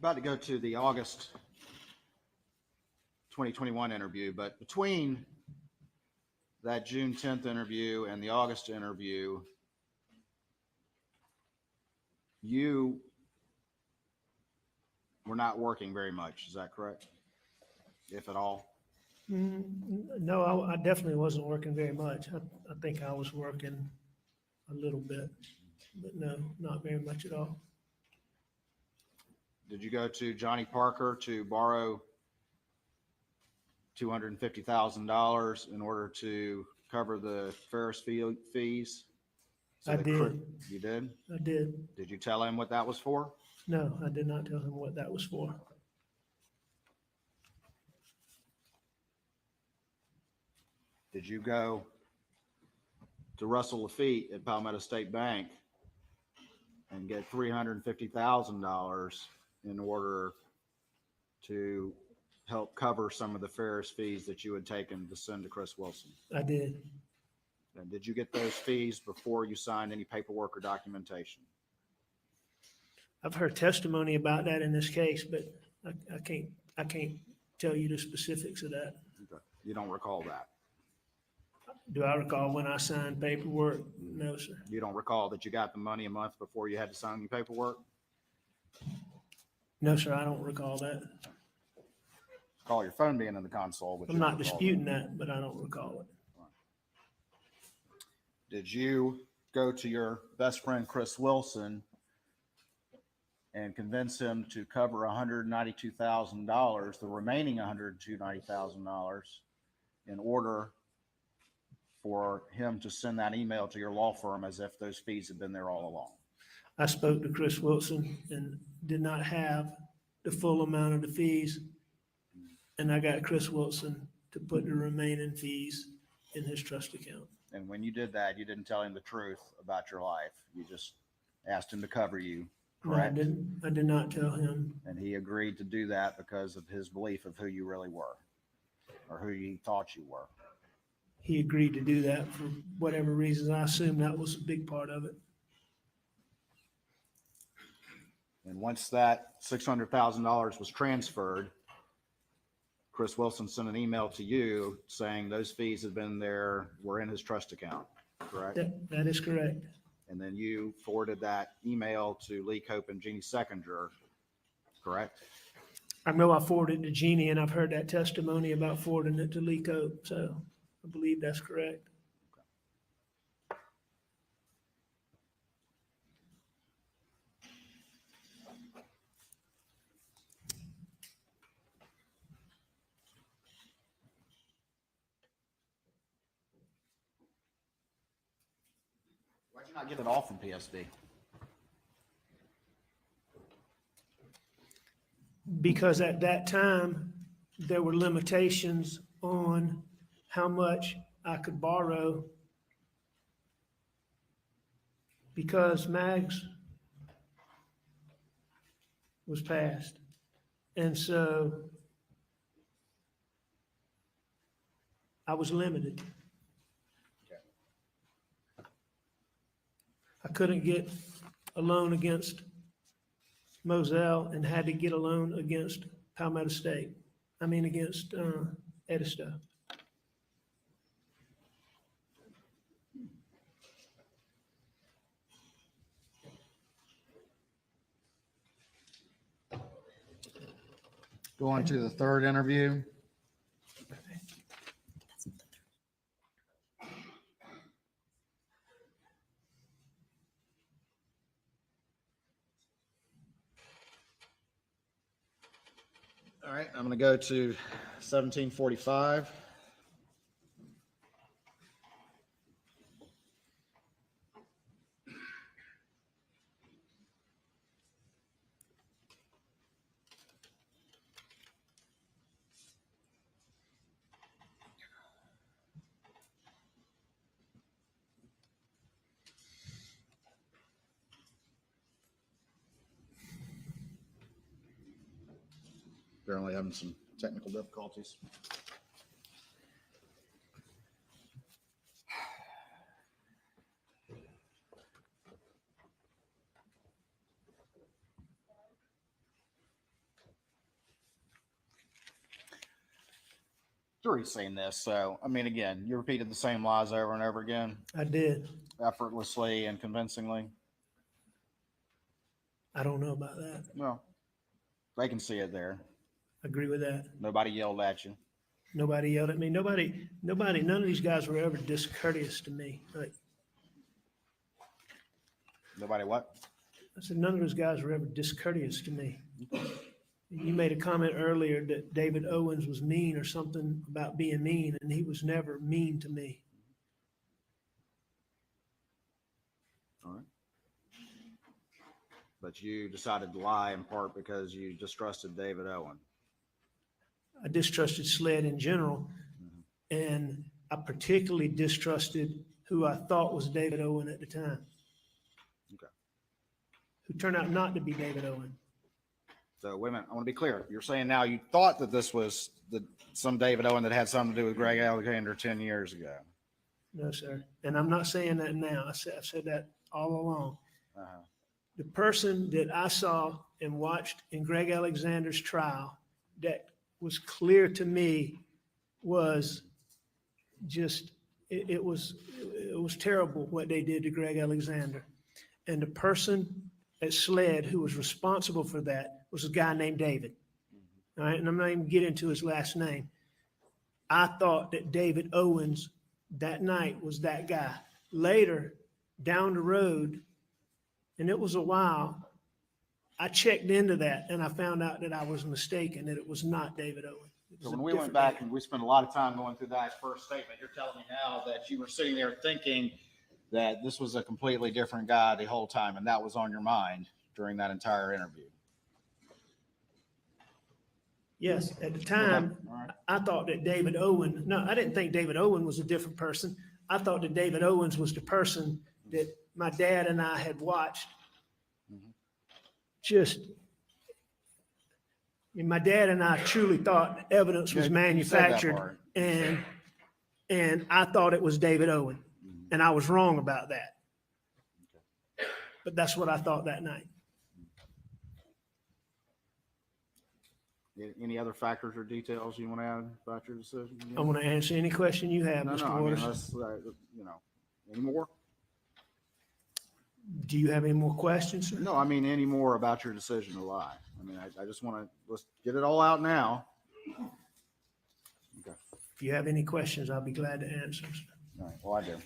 about to go to the August 2021 interview, but between that June 10th interview and the August interview, you were not working very much. Is that correct? If at all? No, I definitely wasn't working very much. I think I was working a little bit, but no, not very much at all. Did you go to Johnny Parker to borrow $250,000 in order to cover the Ferris fees? I did. You did? I did. Did you tell him what that was for? No, I did not tell him what that was for. Did you go to Russell Lafitte at Palmetto State Bank and get $350,000 in order to help cover some of the Ferris fees that you had taken to send to Chris Wilson? I did. And did you get those fees before you signed any paperwork or documentation? I've heard testimony about that in this case, but I can't tell you the specifics of that. Okay. You don't recall that? Do I recall when I signed paperwork? No, sir. You don't recall that you got the money a month before you had to sign your paperwork? No, sir, I don't recall that. Call your phone being in the console. But I'm you not don't recall disputing that, but I don't recall it. Did you go to your best friend, Chris Wilson, and convince him to cover $192,000, the remaining $192,000, in order for him to send that email to your law firm as if those fees had been there all along? I spoke to Chris Wilson and did not have the full amount of the fees. And I got Chris Wilson to put the remaining fees in his trust account. And when you did that, you didn't tell him the truth about your life. You just asked him to cover you, No, correct? I did not tell him. And he agreed to do that because of his belief of who you really were, or who he thought you were. He agreed to do that for whatever reasons. I assume that was a big part of it. And once that $600,000 was transferred, Chris Wilson sent an email to you saying those fees had been there, were in his trust account, correct? That is correct. And then you forwarded that email to Lee Cope and Jeannie Seconder, correct? I know I forwarded it to Jeannie, and I've heard that testimony about forwarding it to Lee Cope, so I believe that's correct. Why'd you not get it all from PSD? Because at that time, there were limitations on how much I could borrow because MAGS was passed. And so I was limited. I couldn't get a loan against Moselle and had to get a loan against Palmetto State. Against Edisto. Go on to the third interview. All right, I'm going to go to 1745. Apparently having some technical difficulties. jury's seen this. So, I mean, again, you repeated the same lies over and over again, I did. effortlessly and convincingly. I don't know about that. Well, they can see it there. Agree with that. Nobody yelled at you. Nobody yelled at me. Nobody, none of these guys were ever discourteous to me. Like Nobody what? I said, none of those guys were ever discourteous to me. You made a comment earlier that David Owens was mean or something about being mean, and he was never mean to me. All right. But you decided to lie in part because you distrusted David Owen. I distrusted SLED in general, and I particularly distrusted who I thought was David Owen at the time. Okay. Who turned out not to be David Owen. So wait a minute, I want to be clear. You're saying now you thought that this was some David Owen that had something to do with Greg Alexander 10 years ago. No, sir. And I'm not saying that now. I've said that all along. Uh-huh. The person that I saw and watched in Greg Alexander's trial that was clear to me was just, it was terrible what they did to Greg Alexander. And the person at SLED who was responsible for that was a guy named David. All right, and I'm not even getting into his last name. I thought that David Owens that night was that guy. Later, down the road, and it was a while, I checked into that and I found out that I was mistaken, that it was not David Owen. So when we went back and we spent a lot of time going through that first statement, you're telling me now that you were sitting there thinking that this was a completely different guy the whole time, and that was on your mind during that entire interview. Yes, at the time, Okay. All right. I thought that David Owen, no, I didn't think David Owen was a different person. I thought that David Owens was the person that my dad and I had watched. My dad and I truly thought evidence was manufactured, and I thought it was David Owen, and I was wrong about that. But that's what I thought that night. Any other factors or details you want to add about your decision? I want to answer any question you have, Mr. Waters. Any more? Do you have any more questions, sir? No, I mean, any more about your decision to lie. I mean, I just want to, let's get it all out now. Okay. If you have any questions, I'll be glad to answer. All right. Well, I do.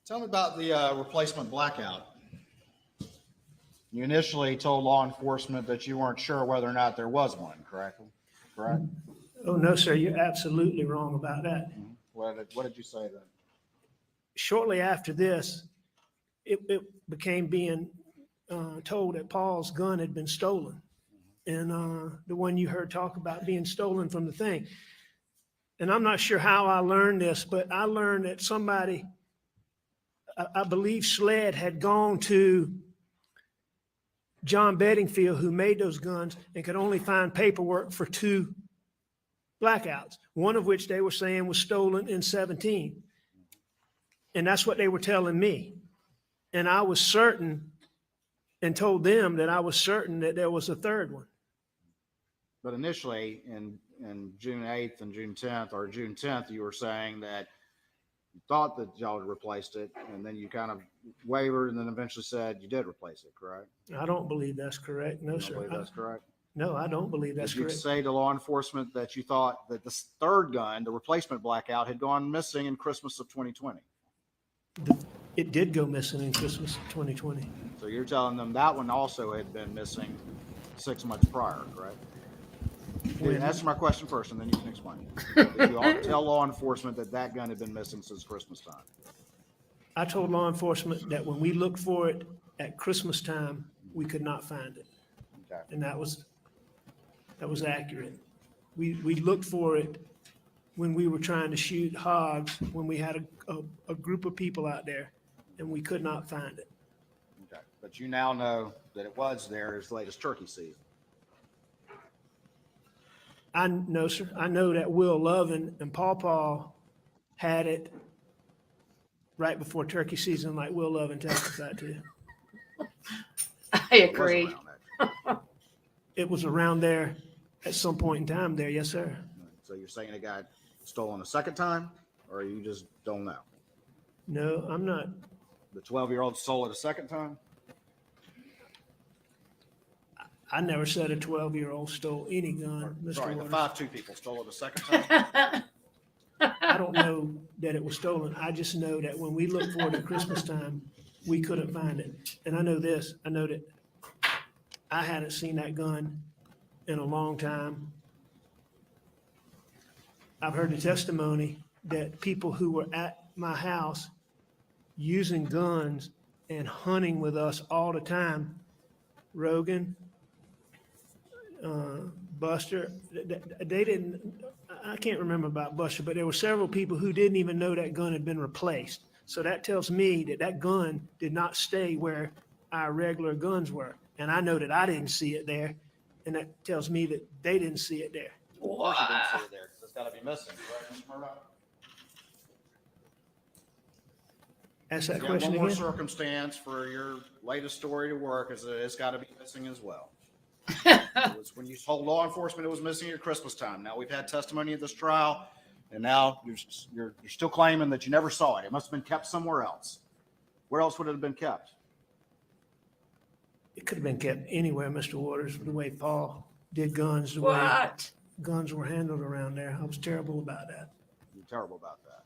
Tell me about the replacement blackout. You initially told law enforcement that you weren't sure whether or not there was one, correct? Oh, no, sir, you're absolutely wrong about that. What did you say then? Shortly after this, it became being told that Paul's gun had been stolen. And the one you heard talk about being stolen from the thing. And I'm not sure how I learned this, but I learned that somebody, I believe SLED had gone to John Bedingfield, who made those guns, and could only find paperwork for 2 blackouts, one of which they were saying was stolen in 17. And that's what they were telling me. And I was certain and told them that I was certain that there was a third one. But initially in June 8th and June 10th, or June 10th, you were saying that you thought that y'all had replaced it, and then you kind of wavered and then eventually said you did replace it, correct? I don't believe that's correct. No, You don't sir. believe that's correct? No, I don't believe that's Did you correct. say to law enforcement that you thought that the third gun, the replacement blackout, had gone missing in Christmas of 2020? It did go missing in Christmas of 2020. So you're telling them that one also had been missing 6 months prior, correct? Answer my question first, and then you can explain. Did you all tell law enforcement that that gun had been missing since Christmas time? I told law enforcement that when we looked for it at Christmas time, we could not find it. Okay. And that was accurate. We looked for it when we were trying to shoot hogs, when we had a group of people out there, and we could not find it. Okay. But you now know that it was there as late as turkey season. I know, sir. I know that Will Lovin and Paw had it right before turkey season, like Will Lovin testified to. I It was agree. around that. It was around there at some point in time there. Yes, sir. So you're saying it got stolen a second time, or you just don't know? No, I'm not. The 12-year-old stole it a second time? I never said a 12-year-old stole any gun, Mr. Sorry, the Waters. 5'2" people stole it a second time? I don't know that it was stolen. I just know that when we looked for it at Christmas time, we couldn't find it. And I know this, I know that I hadn't seen that gun in a long time. I've heard the testimony that people who were at my house using guns and hunting with us all the time, Rogan, Buster, they didn't, I can't remember about Buster, but there were several people who didn't even know that gun had been replaced. So that tells me that that gun did not stay where our regular guns were. And I know that I didn't see it there. And that tells me that they didn't see it there. Of course you didn't see it there, because it's got to be missing, correct, Mr. Murdaugh? Ask that Yeah, question one more again. circumstance for your latest story to work is that it's got to be missing as well. It was when you told law enforcement it was missing at Christmas time. Now we've had testimony at this trial, and now you're still claiming that you never saw it. It must have been kept somewhere else. Where else would it have been kept? It could have been kept anywhere, Mr. Waters, the way Paul did guns, the way What? guns were handled around there. I was terrible about that. You're terrible about that.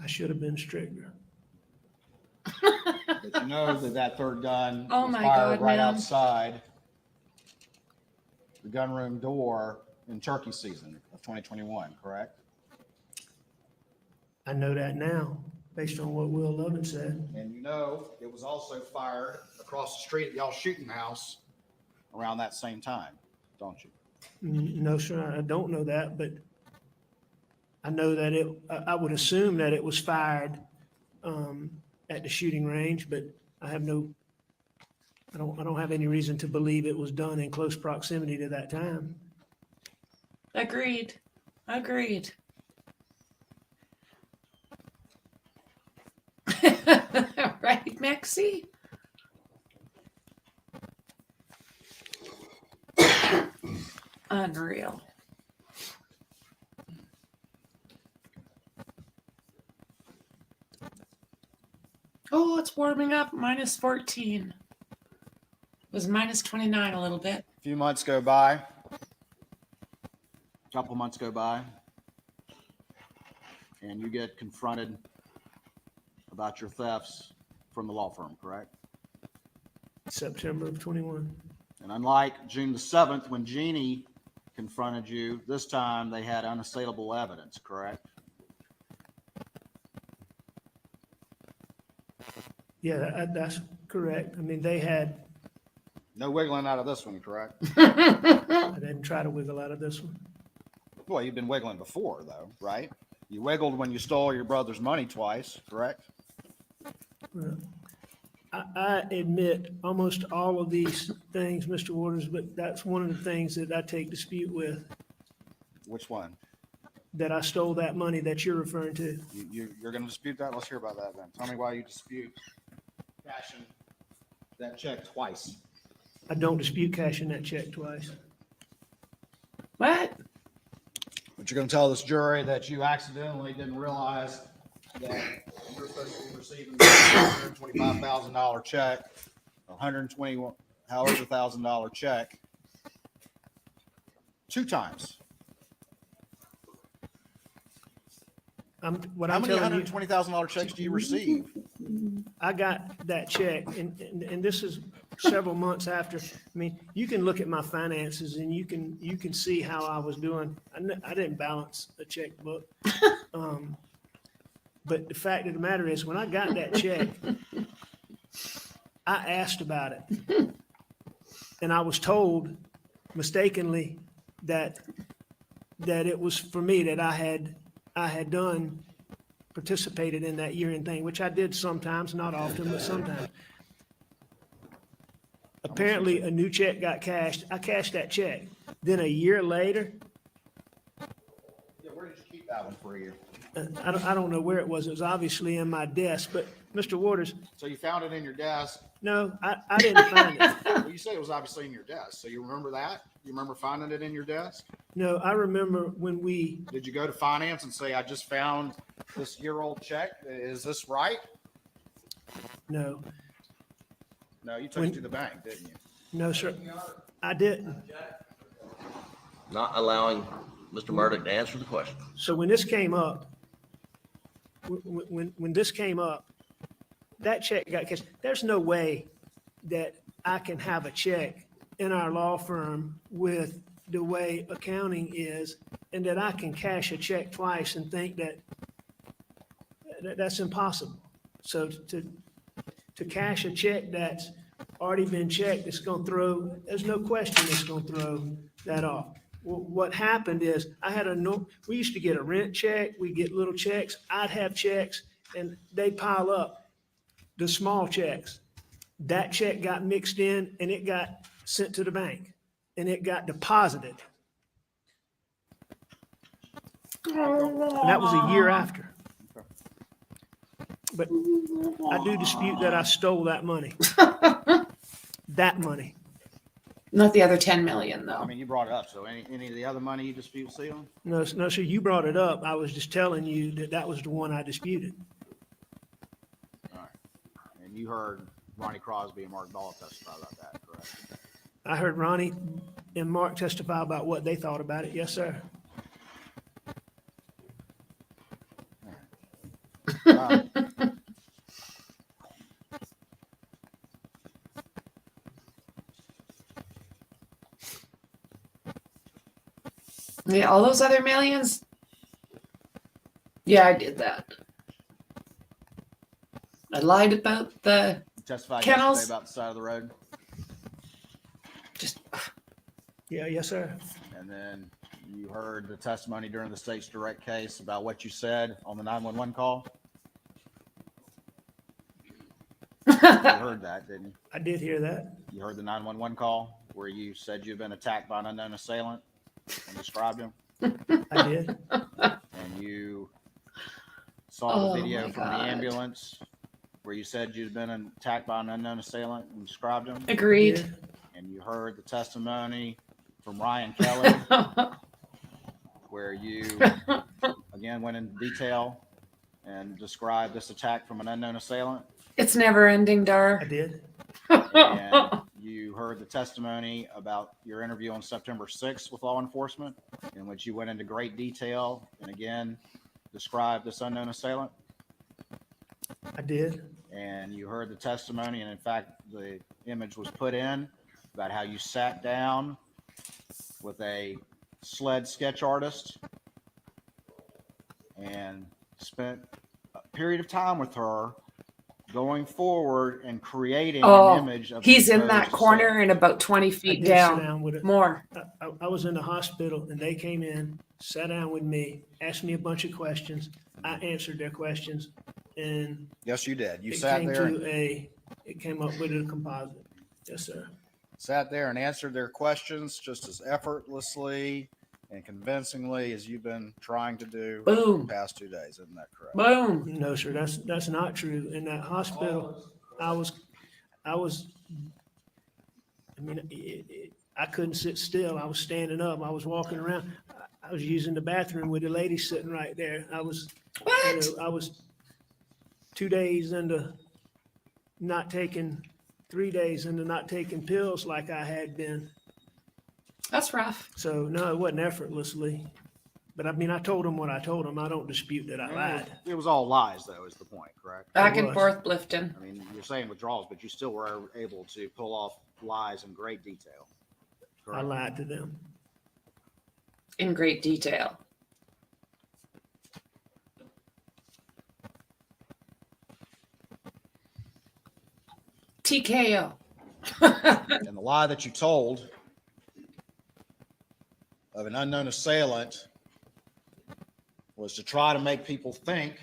I should have been stricter. But you know that third gun Oh was my fired God, right man. outside the gunroom door in turkey season of 2021, correct? I know that now, based on what Will Lovin said. And you know it was also fired across the street at y'all's shooting house around that same time, don't you? No, sir, I don't know that, but I know that I would assume that it was fired at the shooting range, but I don't have any reason to believe it was done in close proximity to that time. Agreed. Agreed. Right, Maxie? Unreal. Oh, it's warming up. Minus 14. It was minus 29 a little bit. A few months go by, a couple months go by, and you get confronted about your thefts from the law firm, correct? September of 21. And unlike June the 7th, when Jeannie confronted you, this time they had unassailable evidence, correct? Yeah, that's correct. I mean, they had, No wiggling out of this one, correct? I didn't try to wiggle out of this one. Well, you've been wiggling before, though, right? You wiggled when you stole your brother's money twice, correct? Well, I admit almost all of these things, Mr. Waters, but that's one of the things that I take dispute with, Which one? that I stole that money that you're referring to. You're going to dispute that? Let's hear about that then. Tell me why you dispute cashing that check twice. I don't dispute cashing that check twice. What? But you're going to tell this jury that you accidentally didn't realize that you're supposed to be receiving a $125,000 check, $120,000 check, 2 times. What How I'm many telling you, $120,000 checks do you receive? I got that check, and this is several months after. I mean, you can look at my finances and you can see how I was doing. I didn't balance a checkbook. But the fact of the matter is, when I got that check, I asked about it. And I was told mistakenly that it was for me, that I had participated in that year-end thing, which I did sometimes, not often, but sometimes. Apparently, a new check got cashed. I cashed that check. Then a year later, Yeah, where did you keep that one for a year? I don't know where it was. It was obviously in my desk, but Mr. Waters, So you found it in your desk. no, I didn't find it. Well, you said it was obviously in your desk. So you remember that? You remember finding it in your desk? No, I remember when we, Did you go to finance and say, I just found this year-old check? Is this right? no, No, you took it to the bank, didn't you? no, sir, I didn't. Not allowing Mr. Murdaugh to answer the question. So when this came up, when this came up, that check got cashed. There's no way that I can have a check in our law firm with the way accounting is, and that I can cash a check twice and think that that's impossible. So to cash a check that's already been checked, it's going to throw, there's no question it's going to throw that off. What happened is we used to get a rent check, we get little checks, I'd have checks, and they pile up, the small checks. That check got mixed in and it got sent to the bank and it got deposited. And that was a year after. But I do dispute that I stole that money. That money. Not the other 10 million, I though. mean, you brought it up. So any of the other money you dispute stealing? No, sir, you brought it up. I was just telling you that was the one I disputed. All right. And you heard Ronnie Crosby and Mark Dahl testify about that, correct? I heard Ronnie and Mark testify about what they thought about it. Yes, sir. Yeah, all those other millions. Yeah, I did that. I lied about the You testified Kennels? yesterday about the side of the road. just. Yeah, yes, sir. And then you heard the testimony during the state's direct case about what you said on the 911 call. You heard that, didn't you? I did hear that. You heard the 911 call where you said you'd been attacked by an unknown assailant and described him. I did. And you saw Oh, the video my from the God. ambulance where you said you'd been attacked by an unknown assailant and described him. Agreed. Did. And you heard the testimony from Ryan Kelly where you again went into detail and described this attack from an unknown assailant. It's never ending, Dar. I did. And you heard the testimony about your interview on September 6th with law enforcement, in which you went into great detail and again described this unknown assailant. I did. And you heard the testimony, and in fact, the image was put in about how you sat down with a sled sketch artist and spent a period of time with her going forward and creating Oh, an image of he's the in that supposed corner assailant. and about 20 I feet did sit down. down with it. More. I was in the hospital and they came in, sat down with me, asked me a bunch of questions. I answered their questions and Yes, you did. You it sat came there, it came up with a composite. Yes, sir. sat there and answered their questions just as effortlessly and convincingly as you've been trying to do Boom. the past 2 days. Isn't that correct? Boom. No, sir, that's not true. In that hospital, I couldn't sit still. I was standing up. I was walking around. I was using the bathroom with the lady sitting right there. I was 2 days into not taking, 3 days into not taking pills like I had been. That's rough. So no, it wasn't effortlessly. But I mean, I told him what I told him. I don't dispute that I lied. It was all lies, though, is the point, correct? Back It and was. forth, Blifton. I mean, you're saying withdrawals, but you still were able to pull off lies in great detail. I Correct? lied to them. In great detail. TKO. And the lie that you told of an unknown assailant was to try to make people think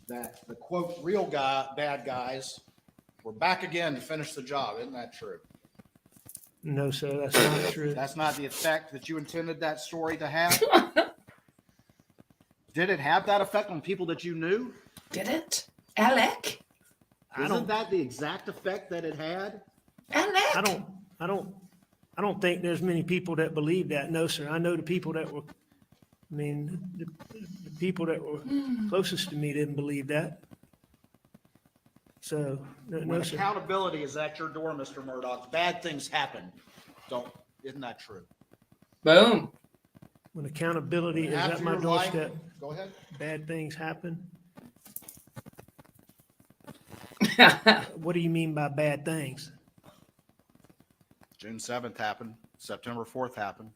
that the quote real bad guys were back again to finish the job. Isn't that true? No, sir, that's not true. That's not the effect that you intended that story to have. Did it have that effect on people that you knew? Did it? Alec? Isn't that the exact effect that it had? Alec? I don't think there's many people that believe that. No, sir. I know the people that were, the people that were closest to me didn't believe that. So, no, When no, sir. accountability is at your door, Mr. Murdaugh, bad things happen. Isn't that true? Boom. When accountability is at After my your life- doorstep, Go ahead. bad things happen. What do you mean by bad things? June 7th happened. September 4th happened.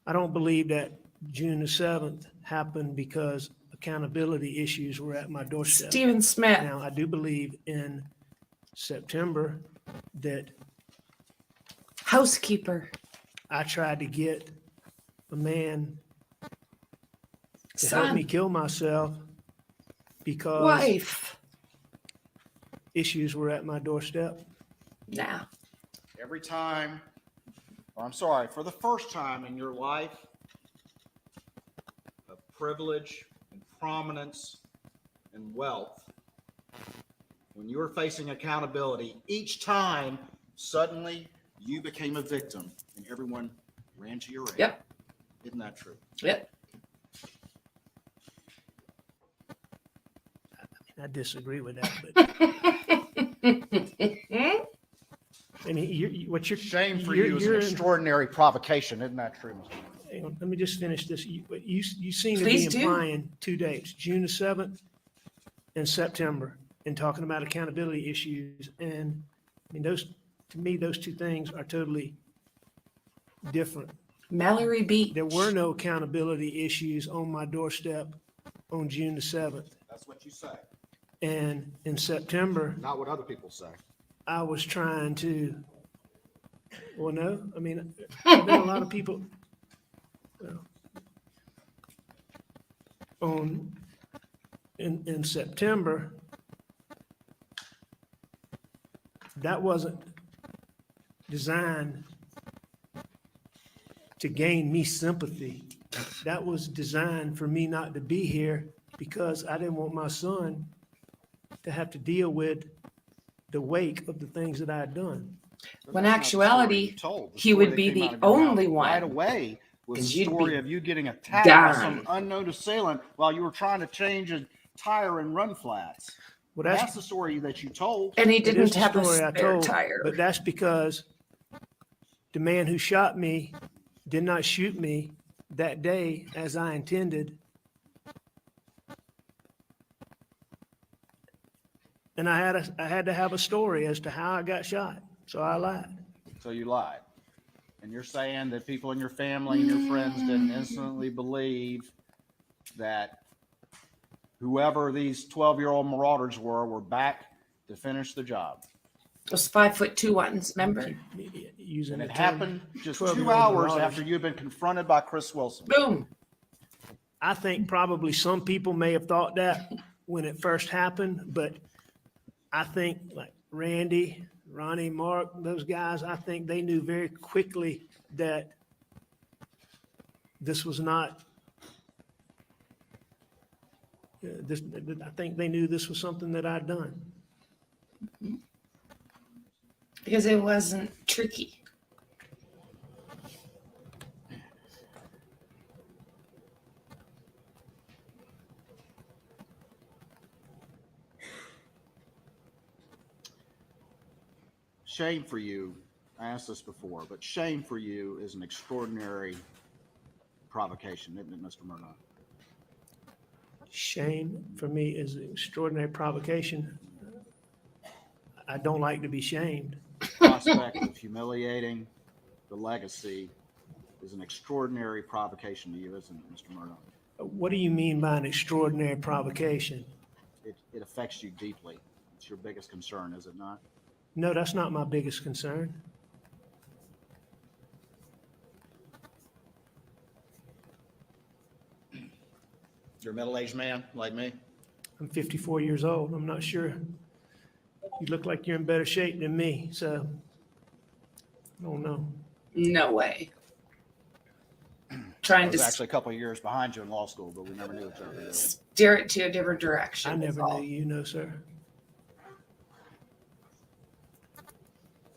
I don't believe that June the 7th happened because accountability issues were at my doorstep. Stephen Smith. Now, I do believe in September that Housekeeper. I tried to get a man to Son. help me kill myself because Wife. issues were at my doorstep. Nah. Every time, or I'm sorry, for the first time in your life of privilege and prominence and wealth, when you were facing accountability, each time suddenly you became a victim and everyone ran to your aid. Yep. Isn't that true? Yep. I disagree with that, but what you're Shame for you is an extraordinary provocation. Isn't that true, Mr. Hang on, let me just finish this. You seem to Please be do. implying 2 dates, June the 7th and September, and talking about accountability issues. And I mean, those, to me, those two things are totally different. Mallory Beach. There were no accountability issues on my doorstep on June the 7th. That's what you say, And in September, not what other people say. I was trying to, well, no, I mean, there's been a lot of people, well, in September, that wasn't designed to gain me sympathy. That was designed for me not to be here because I didn't want my son to have to deal with the wake of the things that I had done. When That's not the story actuality, you told. The he story would that be came the out of your mouth only one. Right away was 'Cause the you'd story be of you getting attacked by some done. unknown assailant while you were trying to change a tire and run flats. Well, That's the story that you told. And he It is didn't the have a story I spare told, tire. but that's because the man who shot me did not shoot me that day as I intended. And I had to have a story as to how I got shot, so I lied. So you lied. And you're saying that people in your family and your friends didn't instantly believe that whoever these 12-year-old marauders were back to finish the job. Those 5'2" ones, remember? Using And the it term happened just 2 12-year-old hours marauders. after you'd been confronted by Chris Wilson. Boom. I think probably some people may have thought that when it first happened, but I think like Randy, Ronnie, Mark, those guys, I think they knew very quickly that this was not, I think they knew this was something that I'd done. Because it wasn't tricky. Shame for you, I asked this before, but shame for you is an extraordinary provocation, isn't it, Mr. Murdaugh? Shame for me is an extraordinary provocation. I don't like to be shamed. Prospect of humiliating the legacy is an extraordinary provocation to you, isn't it, Mr. Murdaugh? What do you mean by an extraordinary provocation? It affects you deeply. It's your biggest concern, is it not? No, that's not my biggest concern. You're a middle-aged man like me. I'm 54 years old. I'm not sure. You look like you're in better shape than me, so I don't know. No way. trying I to was actually a couple of years behind you in law school, but we never knew each other. steer it to a different direction. I is never all. knew you, no, sir.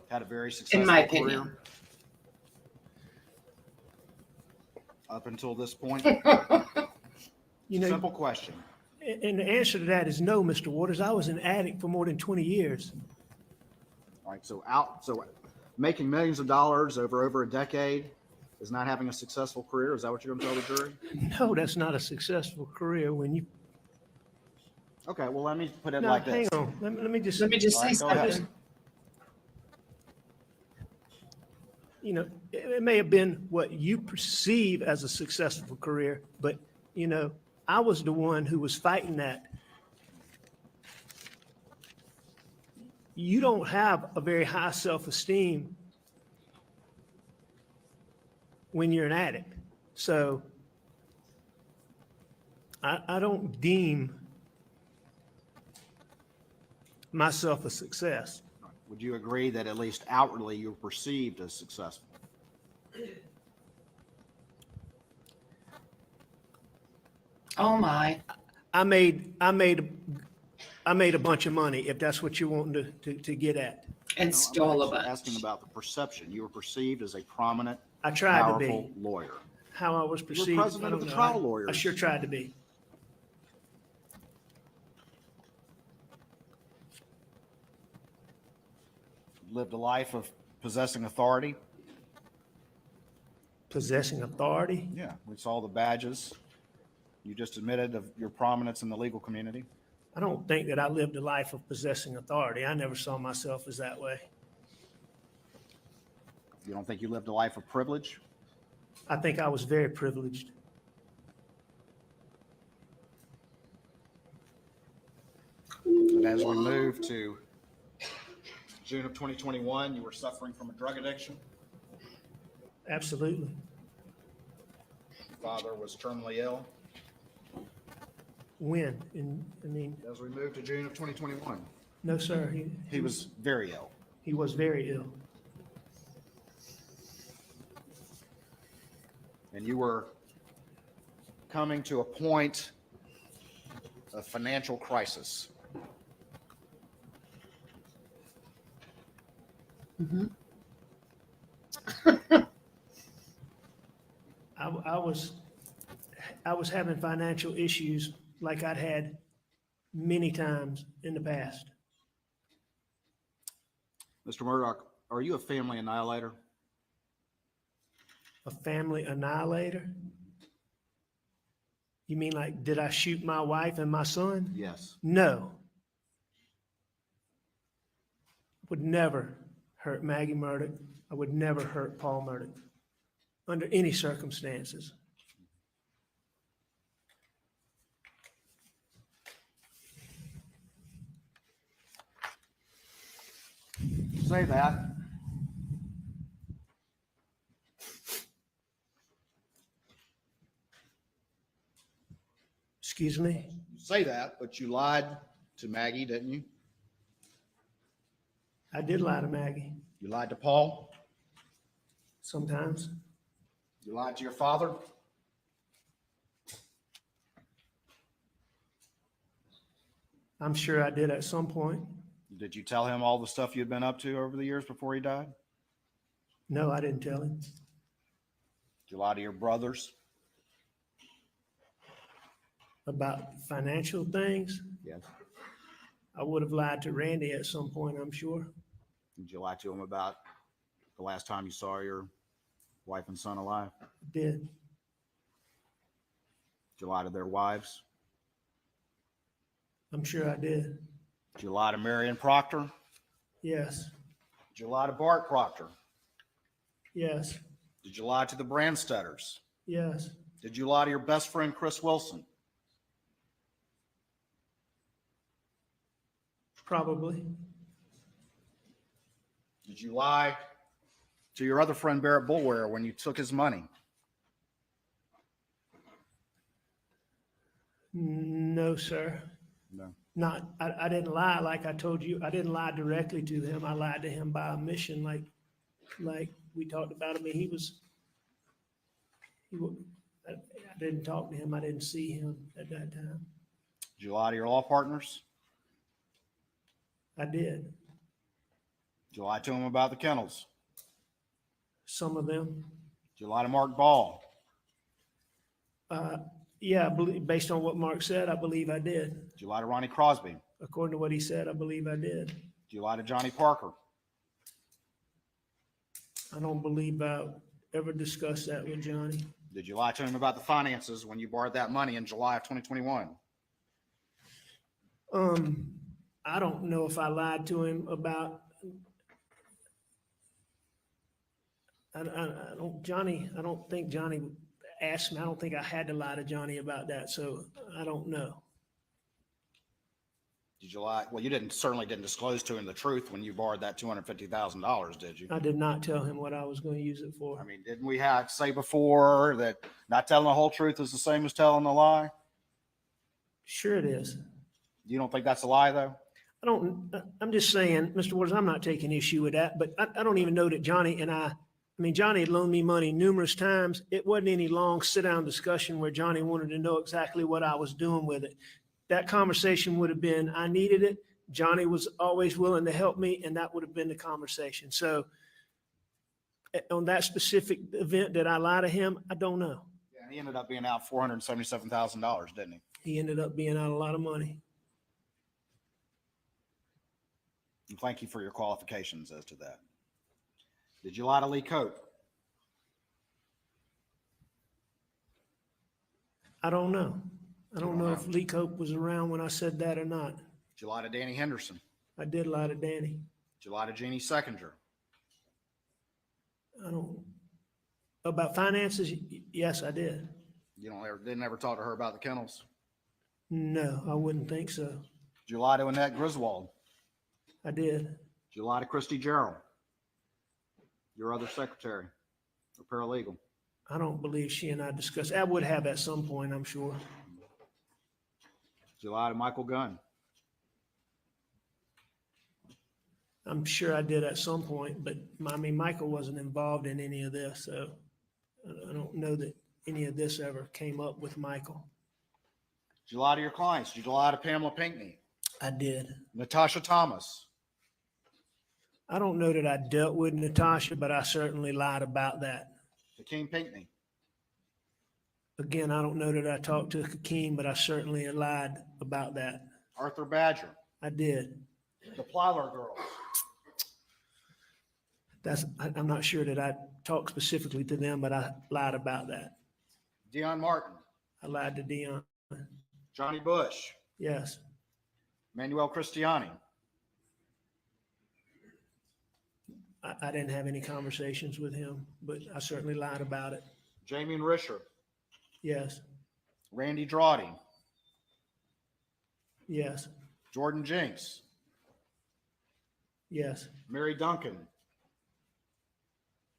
Had a very successful my career opinion. up until this point. You know, Simple question. and the answer to that is no, Mr. Waters. I was an addict for more than 20 years. All right, so making millions of dollars over a decade is not having a successful career. Is that what you're going to tell the jury? No, that's not a successful career when you. Okay, well, let me put it No, like hang this. on. Let me just. Let me just All say right, go ahead. something. You know, it may have been what you perceive as a successful career, but, you know, I was the one who was fighting that. You don't have a very high self-esteem when you're an addict. So I don't deem myself a success. Would you agree that at least outwardly you're perceived as successful? Oh my. I made a bunch of money, if that's what you're wanting to get at. And No, stole a I'm bunch. asking about the perception. You were perceived as a prominent, I tried to powerful be. lawyer. How I was You were perceived. president I of don't the know. trial I lawyers. sure tried to be. Lived a life of possessing authority. Possessing authority. Yeah, we saw the badges. You just admitted of your prominence in the legal community. I don't think that I lived a life of possessing authority. I never saw myself as that way. You don't think you lived a life of privilege? I think I was very privileged. And as we move to June of 2021, you were suffering from a drug addiction. Absolutely. Your father was terminally ill. When? I mean, As we move to June of 2021, no, sir. he was very ill. He was very ill. And you were coming to a point of financial crisis. Mm-hmm. I was having financial issues like I'd had many times in the past. Mr. Murdaugh, are you a family annihilator? A family annihilator? You mean like, did I shoot my wife and my son? Yes. No. Would never hurt Maggie Murdaugh. I would never hurt Paul Murdaugh under any circumstances. Say that. Excuse me? You say that, but you lied to Maggie, didn't you? I did lie to Maggie You lied to Paul. sometimes. You lied to your father. I'm sure I did at some point. Did you tell him all the stuff you'd been up to over the years before he died? No, I didn't tell him. Did you lie to your brothers? About financial things. Yes. I would have lied to Randy at some point, I'm sure. Did you lie to him about the last time you saw your wife and son alive? I did. Did you lie to their wives? I'm sure I did. Did you lie to Marion Proctor? Yes. Did you lie to Bart Proctor? Yes. Did you lie to the Brandstetters? Yes. Did you lie to your best friend, Chris Wilson? Probably. Did you lie to your other friend, Barrett Bulware, when you took his money? No, sir. No. I didn't lie like I told you. I didn't lie directly to him. I lied to him by omission, like we talked about. I mean, didn't talk to him. I didn't see him at that time. Did you lie to your law partners? I did. Did you lie to them about the kennels? Some of them. Did you lie to Mark Ball? Yeah, I believe, based on what Mark said, I believe I did. Did you lie to Ronnie Crosby? According to what he said, I believe I did. Did you lie to Johnny Parker? I don't believe I ever discussed that with Johnny. Did you lie to him about the finances when you borrowed that money in July of 2021? I don't know if I lied to him about. I don't think Johnny asked me. I don't think I had to lie to Johnny about that. So I don't know. Did you lie? Well, you certainly didn't disclose to him the truth when you borrowed that $250,000, did you? I did not tell him what I was going to use it for. I mean, didn't we say before that not telling the whole truth is the same as telling a lie? Sure it is. You don't think that's a lie, though? I'm just saying, Mr. Waters, I'm not taking issue with that, but I don't even know that Johnny and I mean, Johnny had loaned me money numerous times. It wasn't any long sit-down discussion where Johnny wanted to know exactly what I was doing with it. That conversation would have been, I needed it. Johnny was always willing to help me, and that would have been the conversation. So on that specific event, did I lie to him? I don't know. Yeah, and he ended up being out $477,000, didn't he? He ended up being out a lot of money. And thank you for your qualifications as to that. Did you lie to Lee Cope? I don't know. I don't know if Lee Cope was around when I said that or not. Did you lie to Danny Henderson? I did lie to Danny. Did you lie to Jeannie Seconder? About finances, yes, I did. You didn't ever talk to her about the kennels? No, I wouldn't think so. Did you lie to Annette Griswold? I did. Did you lie to Christy Gerald, your other secretary or paralegal? I don't believe she and I discussed. I would have at some point, I'm sure. Did you lie to Michael Gunn? I'm sure I did at some point, but I mean, Michael wasn't involved in any of this, so I don't know that any of this ever came up with Michael. Did you lie to your clients? Did you lie to Pamela Pinckney? I did. Natasha Thomas? I don't know that I dealt with Natasha, but I certainly lied about that. Hakeem Pinckney? Again, I don't know that I talked to Hakeem, but I certainly lied about that. Arthur Badger? I did. The Plyler girls? I'm not sure that I talked specifically to them, but I lied about that. Dion Martin? I lied to Dion. Johnny Bush? Yes. Manuel Cristiani? I didn't have any conversations with him, but I certainly lied about it. Jamie and Risher? Yes. Randy Drawdy? Yes. Jordan Jinks? Yes. Mary Duncan?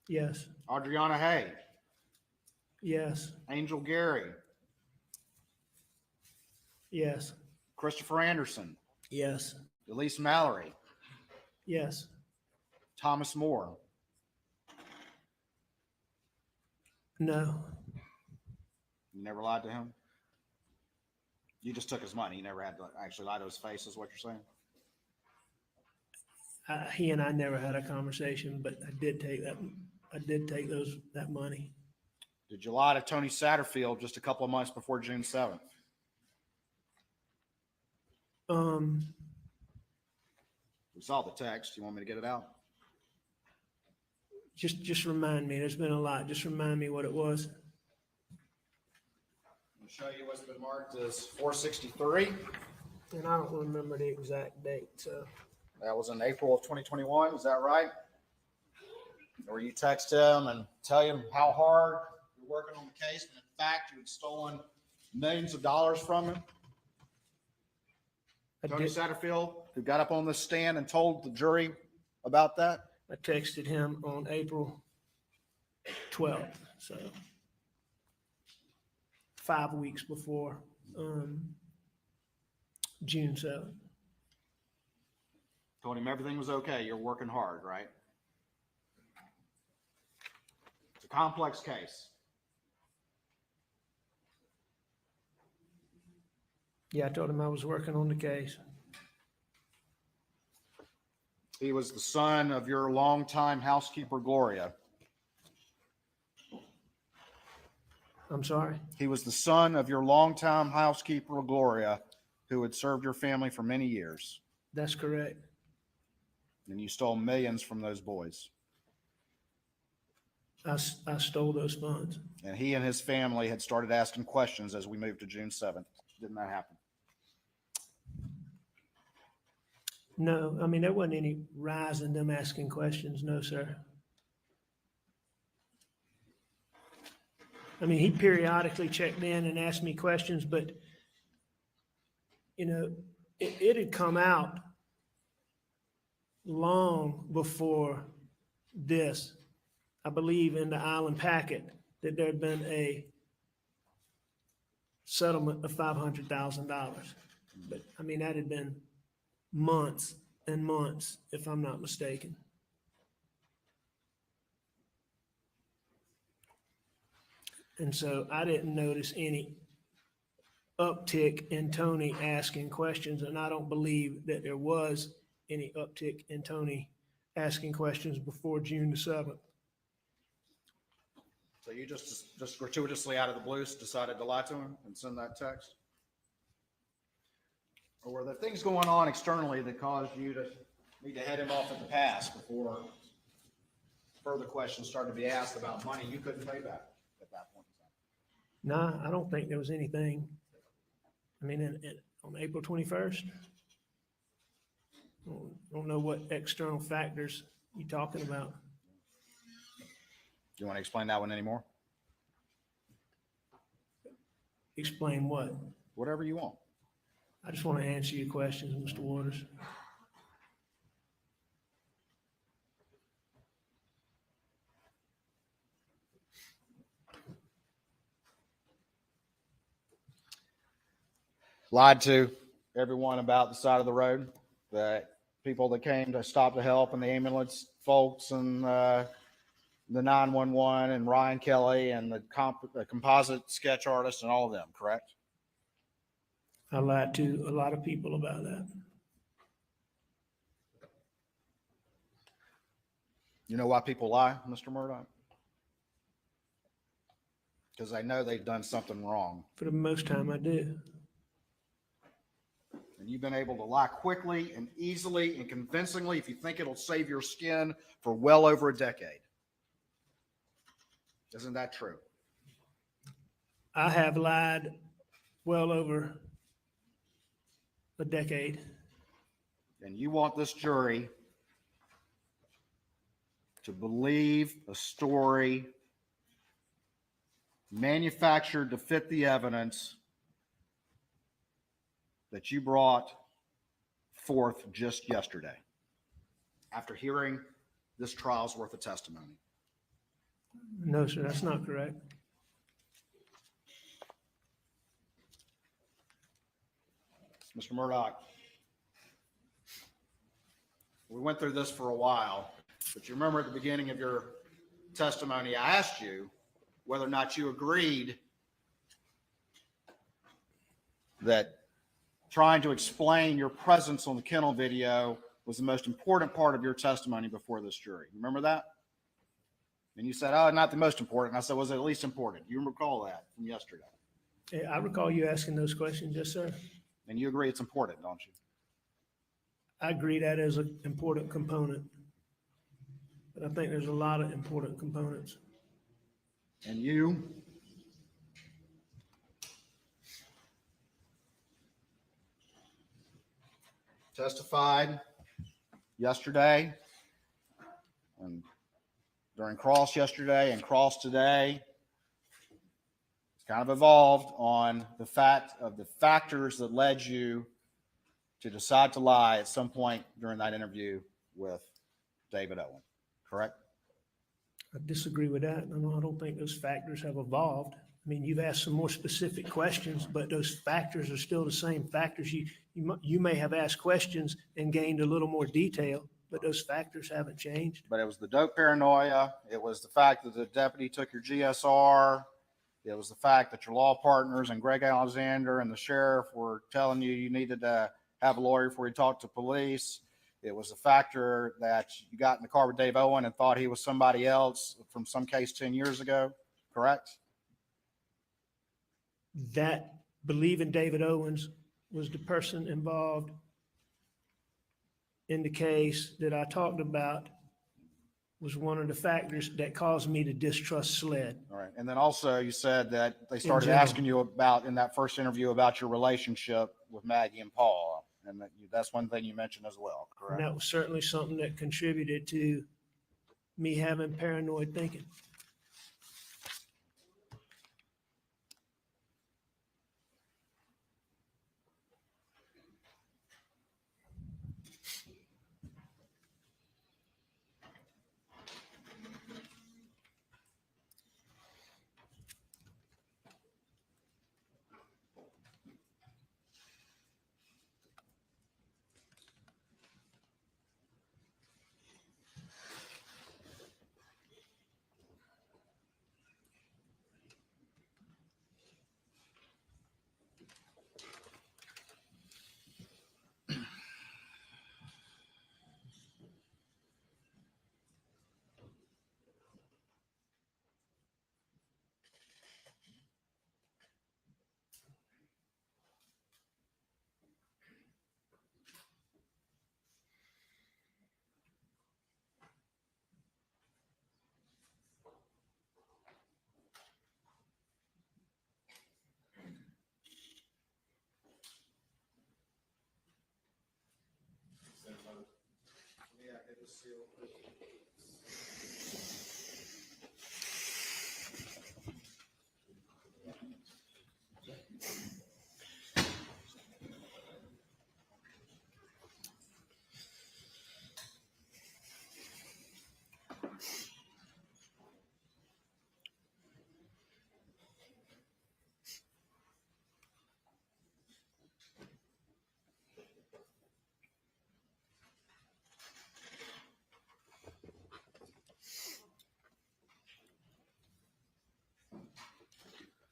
Yes. Adriana Hay? Yes. Angel Gary? Yes. Christopher Anderson? Yes. Elise Mallory? Yes. Thomas Moore? No. You never lied to him? You just took his money. You never had to actually lie to his face, is what you're saying? He and I never had a conversation, but I did take that. I did take that money. Did you lie to Tony Satterfield just a couple of months before June 7th? We saw the text. You want me to get it out? Just remind me. There's been a lot. Just remind me what it was. I'll show you what's been marked as 463. And I don't remember the exact date. So that was in April of 2021. Is that right? Or you text him and tell him how hard you're working on the case, and in fact, you had stolen millions of dollars from him? Tony Satterfield, who got up on the stand and told the jury about that? I texted him on April 12th, so 5 weeks before June 7th. Told him everything was okay. You're working hard, right? It's a complex case. Yeah, I told him I was working on the case. He was the son of your longtime housekeeper, Gloria. I'm sorry? He was the son of your longtime housekeeper, Gloria, who had served your family for many years. That's correct. And you stole millions from those boys. I stole those funds. And he and his family had started asking questions as we moved to June 7th. Didn't that happen? No, I mean, there wasn't any rise in them asking questions. No, sir. I mean, he periodically checked in and asked me questions, but, you know, it had come out long before this, I believe in the Island packet, that there had been a settlement of $500,000. But, I mean, that had been months and months, if I'm not mistaken. And so I didn't notice any uptick in Tony asking questions, and I don't believe that there was any uptick in Tony asking questions before June the 7th. So you just gratuitously out of the blue decided to lie to him and send that text? Or were there things going on externally that caused you to need to head him off at the pass before further questions started to be asked about money you couldn't pay back at that point in time? No, I don't think there was anything. I mean, on April 21st, I don't know what external factors you're talking about. Do you want to explain that one anymore? Explain what? Whatever you want. I just want to answer your questions, Mr. Waters. Lied to everyone about the side of the road, the people that came to stop to help and the ambulance folks and the 911 and Ryan Kelly and the composite sketch artist and all of them, correct? I lied to a lot of people about that. You know why people lie, Mr. Murdaugh? Because they know they've done something wrong. For the most time, I do. And you've been able to lie quickly and easily and convincingly if you think it'll save your skin for well over a decade. Isn't that true? I have lied well over a decade. And you want this jury to believe a story manufactured to fit the evidence that you brought forth just yesterday after hearing this trial's worth of testimony. No, sir, that's not correct. Mr. Murdaugh, we went through this for a while, but you remember at the beginning of your testimony, I asked you whether or not you agreed that trying to explain your presence on the kennel video was the most important part of your testimony before this jury. Remember that? And you said, oh, not the most important. I said, was it at least important? You recall that from yesterday? I recall you asking those questions, yes, sir. And you agree it's important, don't you? I agree that is an important component. But I think there's a lot of important components. And you? Testified yesterday and during cross yesterday and cross today. It's kind of evolved on the fact of the factors that led you to decide to lie at some point during that interview with David Owen, correct? I disagree with that. I don't think those factors have evolved. I mean, you've asked some more specific questions, but those factors are still the same factors. You may have asked questions and gained a little more detail, but those factors haven't changed. But it was the dope paranoia. It was the fact that the deputy took your GSR. It was the fact that your law partners and Greg Alexander and the sheriff were telling you you needed to have a lawyer before you talked to police. It was the factor that you got in the car with Dave Owen and thought he was somebody else from some case 10 years ago, correct? That believing David Owens was the person involved in the case that I talked about was one of the factors that caused me to distrust SLED. All right. And then also you said that they started general. asking you about, in that first interview, about your relationship with Maggie and Paul. And that's one thing you mentioned as well, And correct? that was certainly something that contributed to me having paranoid thinking.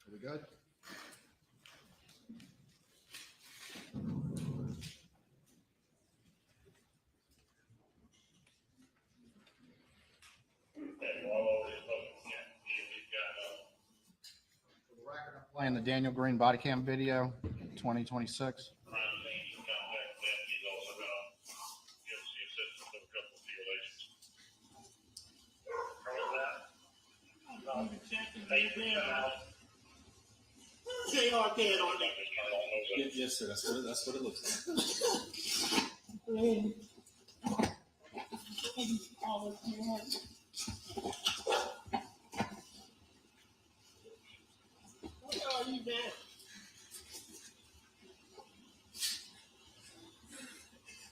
Are we good? For the record, I'm playing the Daniel Green body cam video, 2026. Yes, sir. That's what it looks like.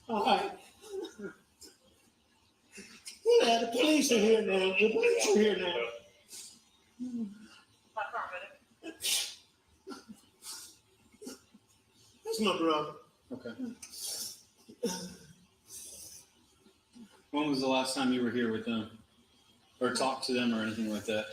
All right. Yeah, the police are here now. The police are here now. That's my brother. Okay. When was the last time you were here with them, or talked to them, or anything like that?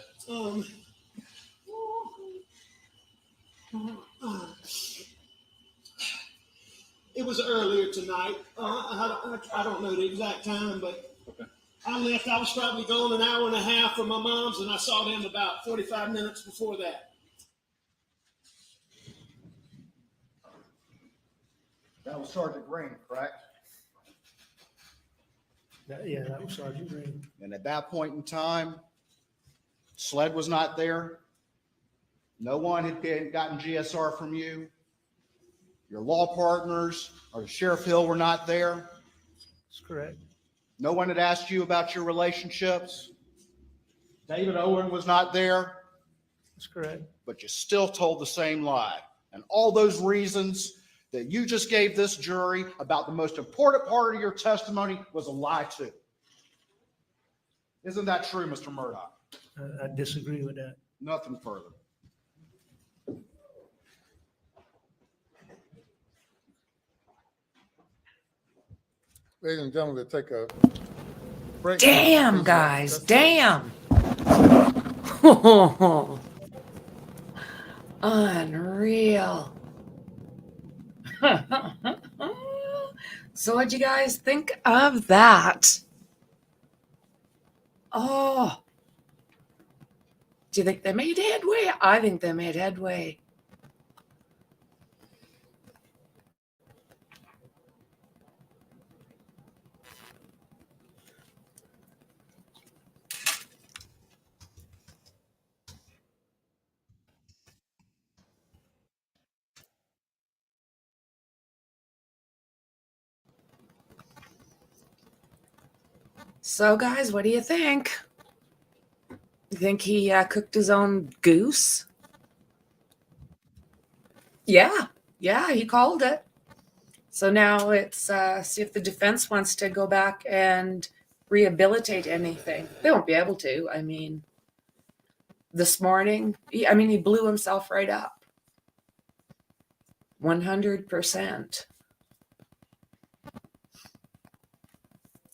It was earlier tonight. I don't know the exact time, but Okay. I left. I was probably gone an hour and a half from my mom's, and I saw them about 45 minutes before that. That was Sergeant Green, correct? Yeah, that was Sergeant Green. And at that point in time, SLED was not there. No one had gotten GSR from you. Your law partners or Sheriff Hill were not there. That's correct. No one had asked you about your relationships. David Owen was not there, That's correct. but you still told the same lie. And all those reasons that you just gave this jury about the most important part of your testimony was a lie too. Isn't that true, Mr. Murdaugh? I disagree with that. Nothing further. Ladies and gentlemen, we'll take a break. Damn, guys, damn. Unreal. So what'd you guys think of that? Oh, do you think they made headway? I think they made headway. So guys, what do you think? You think he cooked his own goose? Yeah, he called it. So now it's see if the defense wants to go back and rehabilitate anything. They won't be able to. I mean, this morning, he blew himself right up. 100%.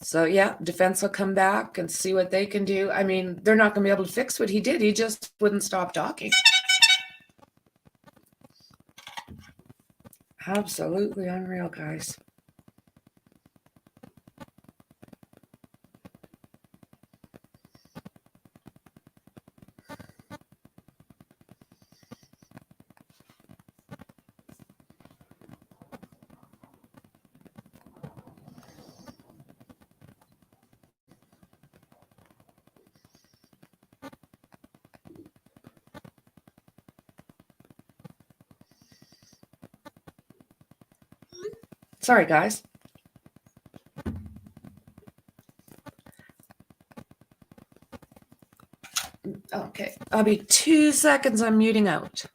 So yeah, defense will come back and see what they can do. I mean, they're not going to be able to fix what he did. He just wouldn't stop talking. Absolutely unreal, guys. Sorry, guys. Okay, I'll be 2 seconds. I'm muting out.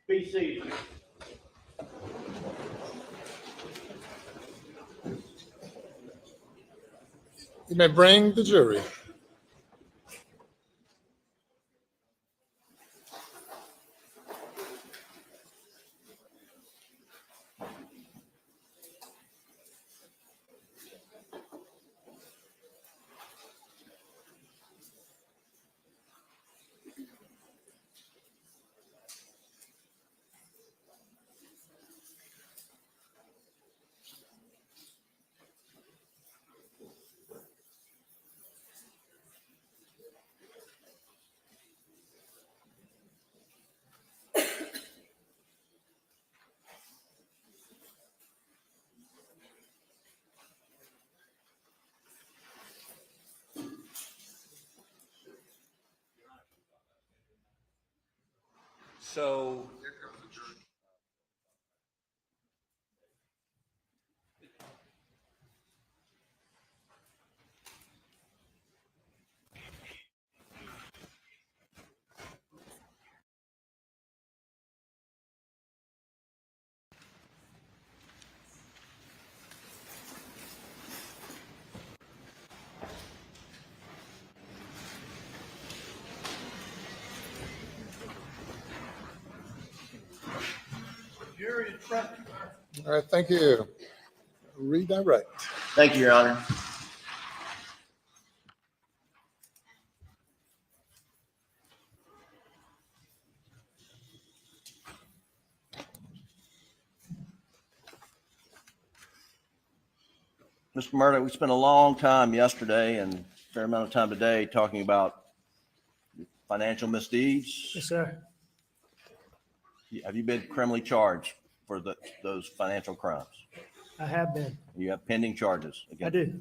Be seated. You may bring the jury. So All right, thank you. Redirect. Thank you, Your Honor. Mr. Murdaugh, we spent a long time yesterday and a fair amount of time today talking about financial misdeeds. Yes, sir. Have you been criminally charged for those financial crimes? I have been. You have pending charges I against do.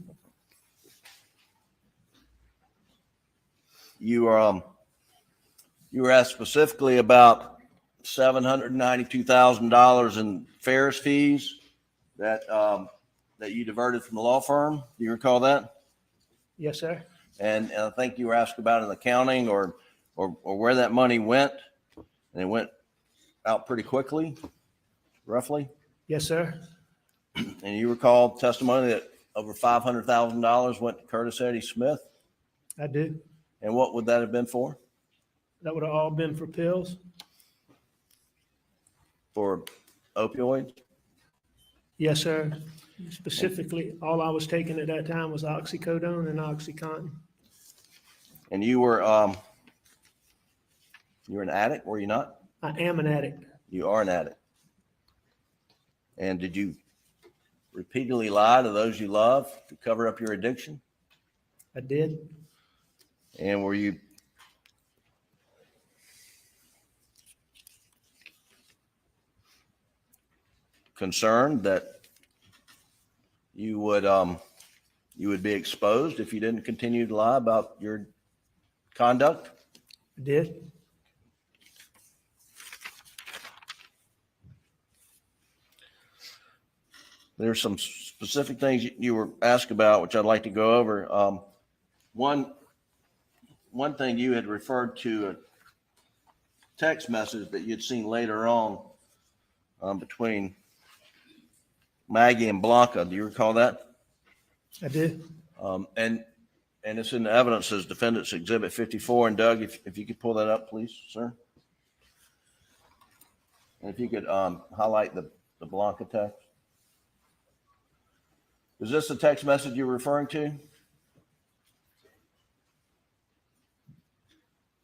you. You were asked specifically about $792,000 in Ferris fees that you diverted from the law firm. Do you recall that? Yes, sir. And I think you were asked about an accounting or where that money went, and it went out pretty quickly, roughly. Yes, sir. And you recall testimony that over $500,000 went to Curtis Eddie Smith. I do. And what would that have been for? That would have all been for pills. For opioids? Yes, sir. Specifically, all I was taking at that time was oxycodone and OxyContin. And you were an addict, were you not? I am an addict. You are an addict. And did you repeatedly lie to those you love to cover up your addiction? I did. And were you concerned that you would be exposed if you didn't continue to lie about your conduct? I did. There's some specific things you were asked about, which I'd like to go over. One thing you had referred to a text message that you'd seen later on between Maggie and Blanca. Do you recall that? I did. And it's in the evidence as Defendant's Exhibit 54. And Doug, if you could pull that up, please, sir. And if you could highlight the Blanca text. Is this the text message you're referring to?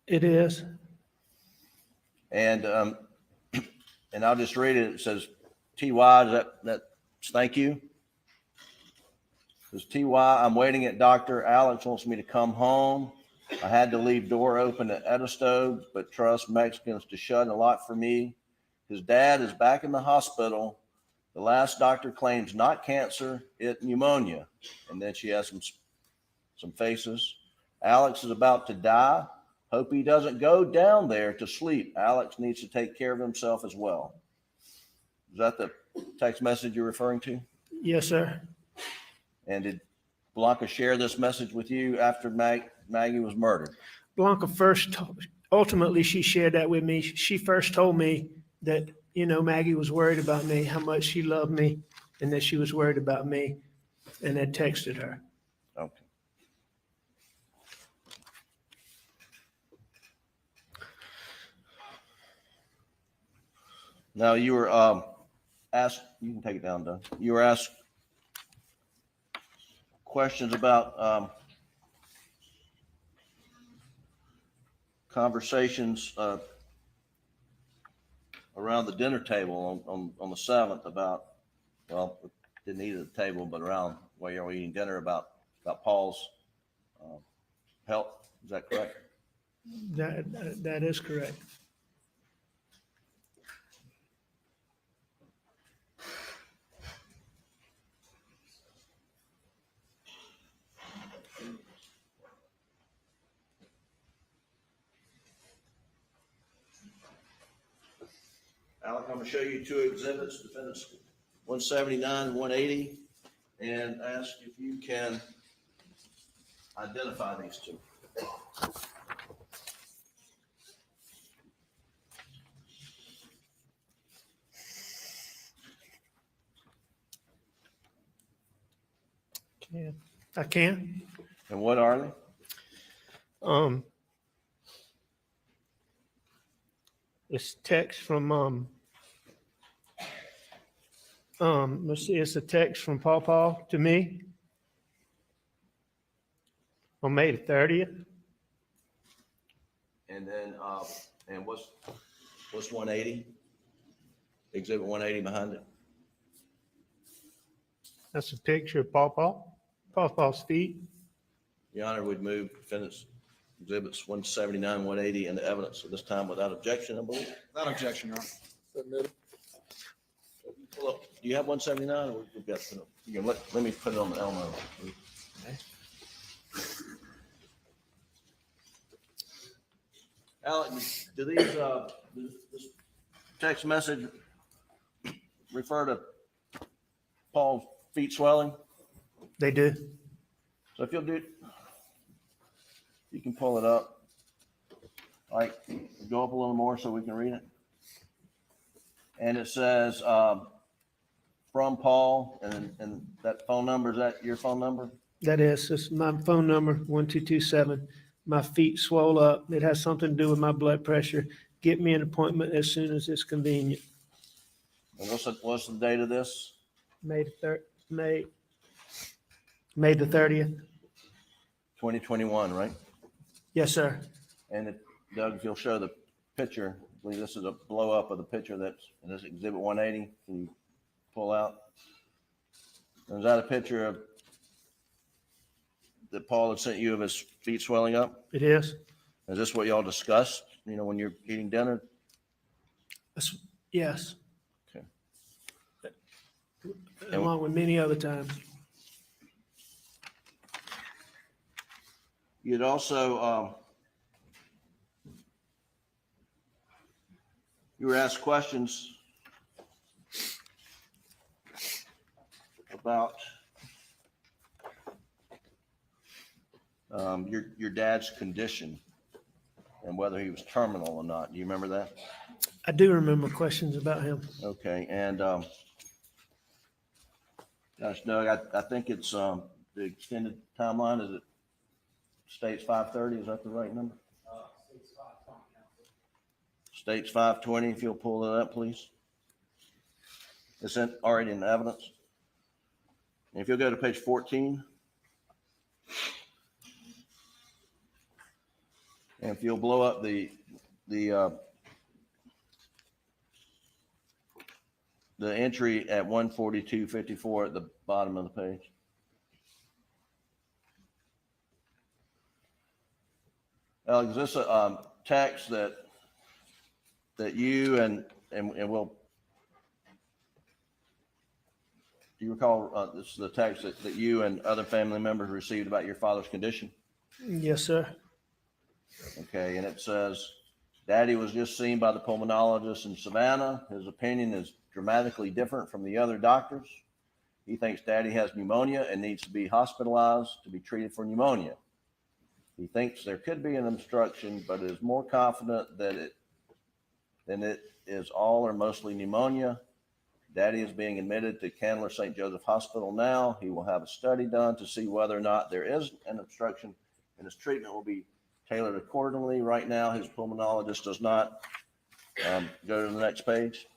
It is. And I'll just read it. It says, TY, that's thank you. It says, TY, I'm waiting at Dr. Alex wants me to come home. I had to leave door open at Edistow, but trust Mexicans to shut a lot for me. His dad is back in the hospital. The last doctor claims not cancer, it pneumonia. And then she has some faces. Alex is about to die. Hope he doesn't go down there to sleep. Alex needs to take care of himself as well. Is that the text message you're referring to? Yes, sir. And did Blanca share this message with you after Maggie was murdered? Blanca ultimately, she shared that with me. She first told me that, you know, Maggie was worried about me, how much she loved me, and that she was worried about me, and had texted her. Okay. Now, you were asked, you can take it down, Doug. You were asked questions about conversations around the dinner table on the 7th about, well, didn't eat at the table, but around while you were eating dinner about Paul's health. Is that correct? That is correct. Alec, I'm going to show you two exhibits, defendants 179 and 180, and ask if you can identify these two. Yeah, I can. And what are they? It's text from let's see, it's a text from Paw to me on May the 30th. And then, and what's 180? Exhibit 180 behind it. That's a picture of Paw's feet. Your Honor, we'd move defendants exhibits 179, 180 into evidence at this time without objection, I believe. Without objection, Your Honor. Submitted. Well, do you have 179 or we've got to, you can let me put it on the Elmo. Alex, do these, this text message refer to Paul's feet swelling? They do. So if you'll do, you can pull it up. Like, go up a little more so we can read it. And it says, from Paul, and that phone number, is that your phone number? That is, it's my phone number, 1227. My feet swole up. It has something to do with my blood pressure. Get me an appointment as soon as it's convenient. And what's the date of this? May the 30th. 2021, right? Yes, sir. And Doug, if you'll show the picture, I believe this is a blow up of the picture that's in this exhibit 180. Can you pull out? And is that a picture of that Paul had sent you of his feet swelling up? It is. Is this what y'all discussed, when you're eating dinner? Yes. Okay. Along with many other times. You'd also, you were asked questions about your dad's condition and whether he was terminal or not. Do you remember that? I do remember questions about him. Okay, and gosh, Doug, I think it's the extended timeline. Is it states 530? Is that the right number? States 520. If you'll pull it up, please. It's already in the evidence. And if you'll go to page 14. And if you'll blow up the entry at 142.54 at the bottom of the page. Alex, is this a text that you and we'll, do you recall this is the text that you and other family members received about your father's condition? Yes, sir. Okay, and it says, Daddy was just seen by the pulmonologist in Savannah. His opinion is dramatically different from the other doctors. He thinks Daddy has pneumonia and needs to be hospitalized to be treated for pneumonia. He thinks there could be an obstruction, but is more confident that then it is all or mostly pneumonia. Daddy is being admitted to Candler St. Joseph Hospital now. He will have a study done to see whether or not there is an obstruction, and his treatment will be tailored accordingly. Right now, his pulmonologist does not. Go to the next page.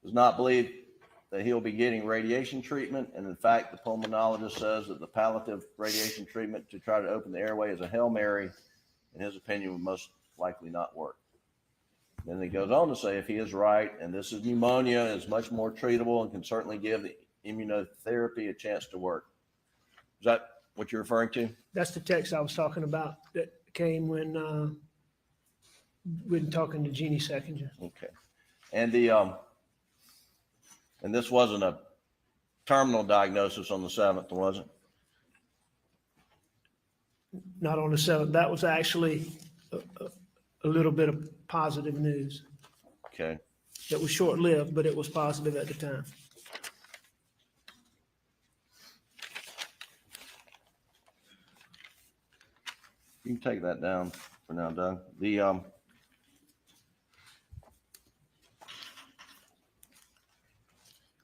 Does not believe that he'll be getting radiation treatment. And in fact, the pulmonologist says that the palliative radiation treatment to try to open the airway is a Hail Mary. In his opinion, would most likely not work. Then he goes on to say, if he is right, and this is pneumonia, is much more treatable and can certainly give the immunotherapy a chance to work. Is that what you're referring to? That's the text I was talking about that came when talking to Jeannie Seckinger. Okay. And and this wasn't a terminal diagnosis on the 7th, was it? Not on the 7th. That was actually a little bit of positive news. Okay. It was short-lived, but it was positive at the time. You can take that down for now, Doug.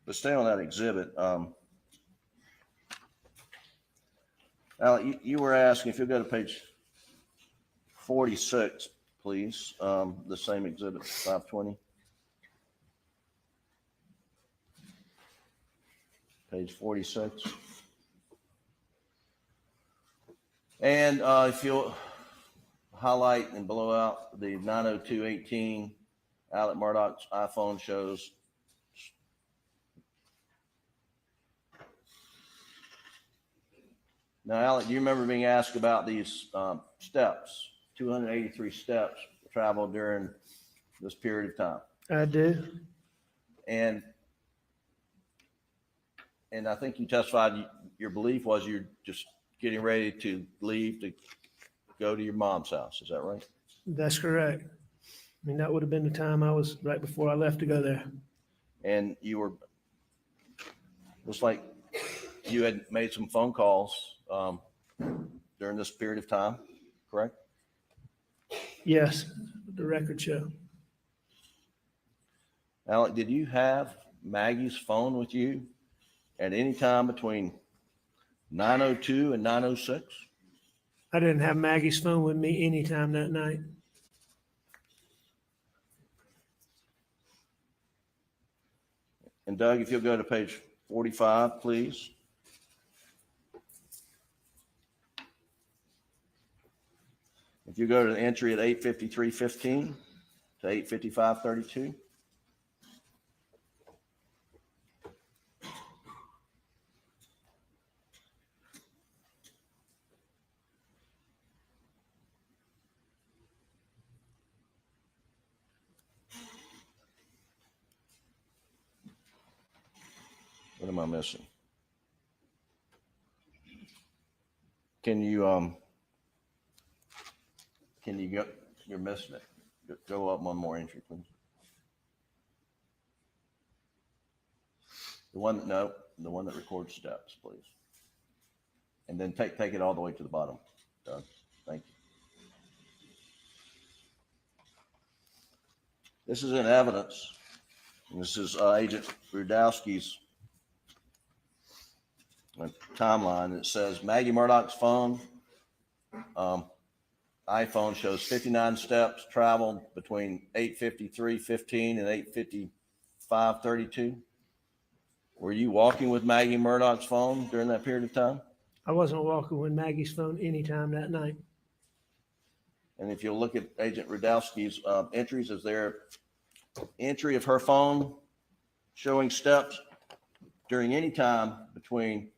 But stay on that exhibit. Alex, you were asking if you go to page 46, please, the same exhibit, 520. Page 46. And if you'll highlight and blow out the 90218, Alex Murdaugh's iPhone shows Now, Alex, do you remember being asked about these steps, 283 steps traveled during this period of time? I do. And I think you testified your belief was you're just getting ready to leave to go to your mom's house. Is that right? That's correct. I mean, that would have been the time I was right before I left to go there. And you were, looks like you had made some phone calls during this period of time, correct? Yes, the record show. Alex, did you have Maggie's phone with you at any time between 9:02 and 9:06? I didn't have Maggie's phone with me anytime that night. And Doug, if you'll go to page 45, please. If you go to the entry at 8:53:15 to 8:55:32. What am I missing? Can you go, you're missing it. Go up one more entry, please. The one that records steps, please. And then take it all the way to the bottom, Doug. Thank you. This is in evidence. And this is Agent Rudowski's timeline. It says Maggie Murdaugh's phone, iPhone shows 59 steps traveled between 8:53:15 and 8:55:32. Were you walking with Maggie Murdaugh's phone during that period of time? I wasn't walking with Maggie's phone anytime that night. And if you look at Agent Rudowski's entries, is there entry of her phone showing steps during any time between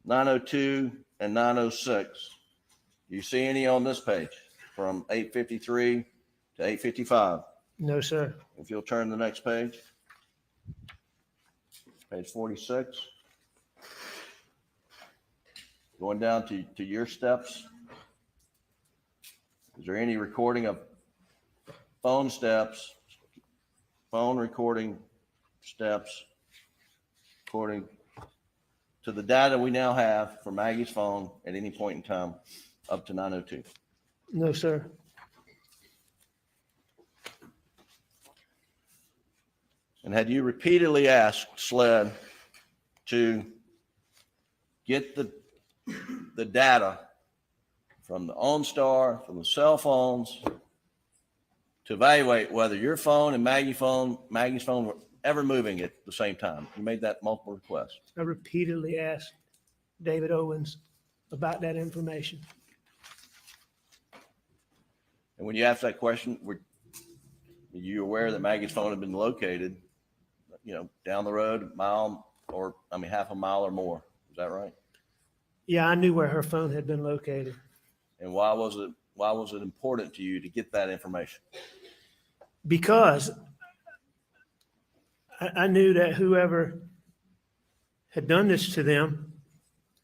9:02 and 9:06? Do you see any on this page from 8:53 to 8:55? No, sir. If you'll turn to the next page, page 46. Going down to your steps. Is there any recording of phone steps, phone recording steps according to the data we now have for Maggie's phone at any point in time up to 9:02? No, sir. And had you repeatedly asked SLED to get the data from the OnStar, from the cell phones, to evaluate whether your phone and Maggie's phone were ever moving at the same time? You made that multiple requests. I repeatedly asked David Owens about that information. And when you asked that question, were you aware that Maggie's phone had been located, down the road, half a mile or more? Is that right? Yeah, I knew where her phone had been located. And why was it important to you to get that information? Because I knew that whoever had done this to them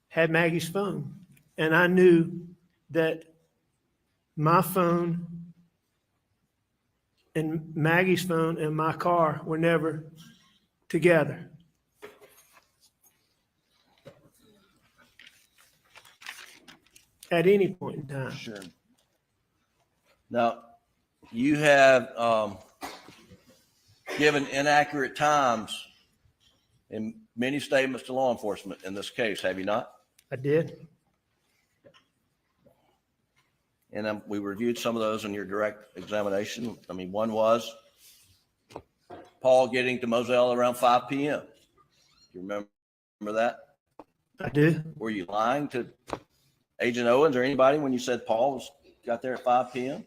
had Maggie's phone. And I knew that my phone and Maggie's phone and my car were never together. At any point in time. Sure. Now, you have given inaccurate times in many statements to law enforcement in this case, have you not? I did. And we reviewed some of those in your direct examination. One was Paul getting to Moselle around 5 p.m. Do you remember that? I do. Were you lying to Agent Owens or anybody when you said Paul got there at 5 p.m.?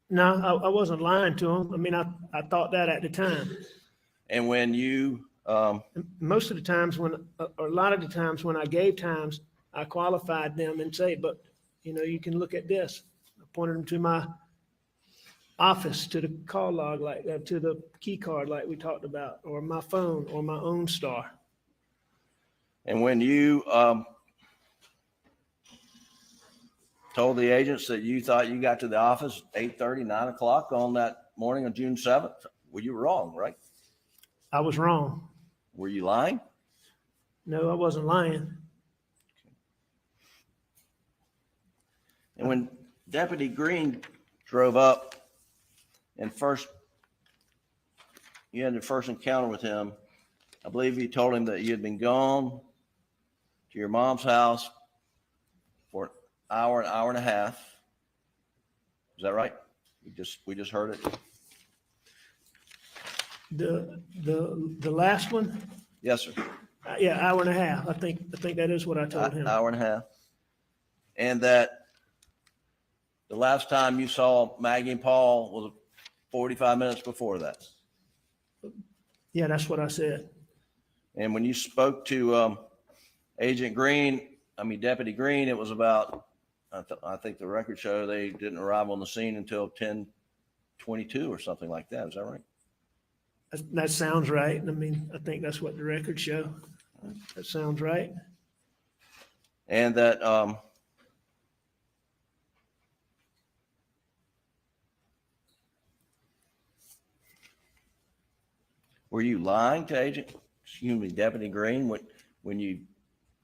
No, I wasn't lying to him. I thought that at the time. And when you most of the times or a lot of the times when I gave times, I qualified them and say, but you can look at this. I pointed them to my office, to the call log, to the key card like we talked about, or my phone, or my OnStar. And when you told the agents that you thought you got to the office 8:30, 9 o'clock on that morning of June 7th, well, you were wrong, right? I was wrong. Were you lying? No, I wasn't lying. And when Deputy Green drove up and you had the first encounter with him, I believe you told him that you had been gone to your mom's house for an hour and a half. Is that right? We just heard it. The last one? Yes, sir. Yeah, hour and a half. I think that is what I told him. Hour and a half. And that the last time you saw Maggie and Paul was 45 minutes before that. Yeah, that's what I said. And when you spoke to Agent Green, Deputy Green, it was about, I think the records show they didn't arrive on the scene until 10:22 or something like that. Is that right? That sounds right. I think that's what the records show. That sounds right. And that were you lying to Deputy Green when you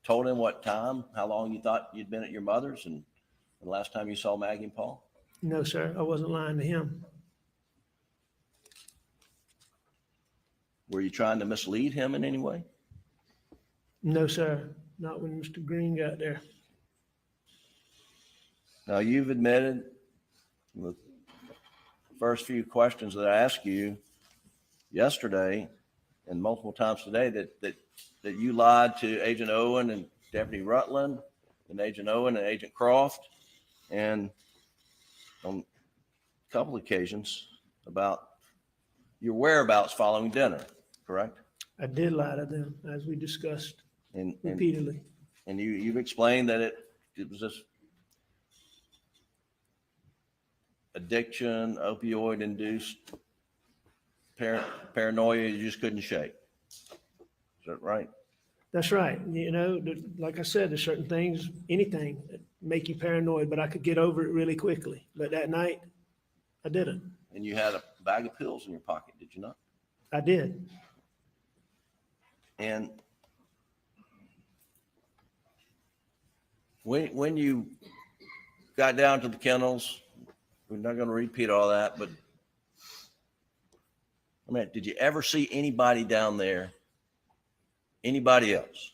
told him what time, how long you thought you'd been at your mother's and the last time you saw Maggie and Paul? No, sir. I wasn't lying to him. Were you trying to mislead him in any way? No, sir. Not when Mr. Green got there. Now, you've admitted in the first few questions that I asked you yesterday and multiple times today that you lied to Agent Owen and Deputy Rutland and Agent Owen and Agent Croft, and on a couple occasions about your whereabouts following dinner, correct? I did lie to them, as we discussed repeatedly. And you've explained that it was just addiction, opioid-induced paranoia you just couldn't shake. Is that right? That's right. Like I said, there's certain things, anything that make you paranoid, but I could get over it really quickly. But that night, I didn't. And you had a bag of pills in your pocket, did you not? I did. And when you got down to the kennels, we're not going to repeat all that, but I mean, did you ever see anybody down there? Anybody else?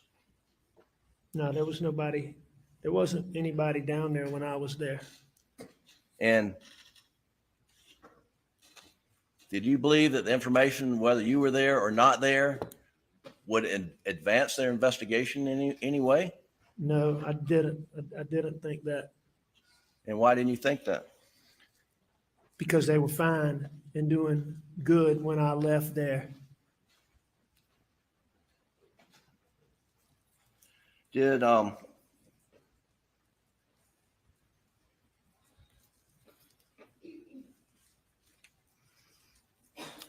No, there was nobody. There wasn't anybody down there when I was there. And did you believe that the information, whether you were there or not there, would advance their investigation in any way? No, I didn't. I didn't think that. And why didn't you think that? Because they were fine and doing good when I left there. Did on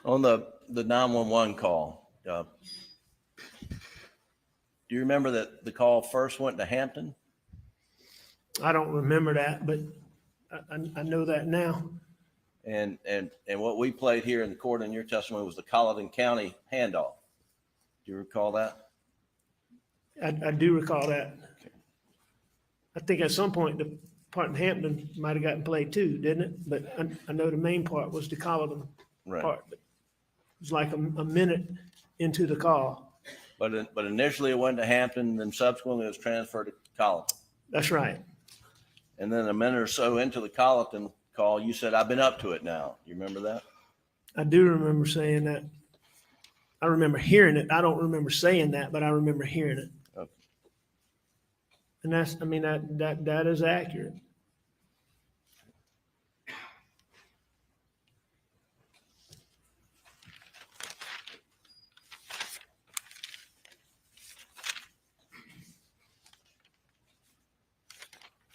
the 911 call, do you remember that the call first went to Hampton? I don't remember that, but I know that now. And what we played here in the court in your testimony was the Colleton County handoff. Do you recall that? I do recall that. I think at some point the part in Hampton might have gotten played too, didn't it? But I know the main part was the Colleton part. But it was like a minute into the call. But initially it went to Hampton, then subsequently it was transferred to Colleton. That's right. And then a minute or so into the Colleton call, you said, "I've been up to it now." You remember that? I do remember saying that. I remember hearing it. I don't remember saying that, but I remember hearing it. Okay. And that's, I mean, that is accurate.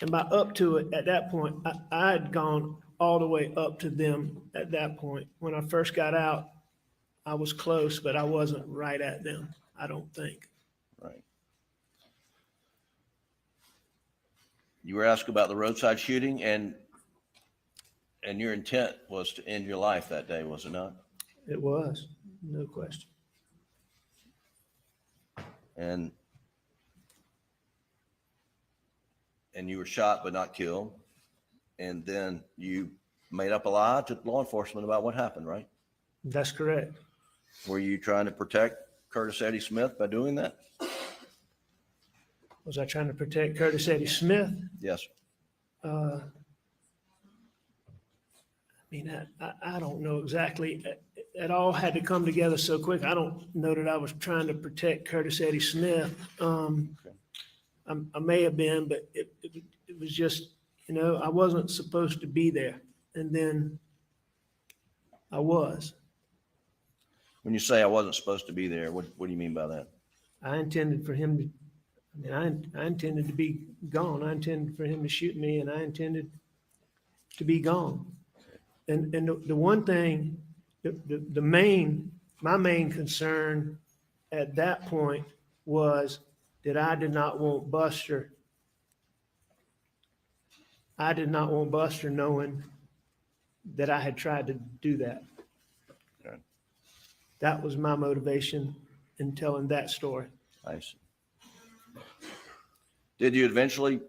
And by up to it, at that point, I had gone all the way up to them at that point. When I first got out, I was close, but I wasn't right at them, I don't think. Right. You were asked about the roadside shooting, and your intent was to end your life that day, was it not? It was, no question. And you were shot but not killed. And then you made up a lie to law enforcement about what happened, right? That's correct. Were you trying to protect Curtis Eddie Smith by doing that? Was I trying to protect Curtis Eddie Smith? Yes. I mean, I don't know exactly. It all had to come together so quick. I don't know that I was trying to protect Curtis Eddie Smith. I may have been, but it was just, you know, I wasn't supposed to be there. And then I was. When you say I wasn't supposed to be there, what do you mean by that? I intended for him to, I intended to be gone. I intended for him to shoot me, and I intended to be gone. And the one thing, my main concern at that point was that I did not want Buster knowing that I had tried to do that. Okay. That was my motivation in telling that story. I see. Did you eventually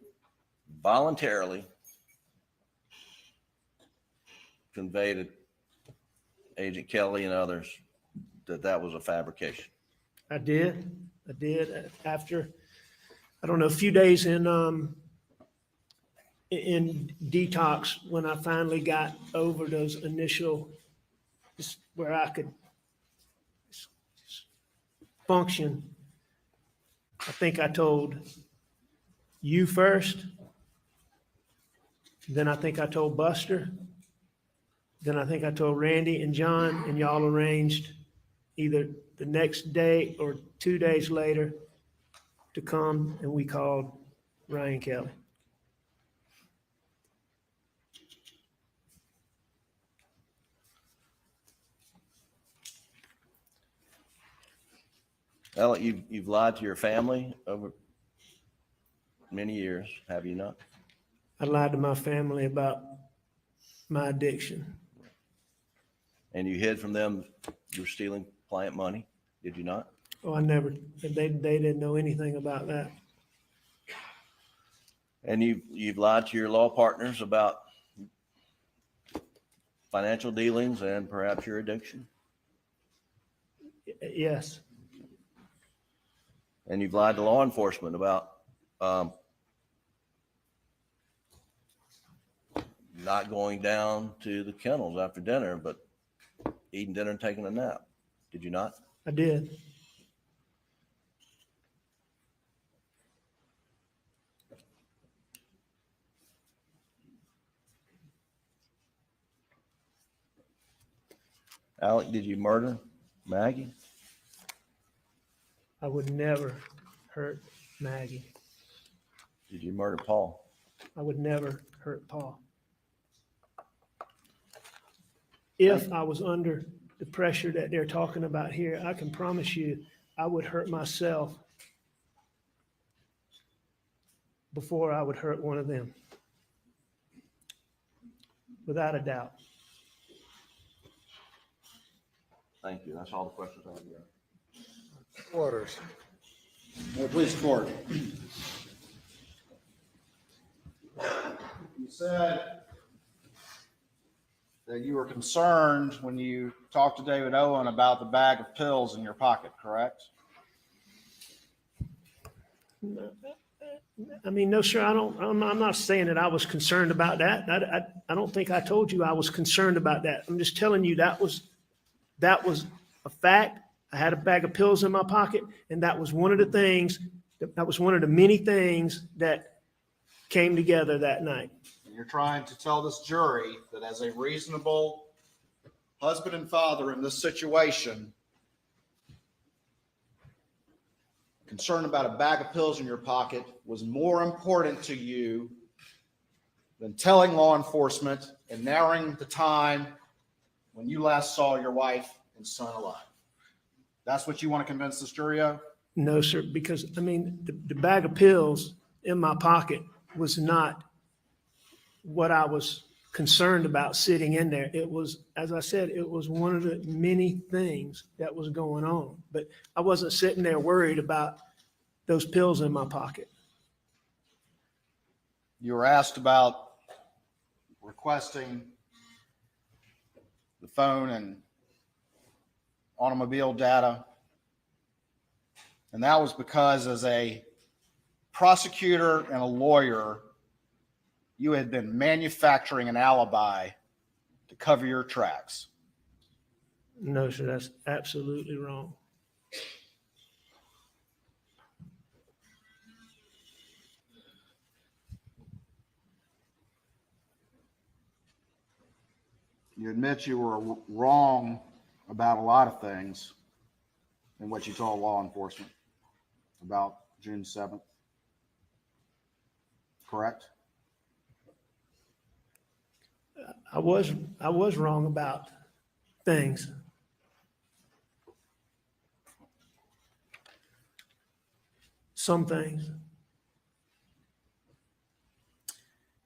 voluntarily convey to Agent Kelly and others that was a fabrication? I did after, I don't know, a few days in detox, when I finally got over those initial, just where I could function. I think I told you first, then I think I told Buster, then I think I told Randy and John, and y'all arranged either the next day or 2 days later to come, and we called Ryan Kelly. Alex, you've lied to your family over many years, have you not? I lied to my family about my addiction. And you hid from them you were stealing client money, did you not? Oh, I never, they didn't know anything about that. And you've lied to your law partners about financial dealings and perhaps your addiction? Yes, And you've lied to law enforcement about not going down to the kennels after dinner, but eating dinner and taking a nap. Did you not? I did. Alec, did you murder Maggie? I would never hurt Maggie. Did you murder Paul? I would never hurt Paul. If I was under the pressure that they're talking about here, I can promise you I would hurt myself before I would hurt one of them. Without a doubt. Thank you. That's all the questions I have. Orders. Please report. You said that you were concerned when you talked to David Owen about the bag of pills in your pocket, correct? I mean, no, sir, I'm not saying that I was concerned about that. I don't think I told you I was concerned about that. I'm just telling you that was a fact. I had a bag of pills in my pocket, and that was one of the things, that was one of the many things that came together that night. And you're trying to tell this jury that as a reasonable husband and father in this situation, concern about a bag of pills in your pocket was more important to you than telling law enforcement and narrowing the time when you last saw your wife and son alive. That's what you want to convince this jury of? No, sir, because, I mean, the bag of pills in my pocket was not what I was concerned about sitting in there. It was, as I said, it was one of the many things that was going on. But I wasn't sitting there worried about those pills in my pocket. You were asked about requesting the phone and automobile data. And that was because as a prosecutor and a lawyer, you had been manufacturing an alibi to cover your tracks. No, sir, that's absolutely wrong. You admit you were wrong about a lot of things in what you told law enforcement about June 7th. Correct? I was wrong about things. Some things.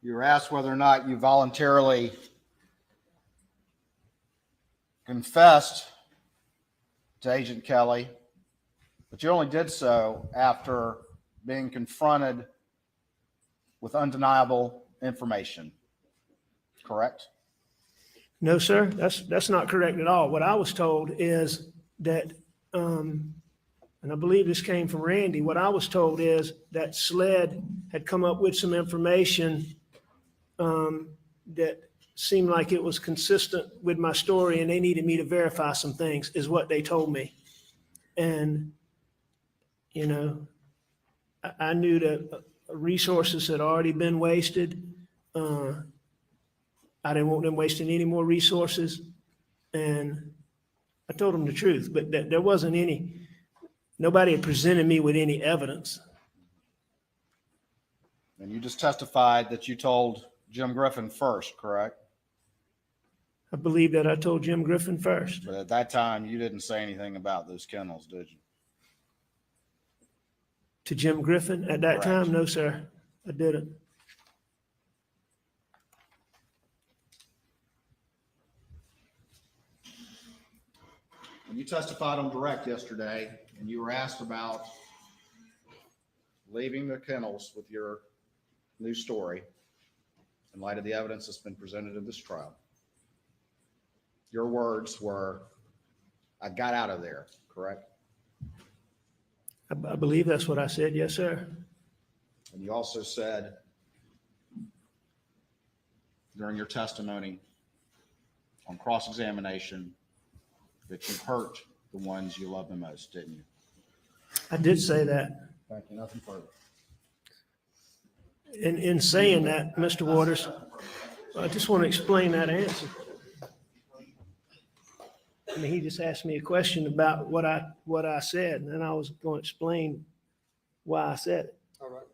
You were asked whether or not you voluntarily confessed to Agent Kelly, but you only did so after being confronted with undeniable information. Correct? No, sir, that's not correct at all. What I was told is that, and I believe this came from Randy, what I was told is that SLED had come up with some information that seemed like it was consistent with my story, and they needed me to verify some things, is what they told me. And, you know, I knew that resources had already been wasted. I didn't want them wasting any more resources. And I told them the truth, but there wasn't any, nobody had presented me with any evidence. And you just testified that you told Jim Griffin first, correct? I believe that I told Jim Griffin first. But at that time, you didn't say anything about those kennels, did you? To Jim Griffin at that time? No, sir, I didn't. When you testified on direct yesterday and you were asked about leaving the kennels with your new story in light of the evidence that's been presented in this trial, your words were, "I got out of there," correct? I believe that's what I said. Yes, sir. And you also said during your testimony on cross-examination that you hurt the ones you love the most, didn't you? I did say that. Thank you. Nothing further. In saying that, Mr. Waters, I just want to explain that answer. I mean, he just asked me a question about what I said, and then I was going to explain why I said it. All right.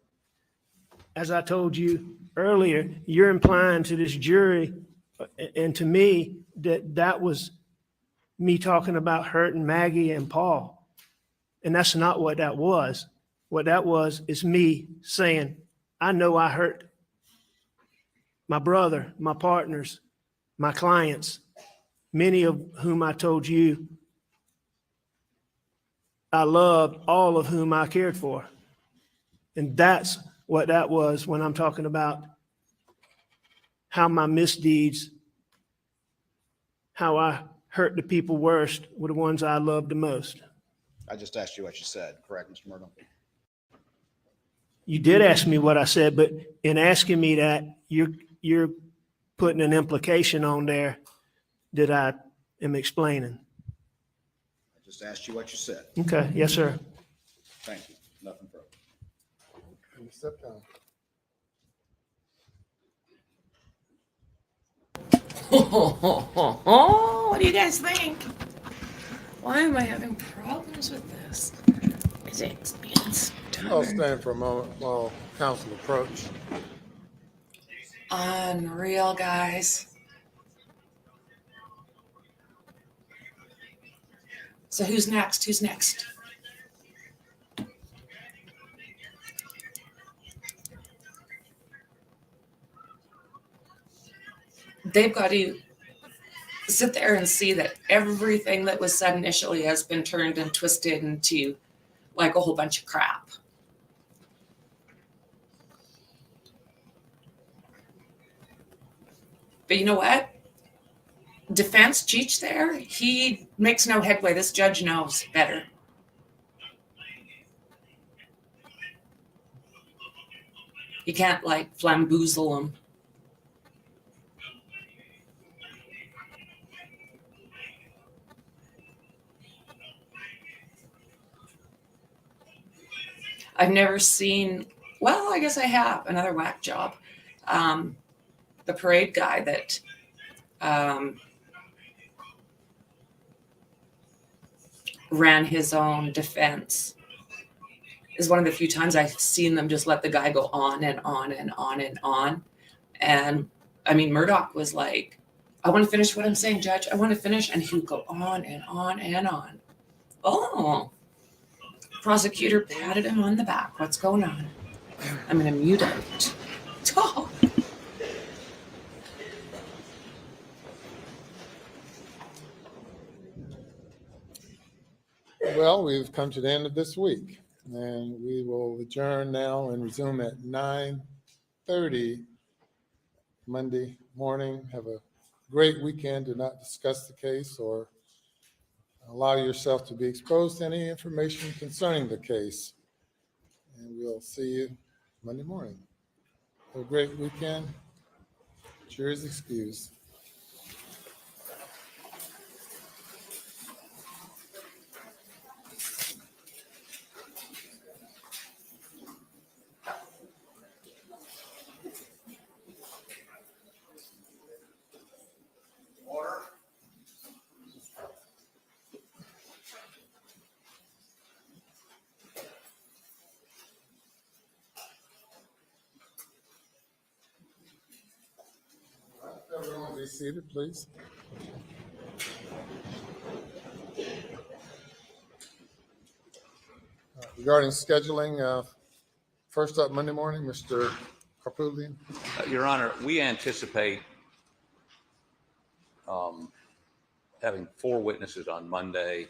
As I told you earlier, you're implying to this jury and to me that was me talking about hurting Maggie and Paul. And that's not what that was. What that was is me saying, I know I hurt my brother, my partners, my clients, many of whom I told you I loved, all of whom I cared for. And that's what that was when I'm talking about how my misdeeds, how I hurt the people worst were the ones I loved the most. I just asked you what you said, correct, Mr. Murdaugh? You did ask me what I said, but in asking me that, you're putting an implication on there that I am explaining. I just asked you what you said. Okay, yes, sir. Thank you. Nothing further. Can you step down? What do you guys think? Why am I having problems with this? Is it being stubborn? I'll stand for a moment while counsel approach. Unreal, guys. So who's next? Who's next? They've got to sit there and see that everything that was said initially has been turned and twisted into like a whole bunch of crap. But you know what? Defense Cheech there, he makes no headway. This judge knows better. You can't like flamboozle him. I've never seen, well, I guess I have, another whack job. The parade guy that ran his own defense is one of the few times I've seen them just let the guy go on and on and on and on. And I mean, Murdaugh was like, I want to finish what I'm saying, Judge. I want to finish. And he would go on and on and on. Oh, prosecutor patted him on the back. What's going on? I'm going to mute out. Oh. Well, we've come to the end of this week, and we will adjourn now and resume at 9:30 Monday morning. Have a great weekend. Do not discuss the case or allow yourself to be exposed to any information concerning the case. And we'll see you Monday morning. Have a great weekend. Jury is excused. Everyone be seated, please. Regarding scheduling, first up Monday morning, Mr. Karpoulian. Your Honor, we anticipate having 4 witnesses on Monday,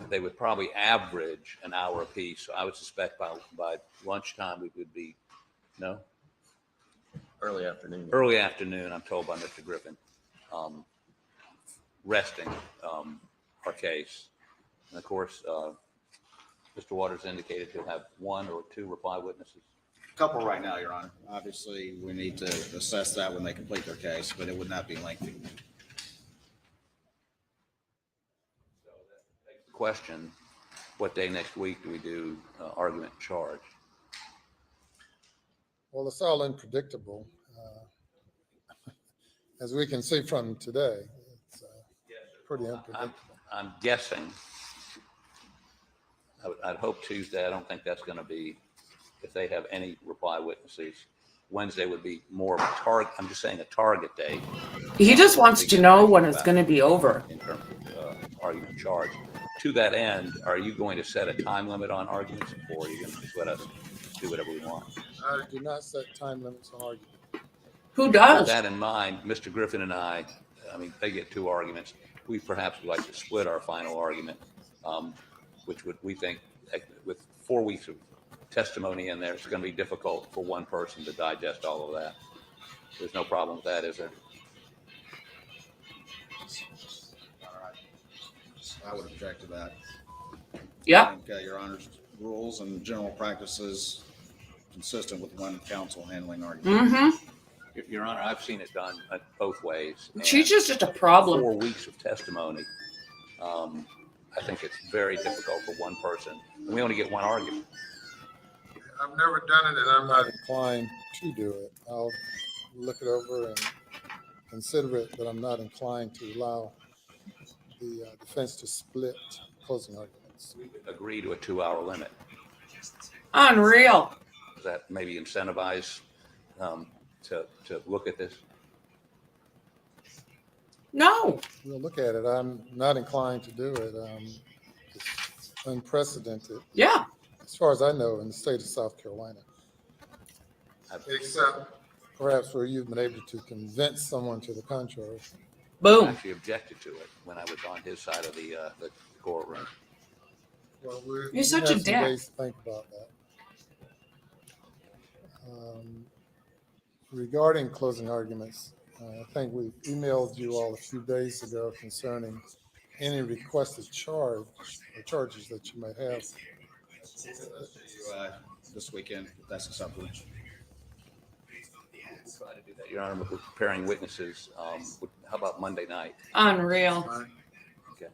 they would probably average an hour apiece. So I would suspect by lunchtime we would be, no? Early afternoon. Early afternoon, I'm told by Mr. Griffin, resting our case. And of course, Mr. Waters indicated he'll have 1 or 2 reply witnesses. Couple right now, Your Honor. Obviously, we need to assess that when they complete their case, but it would not be lengthy. Question, what day next week do we do argument charge? Well, it's all unpredictable. As we can see from today, it's pretty unpredictable. I'm guessing. I'd hope Tuesday. I don't think that's going to be, if they have any reply witnesses. Wednesday would be more of a target. I'm just saying a target date. He just wants to know when it's going to be over. In terms of argument charge. To that end, are you going to set a time limit on arguments, or are you going to just let us do whatever we want? I do not set time limits on arguments. Who does? With that in mind, Mr. Griffin and I mean, they get 2 arguments. We perhaps would like to split our final argument, which we think with 4 weeks of testimony in there, it's going to be difficult for one person to digest all of that. There's no problem with that, is there? I would object to that. Yeah. I think Your Honor's rules and general practices consistent with one counsel handling arguments. Mm-hmm. Your Honor, I've seen it done both ways. She's just a problem. 4 weeks of testimony. I think it's very difficult for one person. And we only get 1 argument. I've never done it, and I'm not inclined to do it. I'll look it over and consider it, but I'm not inclined to allow the defense to split closing arguments. Agree to a 2-hour limit. Unreal. Does that maybe incentivize to look at this? No. We'll look at it. I'm not inclined to do it. It's unprecedented. Yeah. As far as I know, in the state of South Carolina. Except perhaps where you've been able to convince someone to the contrary. Boom. I actually objected to it when I was on his side of the courtroom. Well, You're such a have some dick. days to think about that. Regarding closing arguments, I think we emailed you all a few days ago concerning any requested charge or charges that you might have. This weekend, if that's acceptable. Try to do that, Your Honor. We're preparing witnesses. How about Monday night? Unreal. Okay.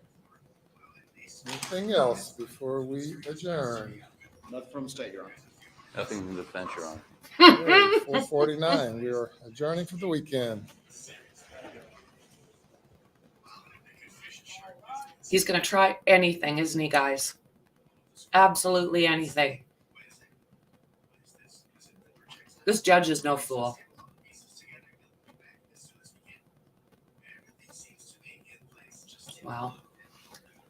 Anything else before we adjourn? Nothing from the state, Your Honor. Nothing from the defense, Your Honor. 4:49. We are adjourning for the weekend. He's going to try anything, isn't he, guys? Absolutely anything. This judge is no fool. Wow.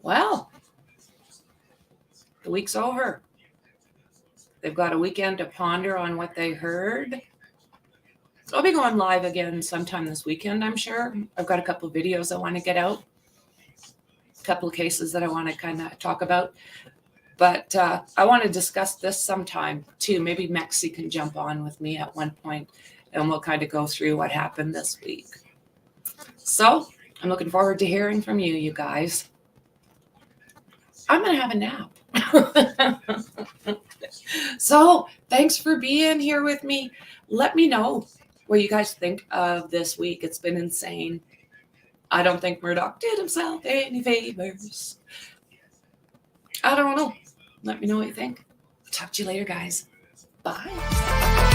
Well, the week's over. They've got a weekend to ponder on what they heard. I'll be going live again sometime this weekend, I'm sure. I've got a couple of videos I want to get out. A couple of cases that I want to kind of talk about. But I want to discuss this sometime too. Maybe Mexi can jump on with me at one point and we'll kind of go through what happened this week. So I'm looking forward to hearing from you, you guys. I'm going to have a nap. So thanks for being here with me. Let me know what you guys think of this week. It's been insane. I don't think Murdaugh did himself any favors. I don't know. Let me know what you think. Talk to you later, guys. Bye.